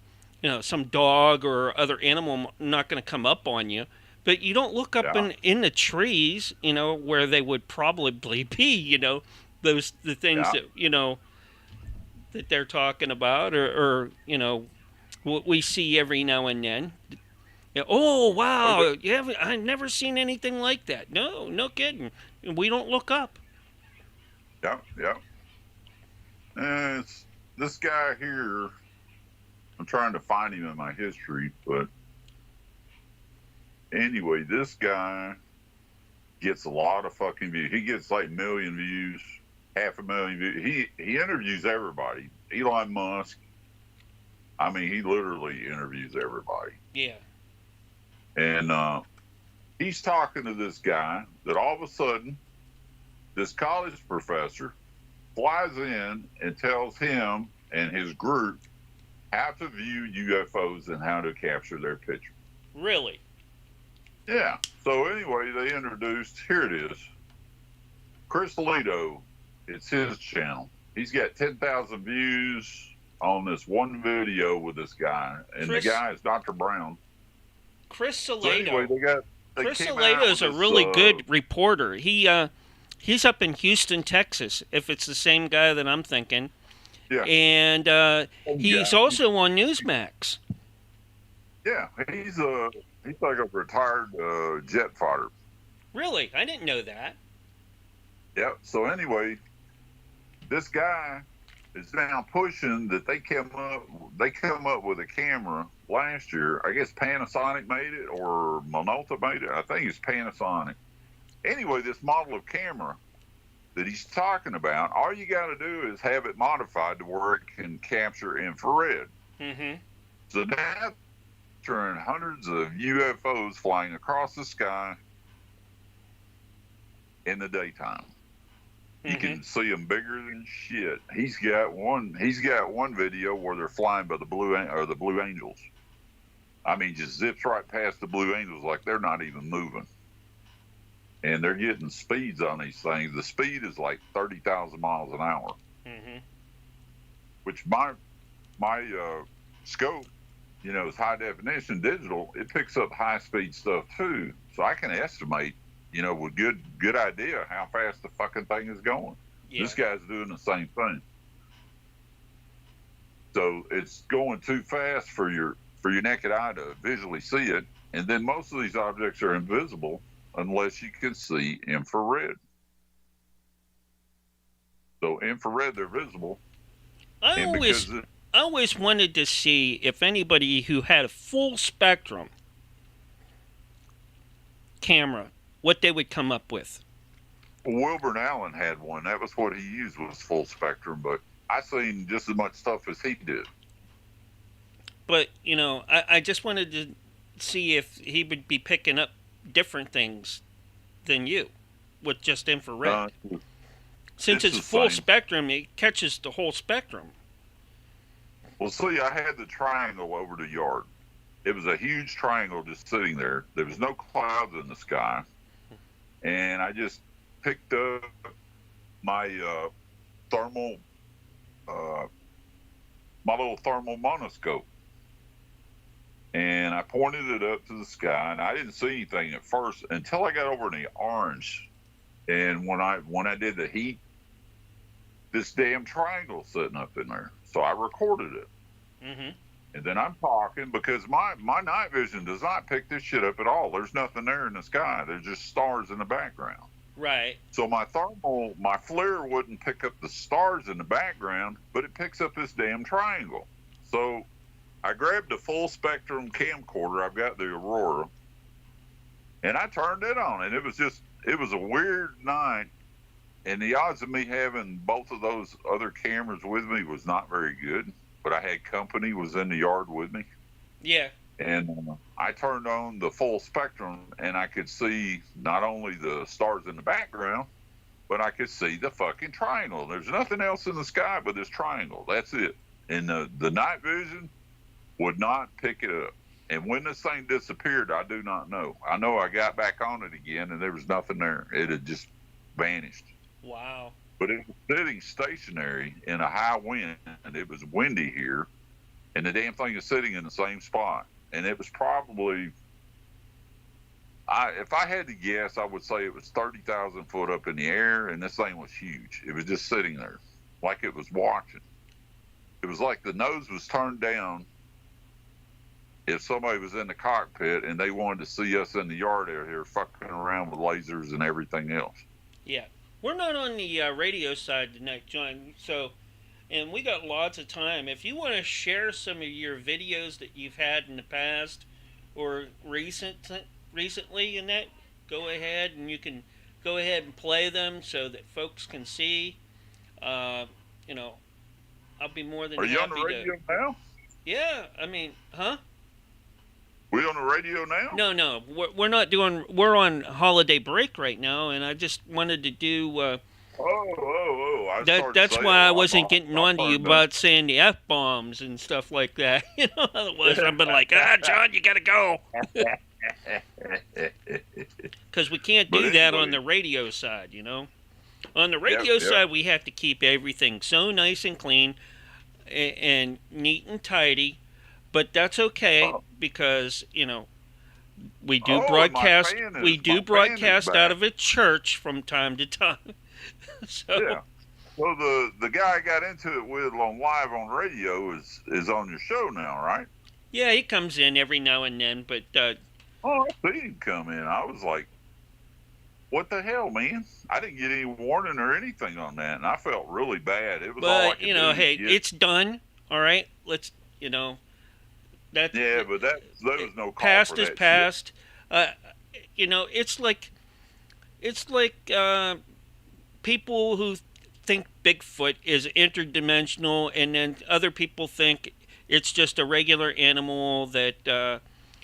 some dog or other animal not going to come up on you. But you don't look up in the trees, where they would probably be, the things that, that they're talking about, or what we see every now and then. Oh, wow, I've never seen anything like that. No kidding. We don't look up. Yeah. And this guy here, I'm trying to find him in my history, but anyway, this guy gets a lot of fucking views. He gets like 1 million views, 500,000 views. He interviews everybody. Elon Musk. I mean, he literally interviews everybody. Yeah. And he's talking to this guy that all of a sudden, this college professor flies in and tells him and his group how to view UFOs and how to capture their picture. Really? Yeah. So anyway, they introduced, here it is, Chris Alito. It's his channel. He's got 10,000 views on this one video with this guy. And the guy is Dr. Brown. Chris Alito. So anyway, Chris Alito is a really good reporter. He's up in Houston, Texas, if it's the same guy that I'm thinking. Yeah. And he's also on Newsmax. Yeah, he's like a retired jet fighter. Really? I didn't know that. Yeah. So anyway, this guy is now pushing that they come up with a camera last year. I guess Panasonic made it or Minolta made it. I think it's Panasonic. Anyway, this model of camera that he's talking about, all you got to do is have it modified to where it can capture infrared. Mm-hmm. So now, capturing hundreds of UFOs flying across the sky in the daytime. You can see them bigger than shit. He's got one video where they're flying by the Blue Angels. I mean, just zips right past the Blue Angels like they're not even moving. And they're getting speeds on these things. The speed is like 30,000 miles an hour. Mm-hmm. Which my scope, is high definition digital. It picks up high speed stuff too. So I can estimate, with good idea how fast the fucking thing is going. Yeah. This guy's doing the same thing. So it's going too fast for your naked eye to visually see it. And then most of these objects are invisible unless you can see infrared. So infrared, they're visible. I always wanted to see if anybody who had a full spectrum camera, what they would come up with. Well, Wilbur Allen had one. That was what he used, was full spectrum, but I seen just as much stuff as he did. But, I just wanted to see if he would be picking up different things than you with just infrared. Since it's full spectrum, it catches the whole spectrum. Well, see, I had the triangle over the yard. It was a huge triangle just sitting there. There was no clouds in the sky. And I just picked up my thermal my little thermal monoscope. And I pointed it up to the sky, and I didn't see anything at first until I got over in the orange. And when I did the heat, this damn triangle sitting up in there. So I recorded it. Mm-hmm. And then I'm talking because my night vision does not pick this shit up at all. There's nothing there in the sky. There's just stars in the background. Right. So my flare wouldn't pick up the stars in the background, but it picks up this damn triangle. So I grabbed a full spectrum camcorder. I've got the Aurora, and I turned it on, and it was a weird night, and the odds of me having both of those other cameras with me was not very good, but I had company was in the yard with me. Yeah. And I turned on the full spectrum, and I could see not only the stars in the background, but I could see the fucking triangle. There's nothing else in the sky but this triangle. That's it. And the night vision would not pick it up. And when this thing disappeared, I do not know. I know I got back on it again, and there was nothing there. It had just vanished. Wow. But it was sitting stationary in a high wind, and it was windy here, and the damn thing is sitting in the same spot. And it was probably, if I had to guess, I would say it was 30,000 foot up in the air, and this thing was huge. It was just sitting there like it was watching. It was like the nose was turned down if somebody was in the cockpit and they wanted to see us in the yard out here fucking around with lasers and everything else. Yeah. We're not on the radio side tonight, John, and we got lots of time. If you want to share some of your videos that you've had in the past or recently in that, go ahead, and you can go ahead and play them so that folks can see. I'll be more than happy to. Are you on the radio now? Yeah, I mean, huh? We on the radio now? No, we're not doing. We're on holiday break right now, and I just wanted to do. That's why I wasn't getting on to you about saying the F-bombs and stuff like that. Otherwise I've been like, John, you gotta go. Because we can't do that on the radio side, On the radio side, we have to keep everything so nice and clean and neat and tidy. But that's okay because, we do broadcast. We do broadcast out of a church from time to time. Yeah. So the guy I got into it with on live on radio is on your show now, right? Yeah, he comes in every now and then, but I see him come in. I was like, what the hell, man? I didn't get any warning or anything on that, and I felt really bad. It was all I could do. Hey, it's done. All right, let's that. Yeah, but there was no call past for is that past. It's like people who think Bigfoot is interdimensional, and then other people think it's just a regular animal that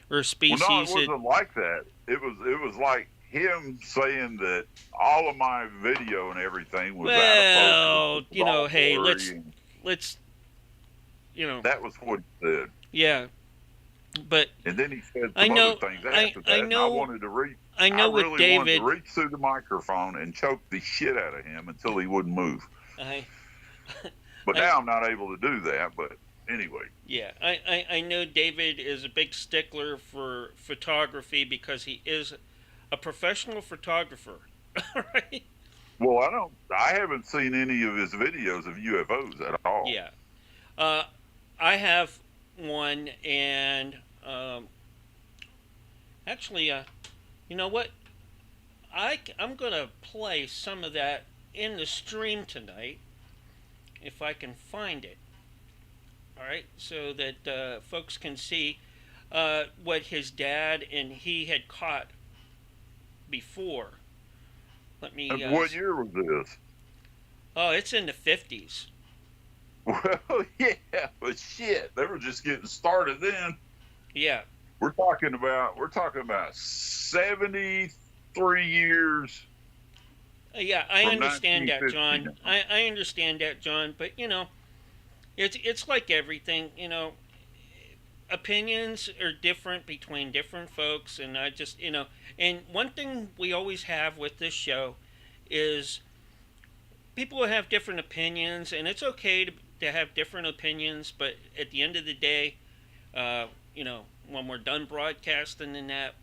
or species. Well, no, it wasn't like that. It was like him saying that all of my video and everything was out of focus. Hey, let's that was what he said. Yeah, but and then he said some other things after that. I wanted to reach. I know with with David, David, wanted to reach through the microphone and choke the shit out of him until he wouldn't move. But now I'm not able to do that. But anyway. Yeah, I know David is a big stickler for photography because he is a professional photographer. Right? Well, I haven't seen any of his videos of UFOs at all. Yeah. I have one, and actually, you know what? I'm going to play some of that in the stream tonight, if I can find it. All right, so that folks can see what his dad and he had caught before. Let me. What year was this? Oh, it's in the 50s. Well, yeah, but shit, they were just getting started then. Yeah. We're talking about 73 years. Yeah, I understand that, John. I understand that, John. But it's like everything. Opinions are different between different folks, and I just And one thing we always have with this show is people have different opinions, and it's okay to have different opinions, but at the end of the day, you know, when we're done broadcasting and that,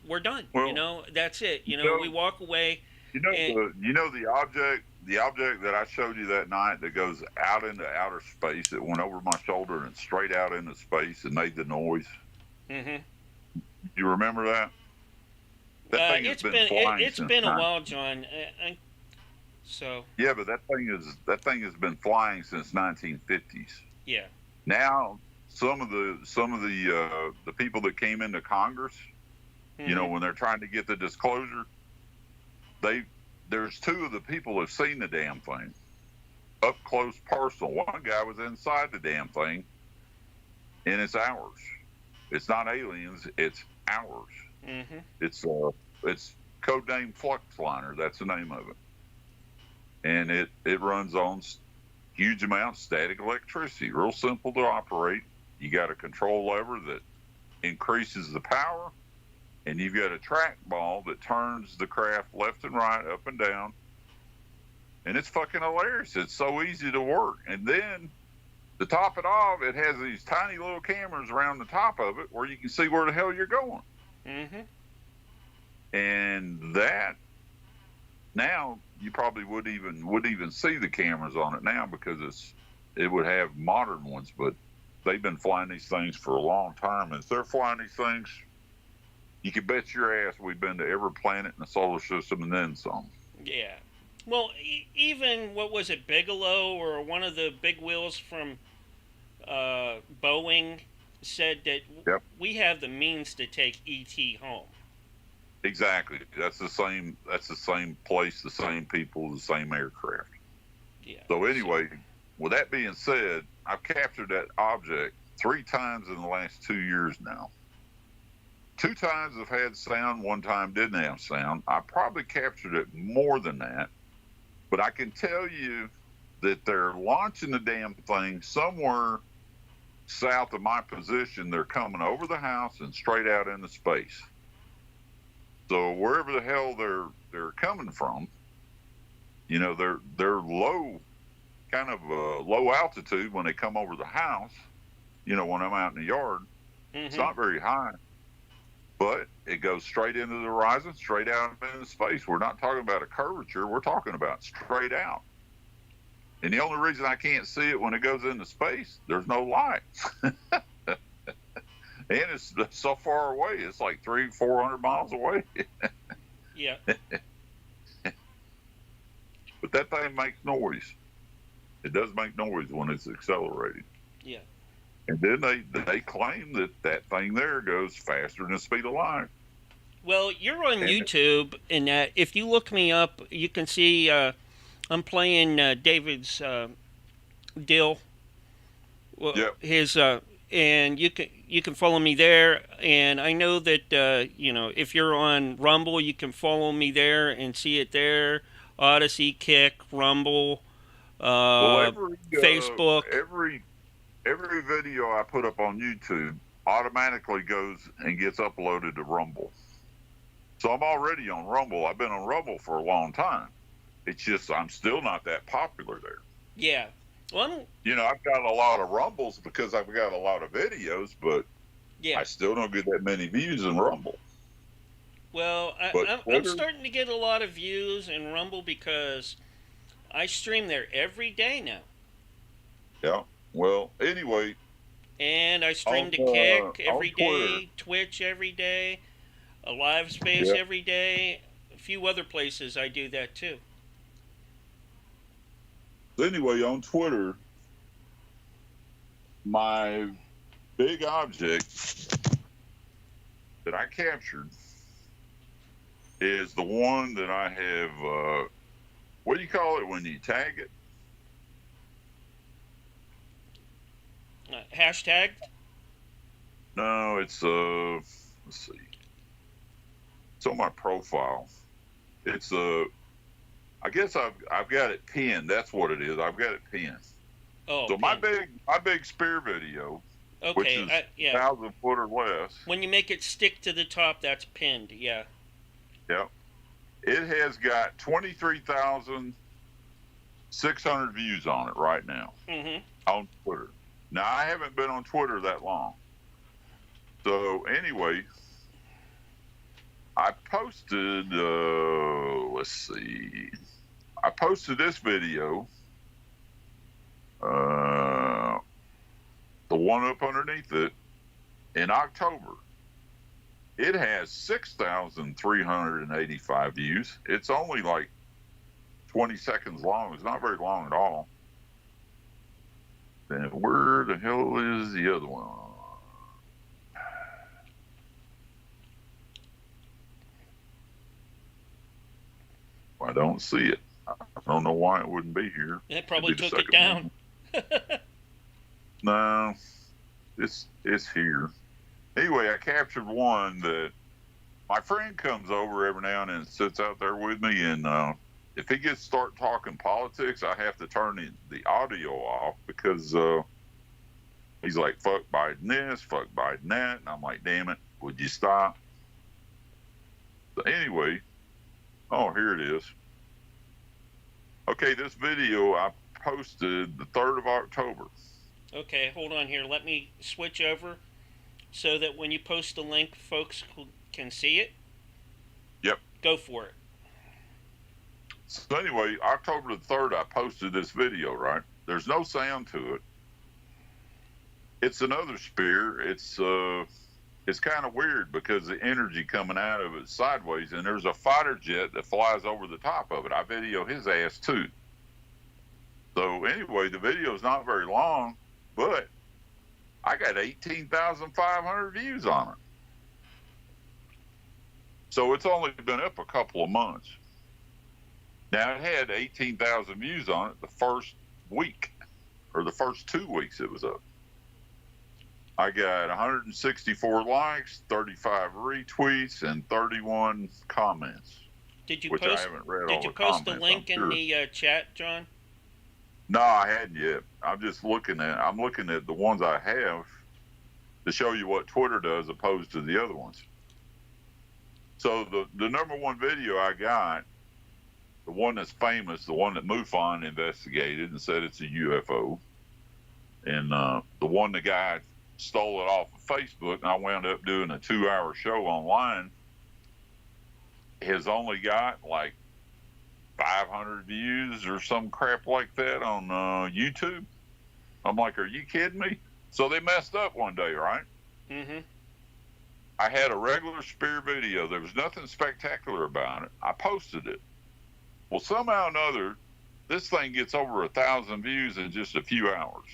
we're done. Well, you know, that's it. You know, we walk away. You know the object that I showed you that night that goes out into outer space. It went over my shoulder and straight out into space and made the noise. Mm-hmm. You remember that? That thing has been flying it's since been a while, John. So. Yeah, but that thing has been flying since 1950s. Yeah. Now some of the people that came into Congress, you know, when they're trying to get the disclosure, there's two of the people who've seen the damn thing up close, personal. One guy was inside the damn thing, and it's ours. It's not aliens. It's ours. Mm-hmm. It's codename Fluxliner. That's the name of it, and it runs on huge amounts of static electricity. Real simple to operate. You got a control lever that increases the power, and you've got a trackball that turns the craft left and right, up and down, and it's fucking hilarious. It's so easy to work. And then to top it off, it has these tiny little cameras around the top of it where you can see where the hell you're going. Mm-hmm. And that, now you probably would even see the cameras on it now because it would have modern ones, but they've been flying these things for a long time. And if they're flying these things, you can bet your ass we've been to every planet in the solar system and then some. Yeah. Well, even, what was it, Bigelow or one of the big wheels from Boeing said that we have the means to take ET home. Exactly. That's the same place, the same people, the same aircraft. Yeah. So anyway, with that being said, I've captured that object 3 times in the last 2 years now. 2 times I've had sound, 1 time didn't have sound. I probably captured it more than that, but I can tell you that they're launching the damn thing somewhere south of my position. They're coming over the house and straight out into space. So wherever the hell they're coming from, you know, they're low, kind of low altitude when they come over the house. You know, when I'm out in the yard, it's not very high, but it goes straight into the horizon, straight out into space. We're not talking about a curvature. We're talking about straight out. And the only reason I can't see it when it goes into space, there's no light. And it's so far away. It's like 300-400 miles away. Yeah. But that thing makes noise. It does make noise when it's accelerating. Yeah. And then they claim that thing there goes faster than the speed of light. Well, you're on YouTube, and if you look me up, you can see I'm playing David's Dill. Well, his and you can follow me there. And I know that you know, if you're on Rumble, you can follow me there and see it there. Odyssey, Kick, Rumble, Facebook. Every video I put up on YouTube automatically goes and gets uploaded to Rumble. So I'm already on Rumble. I've been on Rumble for a long time. It's just I'm still not that popular there. Yeah. Well, you know, I've got a lot of Rumbles because I've got a lot of videos, but I still don't get that many views in Rumble. Well, I'm starting to get a lot of views in Rumble because I stream there every day now. Yeah. Well, anyway. And I stream to Kick every day, Twitch every day, a live space every day. A few other places I do that too. Anyway, on Twitter, my big object that I captured is the one that I have, what do you call it when you tag it? Hashtagged? No, it's, let's see. It's on my profile. It's, I guess I've got it pinned. That's what it is. I've got it pinned. Oh, so my big spear video, which is 1,000 foot or less. When you make it stick to the top, that's pinned. Yeah. Yeah. It has got 23,000 600 views on it right now on Twitter. Now, I haven't been on Twitter that long. So, anyway, I posted, let's see, I posted this video, the one up underneath it, in October. It has 6,385 views. It's only like 20 seconds long. It's not very long at all. Then where the hell is the other one? I don't see it. I don't know why it wouldn't be here. It probably took it down. No, it's here. Anyway, I captured one that my friend comes over every now and then and sits out there with me, and if he gets start talking politics, I have to turn the audio off because he's like, fuck Biden this, fuck Biden that, and I'm like, damn it, would you stop? So anyway, oh, here it is. Okay, this video I posted the 3rd of October. Okay, hold on here. Let me switch over so that when you post the link, folks can see it. Yep. Go for it. So anyway, October the 3rd, I posted this video, right? There's no sound to it. It's another spear. It's kind of weird because the energy coming out of it sideways, and there's a fighter jet that flies over the top of it. I video his ass too. So anyway, the video is not very long, but I got 18,500 views on it. So it's only been up a couple of months. Now, it had 18,000 views on it the first week, or the first 2 weeks it was up. I got 164 likes, 35 retweets, and 31 comments. Did you which post? I haven't read Did all you the post the comments, link I'm in sure. the chat, John? No, I hadn't yet. I'm looking at the ones I have to show you what Twitter does opposed to the other ones. So the number one video I got, the one that's famous, the one that MUFON investigated and said it's a UFO, and the one the guy stole it off of Facebook, and I wound up doing a 2-hour show online, has only got like 500 views or some crap like that on YouTube. I'm like, are you kidding me? So they messed up one day, right? Mm-hmm. I had a regular spear video. There was nothing spectacular about it. I posted it. Well, somehow or another, this thing gets over 1,000 views in just a few hours.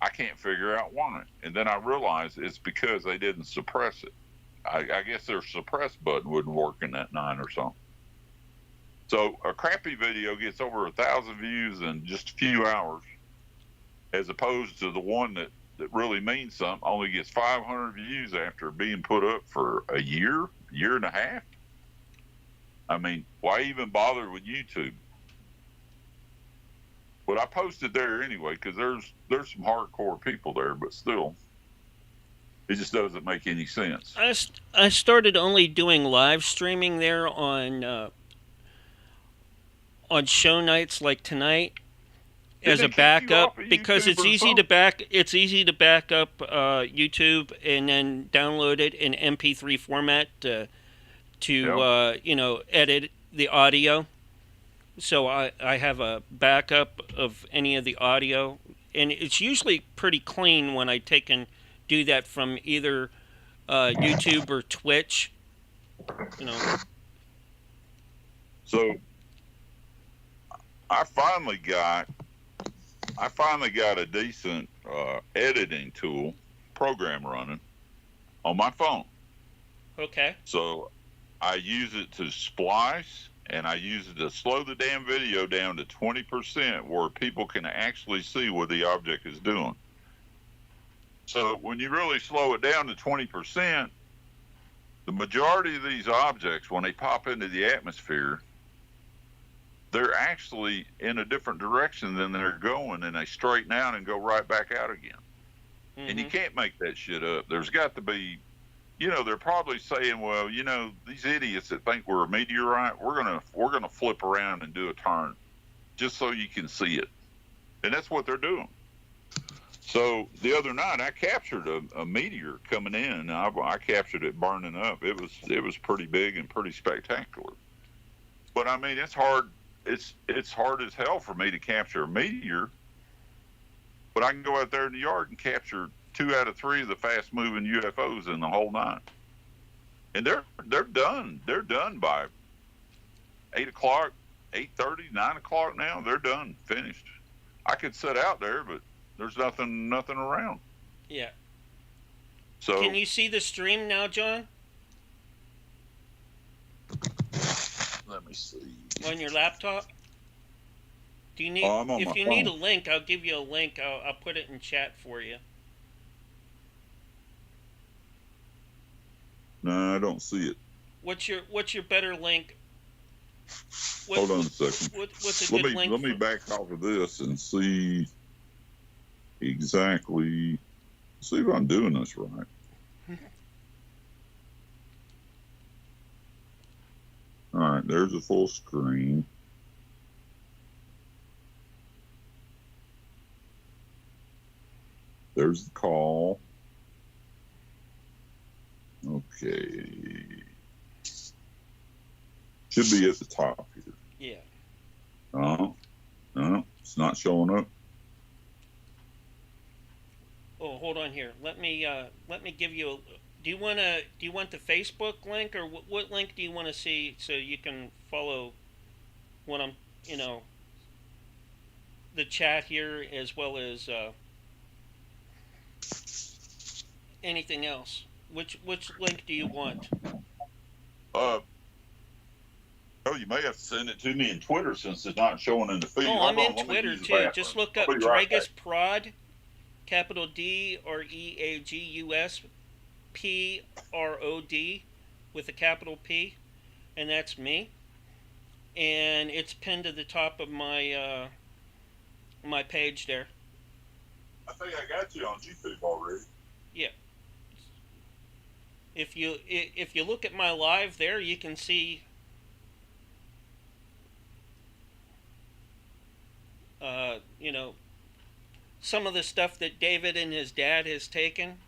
I can't figure out why. And then I realized it's because they didn't suppress it. I guess their suppress button wouldn't work in that night or something. So a crappy video gets over 1,000 views in just a few hours, as opposed to the one that really means something only gets 500 views after being put up for a year and a half. I mean, why even bother with YouTube? But I posted there anyway because there's some hardcore people there, but still, it just doesn't make any sense. I started only doing live streaming there on show nights like tonight as a backup because it's easy to back up YouTube and then download it in MP3 format to edit the audio. So I have a backup of any of the audio, and it's usually pretty clean when I take and do that from either YouTube or Twitch. So I finally got a decent editing program running on my phone. Okay. So I use it to splice, and I use it to slow the damn video down to 20% where people can actually see what the object is doing. So when you really slow it down to 20%, the majority of these objects, when they pop into the atmosphere, they're actually in a different direction than they're going, and they straighten out and go right back out again. Mm-hmm. And you can't make that shit up. There's got to be, they're probably saying, well, these idiots that think we're a meteorite, we're gonna flip around and do a turn just so you can see it. And that's what they're doing. So the other night I captured a meteor coming in. I captured it burning up. It was pretty big and pretty spectacular. But I mean, it's hard. It's hard as hell for me to capture a meteor. But I can go out there in the yard and capture 2 out of 3 of the fast moving UFOs in the whole night. And they're done. They're done by 8 o'clock, 8:30, 9 o'clock now. They're done, finished. I could sit out there, but there's nothing around. Yeah. So can you see the stream now, John? let me see. On your laptop? Do you need? I'm on if my you need a phone. link, I'll give you a link. I'll put it in chat for you. No, I don't see it. What's your better link? Hold on a second. What's a good link? Let me back off of this and see exactly. See if I'm doing this right. All right, there's a full screen. There's the call. Okay. Should be at the top here. Yeah. No, it's not showing up. Oh, hold on here. Let me give you a. Do you want the Facebook link, or what link do you want to see so you can follow what I'm, the chat here as well as anything else? Which link do you want? Oh, you may have to send it to me in Twitter since it's not showing in the feed. Oh, Hold I'm on, in let me Twitter use the too. bathroom. Just look I'll up be right DREAGUS back. Prod, capital DREAGUS PROD with a capital P, and that's me. And it's pinned to the top of my my page there. I think I got you on YouTube already. Yeah. If you look at my live there, you can see some of the stuff that David and his dad has taken.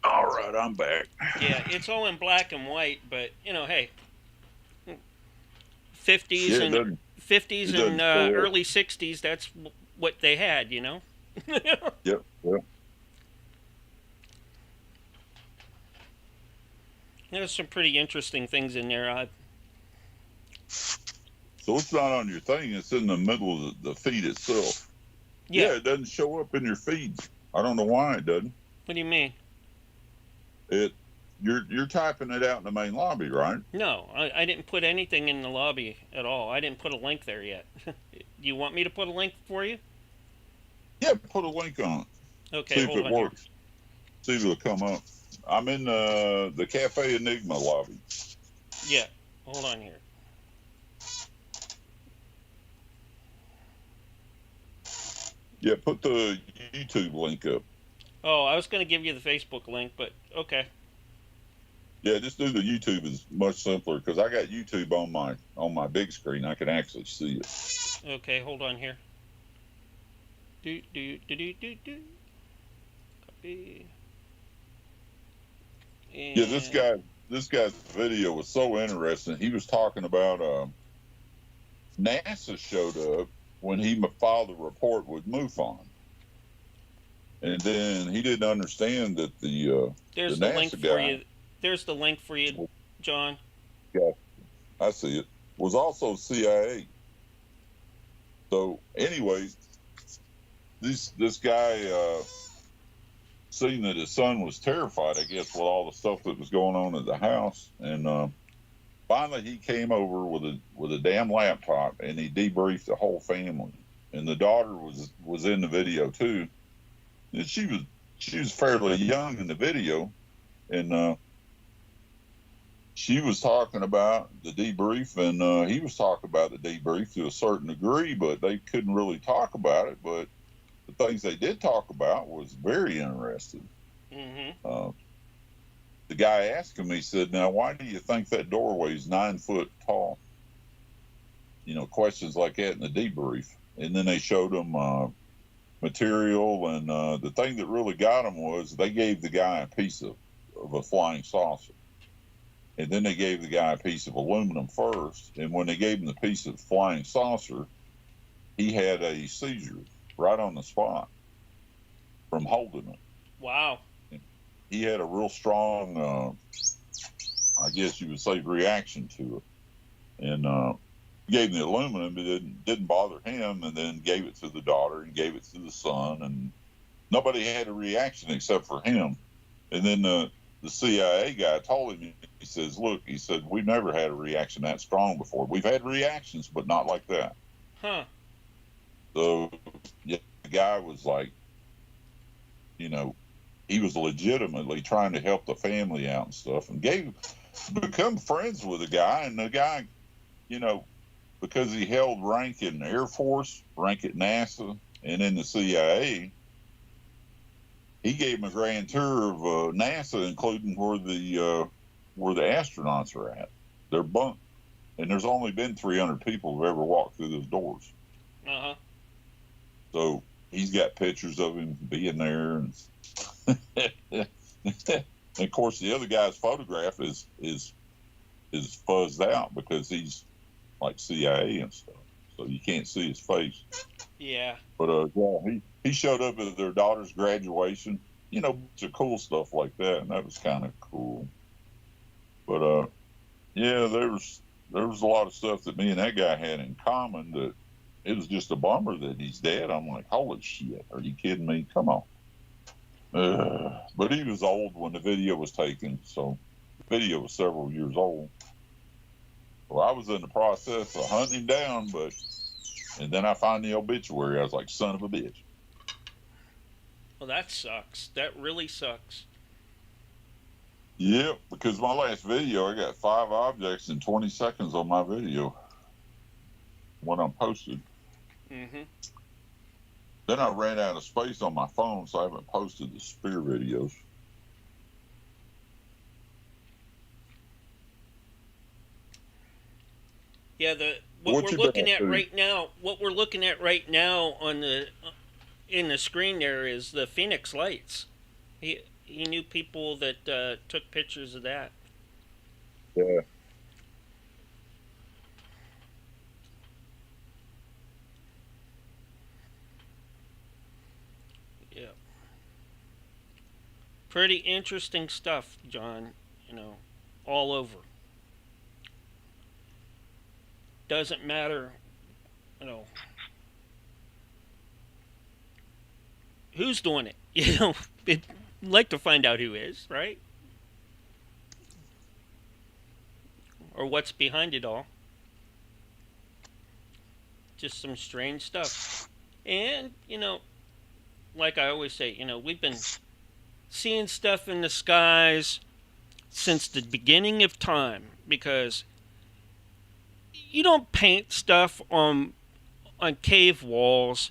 All right, I'm back. Yeah, it's all in black and white, but hey, 50s Yeah, it and doesn't- 50s it and doesn't show up. early 60s. That's what they had, Yep. There's some pretty interesting things in there. So it's not on your thing. It's in the middle of the feed itself. Yeah. It doesn't show up in your feeds. I don't know why it doesn't. What do you mean? You're typing it out in the main lobby, right? No, I didn't put anything in the lobby at all. I didn't put a link there yet. Do you want me to put a link for you? Yeah, put a link on it. Okay, See if hold it on works. See if it'll come up. I'm in the Cafe Enigma lobby. here. Yeah, hold on here. Yeah, put the YouTube link up. Oh, I was going to give you the Facebook link, but okay. Yeah, just do the YouTube. Is much simpler because I got YouTube on my big screen. I can actually see it. Okay, hold on here. Do. Copy. And Yeah, this guy's video was so interesting. He was talking about NASA showed up when he filed a report with MUFON, and then he didn't understand that there's the the NASA link guy, for you. There's the link for you, John. Yeah, I see it. Was also CIA. So anyway, this guy seen that his son was terrified, I guess, with all the stuff that was going on at the house, and finally he came over with a damn laptop and he debriefed the whole family. And the daughter was in the video too, and she was fairly young in the video, and she was talking about the debrief, and he was talking about the debrief to a certain degree, but they couldn't really talk about it. But the things they did talk about was very interesting. Mm-hmm. The guy asked him, he said, "Now, why do you think that doorway is 9 foot tall?" You know, questions like that in the debrief. And then they showed him material, and the thing that really got him was they gave the guy a piece of a flying saucer. And then they gave the guy a piece of aluminum first. And when they gave him the piece of flying saucer, he had a seizure right on the spot from holding it. Wow. He had a real strong, I guess you would say, reaction to it. And gave him the aluminum, but it didn't bother him, and then gave it to the daughter and gave it to the son, and nobody had a reaction except for him. And then the CIA guy told him, he says, "Look," he said, "we've never had a reaction that strong before. We've had reactions, but not like that." Huh. So yeah, the guy was like, you know, he was legitimately trying to help the family out and stuff, and become friends with the guy. And the guy, you know, because he held rank in the Air Force, rank at NASA, and in the CIA, he gave him a grand tour of NASA, including where the astronauts are at. They're bunked, and there's only been 300 people who've ever walked through those doors. Uh-huh. So he's got pictures of him being there, and and of course the other guy's photograph is fuzzed out because he's like CIA and stuff, so you can't see his face. Yeah. But yeah, he showed up at their daughter's graduation, you know, bunch of cool stuff like that, and that was kind of cool. But yeah, there was a lot of stuff that me and that guy had in common. That it was just a bummer that he's dead. I'm like, holy shit, are you kidding me? Come on. But he was old when the video was taken, so the video was several years old. Well, I was in the process of hunting him down, and then I found the obituary. I was like, son of a bitch. Well, that sucks. That really sucks. Yep, because my last video, I got 5 objects in 20 seconds on my video when I posted. Mm-hmm. Then I ran out of space on my phone, so I haven't posted the spear videos. Yeah, what we're looking at right now on in the screen there is the Phoenix Lights. He knew people that took pictures of that. Yeah. Yeah. Pretty interesting stuff, John, you know, all over. Doesn't matter, you know, who's doing it. You know, I'd like to find out who is, right? Or what's behind it all. Just some strange stuff. And, you know, like I always say, you know, we've been seeing stuff in the skies since the beginning of time, because you don't paint stuff on cave walls,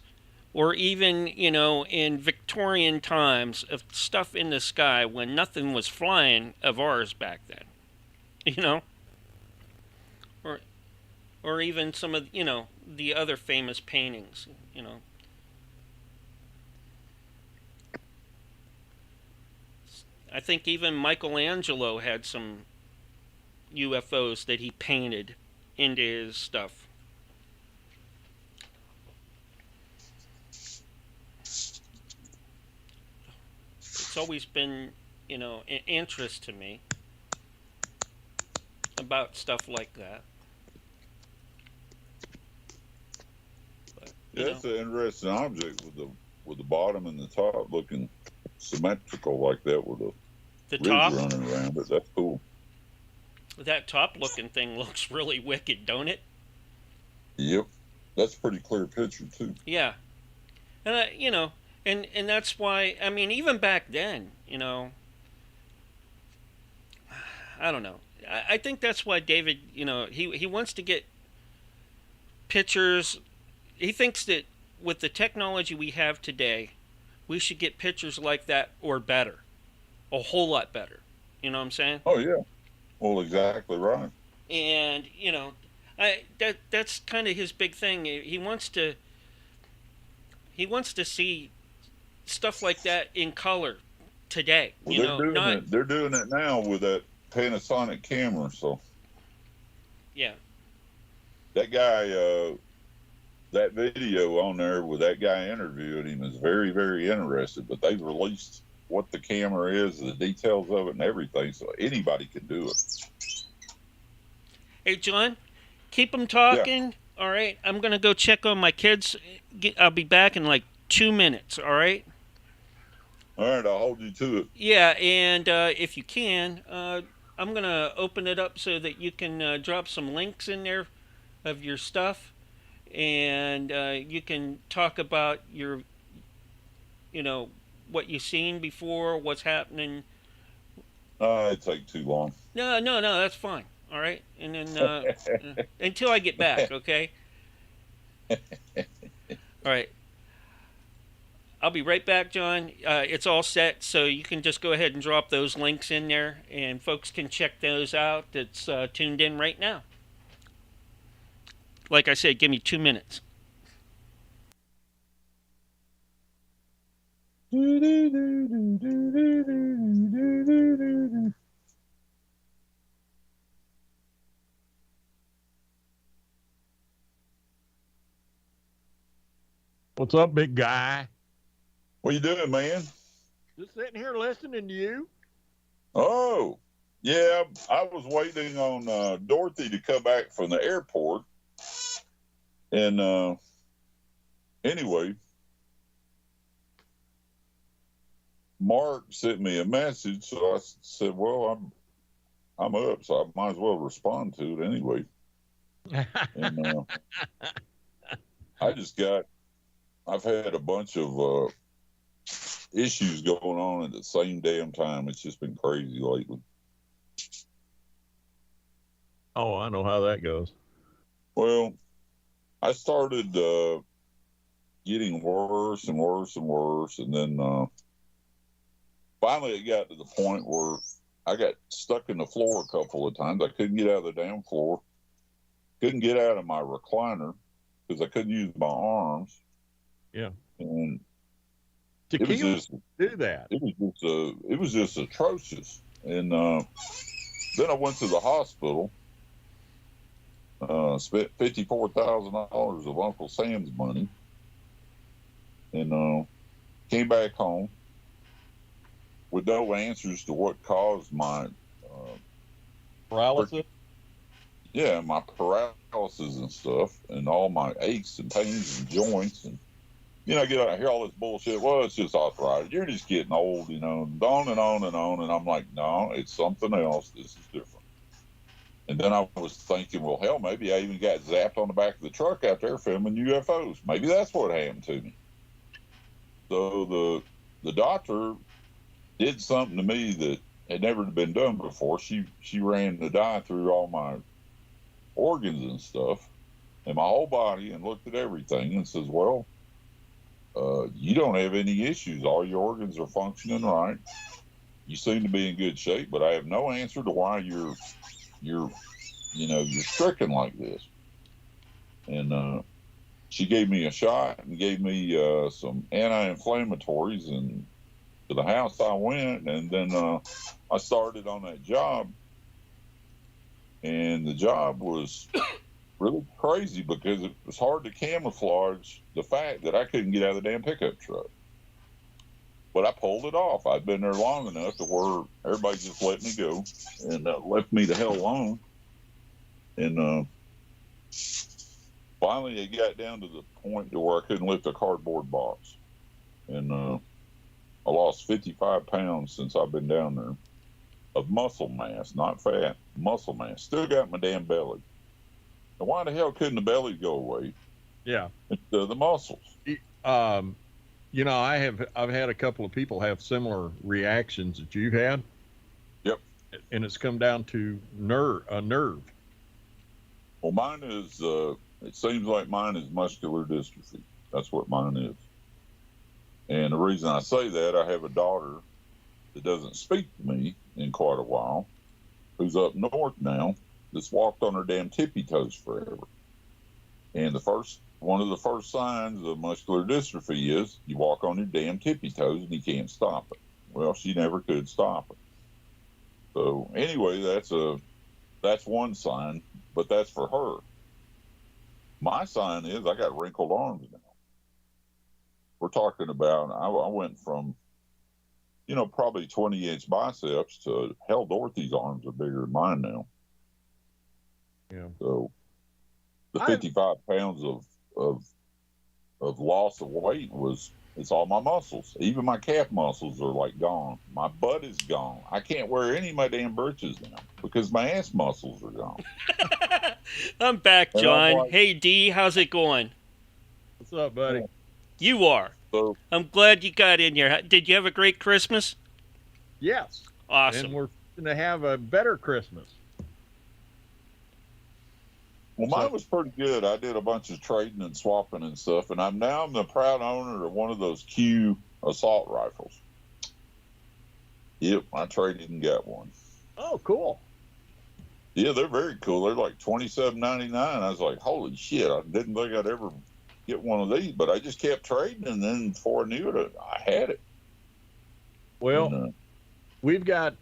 or even, you know, in Victorian times, of stuff in the sky when nothing was flying of ours back then. You know? Or even some of, you know, the other famous paintings, you know. I think even Michelangelo had some UFOs that he painted into his stuff. It's always been, you know, an interest to me about stuff like that. But, yeah, it's an interesting object with the bottom and the top looking symmetrical like that, with the ridge top running around it. That's cool. That top looking thing looks really wicked, don't it? Yep, that's a pretty clear picture too. Yeah, and you know, and that's why, I mean, even back then, you know, I don't know. I think that's why David, he wants to get pictures. He thinks that with the technology we have today, we should get pictures like that or better, a whole lot better. You know what I'm saying? Oh yeah. Well, exactly right. And that's kind of his big thing. He wants to see stuff like that in color today. Well, they're doing it now with that Panasonic camera. So yeah, that guy, that video on there with that guy interviewing him is very, very interesting. But they've released what the camera is, the details of it, and everything, so anybody can do it. Hey, John, keep them talking. Yeah. All right, I'm gonna go check on my kids. I'll be back in like 2 minutes. All right. All right, I'll hold you to it. Yeah, and if you can, I'm going to open it up so that you can drop some links in there of your stuff, and you can talk about your, what you've seen before, what's happening. It'd take too long. No, that's fine. All right, and then until I get back, okay? All right. I'll be right back, John. It's all set, so you can just go ahead and drop those links in there, and folks can check those out that's tuned in right now. Like I said, give me 2 minutes. What's up, big guy? What you doing, man? Just sitting here listening to you. Oh, yeah. I was waiting on Dorothy to come back from the airport. And anyway, Mark sent me a message, so I said, well, I'm up, so I might as well respond to it anyway. And I've had a bunch of issues going on at the same damn time. It's just been crazy lately. Oh, I know how that goes. Well, I started getting worse and worse and worse, and then finally it got to the point where I got stuck in the floor a couple of times. I couldn't get out of the damn floor. Couldn't get out of my recliner because I couldn't use my arms. Yeah. And tequila do that. It was just atrocious. And then I went to the hospital, spent $54,000 of Uncle Sam's money, and came back home with no answers to what caused my paralysis. Yeah, my paralysis and stuff, and all my aches and pains and joints, and I get out and hear all this bullshit. Well, it's just arthritis. You're just getting old, and on and on and on. And I'm like, no, it's something else. This is different. And then I was thinking, well, hell, maybe I even got zapped on the back of the truck out there filming UFOs. Maybe that's what happened to me. So the doctor did something to me that had never been done before. She ran the dye through all my organs and stuff and my whole body and looked at everything and says, well, you don't have any issues. All your organs are functioning right. You seem to be in good shape, but I have no answer to why you're stricken like this. And she gave me a shot and gave me some anti-inflammatories, and to the house I went, and then I started on that job, and the job was really crazy because it was hard to camouflage the fact that I couldn't get out of the damn pickup truck. But I pulled it off. I'd been there long enough to where everybody just let me go and left me the hell alone. And finally it got down to the point to where I couldn't lift a cardboard box. And I lost 55 pounds since I've been down there of muscle mass, not fat, muscle mass. Still got my damn belly. Now, why the hell couldn't the belly go away? Yeah. It's the muscles. I've had a couple of people have similar reactions that you've had. Yep. and it's come down to nerve. Well, mine is. It seems like mine is muscular dystrophy. That's what mine is. And the reason I say that, I have a daughter that doesn't speak to me in quite a while, who's up north now, that's walked on her damn tippy toes forever. And one of the first signs of muscular dystrophy is you walk on your damn tippy toes and you can't stop it. Well, she never could stop it. So anyway, that's one sign, but that's for her. My sign is I got wrinkled arms now. We're talking about, I went from, probably 20-inch biceps to hell, Dorothy's arms are bigger than mine now. Yeah. So the 55 pounds of loss of weight it's all my muscles. Even my calf muscles are like gone. My butt is gone. I can't wear any of my damn britches now because my ass muscles are gone. I'm back, And John. I'm like, Hey, D, how's it going? What's up, buddy? You are. So, I'm glad you got in here. Did you have a great Christmas? Yes. Awesome. And we're going to have a better Christmas. well, mine was pretty good. I did a bunch of trading and swapping and stuff, and I'm the proud owner of one of those Q assault rifles. Yep, I traded and got one. Oh, cool. Yeah, they're very cool. They're like $27.99. I was like, holy shit! I didn't think I'd ever get one of these, but I just kept trading, and then before I knew it, I had it. Well, we've got.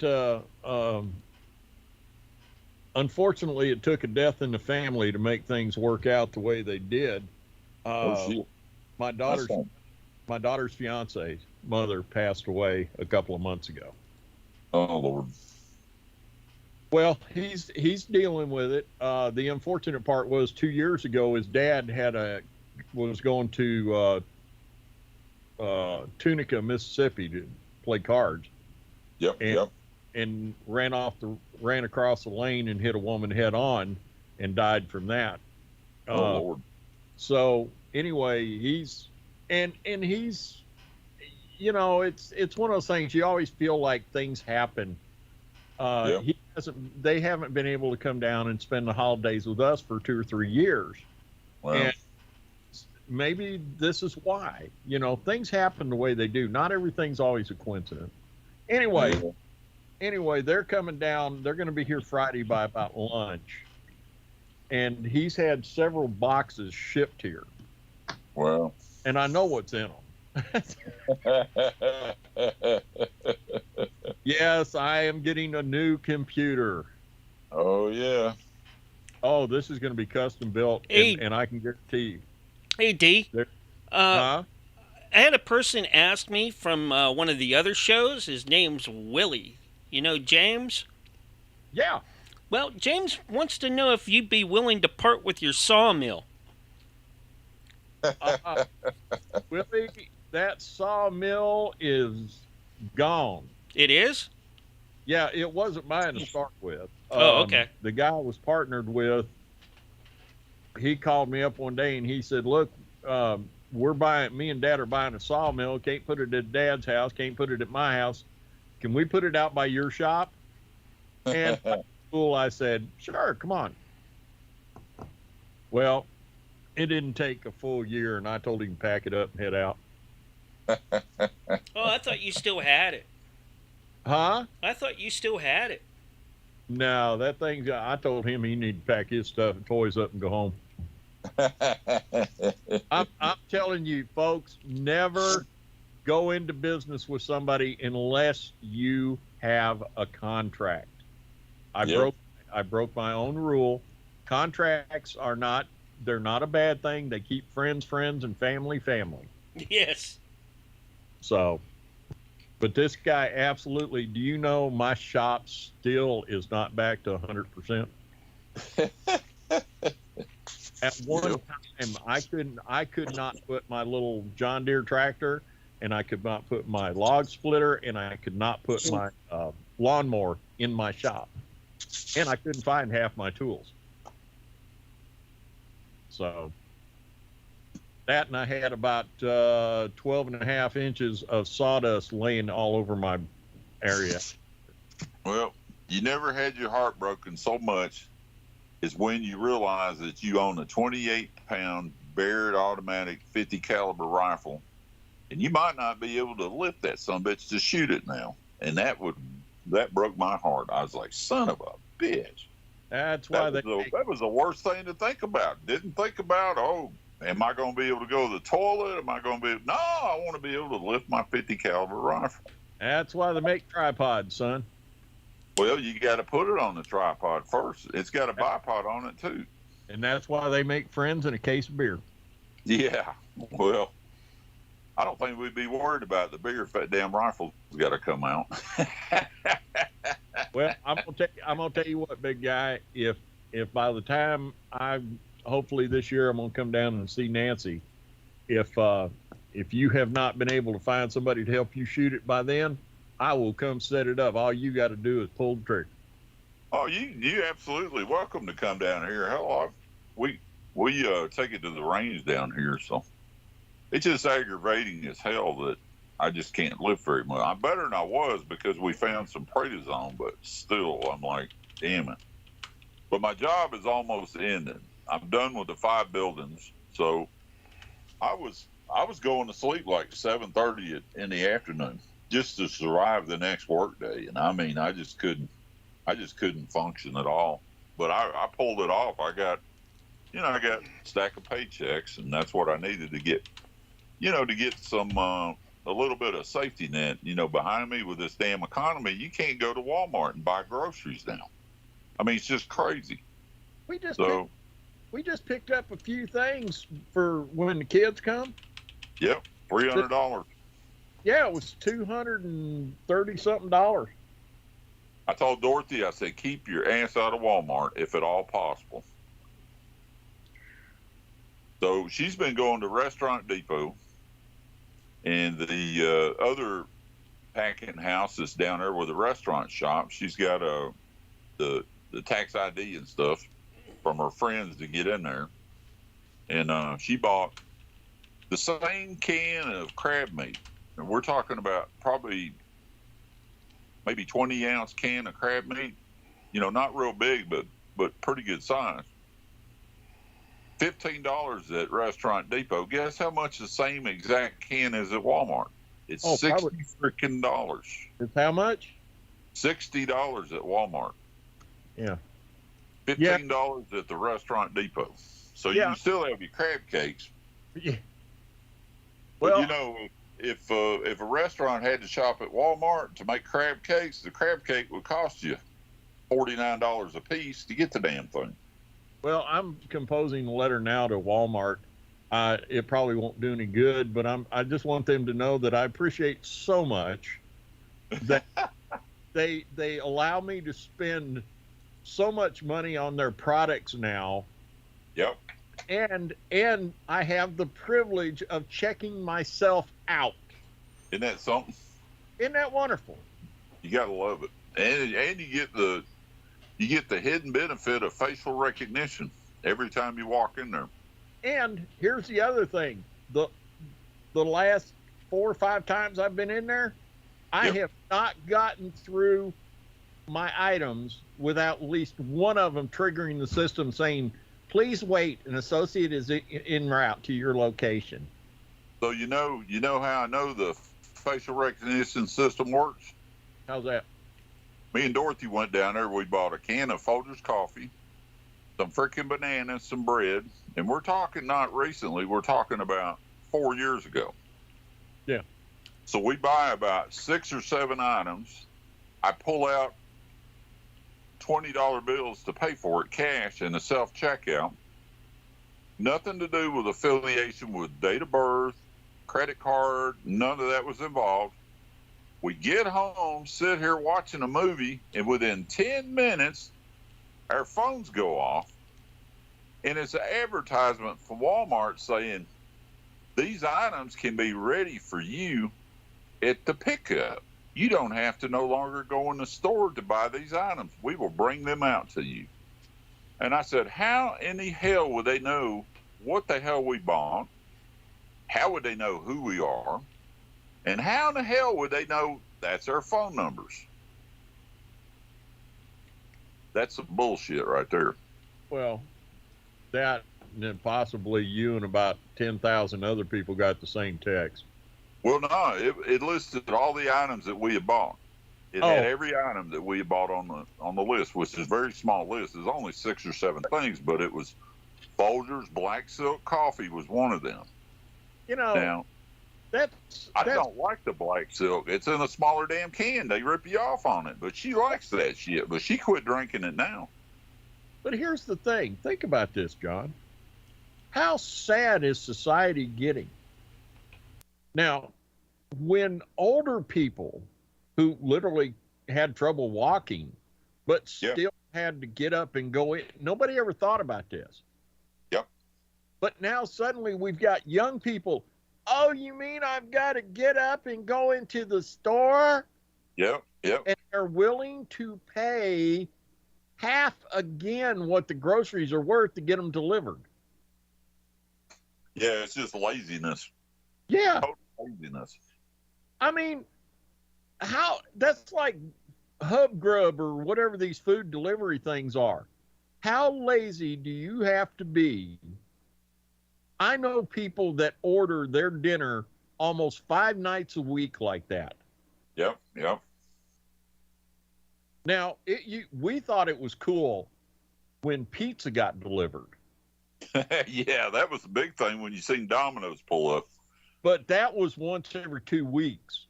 Unfortunately, it took a death in the family to make things work out the way they did. Shit. My daughter's fiance's mother passed away a couple of months ago. Oh Lord. Well, he's dealing with it. The unfortunate part was 2 years ago, his dad was going to Tunica, Mississippi, to play cards. Yep. And ran across the lane and hit a woman head on and died from that. Oh Lord. So anyway, he's it's one of those things you always feel like things happen. They haven't been able to come down and spend the holidays with us for 2 or 3 years. Wow. And maybe this is why, things happen the way they do. Not everything's always a coincidence. Anyway, they're coming down. They're going to be here Friday by about lunch. And he's had several boxes shipped here. Wow. And I know what's in them. Yes, I am getting a new computer. Oh, yeah. Oh, this is going to be custom built, Hey. and I can guarantee you. Hey, D. Huh? I had a person ask me from one of the other shows. His name's Willie. You know James? Yeah. Well, James wants to know if you'd be willing to part with your sawmill. Willie, that sawmill is gone. It is? Yeah, it wasn't mine to start with. Okay. The guy I was partnered with, he called me up one day and he said, look, me and Dad are buying a sawmill. Can't put it at Dad's house. Can't put it at my house. Can we put it out by your shop? And I said, sure, come on. Well, it didn't take a full year, and I told him to pack it up and head out. Oh, I thought you still had it. Huh? I thought you still had it. No, that thing, I told him he needed to pack his stuff and toys up and go home. I'm telling you, folks, never go into business with somebody unless you have a contract. I broke my own rule. Contracts they're not a bad thing. They keep friends and family. Yes. So, but this guy absolutely, do you know my shop still is not back to 100%? At one time, I could not put my little John Deere tractor, and I could not put my log splitter, and I could not put my lawnmower in my shop. And I couldn't find half my tools. So that, and I had about 12 and a half inches of sawdust laying all over my area. Well, you never had your heart broken so much as when you realize that you own a 28-pound Barrett automatic 50 caliber rifle, and you might not be able to lift that sumbitch to shoot it now. And that broke my heart. I was like, son of a bitch. That's why that was the worst thing to think about. Didn't think about, oh, am I going to be able to go to the toilet? Am I going to be? No, I want to be able to lift my 50 caliber rifle. That's why they make tripods, son. Well, you got to put it on the tripod first. It's got a bipod on it too. And that's why they make friends and a case of beer. Yeah. Well, I don't think we'd be worried about the beer if that damn rifle's got to come out. Well, I'm gonna tell you what, big guy. If by the time hopefully this year I'm gonna come down and see Nancy, if you have not been able to find somebody to help you shoot it by then, I will come set it up. All you got to do is pull the trigger. Oh, you absolutely welcome to come down here. Hell, we take it to the range down here, so it's just aggravating as hell that I just can't lift very much. I'm better than I was because we found some prednisone, but still, I'm like, damn it. But my job is almost ended. I'm done with the 5 buildings, so I was going to sleep like 7:30 in the afternoon just to survive the next work day. And I mean, I just couldn't function at all. But I pulled it off. I got a stack of paychecks, and that's what I needed to get some a little bit of safety net, behind me with this damn economy. You can't go to Walmart and buy groceries now. I mean, it's just crazy. We just picked up a few things for when the kids come. Yep, $300. Yeah, it was $230-something. I told Dorothy, I said, keep your ass out of Walmart if at all possible. So she's been going to Restaurant Depot and the other packing house that's down there with the restaurant shop. She's got the tax ID and stuff from her friends to get in there. And she bought the same can of crab meat. And we're talking about probably maybe 20-ounce can of crab meat. Not real big, but pretty good size. $15 at Restaurant Depot. Guess how much the same exact can is at Walmart? It's $60 freaking dollars. It's how much? $60 at Walmart. Yeah. $15 at the Restaurant Depot. So you can still have your crab cakes. Yeah. But if a restaurant had to shop at Walmart to make crab cakes, the crab cake would cost you $49 a piece to get the damn thing. Well, I'm composing a letter now to Walmart. It probably won't do any good, but I just want them to know that I appreciate so much that they allow me to spend so much money on their products now. Yep. And I have the privilege of checking myself out. Isn't that something? Isn't that wonderful? You gotta love it, and you get the hidden benefit of facial recognition every time you walk in there. And here's the other thing: the last 4 or 5 times I've been in there, I have not gotten through my items without at least one of them triggering the system saying, "Please wait, an associate is en route to your location." So you know how I know the facial recognition system works? How's that? Me and Dorothy went down there. We bought a can of Folgers coffee, some freaking bananas, some bread, and we're talking not recently. We're talking about 4 years ago. Yeah. So we buy about 6 or 7 items. I pull out $20 bills to pay for it, cash, in a self-checkout. Nothing to do with affiliation with date of birth, credit card, none of that was involved. We get home, sit here watching a movie, and within 10 minutes, our phones go off, and it's an advertisement from Walmart saying, these items can be ready for you at the pickup. You don't have to no longer go in the store to buy these items. We will bring them out to you. And I said, how in the hell would they know what the hell we bought? How would they know who we are? And how in the hell would they know that's our phone numbers? That's some bullshit right there. Well, that and then possibly you and about 10,000 other people got the same text. Well, no, it listed all the items that we had bought. It had every item that we had bought on the list, which is a very small list. There's only 6 or 7 things, but it was Folgers Black Silk Coffee was one of them. You know, now, I don't like the Black Silk. It's in a smaller damn can. They rip you off on it, but she likes that shit. But she quit drinking it now. But here's the thing. Think about this, John. How sad is society getting? Now, when older people who literally had trouble walking, but still had to get up and go in, nobody ever thought about this. Yep. But now suddenly we've got young people. Oh, you mean I've got to get up and go into the store? Yep. And they're willing to pay half again what the groceries are worth to get them delivered. Yeah, it's just laziness. Yeah. Total laziness. I mean, that's like Hub Grub or whatever these food delivery things are. How lazy do you have to be? I know people that order their dinner almost 5 nights a week like that. Yep. Now, we thought it was cool when pizza got delivered. Yeah, that was the big thing when you seen Domino's pull up. But that was once every 2 weeks.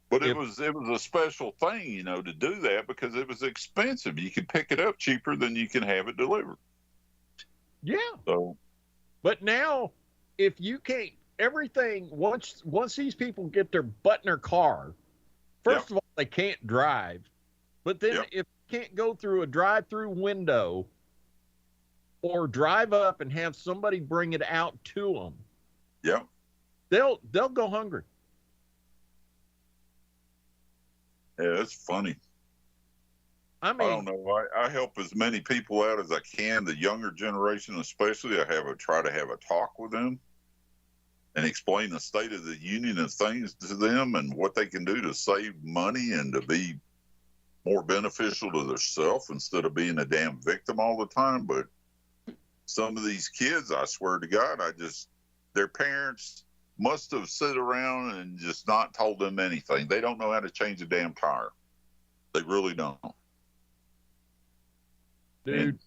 But it was a special thing, to do that because it was expensive. You could pick it up cheaper than you can have it delivered. Yeah. So, but now, if you can't, everything once these people get their butt in their car, first of all, they can't drive. But then if you can't go through a drive-through window or drive up and have somebody bring it out to them, they'll go hungry. Yeah, it's funny. I mean, I don't know. I help as many people out as I can. The younger generation, especially, I try to have a talk with them and explain the state of the union of things to them and what they can do to save money and to be more beneficial to themselves instead of being a damn victim all the time. But some of these kids, I swear to God, their parents must have sit around and just not told them anything. They don't know how to change a damn tire. They really don't. Dude,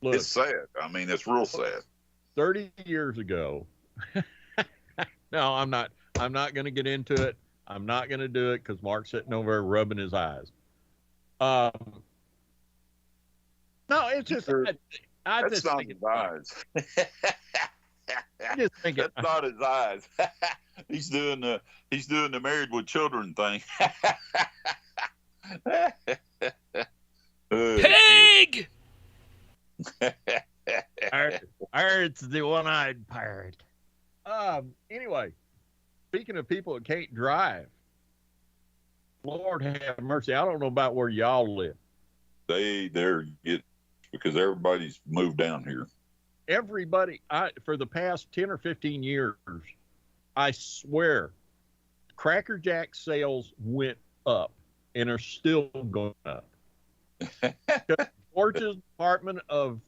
look, it's sad. I mean, it's real sad. 30 years ago. No, I'm not going to get into it. I'm not going to do it because Mark's sitting over there rubbing his eyes. No, it's just that's not his eyes. That's not his eyes. He's doing the married with children thing. Pig! It's the one-eyed pirate. Anyway, speaking of people that can't drive, Lord have mercy. I don't know about where y'all live. Because everybody's moved down here. Everybody, for the past 10 or 15 years, I swear, Cracker Jack sales went up and are still going up. Georgia's Department of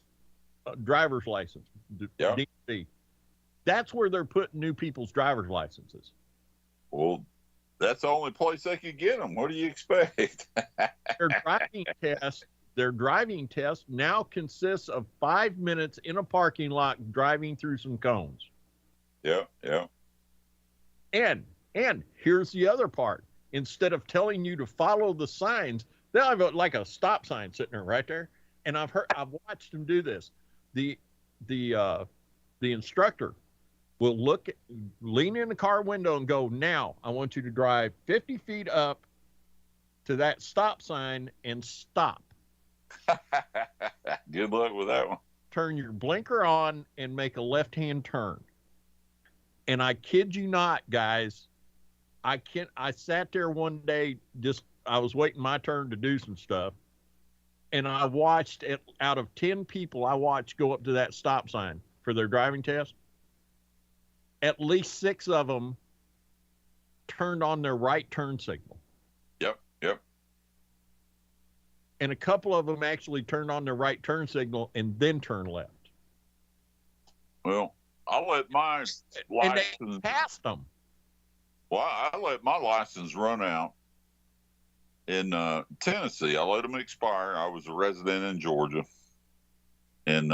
Driver's License, DEC, that's where they're putting new people's driver's licenses. Well, that's the only place they could get them. What do you expect? Their driving test now consists of 5 minutes in a parking lot driving through some cones. Yeah. And here's the other part. Instead of telling you to follow the signs, they'll have like a stop sign sitting there right there. And I've watched them do this. The instructor will lean in the car window and go, now I want you to drive 50 feet up to that stop sign and stop. Good luck with that one. Turn your blinker on and make a left-hand turn. And I kid you not, guys, I sat there one day, I was waiting my turn to do some stuff. And I watched out of 10 people, I watched go up to that stop sign for their driving test. At least 6 of them turned on their right turn signal. Yep. and a couple of them actually turned on their right turn signal and then turned left. Well, I let my license. And they passed them. Well, I let my license run out in Tennessee. I let them expire. I was a resident in Georgia. And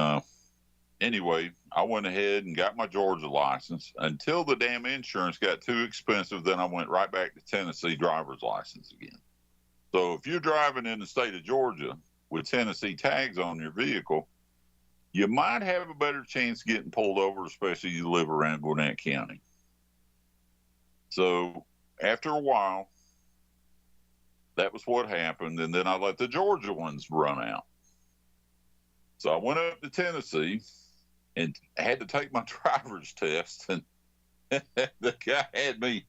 anyway, I went ahead and got my Georgia license until the damn insurance got too expensive. Then I went right back to Tennessee driver's license again. So if you're driving in the state of Georgia with Tennessee tags on your vehicle, you might have a better chance of getting pulled over, especially if you live around Gwinnett County. So after a while, that was what happened. And then I let the Georgia ones run out. So I went up to Tennessee and had to take my driver's test. And the guy had me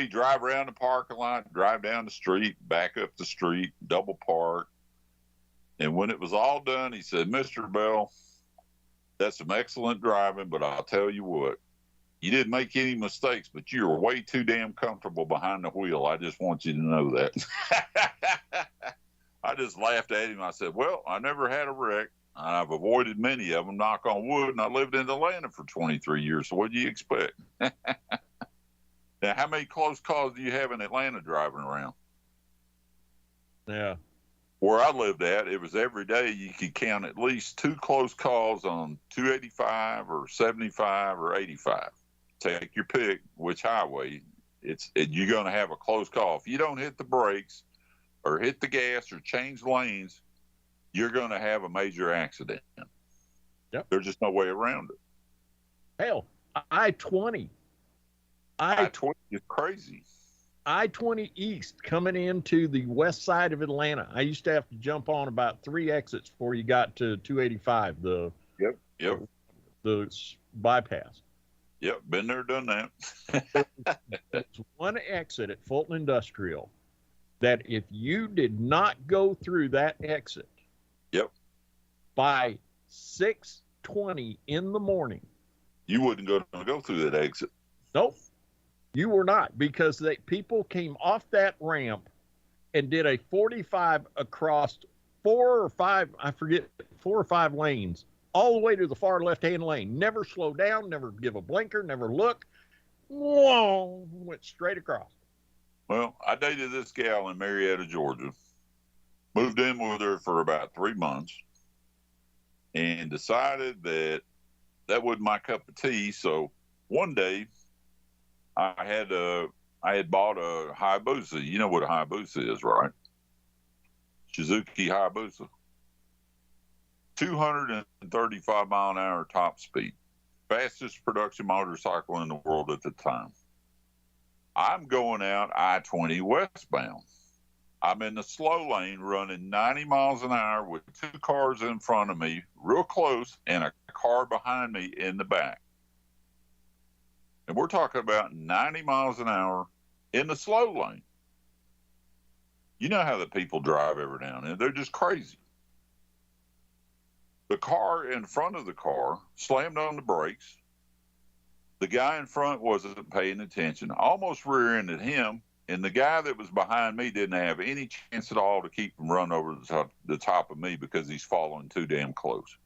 drive around the parking lot, drive down the street, back up the street, double park. And when it was all done, he said, "Mr. Bell, that's some excellent driving, but I'll tell you what, you didn't make any mistakes, but you're way too damn comfortable behind the wheel. I just want you to know that." I just laughed at him. I said, "Well, I never had a wreck. I've avoided many of them, knock on wood, and I lived in Atlanta for 23 years. So what do you expect?" Now, how many close calls do you have in Atlanta driving around? Yeah. Where I lived at, it was every day you could count at least 2 close calls on 285 or 75 or 85. Take your pick, which highway. You're going to have a close call. If you don't hit the brakes or hit the gas or change lanes, you're going to have a major accident. Yep. There's just no way around it. Hell, I-20 is crazy. I-20 East coming into the west side of Atlanta. I used to have to jump on about 3 exits before you got to 285, the bypass. Yep, been there, done that. There's one exit at Fulton Industrial that if you did not go through that exit by 6:20 in the morning, you wouldn't go through that exit. Nope. You were not, because people came off that ramp and did a 45 across 4 or 5, I forget, 4 or 5 lanes, all the way to the far left-hand lane. Never slow down, never give a blinker, never look. Whoa, went straight across. Well, I dated this gal in Marietta, Georgia, moved in with her for about 3 months, and decided that wasn't my cup of tea. So one day, I had bought a Hayabusa. You know what a Hayabusa is, right? Suzuki Hayabusa. 235 mile an hour top speed. Fastest production motorcycle in the world at the time. I'm going out I-20 westbound. I'm in the slow lane running 90 miles an hour with 2 cars in front of me, real close, and a car behind me in the back. And we're talking about 90 miles an hour in the slow lane. You know how the people drive every now and then. They're just crazy. The car in front of the car slammed on the brakes. The guy in front wasn't paying attention, almost rear-ended him, and the guy that was behind me didn't have any chance at all to keep him run over the top of me because he's following too damn close.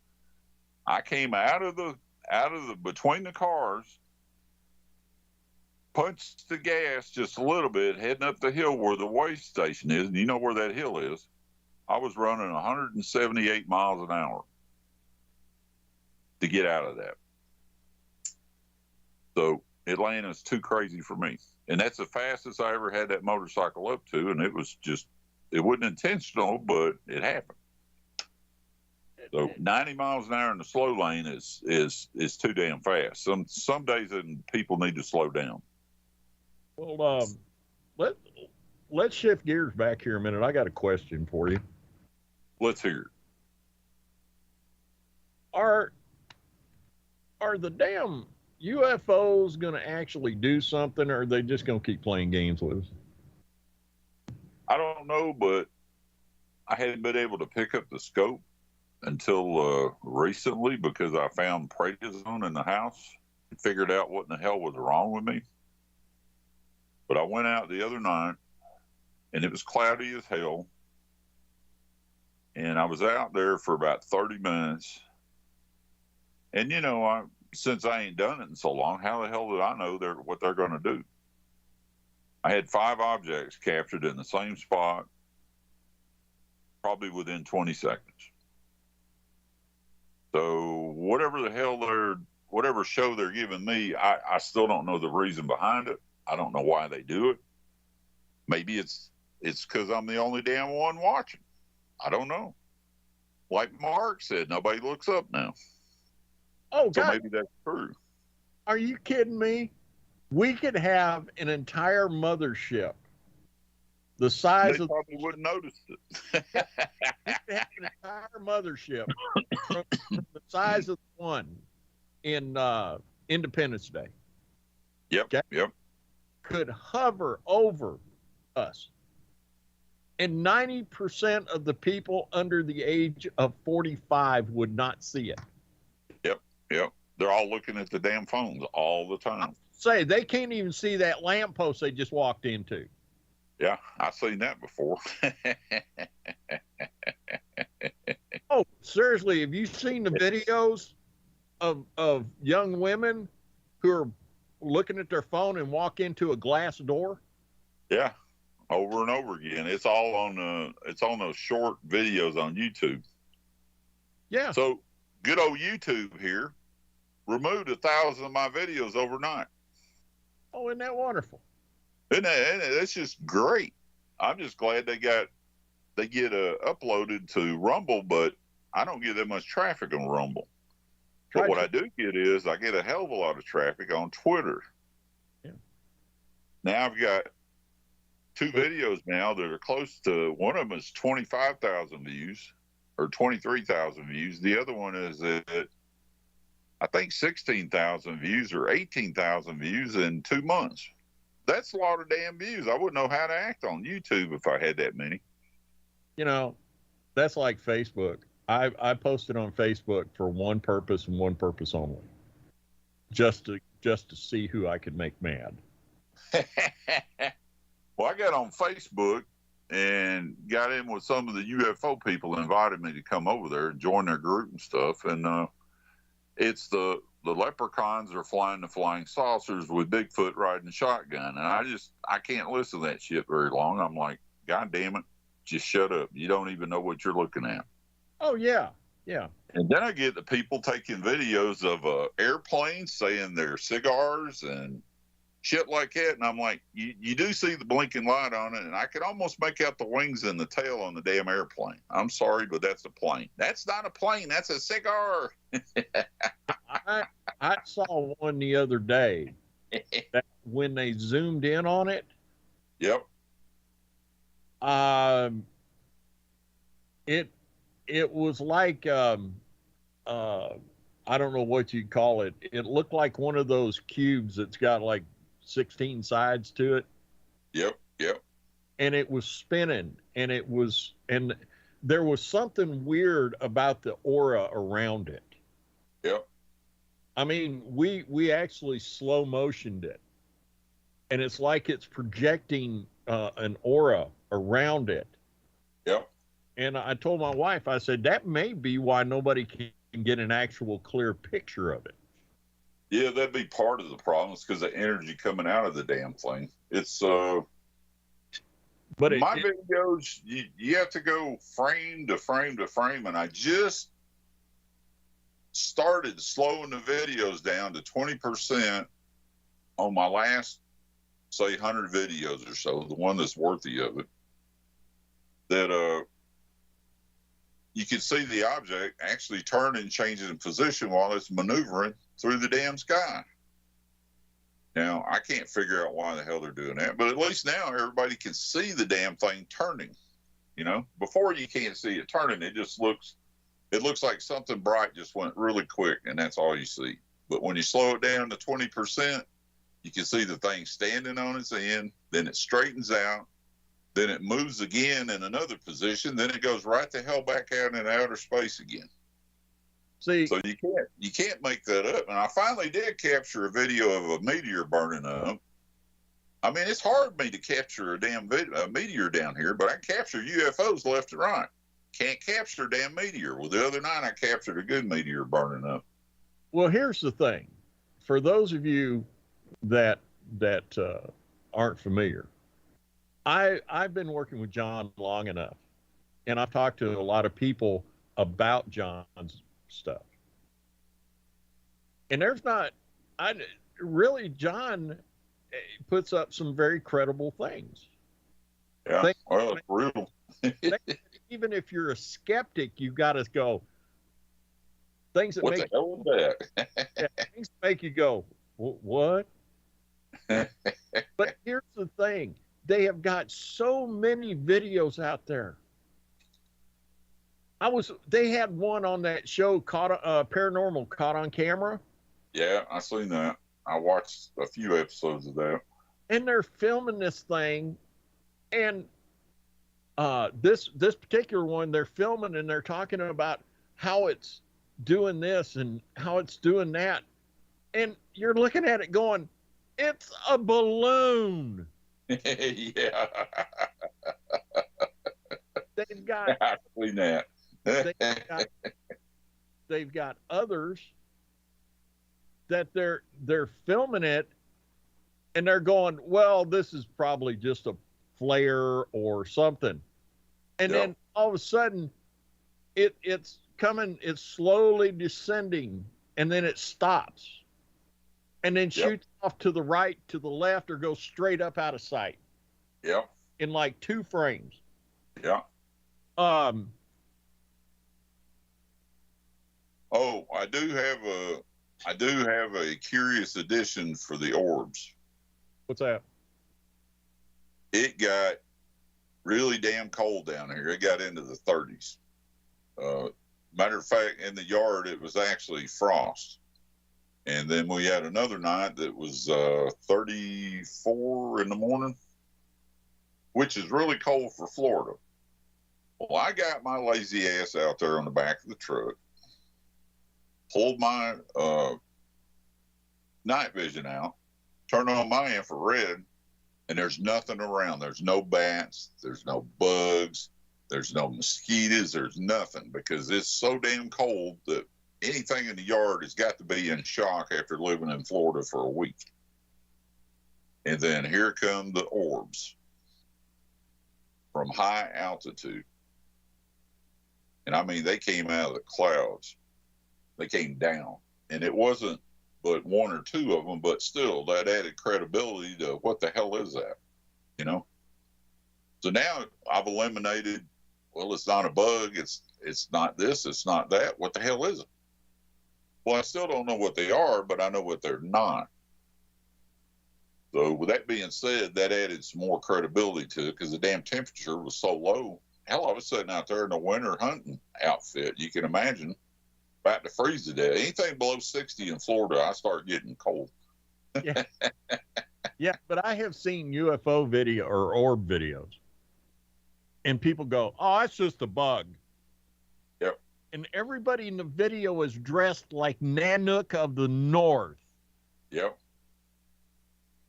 I came out of the between the cars, punched the gas just a little bit, heading up the hill where the weigh station is, and you know where that hill is. I was running 178 miles an hour to get out of that. So Atlanta's too crazy for me. And that's the fastest I ever had that motorcycle up to, and it wasn't intentional, but it happened. So 90 miles an hour in the slow lane is too damn fast. Some days people need to slow down. Well, let's shift gears back here a minute. I got a question for you. Let's hear it. Are the damn UFOs going to actually do something, or are they just going to keep playing games with us? I don't know, but I hadn't been able to pick up the scope until recently because I found prednisone in the house and figured out what in the hell was wrong with me. But I went out the other night, and it was cloudy as hell. And I was out there for about 30 minutes. And, you know, since I ain't done it in so long, how the hell did I know what they're going to do? I had 5 objects captured in the same spot, probably within 20 seconds. So whatever show they're giving me, I still don't know the reason behind it. I don't know why they do it. Maybe it's because I'm the only damn one watching. I don't know. Like Mark said, nobody looks up now. Oh, so God. Maybe that's true. Are you kidding me? We could have an entire mothership the size They of. probably wouldn't notice it. We could have an entire mothership from the size of one in Independence Day. Yep. Okay? Yep. Could hover over us. And 90% of the people under the age of 45 would not see it. Yep. They're all looking at the damn phones all the time. Say, they can't even see that lamppost they just walked into. Yeah, I've seen that before. Oh, seriously, have you seen the videos of young women who are looking at their phone and walk into a glass door? Yeah, over and over again. It's all on those short videos on YouTube. Yeah. So good old YouTube here removed 1,000 of my videos overnight. Oh, isn't that wonderful? Isn't that, that's just great. I'm just glad they get uploaded to Rumble, but I don't get that much traffic on Rumble. But what I do get is I get a hell of a lot of traffic on Twitter. Yeah. Now I've got 2 videos now that are close to, one of them is 25,000 views or 23,000 views. The other one is at, I think 16,000 views or 18,000 views in 2 months. That's a lot of damn views. I wouldn't know how to act on YouTube if I had that many. You know, that's like Facebook. I posted on Facebook for one purpose and one purpose only. Just to see who I could make mad. Well, I got on Facebook and got in with some of the UFO people, invited me to come over there and join their group and stuff. And it's the leprechauns are flying the flying saucers with Bigfoot riding shotgun. And I can't listen to that shit very long. I'm like, God damn it, just shut up. You don't even know what you're looking at. Oh, yeah. Yeah. And then I get the people taking videos of airplanes saying they're cigars and shit like that. And I'm like, you do see the blinking light on it, and I can almost make out the wings and the tail on the damn airplane. I'm sorry, but that's a plane. That's not a plane. That's a cigar. I saw one the other day that when they zoomed in on it. Yep. It was like I don't know what you'd call it. It looked like one of those cubes that's got like 16 sides to it. Yep. And it was spinning, and there was something weird about the aura around it. Yep. I mean, we actually slow motioned it, and it's like it's projecting an aura around it. Yep. And I told my wife, I said, that may be why nobody can get an actual clear picture of it. Yeah, that'd be part of the problem. It's because the energy coming out of the damn thing. It's but my videos, you have to go frame to frame to frame, and I just started slowing the videos down to 20% on my last, say, 100 videos or so, the one that's worthy of it, that you can see the object actually turn and change in position while it's maneuvering through the damn sky. Now, I can't figure out why the hell they're doing that, but at least now everybody can see the damn thing turning. You know, before you can't see it turning, it looks like something bright just went really quick, and that's all you see. But when you slow it down to 20%, you can see the thing standing on its end, then it straightens out, then it moves again in another position, then it goes right the hell back out in outer space again. See, so you can't make that up. And I finally did capture a video of a meteor burning up. I mean, it's hard for me to capture a damn a meteor down here, but I capture UFOs left and right. can't capture a damn meteor. Well, the other night I captured a good meteor burning up. Well, here's the thing. For those of you that aren't familiar, I've been working with John long enough, and I've talked to a lot of people about John's stuff. And there's not, John puts up some very credible things. Yeah, well, it's real. Even if you're a skeptic, you've got to go, things that what make the hell is that? things that make you go, what? But here's the thing. They have got so many videos out there. They had one on that show, Paranormal, Caught on Camera. Yeah, I seen that. I watched a few episodes of that. And they're filming this thing, and this particular one, they're filming and they're talking about how it's doing this and how it's doing that. And you're looking at it going, it's a balloon. Yeah. They've got I've seen that. they've got others that they're filming it and they're going, well, this is probably just a flare or something. And then all of a sudden it's coming, it's slowly descending, and then it stops. And then shoots off to the right, to the left, or goes straight up out of sight. Yep. In like 2 frames. Yeah. Oh, I do have a curious addition for the orbs. What's that? It got really damn cold down here. It got into the 30s. Matter of fact, in the yard, it was actually frost. And then we had another night that was 34 in the morning, which is really cold for Florida. Well, I got my lazy ass out there on the back of the truck, pulled my night vision out, turned on my infrared, and there's nothing around. There's no bats, there's no bugs, there's no mosquitoes, there's nothing, because it's so damn cold that anything in the yard has got to be in shock after living in Florida for a week. And then here come the orbs from high altitude. And I mean, they came out of the clouds. They came down. And it wasn't but 1 or 2 of them, but still that added credibility to what the hell is that, you know? So now I've eliminated, well, it's not a bug. It's not this. It's not that. What the hell is it? Well, I still don't know what they are, but I know what they're not. So with that being said, that added some more credibility to it because the damn temperature was so low. Hell, I was sitting out there in a winter hunting outfit. You can imagine, about to freeze to death. Anything below 60 in Florida, I start getting cold. Yeah. Yeah, but I have seen UFO video or orb videos, and people go, oh, it's just a bug. Yep. And everybody in the video is dressed like Nanook of the North. Yep.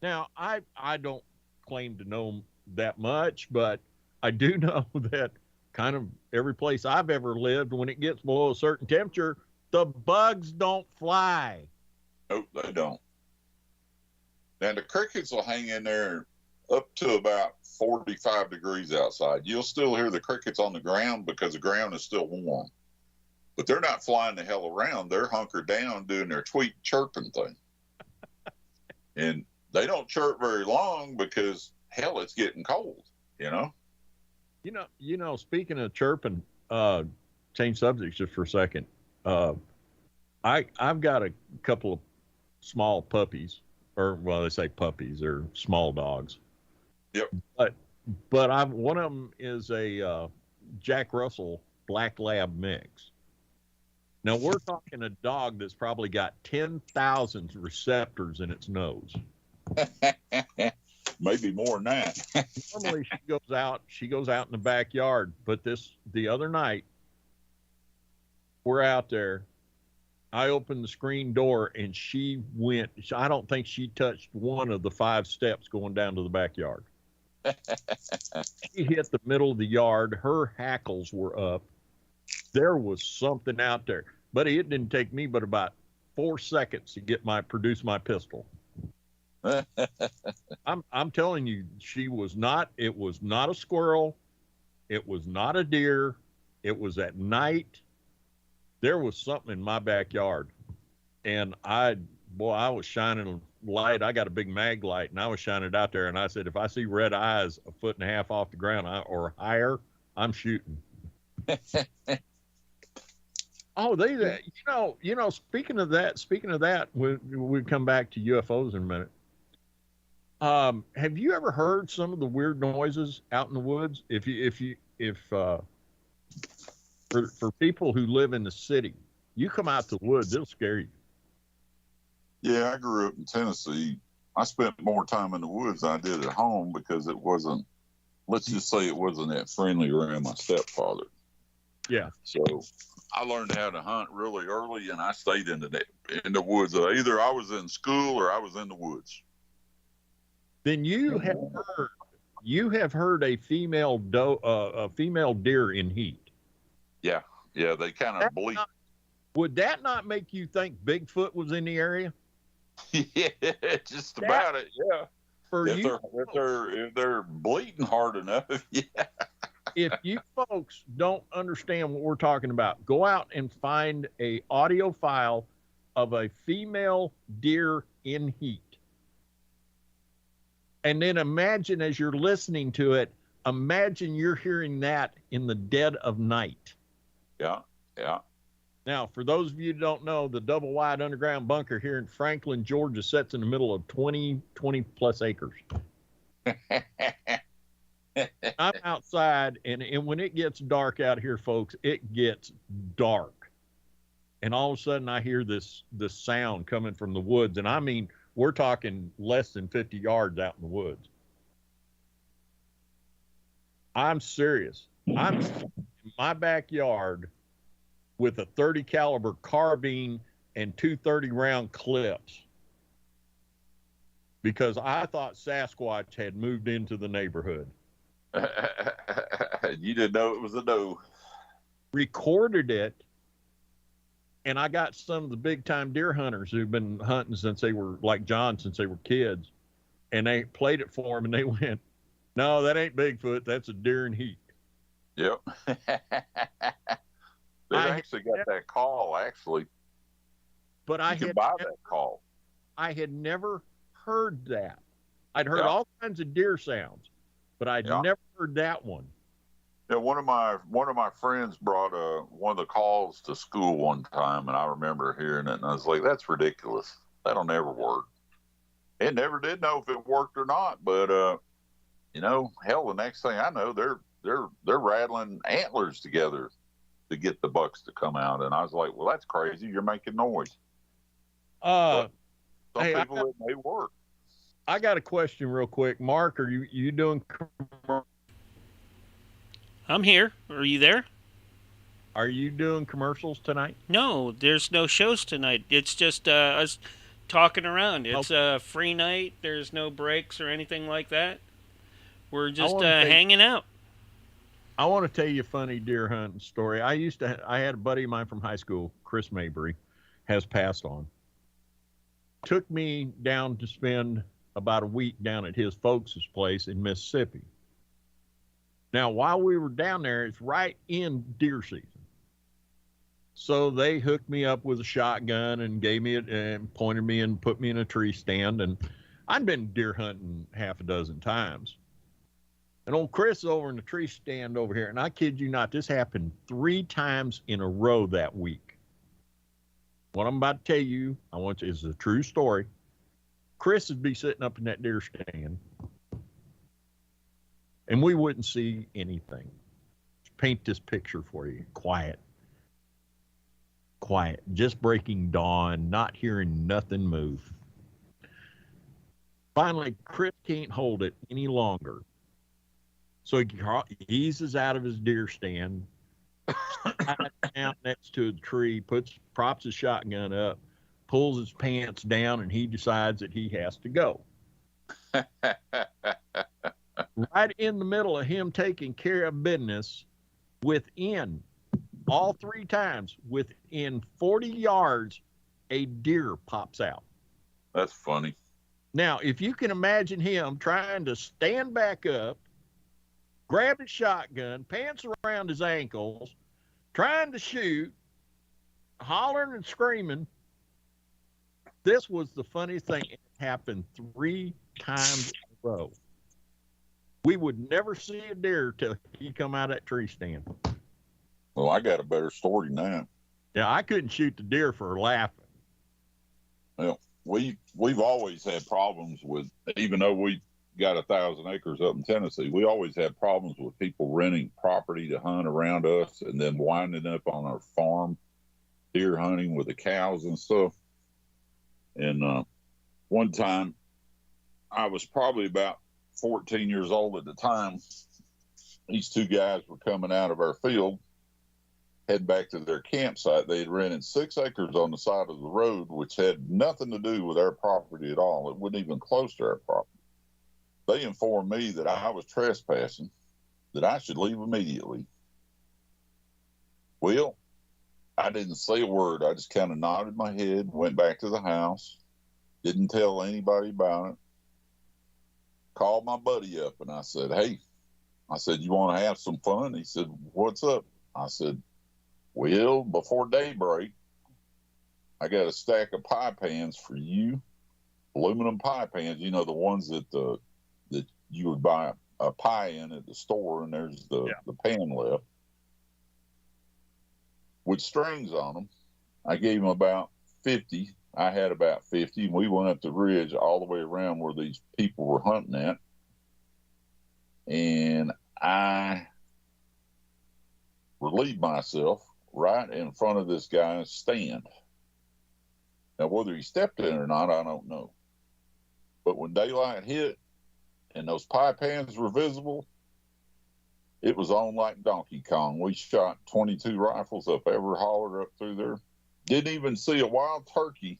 Now, I don't claim to know that much, but I do know that kind of every place I've ever lived, when it gets below a certain temperature, the bugs don't fly. Nope, they don't. Now, the crickets will hang in there up to about 45 degrees outside. You'll still hear the crickets on the ground because the ground is still warm. But they're not flying the hell around. They're hunkered down doing their tweet chirping thing. And they don't chirp very long because, hell, it's getting cold, you know? You know, speaking of chirping, change subjects just for a second. I've got a couple of small puppies, or well, they say puppies, they're small dogs. Yep. But one of them is a Jack Russell Black Lab mix. Now we're talking a dog that's probably got 10,000 receptors in its nose. Maybe more than that. Normally she goes out in the backyard, but the other night we're out there. I opened the screen door and she went, I don't think she touched one of the 5 steps going down to the backyard. She hit the middle of the yard. Her hackles were up there was something out there. Buddy, it didn't take me but about 4 seconds to produce my pistol. I'm telling you, it was not a squirrel. It was not a deer. It was at night. There was something in my backyard. And I was shining a light. I got a big mag light, and I was shining it out there. And I said, if I see red eyes 1.5 feet off the ground or higher, I'm shooting. Oh, speaking of that, we'll come back to UFOs in a minute. Have you ever heard some of the weird noises out in the woods? For people who live in the city, you come out to the woods, it'll scare you. Yeah, I grew up in Tennessee. I spent more time in the woods than I did at home because it wasn't, let's just say it wasn't that friendly around my stepfather. Yeah. So I learned how to hunt really early, and I stayed in the woods. Either I was in school or I was in the woods. Then you have heard a female deer in heat. Yeah, they kind of bleat. Would that not make you think Bigfoot was in the area? Yeah, just about it. Yeah. If they're bleeding hard enough, yeah. If you folks don't understand what we're talking about, go out and find a audio file of a female deer in heat. And then imagine as you're listening to it, imagine you're hearing that in the dead of night. Yeah. Now, for those of you who don't know, the double wide underground bunker here in Franklin, Georgia sits in the middle of 20 plus acres. I'm outside, and when it gets dark out here, folks, it gets dark. And all of a sudden I hear this sound coming from the woods. And I mean, we're talking less than 50 yards out in the woods. I'm serious. I'm in my backyard with a 30 caliber carbine and 230 round clips because I thought Sasquatch had moved into the neighborhood. You didn't know it was a doe. Recorded it, and I got some of the big time deer hunters who've been hunting since they were like John, since they were kids, and they played it for them, and they went, "No, that ain't Bigfoot. That's a deer in heat." Yep. They actually got that call, actually. But I had buy that call. I had never heard that. I'd heard all kinds of deer sounds, but I'd never heard that one. Yeah, one of my friends brought one of the calls to school one time, and I remember hearing it, and I was like, "That's ridiculous. That'll never work." It never did know if it worked or not, but hell, the next thing I know, they're rattling antlers together to get the bucks to come out, and I was like, "Well, that's crazy. You're making noise." Some people it may work. I got a question real quick, Mark. Are you doing? I'm here. Are you there? Are you doing commercials tonight? No, there's no shows tonight. It's just us talking around. It's a free night. There's no breaks or anything like that. We're just hanging out. I want to tell you a funny deer hunting story. I had a buddy of mine from high school, Chris Mabry, has passed on. Took me down to spend about a week down at his folks' place in Mississippi. Now, while we were down there, it's right in deer season. So they hooked me up with a shotgun and gave me it and pointed me and put me in a tree stand. And I'd been deer hunting half a dozen times. And old Chris is over in the tree stand over here. And I kid you not, this happened 3 times in a row that week. What I'm about to tell you, is a true story. Chris would be sitting up in that deer stand, and we wouldn't see anything. Paint this picture for you. Quiet. Just breaking dawn, not hearing nothing move. Finally, Chris can't hold it any longer. So he eases out of his deer stand, down next to a tree, props his shotgun up, pulls his pants down, and he decides that he has to go. Right in the middle of him taking care of business, within all 3 times, within 40 yards, a deer pops out. That's funny. Now, if you can imagine him trying to stand back up, grab his shotgun, pants around his ankles, trying to shoot, hollering and screaming. This was the funniest thing. It happened 3 times in a row. We would never see a deer till he come out of that tree stand. Well, I got a better story now. Yeah, I couldn't shoot the deer for laughing. Well, we've always had problems with, even though we got 1,000 acres up in Tennessee, we always had problems with people renting property to hunt around us and then winding up on our farm deer hunting with the cows and stuff. And one time, I was probably about 14 years old at the time. These 2 guys were coming out of our field, heading back to their campsite. They had rented 6 acres on the side of the road, which had nothing to do with our property at all. It wasn't even close to our property. They informed me that I was trespassing, that I should leave immediately. Well, I didn't say a word. I just kind of nodded my head, went back to the house, didn't tell anybody about it. Called my buddy up and I said, hey, you want to have some fun? He said, what's up? I said, well, before daybreak, I got a stack of pie pans for you, aluminum pie pans, you know, the ones that that you would buy a pie in at the store, and there's the pan left with strings on them. I gave him about 50. I had about 50, and we went up the ridge all the way around where these people were hunting at. And I relieved myself right in front of this guy's stand. Now, whether he stepped in it or not, I don't know. But when daylight hit and those pie pans were visible, it was on like Donkey Kong. We shot 22 rifles up every holler up through there. Didn't even see a wild turkey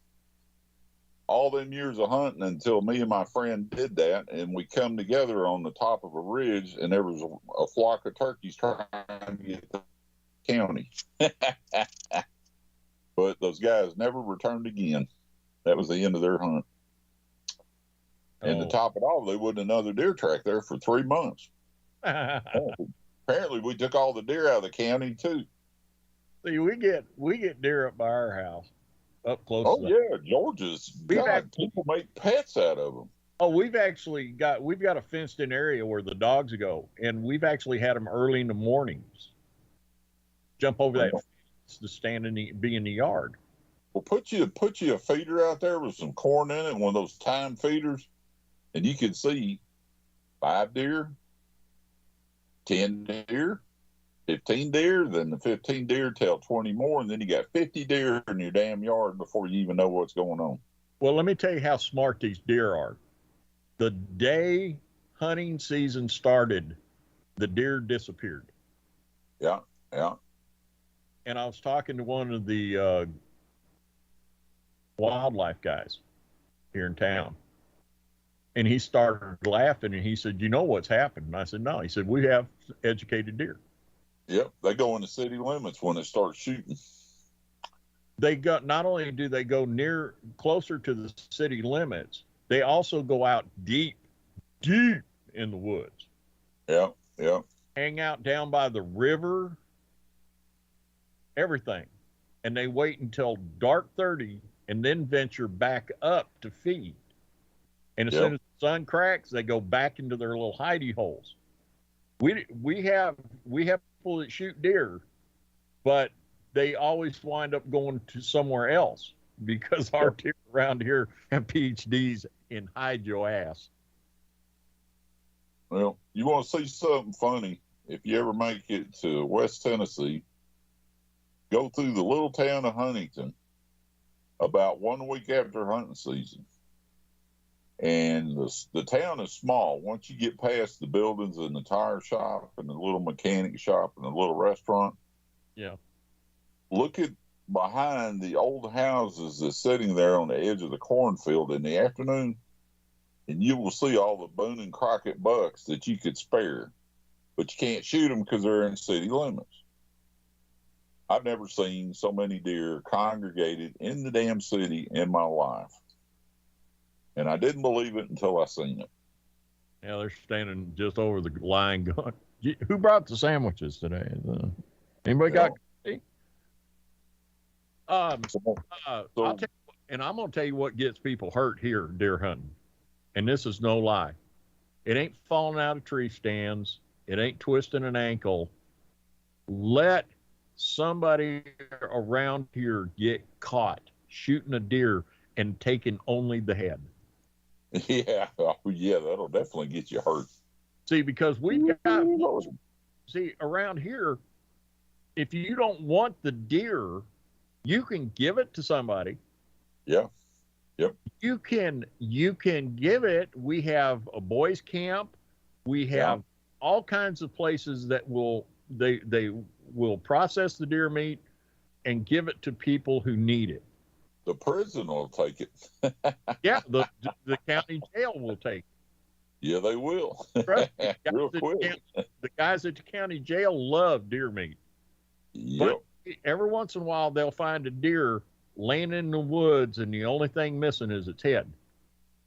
all them years of hunting until me and my friend did that, and we come together on the top of a ridge, and there was a flock of turkeys trying to get the county. But those guys never returned again. That was the end of their hunt. And to top it all, there wasn't another deer track there for 3 months. Apparently, we took all the deer out of the county too. See, we get deer up by our house, up close. Oh yeah, Georgia's. People make pets out of them. Oh, we've got a fenced in area where the dogs go, and we've actually had them early in the mornings. Jump over that fence to stand be in the yard. Well, put you a feeder out there with some corn in it, one of those time feeders, and you could see 5 deer, 10 deer, 15 deer, then the 15 deer tell 20 more, and then you got 50 deer in your damn yard before you even know what's going on. Well, let me tell you how smart these deer are. The day hunting season started, the deer disappeared. Yeah. And I was talking to one of the wildlife guys here in town, and he started laughing, and he said, you know what's happened? And I said, no. He said, we have educated deer. Yep, they go in the city limits when they start shooting. Not only do they go closer to the city limits, they also go out deep in the woods. Yeah. Hang out down by the river, everything. And they wait until dark 30 and then venture back up to feed. And as soon as the sun cracks, they go back into their little hidey holes. We have people that shoot deer, but they always wind up going to somewhere else because our deer around here have PhDs in hide your ass. Well, you want to see something funny? If you ever make it to West Tennessee, go through the little town of Huntington about 1 week after hunting season. And the town is small. Once you get past the buildings and the tire shop and the little mechanic shop and the little restaurant, look at behind the old houses that's sitting there on the edge of the cornfield in the afternoon, and you will see all the Boone and Crockett bucks that you could spare, but you can't shoot them because they're in city limits. I've never seen so many deer congregated in the damn city in my life. And I didn't believe it until I seen it. Yeah, they're standing just over the line going, who brought the sandwiches today? Anybody got coffee? I'll tell you, and I'm going to tell you what gets people hurt here deer hunting. And this is no lie. It ain't falling out of tree stands. It ain't twisting an ankle. Let somebody around here get caught shooting a deer and taking only the head. Yeah, oh, yeah, that'll definitely get you hurt. See, because we've got, around here, if you don't want the deer, you can give it to somebody. Yeah. Yep. You can give it. We have a boys camp. We have all kinds of places that will they will process the deer meat and give it to people who need it. The prison will take it. Yeah, the county jail will take it. Yeah, they will. Real quick. The guys at the county jail love deer meat. Yep. But every once in a while, they'll find a deer laying in the woods, and the only thing missing is its head.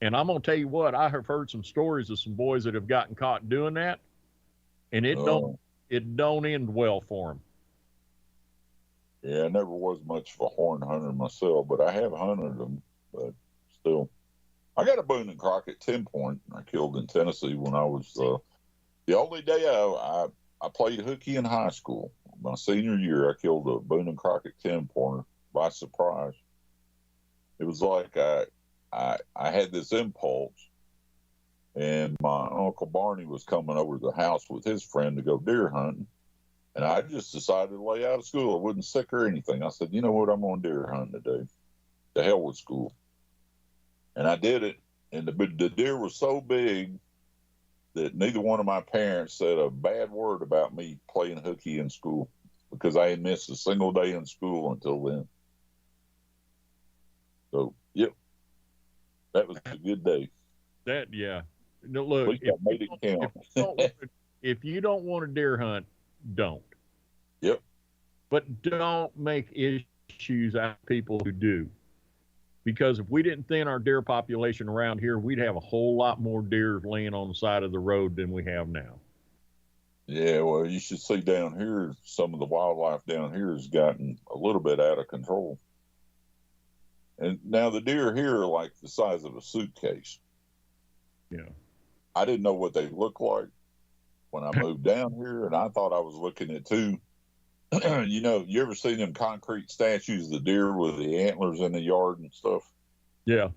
And I'm going to tell you what, I have heard some stories of some boys that have gotten caught doing that, and it don't end well for them. Yeah, I never was much of a horn hunter myself, but I have hunted them. But still, I got a Boone and Crockett 10-point I killed in Tennessee when I was the only day I played hooky in high school. My senior year, I killed a Boone and Crockett 10-pointer by surprise. It was like I had this impulse, and my Uncle Barney was coming over to the house with his friend to go deer hunting. And I just decided to lay out of school. I wasn't sick or anything. I said, you know what, I'm going deer hunting today. The hell with school. And I did it. And the deer was so big that neither one of my parents said a bad word about me playing hooky in school, because I had missed a single day in school until then. So, yep, that was a good day. Yeah. No, look, I made it count. If you don't want to deer hunt, don't. Yep. But don't make issues out of people who do. Because if we didn't thin our deer population around here, we'd have a whole lot more deer laying on the side of the road than we have now. Yeah, well, you should see down here, some of the wildlife down here has gotten a little bit out of control. And now the deer here are like the size of a suitcase. Yeah. I didn't know what they looked like when I moved down here, and I thought I was looking at two. You know, you ever seen them concrete statues of the deer with the antlers in the yard and stuff? Yeah.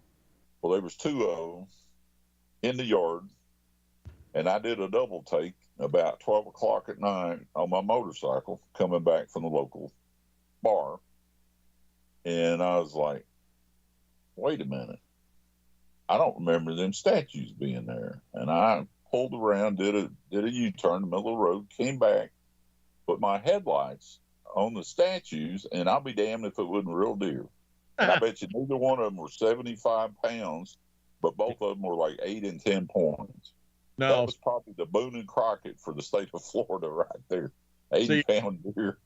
Well, there was two of them in the yard, and I did a double take about 12 o'clock at night on my motorcycle coming back from the local bar. And I was like, wait a minute. I don't remember them statues being there. And I pulled around, did a U-turn in the middle of the road, came back, put my headlights on the statues, and I'll be damned if it wasn't real deer. And I bet you neither one of them were 75 pounds, but both of them were like 8 and 10 points. No. That was probably the Boone and Crockett for the state of Florida right there. 80-pound deer.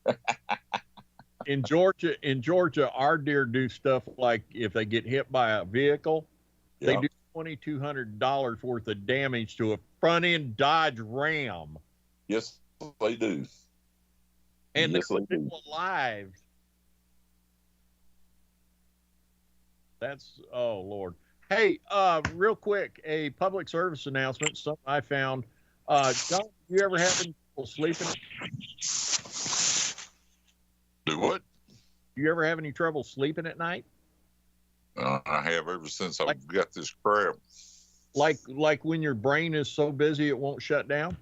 In Georgia, our deer do stuff like if they get hit by a vehicle, they do $2,200 worth of damage to a front-end Dodge Ram. Yes, they do. And yes, they're still alive. That's, oh, Lord. Hey, real quick, a public service announcement, something I found. John, you ever have any trouble sleeping? Do what? You ever have any trouble sleeping at night? I have ever since I've got this crap. Like when your brain is so busy it won't shut down?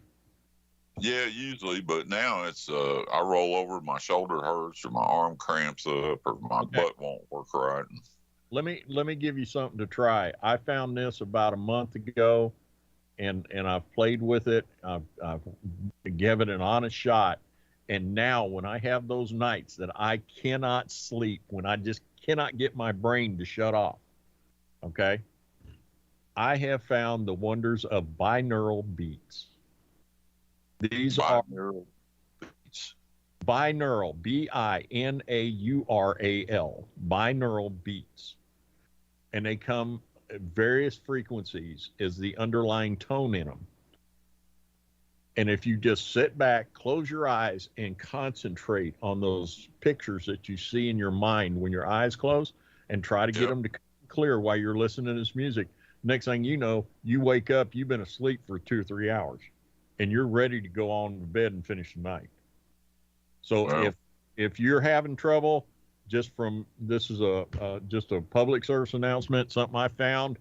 Yeah, usually, but now it's I roll over, my shoulder hurts, or my arm cramps up, or my butt won't work right. Let me give you something to try. I found this about a month ago, and I've played with it. I've given it an honest shot, and now when I have those nights that I cannot sleep, when I just cannot get my brain to shut off, okay, I have found the wonders of binaural beats. These Binaural, binaural, binaural beats. And they come at various frequencies is the underlying tone in them. And if you just sit back, close your eyes, and concentrate on those pictures that you see in your mind when your eyes close, and try to get them to clear while you're listening to this music, next thing you know, you wake up, you've been asleep for 2 or 3 hours, and you're ready to go on to bed and finish the night. So if you're having trouble, just from this is just a public service announcement, something I found.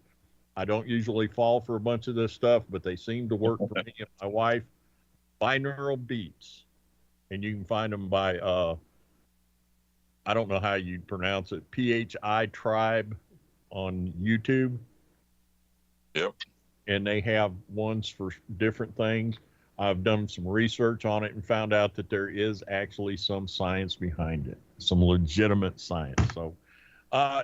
I don't usually fall for a bunch of this stuff, but they seem to work for me and my wife. Binaural beats, and you can find them by I don't know how you pronounce it, PHI Tribe on YouTube. Yep. And they have ones for different things. I've done some research on it and found out that there is actually some science behind it, some legitimate science. So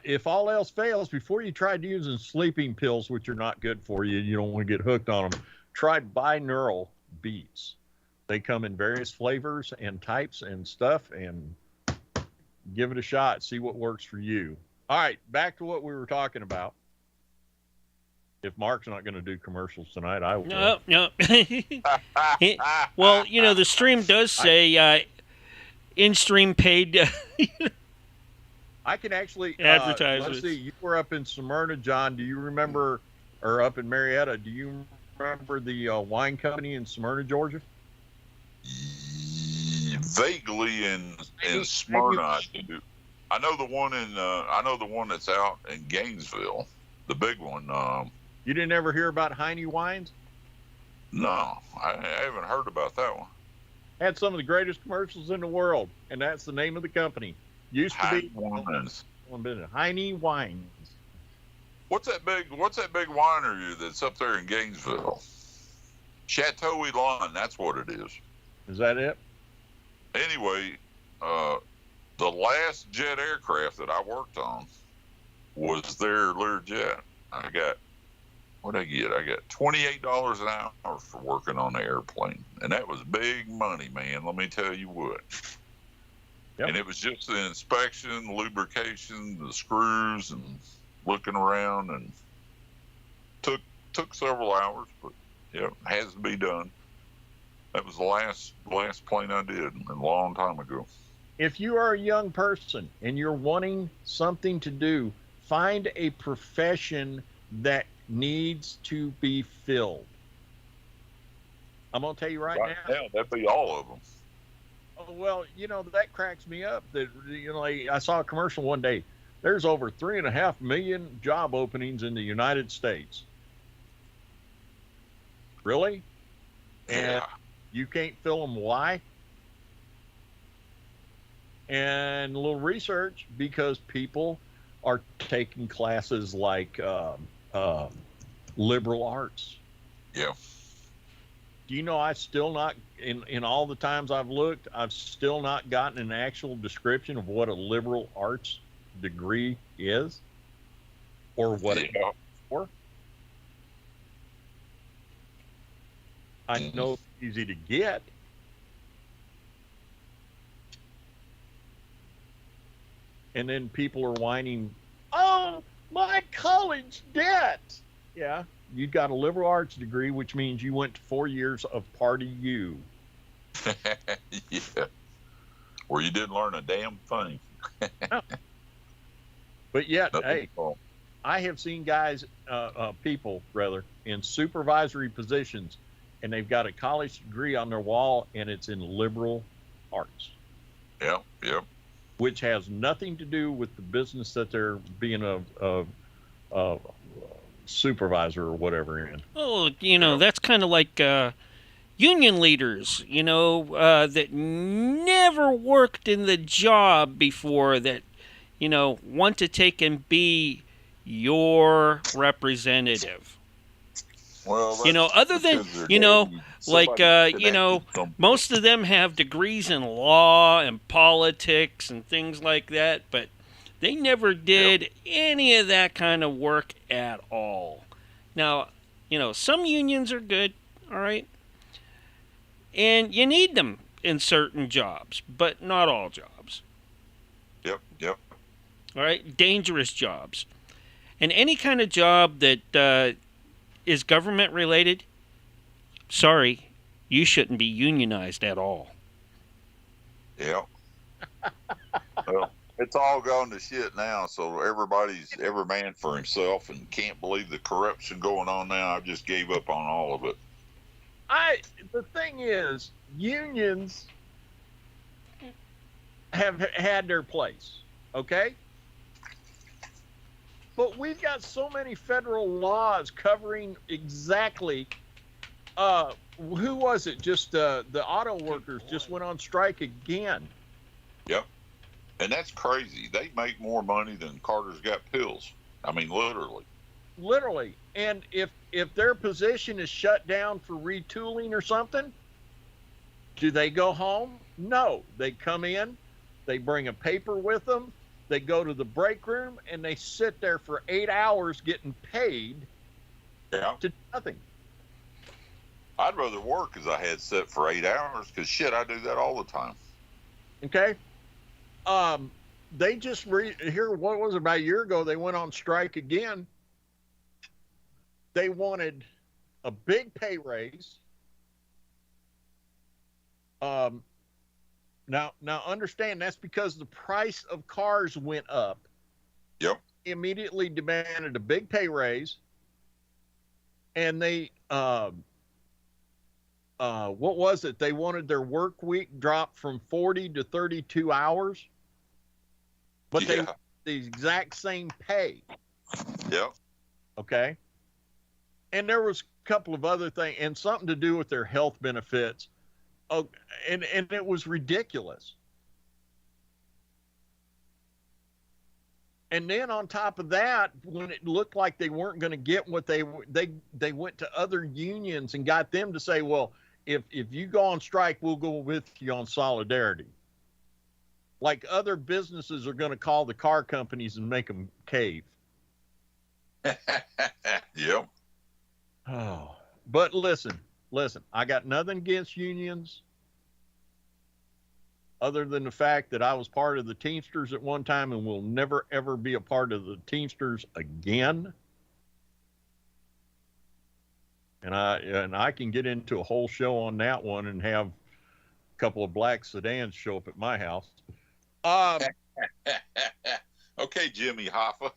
if all else fails, before you try using sleeping pills, which are not good for you, you don't want to get hooked on them, try binaural beats. They come in various flavors and types and stuff, and give it a shot. See what works for you. All right, back to what we were talking about. If Mark's not going to do commercials tonight, I will. No. Well, you know, the stream does say in-stream paid I can actually advertisements. Let's see. You were up in Smyrna, John. Do you remember, or up in Marietta? Do you remember the wine company in Smyrna, Georgia? Vaguely in Smyrna, I do. I know the one that's out in Gainesville, the big one. You didn't ever hear about Heine Wines? No, I haven't heard about that one. Had some of the greatest commercials in the world, and that's the name of the company. Used to be Heine Wines. What's that big winery that's up there in Gainesville? Chateau Elan, that's what it is. Is that it? Anyway, the last jet aircraft that I worked on was their Learjet. I got $28 an hour for working on the airplane, and that was big money, man. Let me tell you what. Yep. And it was just the inspection, the lubrication, the screws, and looking around, and took several hours, but yeah, it has to be done. That was the last plane I did a long time ago. If you are a young person and you're wanting something to do, find a profession that needs to be filled. I'm going to tell you right now. Yeah, that'd be all of them. Oh, well, you know, that cracks me up. That, you know, I saw a commercial one day. There's over 3.5 million job openings in the United States. Really? And you can't fill them. Why? And a little research, because people are taking classes like liberal arts. Yeah. Do you know I still not, in all the times I've looked, I've still not gotten an actual description of what a liberal arts degree is or what it's for? I know it's easy to get. And then people are whining, oh, my college debt. Yeah, you got a liberal arts degree, which means you went to 4 years of Party U. Yeah. Where you didn't learn a damn thing. No. But yet, hey, I have seen guys, people rather, in supervisory positions, and they've got a college degree on their wall, and it's in liberal arts. Yep. Which has nothing to do with the business that they're being a supervisor or whatever in. Oh, you know, that's kind of like union leaders, you know, that never worked in the job before, that, you know, want to take and be your representative. Well, you know, other than, you know, like, you know, most of them have degrees in law and politics and things like that, but they never did any of that kind of work at all. Now, you know, some unions are good, all right, and you need them. in certain jobs, but not all jobs. Yep. All right, dangerous jobs. And any kind of job that is government related, sorry, you shouldn't be unionized at all. Yep. Well, it's all gone to shit now, so everybody's every man for himself, and can't believe the corruption going on now. I just gave up on all of it. The thing is, unions have had their place, okay? But we've got so many federal laws covering exactly, who was it? Just the auto workers just went on strike again. Yep. And that's crazy. They make more money than Carter's got pills. I mean, literally. Literally. And if their position is shut down for retooling or something, do they go home? No. They come in, they bring a paper with them, they go to the break room, and they sit there for 8 hours getting paid to do nothing. I'd rather work as I had set for 8 hours, because shit, I do that all the time. Okay? They just here, what was it, about a year ago, they went on strike again. They wanted a big pay raise. Now understand, that's because the price of cars went up. Yep. Immediately demanded a big pay raise. And they, what was it? They wanted their work week dropped from 40 to 32 hours. But they the exact same pay. Yep. Okay. And there was a couple of other things, and something to do with their health benefits. Oh, and it was ridiculous. And then on top of that, when it looked like they weren't going to get what they went to other unions and got them to say, well, if you go on strike, we'll go with you on solidarity. Like other businesses are going to call the car companies and make them cave. Yep. Oh, but listen, I got nothing against unions other than the fact that I was part of the Teamsters at one time and will never, ever be a part of the Teamsters again. And I can get into a whole show on that one and have a couple of black sedans show up at my house. Okay, Jimmy Hoffa.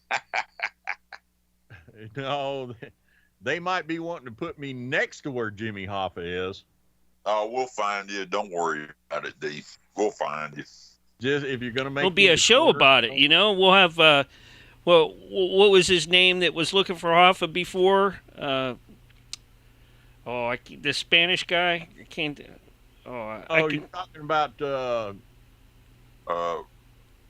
No, they might be wanting to put me next to where Jimmy Hoffa is. Oh, we'll find you. Don't worry about it, D. We'll find you. Just if you're going to make, there'll be a show about it. You know, we'll have. Well, what was his name that was looking for Hoffa before? The Spanish guy. I can't. You're talking about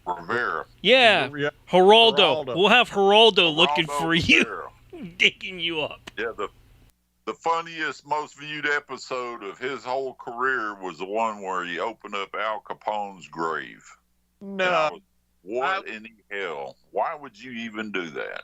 Rivera. Yeah, Geraldo. We'll have Geraldo looking for Rivera. You, digging you up. Yeah, the funniest, most viewed episode of his whole career was the one where he opened up Al Capone's grave. No. What in the hell? Why would you even do that?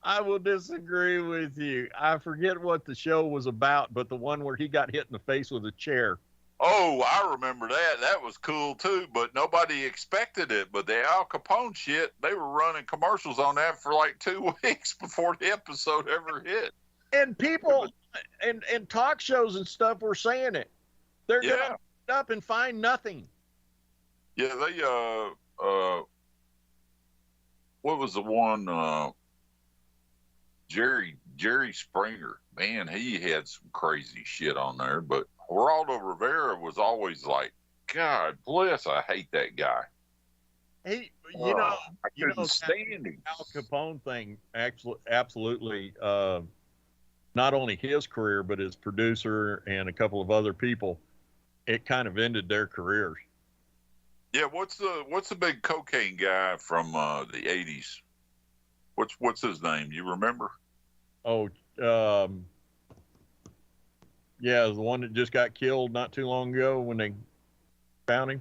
I will disagree with you. I forget what the show was about, but the one where he got hit in the face with a chair. Oh, I remember that. That was cool, too, but nobody expected it. But the Al Capone shit, they were running commercials on that for like 2 weeks before the episode ever hit. And people and talk shows and stuff were saying it. They're going to up and find nothing. Yeah, they, what was the one, Jerry Springer. Man, he had some crazy shit on there, but Geraldo Rivera was always like, God bless, I hate that guy. I couldn't stand him. Al Capone thing absolutely, not only his career, but his producer and a couple of other people, it kind of ended their careers. Yeah, what's the big cocaine guy from the 80s? What's his name? You remember? Oh, yeah, the one that just got killed not too long ago when they found him.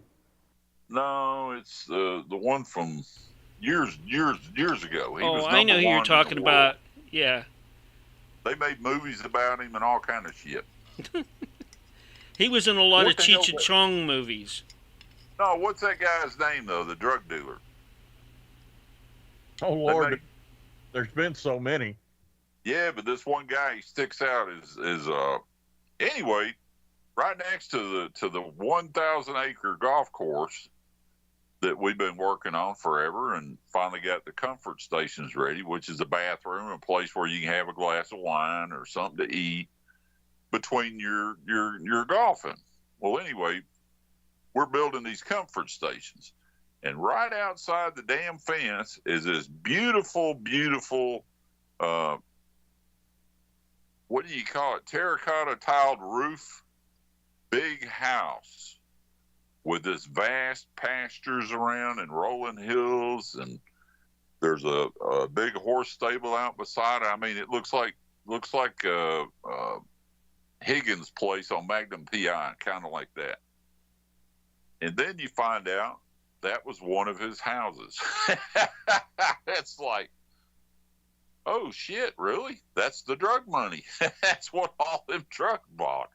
No, it's the one from years ago. I know who you're talking about. Yeah. They made movies about him and all kind of shit. He was in a lot What of the hell Cheech and was- Chong movies. No, what's that guy's name though? The drug dealer. Oh Lord, there's been so many. Yeah, but this one guy he sticks out is anyway, right next to the 1,000 acre golf course that we've been working on forever, and finally got the comfort stations ready, which is a bathroom, a place where you can have a glass of wine or something to eat between your golfing. Well, anyway, we're building these comfort stations, and right outside the damn fence is this beautiful, beautiful, what do you call it? Terracotta tiled roof, big house with this vast pastures around and rolling hills, and there's a big horse stable out beside it. I mean, it looks like Higgins' place on Magnum PI, kind of like that. And then you find out that was one of his houses. It's like, oh shit, really? That's the drug money. That's what all them trucks bought.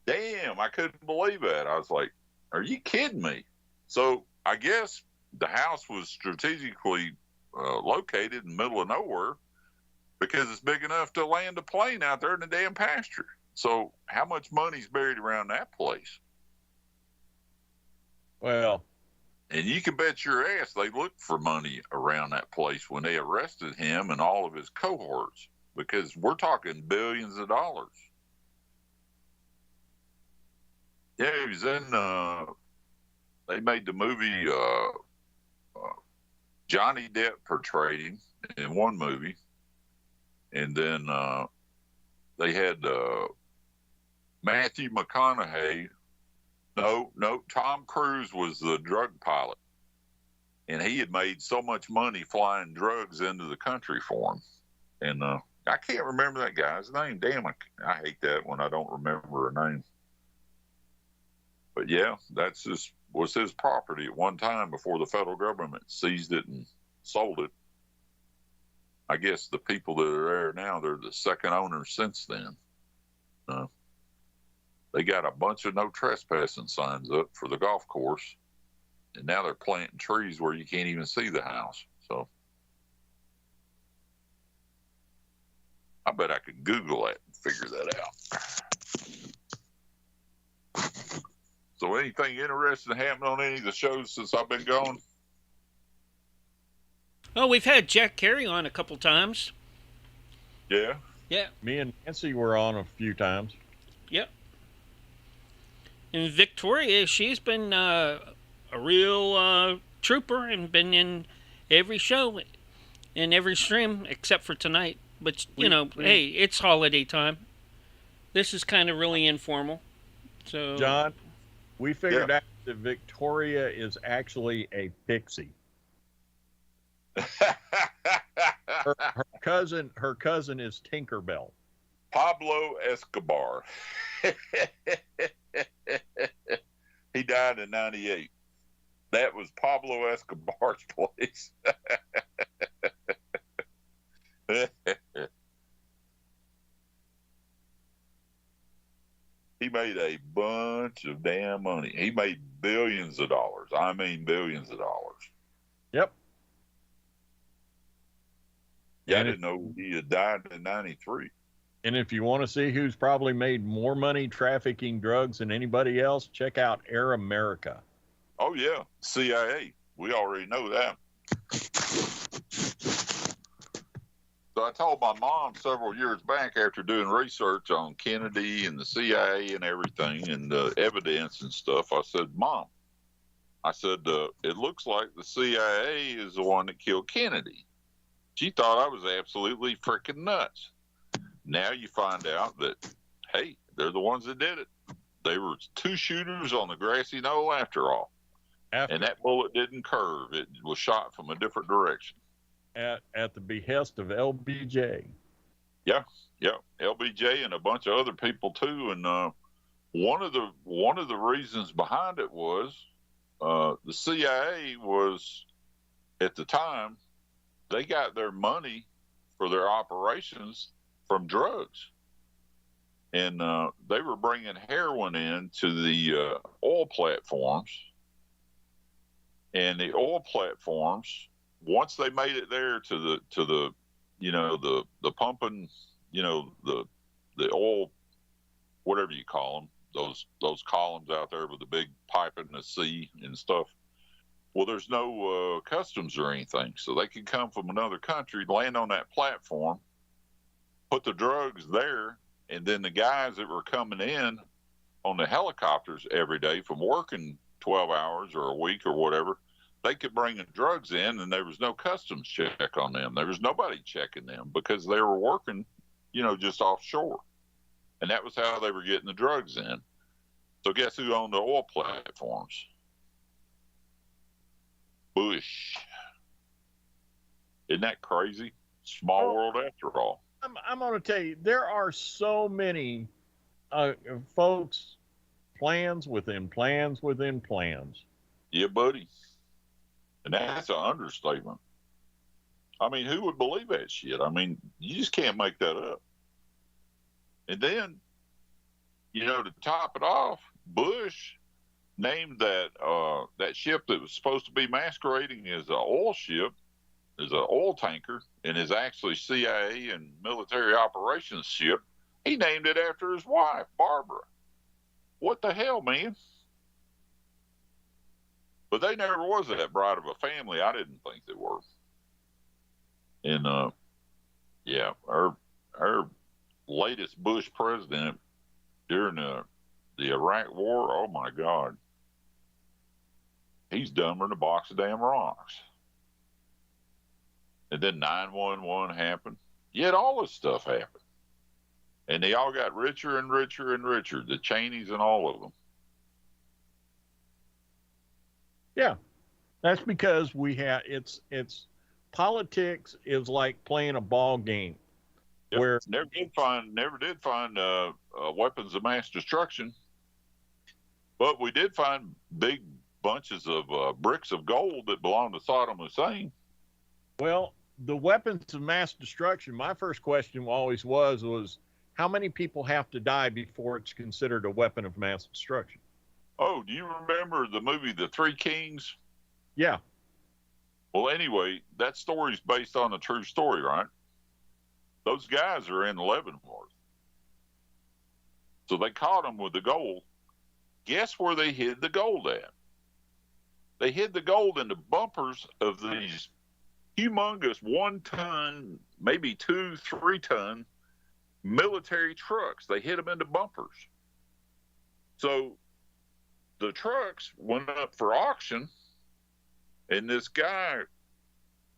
Damn, I couldn't believe that. I was like, are you kidding me? So I guess the house was strategically located in the middle of nowhere because it's big enough to land a plane out there in the damn pasture. So how much money's buried around that place? Well, and you can bet your ass they looked for money around that place when they arrested him and all of his cohorts, because we're talking billions of dollars. Yeah, he was in, they made the movie, Johnny Depp portrayed him in one movie. And then they had Matthew McConaughey. No, Tom Cruise was the drug pilot. And he had made so much money flying drugs into the country for him. And I can't remember that guy's name. Damn, I hate that when I don't remember a name. But yeah, was his property at one time before the federal government seized it and sold it. I guess the people that are there now, they're the second owners since then. They got a bunch of no trespassing signs up for the golf course, and now they're planting trees where you can't even see the house. So I bet I could Google that and figure that out. So anything interesting happened on any of the shows since I've been gone? Oh, we've had Jack Carey on a couple times. Yeah. Yeah. Me and Nancy were on a few times. Yep. And Victoria, she's been a real trooper and been in every show and every stream except for tonight. But, hey, it's holiday time. This is kind of really informal. So, John, we figured out that Victoria is actually a pixie. her cousin is Tinkerbell. Pablo Escobar. He died in 98. That was Pablo Escobar's place. He made a bunch of damn money. He made billions of dollars. I mean, billions of dollars. Yep. Yeah, I didn't know he had died in 93. And if you want to see who's probably made more money trafficking drugs than anybody else, check out Air America. Oh, yeah. CIA. We already know that. So I told my mom several years back after doing research on Kennedy and the CIA and everything and the evidence and stuff, I said, Mom, it looks like the CIA is the one that killed Kennedy. She thought I was absolutely freaking nuts. Now you find out that, hey, they're the ones that did it. They were two shooters on the grassy knoll after all. And that bullet didn't curve. It was shot from a different direction. At the behest of LBJ. Yeah, LBJ and a bunch of other people too. And one of the reasons behind it was the CIA was, at the time, they got their money for their operations from drugs. and they were bringing heroin in to the oil platforms. And the oil platforms, once they made it there to the you know, the pumping, you know, the oil, whatever you call them, those columns out there with the big pipe in the sea and stuff. Well, there's no customs or anything, so they could come from another country, land on that platform, put the drugs there, and then the guys that were coming in on the helicopters every day from working 12 hours or a week or whatever, they could bring the drugs in, and there was no customs check on them. There was nobody checking them because they were working, you know, just offshore. And that was how they were getting the drugs in. So guess who owned the oil platforms? Bush. Isn't that crazy? Small world after all. I'm going to tell you, there are so many folks, plans within plans within plans. Yeah, buddy. And that's an understatement. I mean, who would believe that shit? I mean, you just can't make that up. And then, you know, to top it off, Bush named that that ship that was supposed to be masquerading as an oil ship, as an oil tanker, and is actually CIA and military operations ship. He named it after his wife, Barbara. What the hell, man? But they never was that bright of a family. I didn't think they were. And yeah, our latest Bush president during the Iraq War, oh my God, he's dumber than a box of damn rocks. And then 9/11 happened. Yet all this stuff happened. And they all got richer and richer and richer, the Cheneys and all of them. Yeah, that's because we have it's politics is like playing a ball game. Yep. Where never did find weapons of mass destruction, but we did find big bunches of bricks of gold that belonged to Saddam Hussein. Well, the weapons of mass destruction, my first question always was how many people have to die before it's considered a weapon of mass destruction? Oh, do you remember the movie The Three Kings? Yeah. Well, anyway, that story's based on a true story, right? Those guys are in Leavenworth. So they caught them with the gold. Guess where they hid the gold at? They hid the gold in the bumpers of these humongous 1 ton, maybe 2, 3 ton military trucks. They hid them in the bumpers. So the trucks went up for auction, and this guy,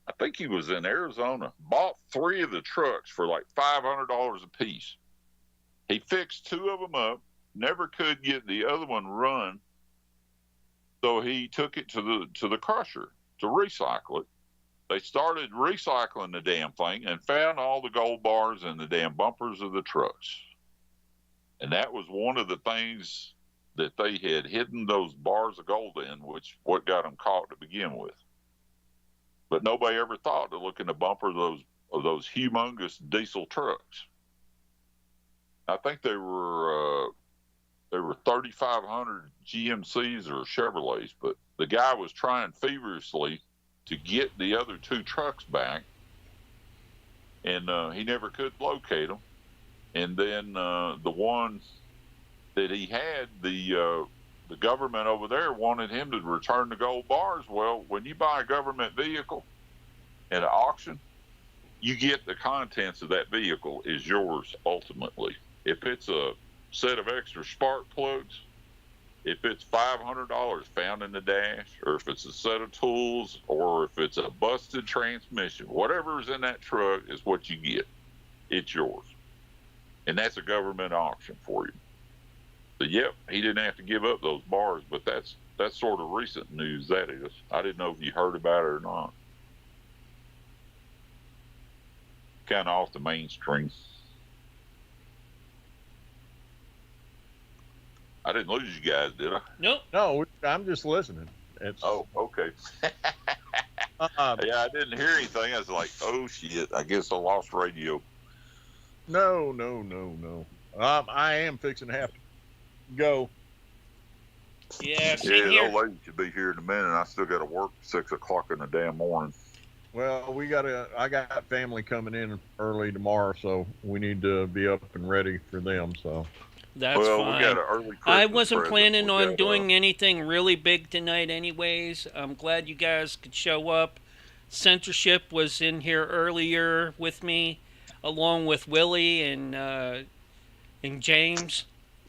I think he was in Arizona, bought 3 of the trucks for like $500 a piece. He fixed 2 of them up, never could get the other one run, so he took it to the crusher to recycle it. They started recycling the damn thing and found all the gold bars in the damn bumpers of the trucks. And that was one of the things that they had hidden those bars of gold in, which what got them caught to begin with. But nobody ever thought to look in the bumper of those humongous diesel trucks. I think they were 3,500 GMCs or Chevrolets, but the guy was trying feverishly to get the other 2 trucks back, and he never could locate them. And then the one that he had, the government over there wanted him to return the gold bars. Well, when you buy a government vehicle at an auction, you get the contents of that vehicle is yours ultimately. If it's a set of extra spark plugs, if it's $500 found in the dash, or if it's a set of tools, or if it's a busted transmission, whatever's in that truck is what you get. It's yours. And that's a government auction for you. So, yep, he didn't have to give up those bars, but that's sort of recent news, that is. I didn't know if you heard about it or not. Kind of off the mainstream. I didn't lose you guys, did I? Nope. No, I'm just listening. Oh, okay. Yeah, I didn't hear anything. I was like, oh, shit, I guess I lost radio. No. I am fixing to have to go. Yeah, same Yeah, here. the old lady should be here in a minute. I still got to work 6 o'clock in the damn morning. Well, I got family coming in early tomorrow, so we need to be up and ready for them. So. That's well, fine. we got an early Christmas I wasn't present. planning on doing anything really big tonight anyways. I'm glad you guys could show up. Censorship was in here earlier with me, along with Willie and James.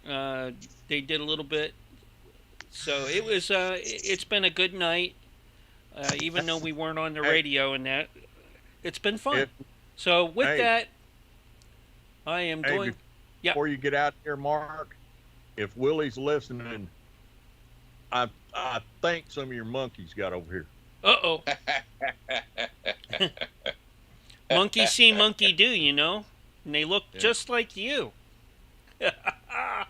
They did a little bit. So it was. It's been a good night, even though we weren't on the radio and that. It's been fun. So with that, I am going. Before you get out here, Mark, if Willie's listening, I think some of your monkeys got over here. Uh-oh. Monkey see, monkey do, you know? And they look just like you.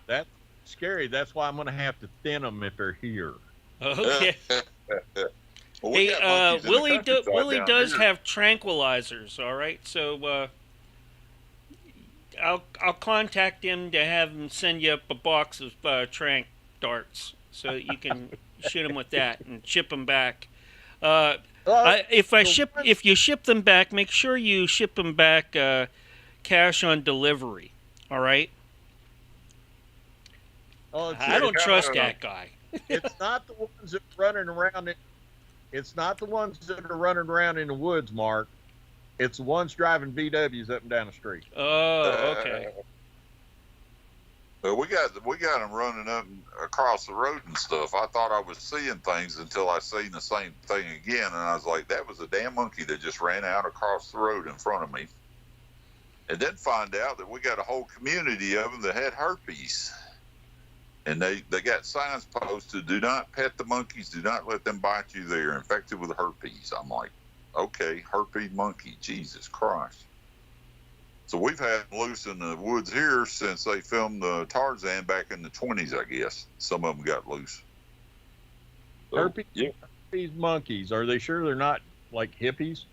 That's scary. That's why I'm going to have to thin them if they're here. Okay. Well, hey, Willie does here. have tranquilizers, all right? So I'll contact him to have him send you up a box of trank darts so that you can shoot him with that and ship them back. If you ship them back, make sure you ship them back cash on delivery. All right. Oh, I don't trust that guy. It's not the ones that are running around. It's not the ones that are running around in the woods, Mark. It's the ones driving VWs up and down the street. Oh, okay. Well, we got them running up and across the road and stuff. I thought I was seeing things until I seen the same thing again, and I was like, that was a damn monkey that just ran out across the road in front of me. And then find out that we got a whole community of them that had herpes. And they got signs posted, do not pet the monkeys, do not let them bite you, they are infected with herpes. I'm like, okay, herpes monkey, Jesus Christ. So we've had them loose in the woods here since they filmed the Tarzan back in the 20s, I guess. Some of them got loose. So, herpes monkeys, are they sure they're not like hippies?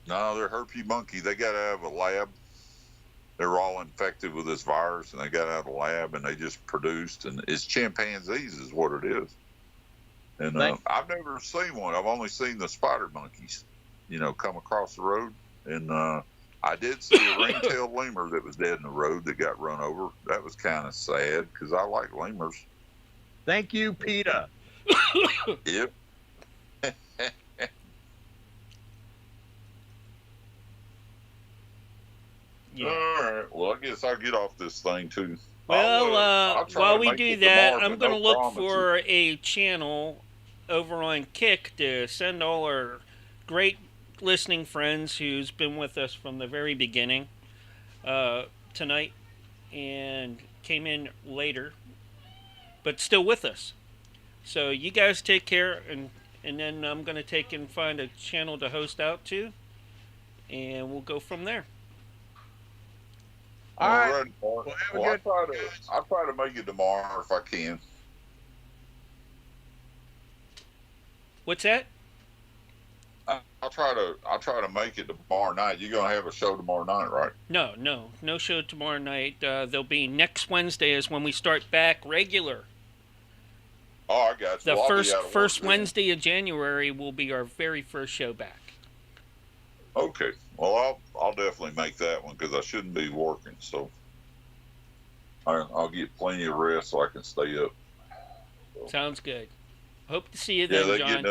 No, they're herpes monkey. They got out of a lab. They were all infected with this virus, and they got out of the lab, and they just produced. And it's chimpanzees is what it is. And I've never seen one. I've only seen the spider monkeys, come across the road. And I did see a ring-tailed lemur that was dead in the road that got run over. That was kind of sad because I like lemurs. Thank you, PETA. Yep. Yeah. All right. Well, I guess I'll get off this thing too. Well, while we do that, I'm going to look promises. for a channel over on Kick to send all our great listening friends who's been with us from the very beginning tonight and came in later, but still with us. So you guys take care, and then I'm going to take and find a channel to host out to, and we'll go from there. All right. Well, I'll try to make it tomorrow if I can. What's that? I'll try to make it tomorrow night. You're gonna have a show tomorrow night, right? No show tomorrow night. There'll be next Wednesday is when we start back regular. Oh, I got you. The first Wednesday of January will be our very first show back. Okay. Well, I'll definitely make that one because I shouldn't be working, so I'll get plenty of rest so I can stay up. So. Sounds good. Hope to see you then, John.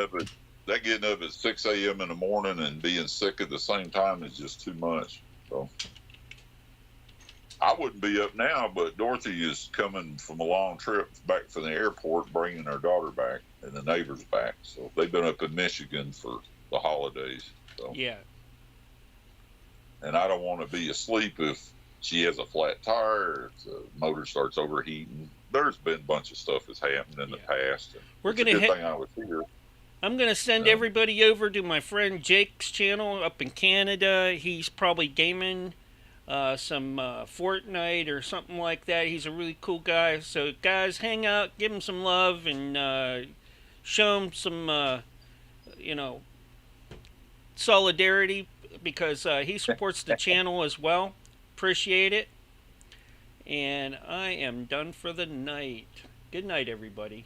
Getting up at 6 a.m. in the morning and being sick at the same time is just too much. So I wouldn't be up now, but Dorothy is coming from a long trip back from the airport, bringing her daughter back and the neighbors back. So they've been up in Michigan for the holidays. So. Yeah. And I don't want to be asleep if she has a flat tire, if the motor starts overheating. There's been a bunch of stuff that's happened in the past. We're gonna thing I was here. I'm going to send everybody over to my friend Jake's channel up in Canada. He's probably gaming some Fortnite or something like that. He's a really cool guy. So, guys, hang out, give him some love, and show him some, solidarity because he supports the channel as well. Appreciate it. And I am done for the night. Good night, everybody.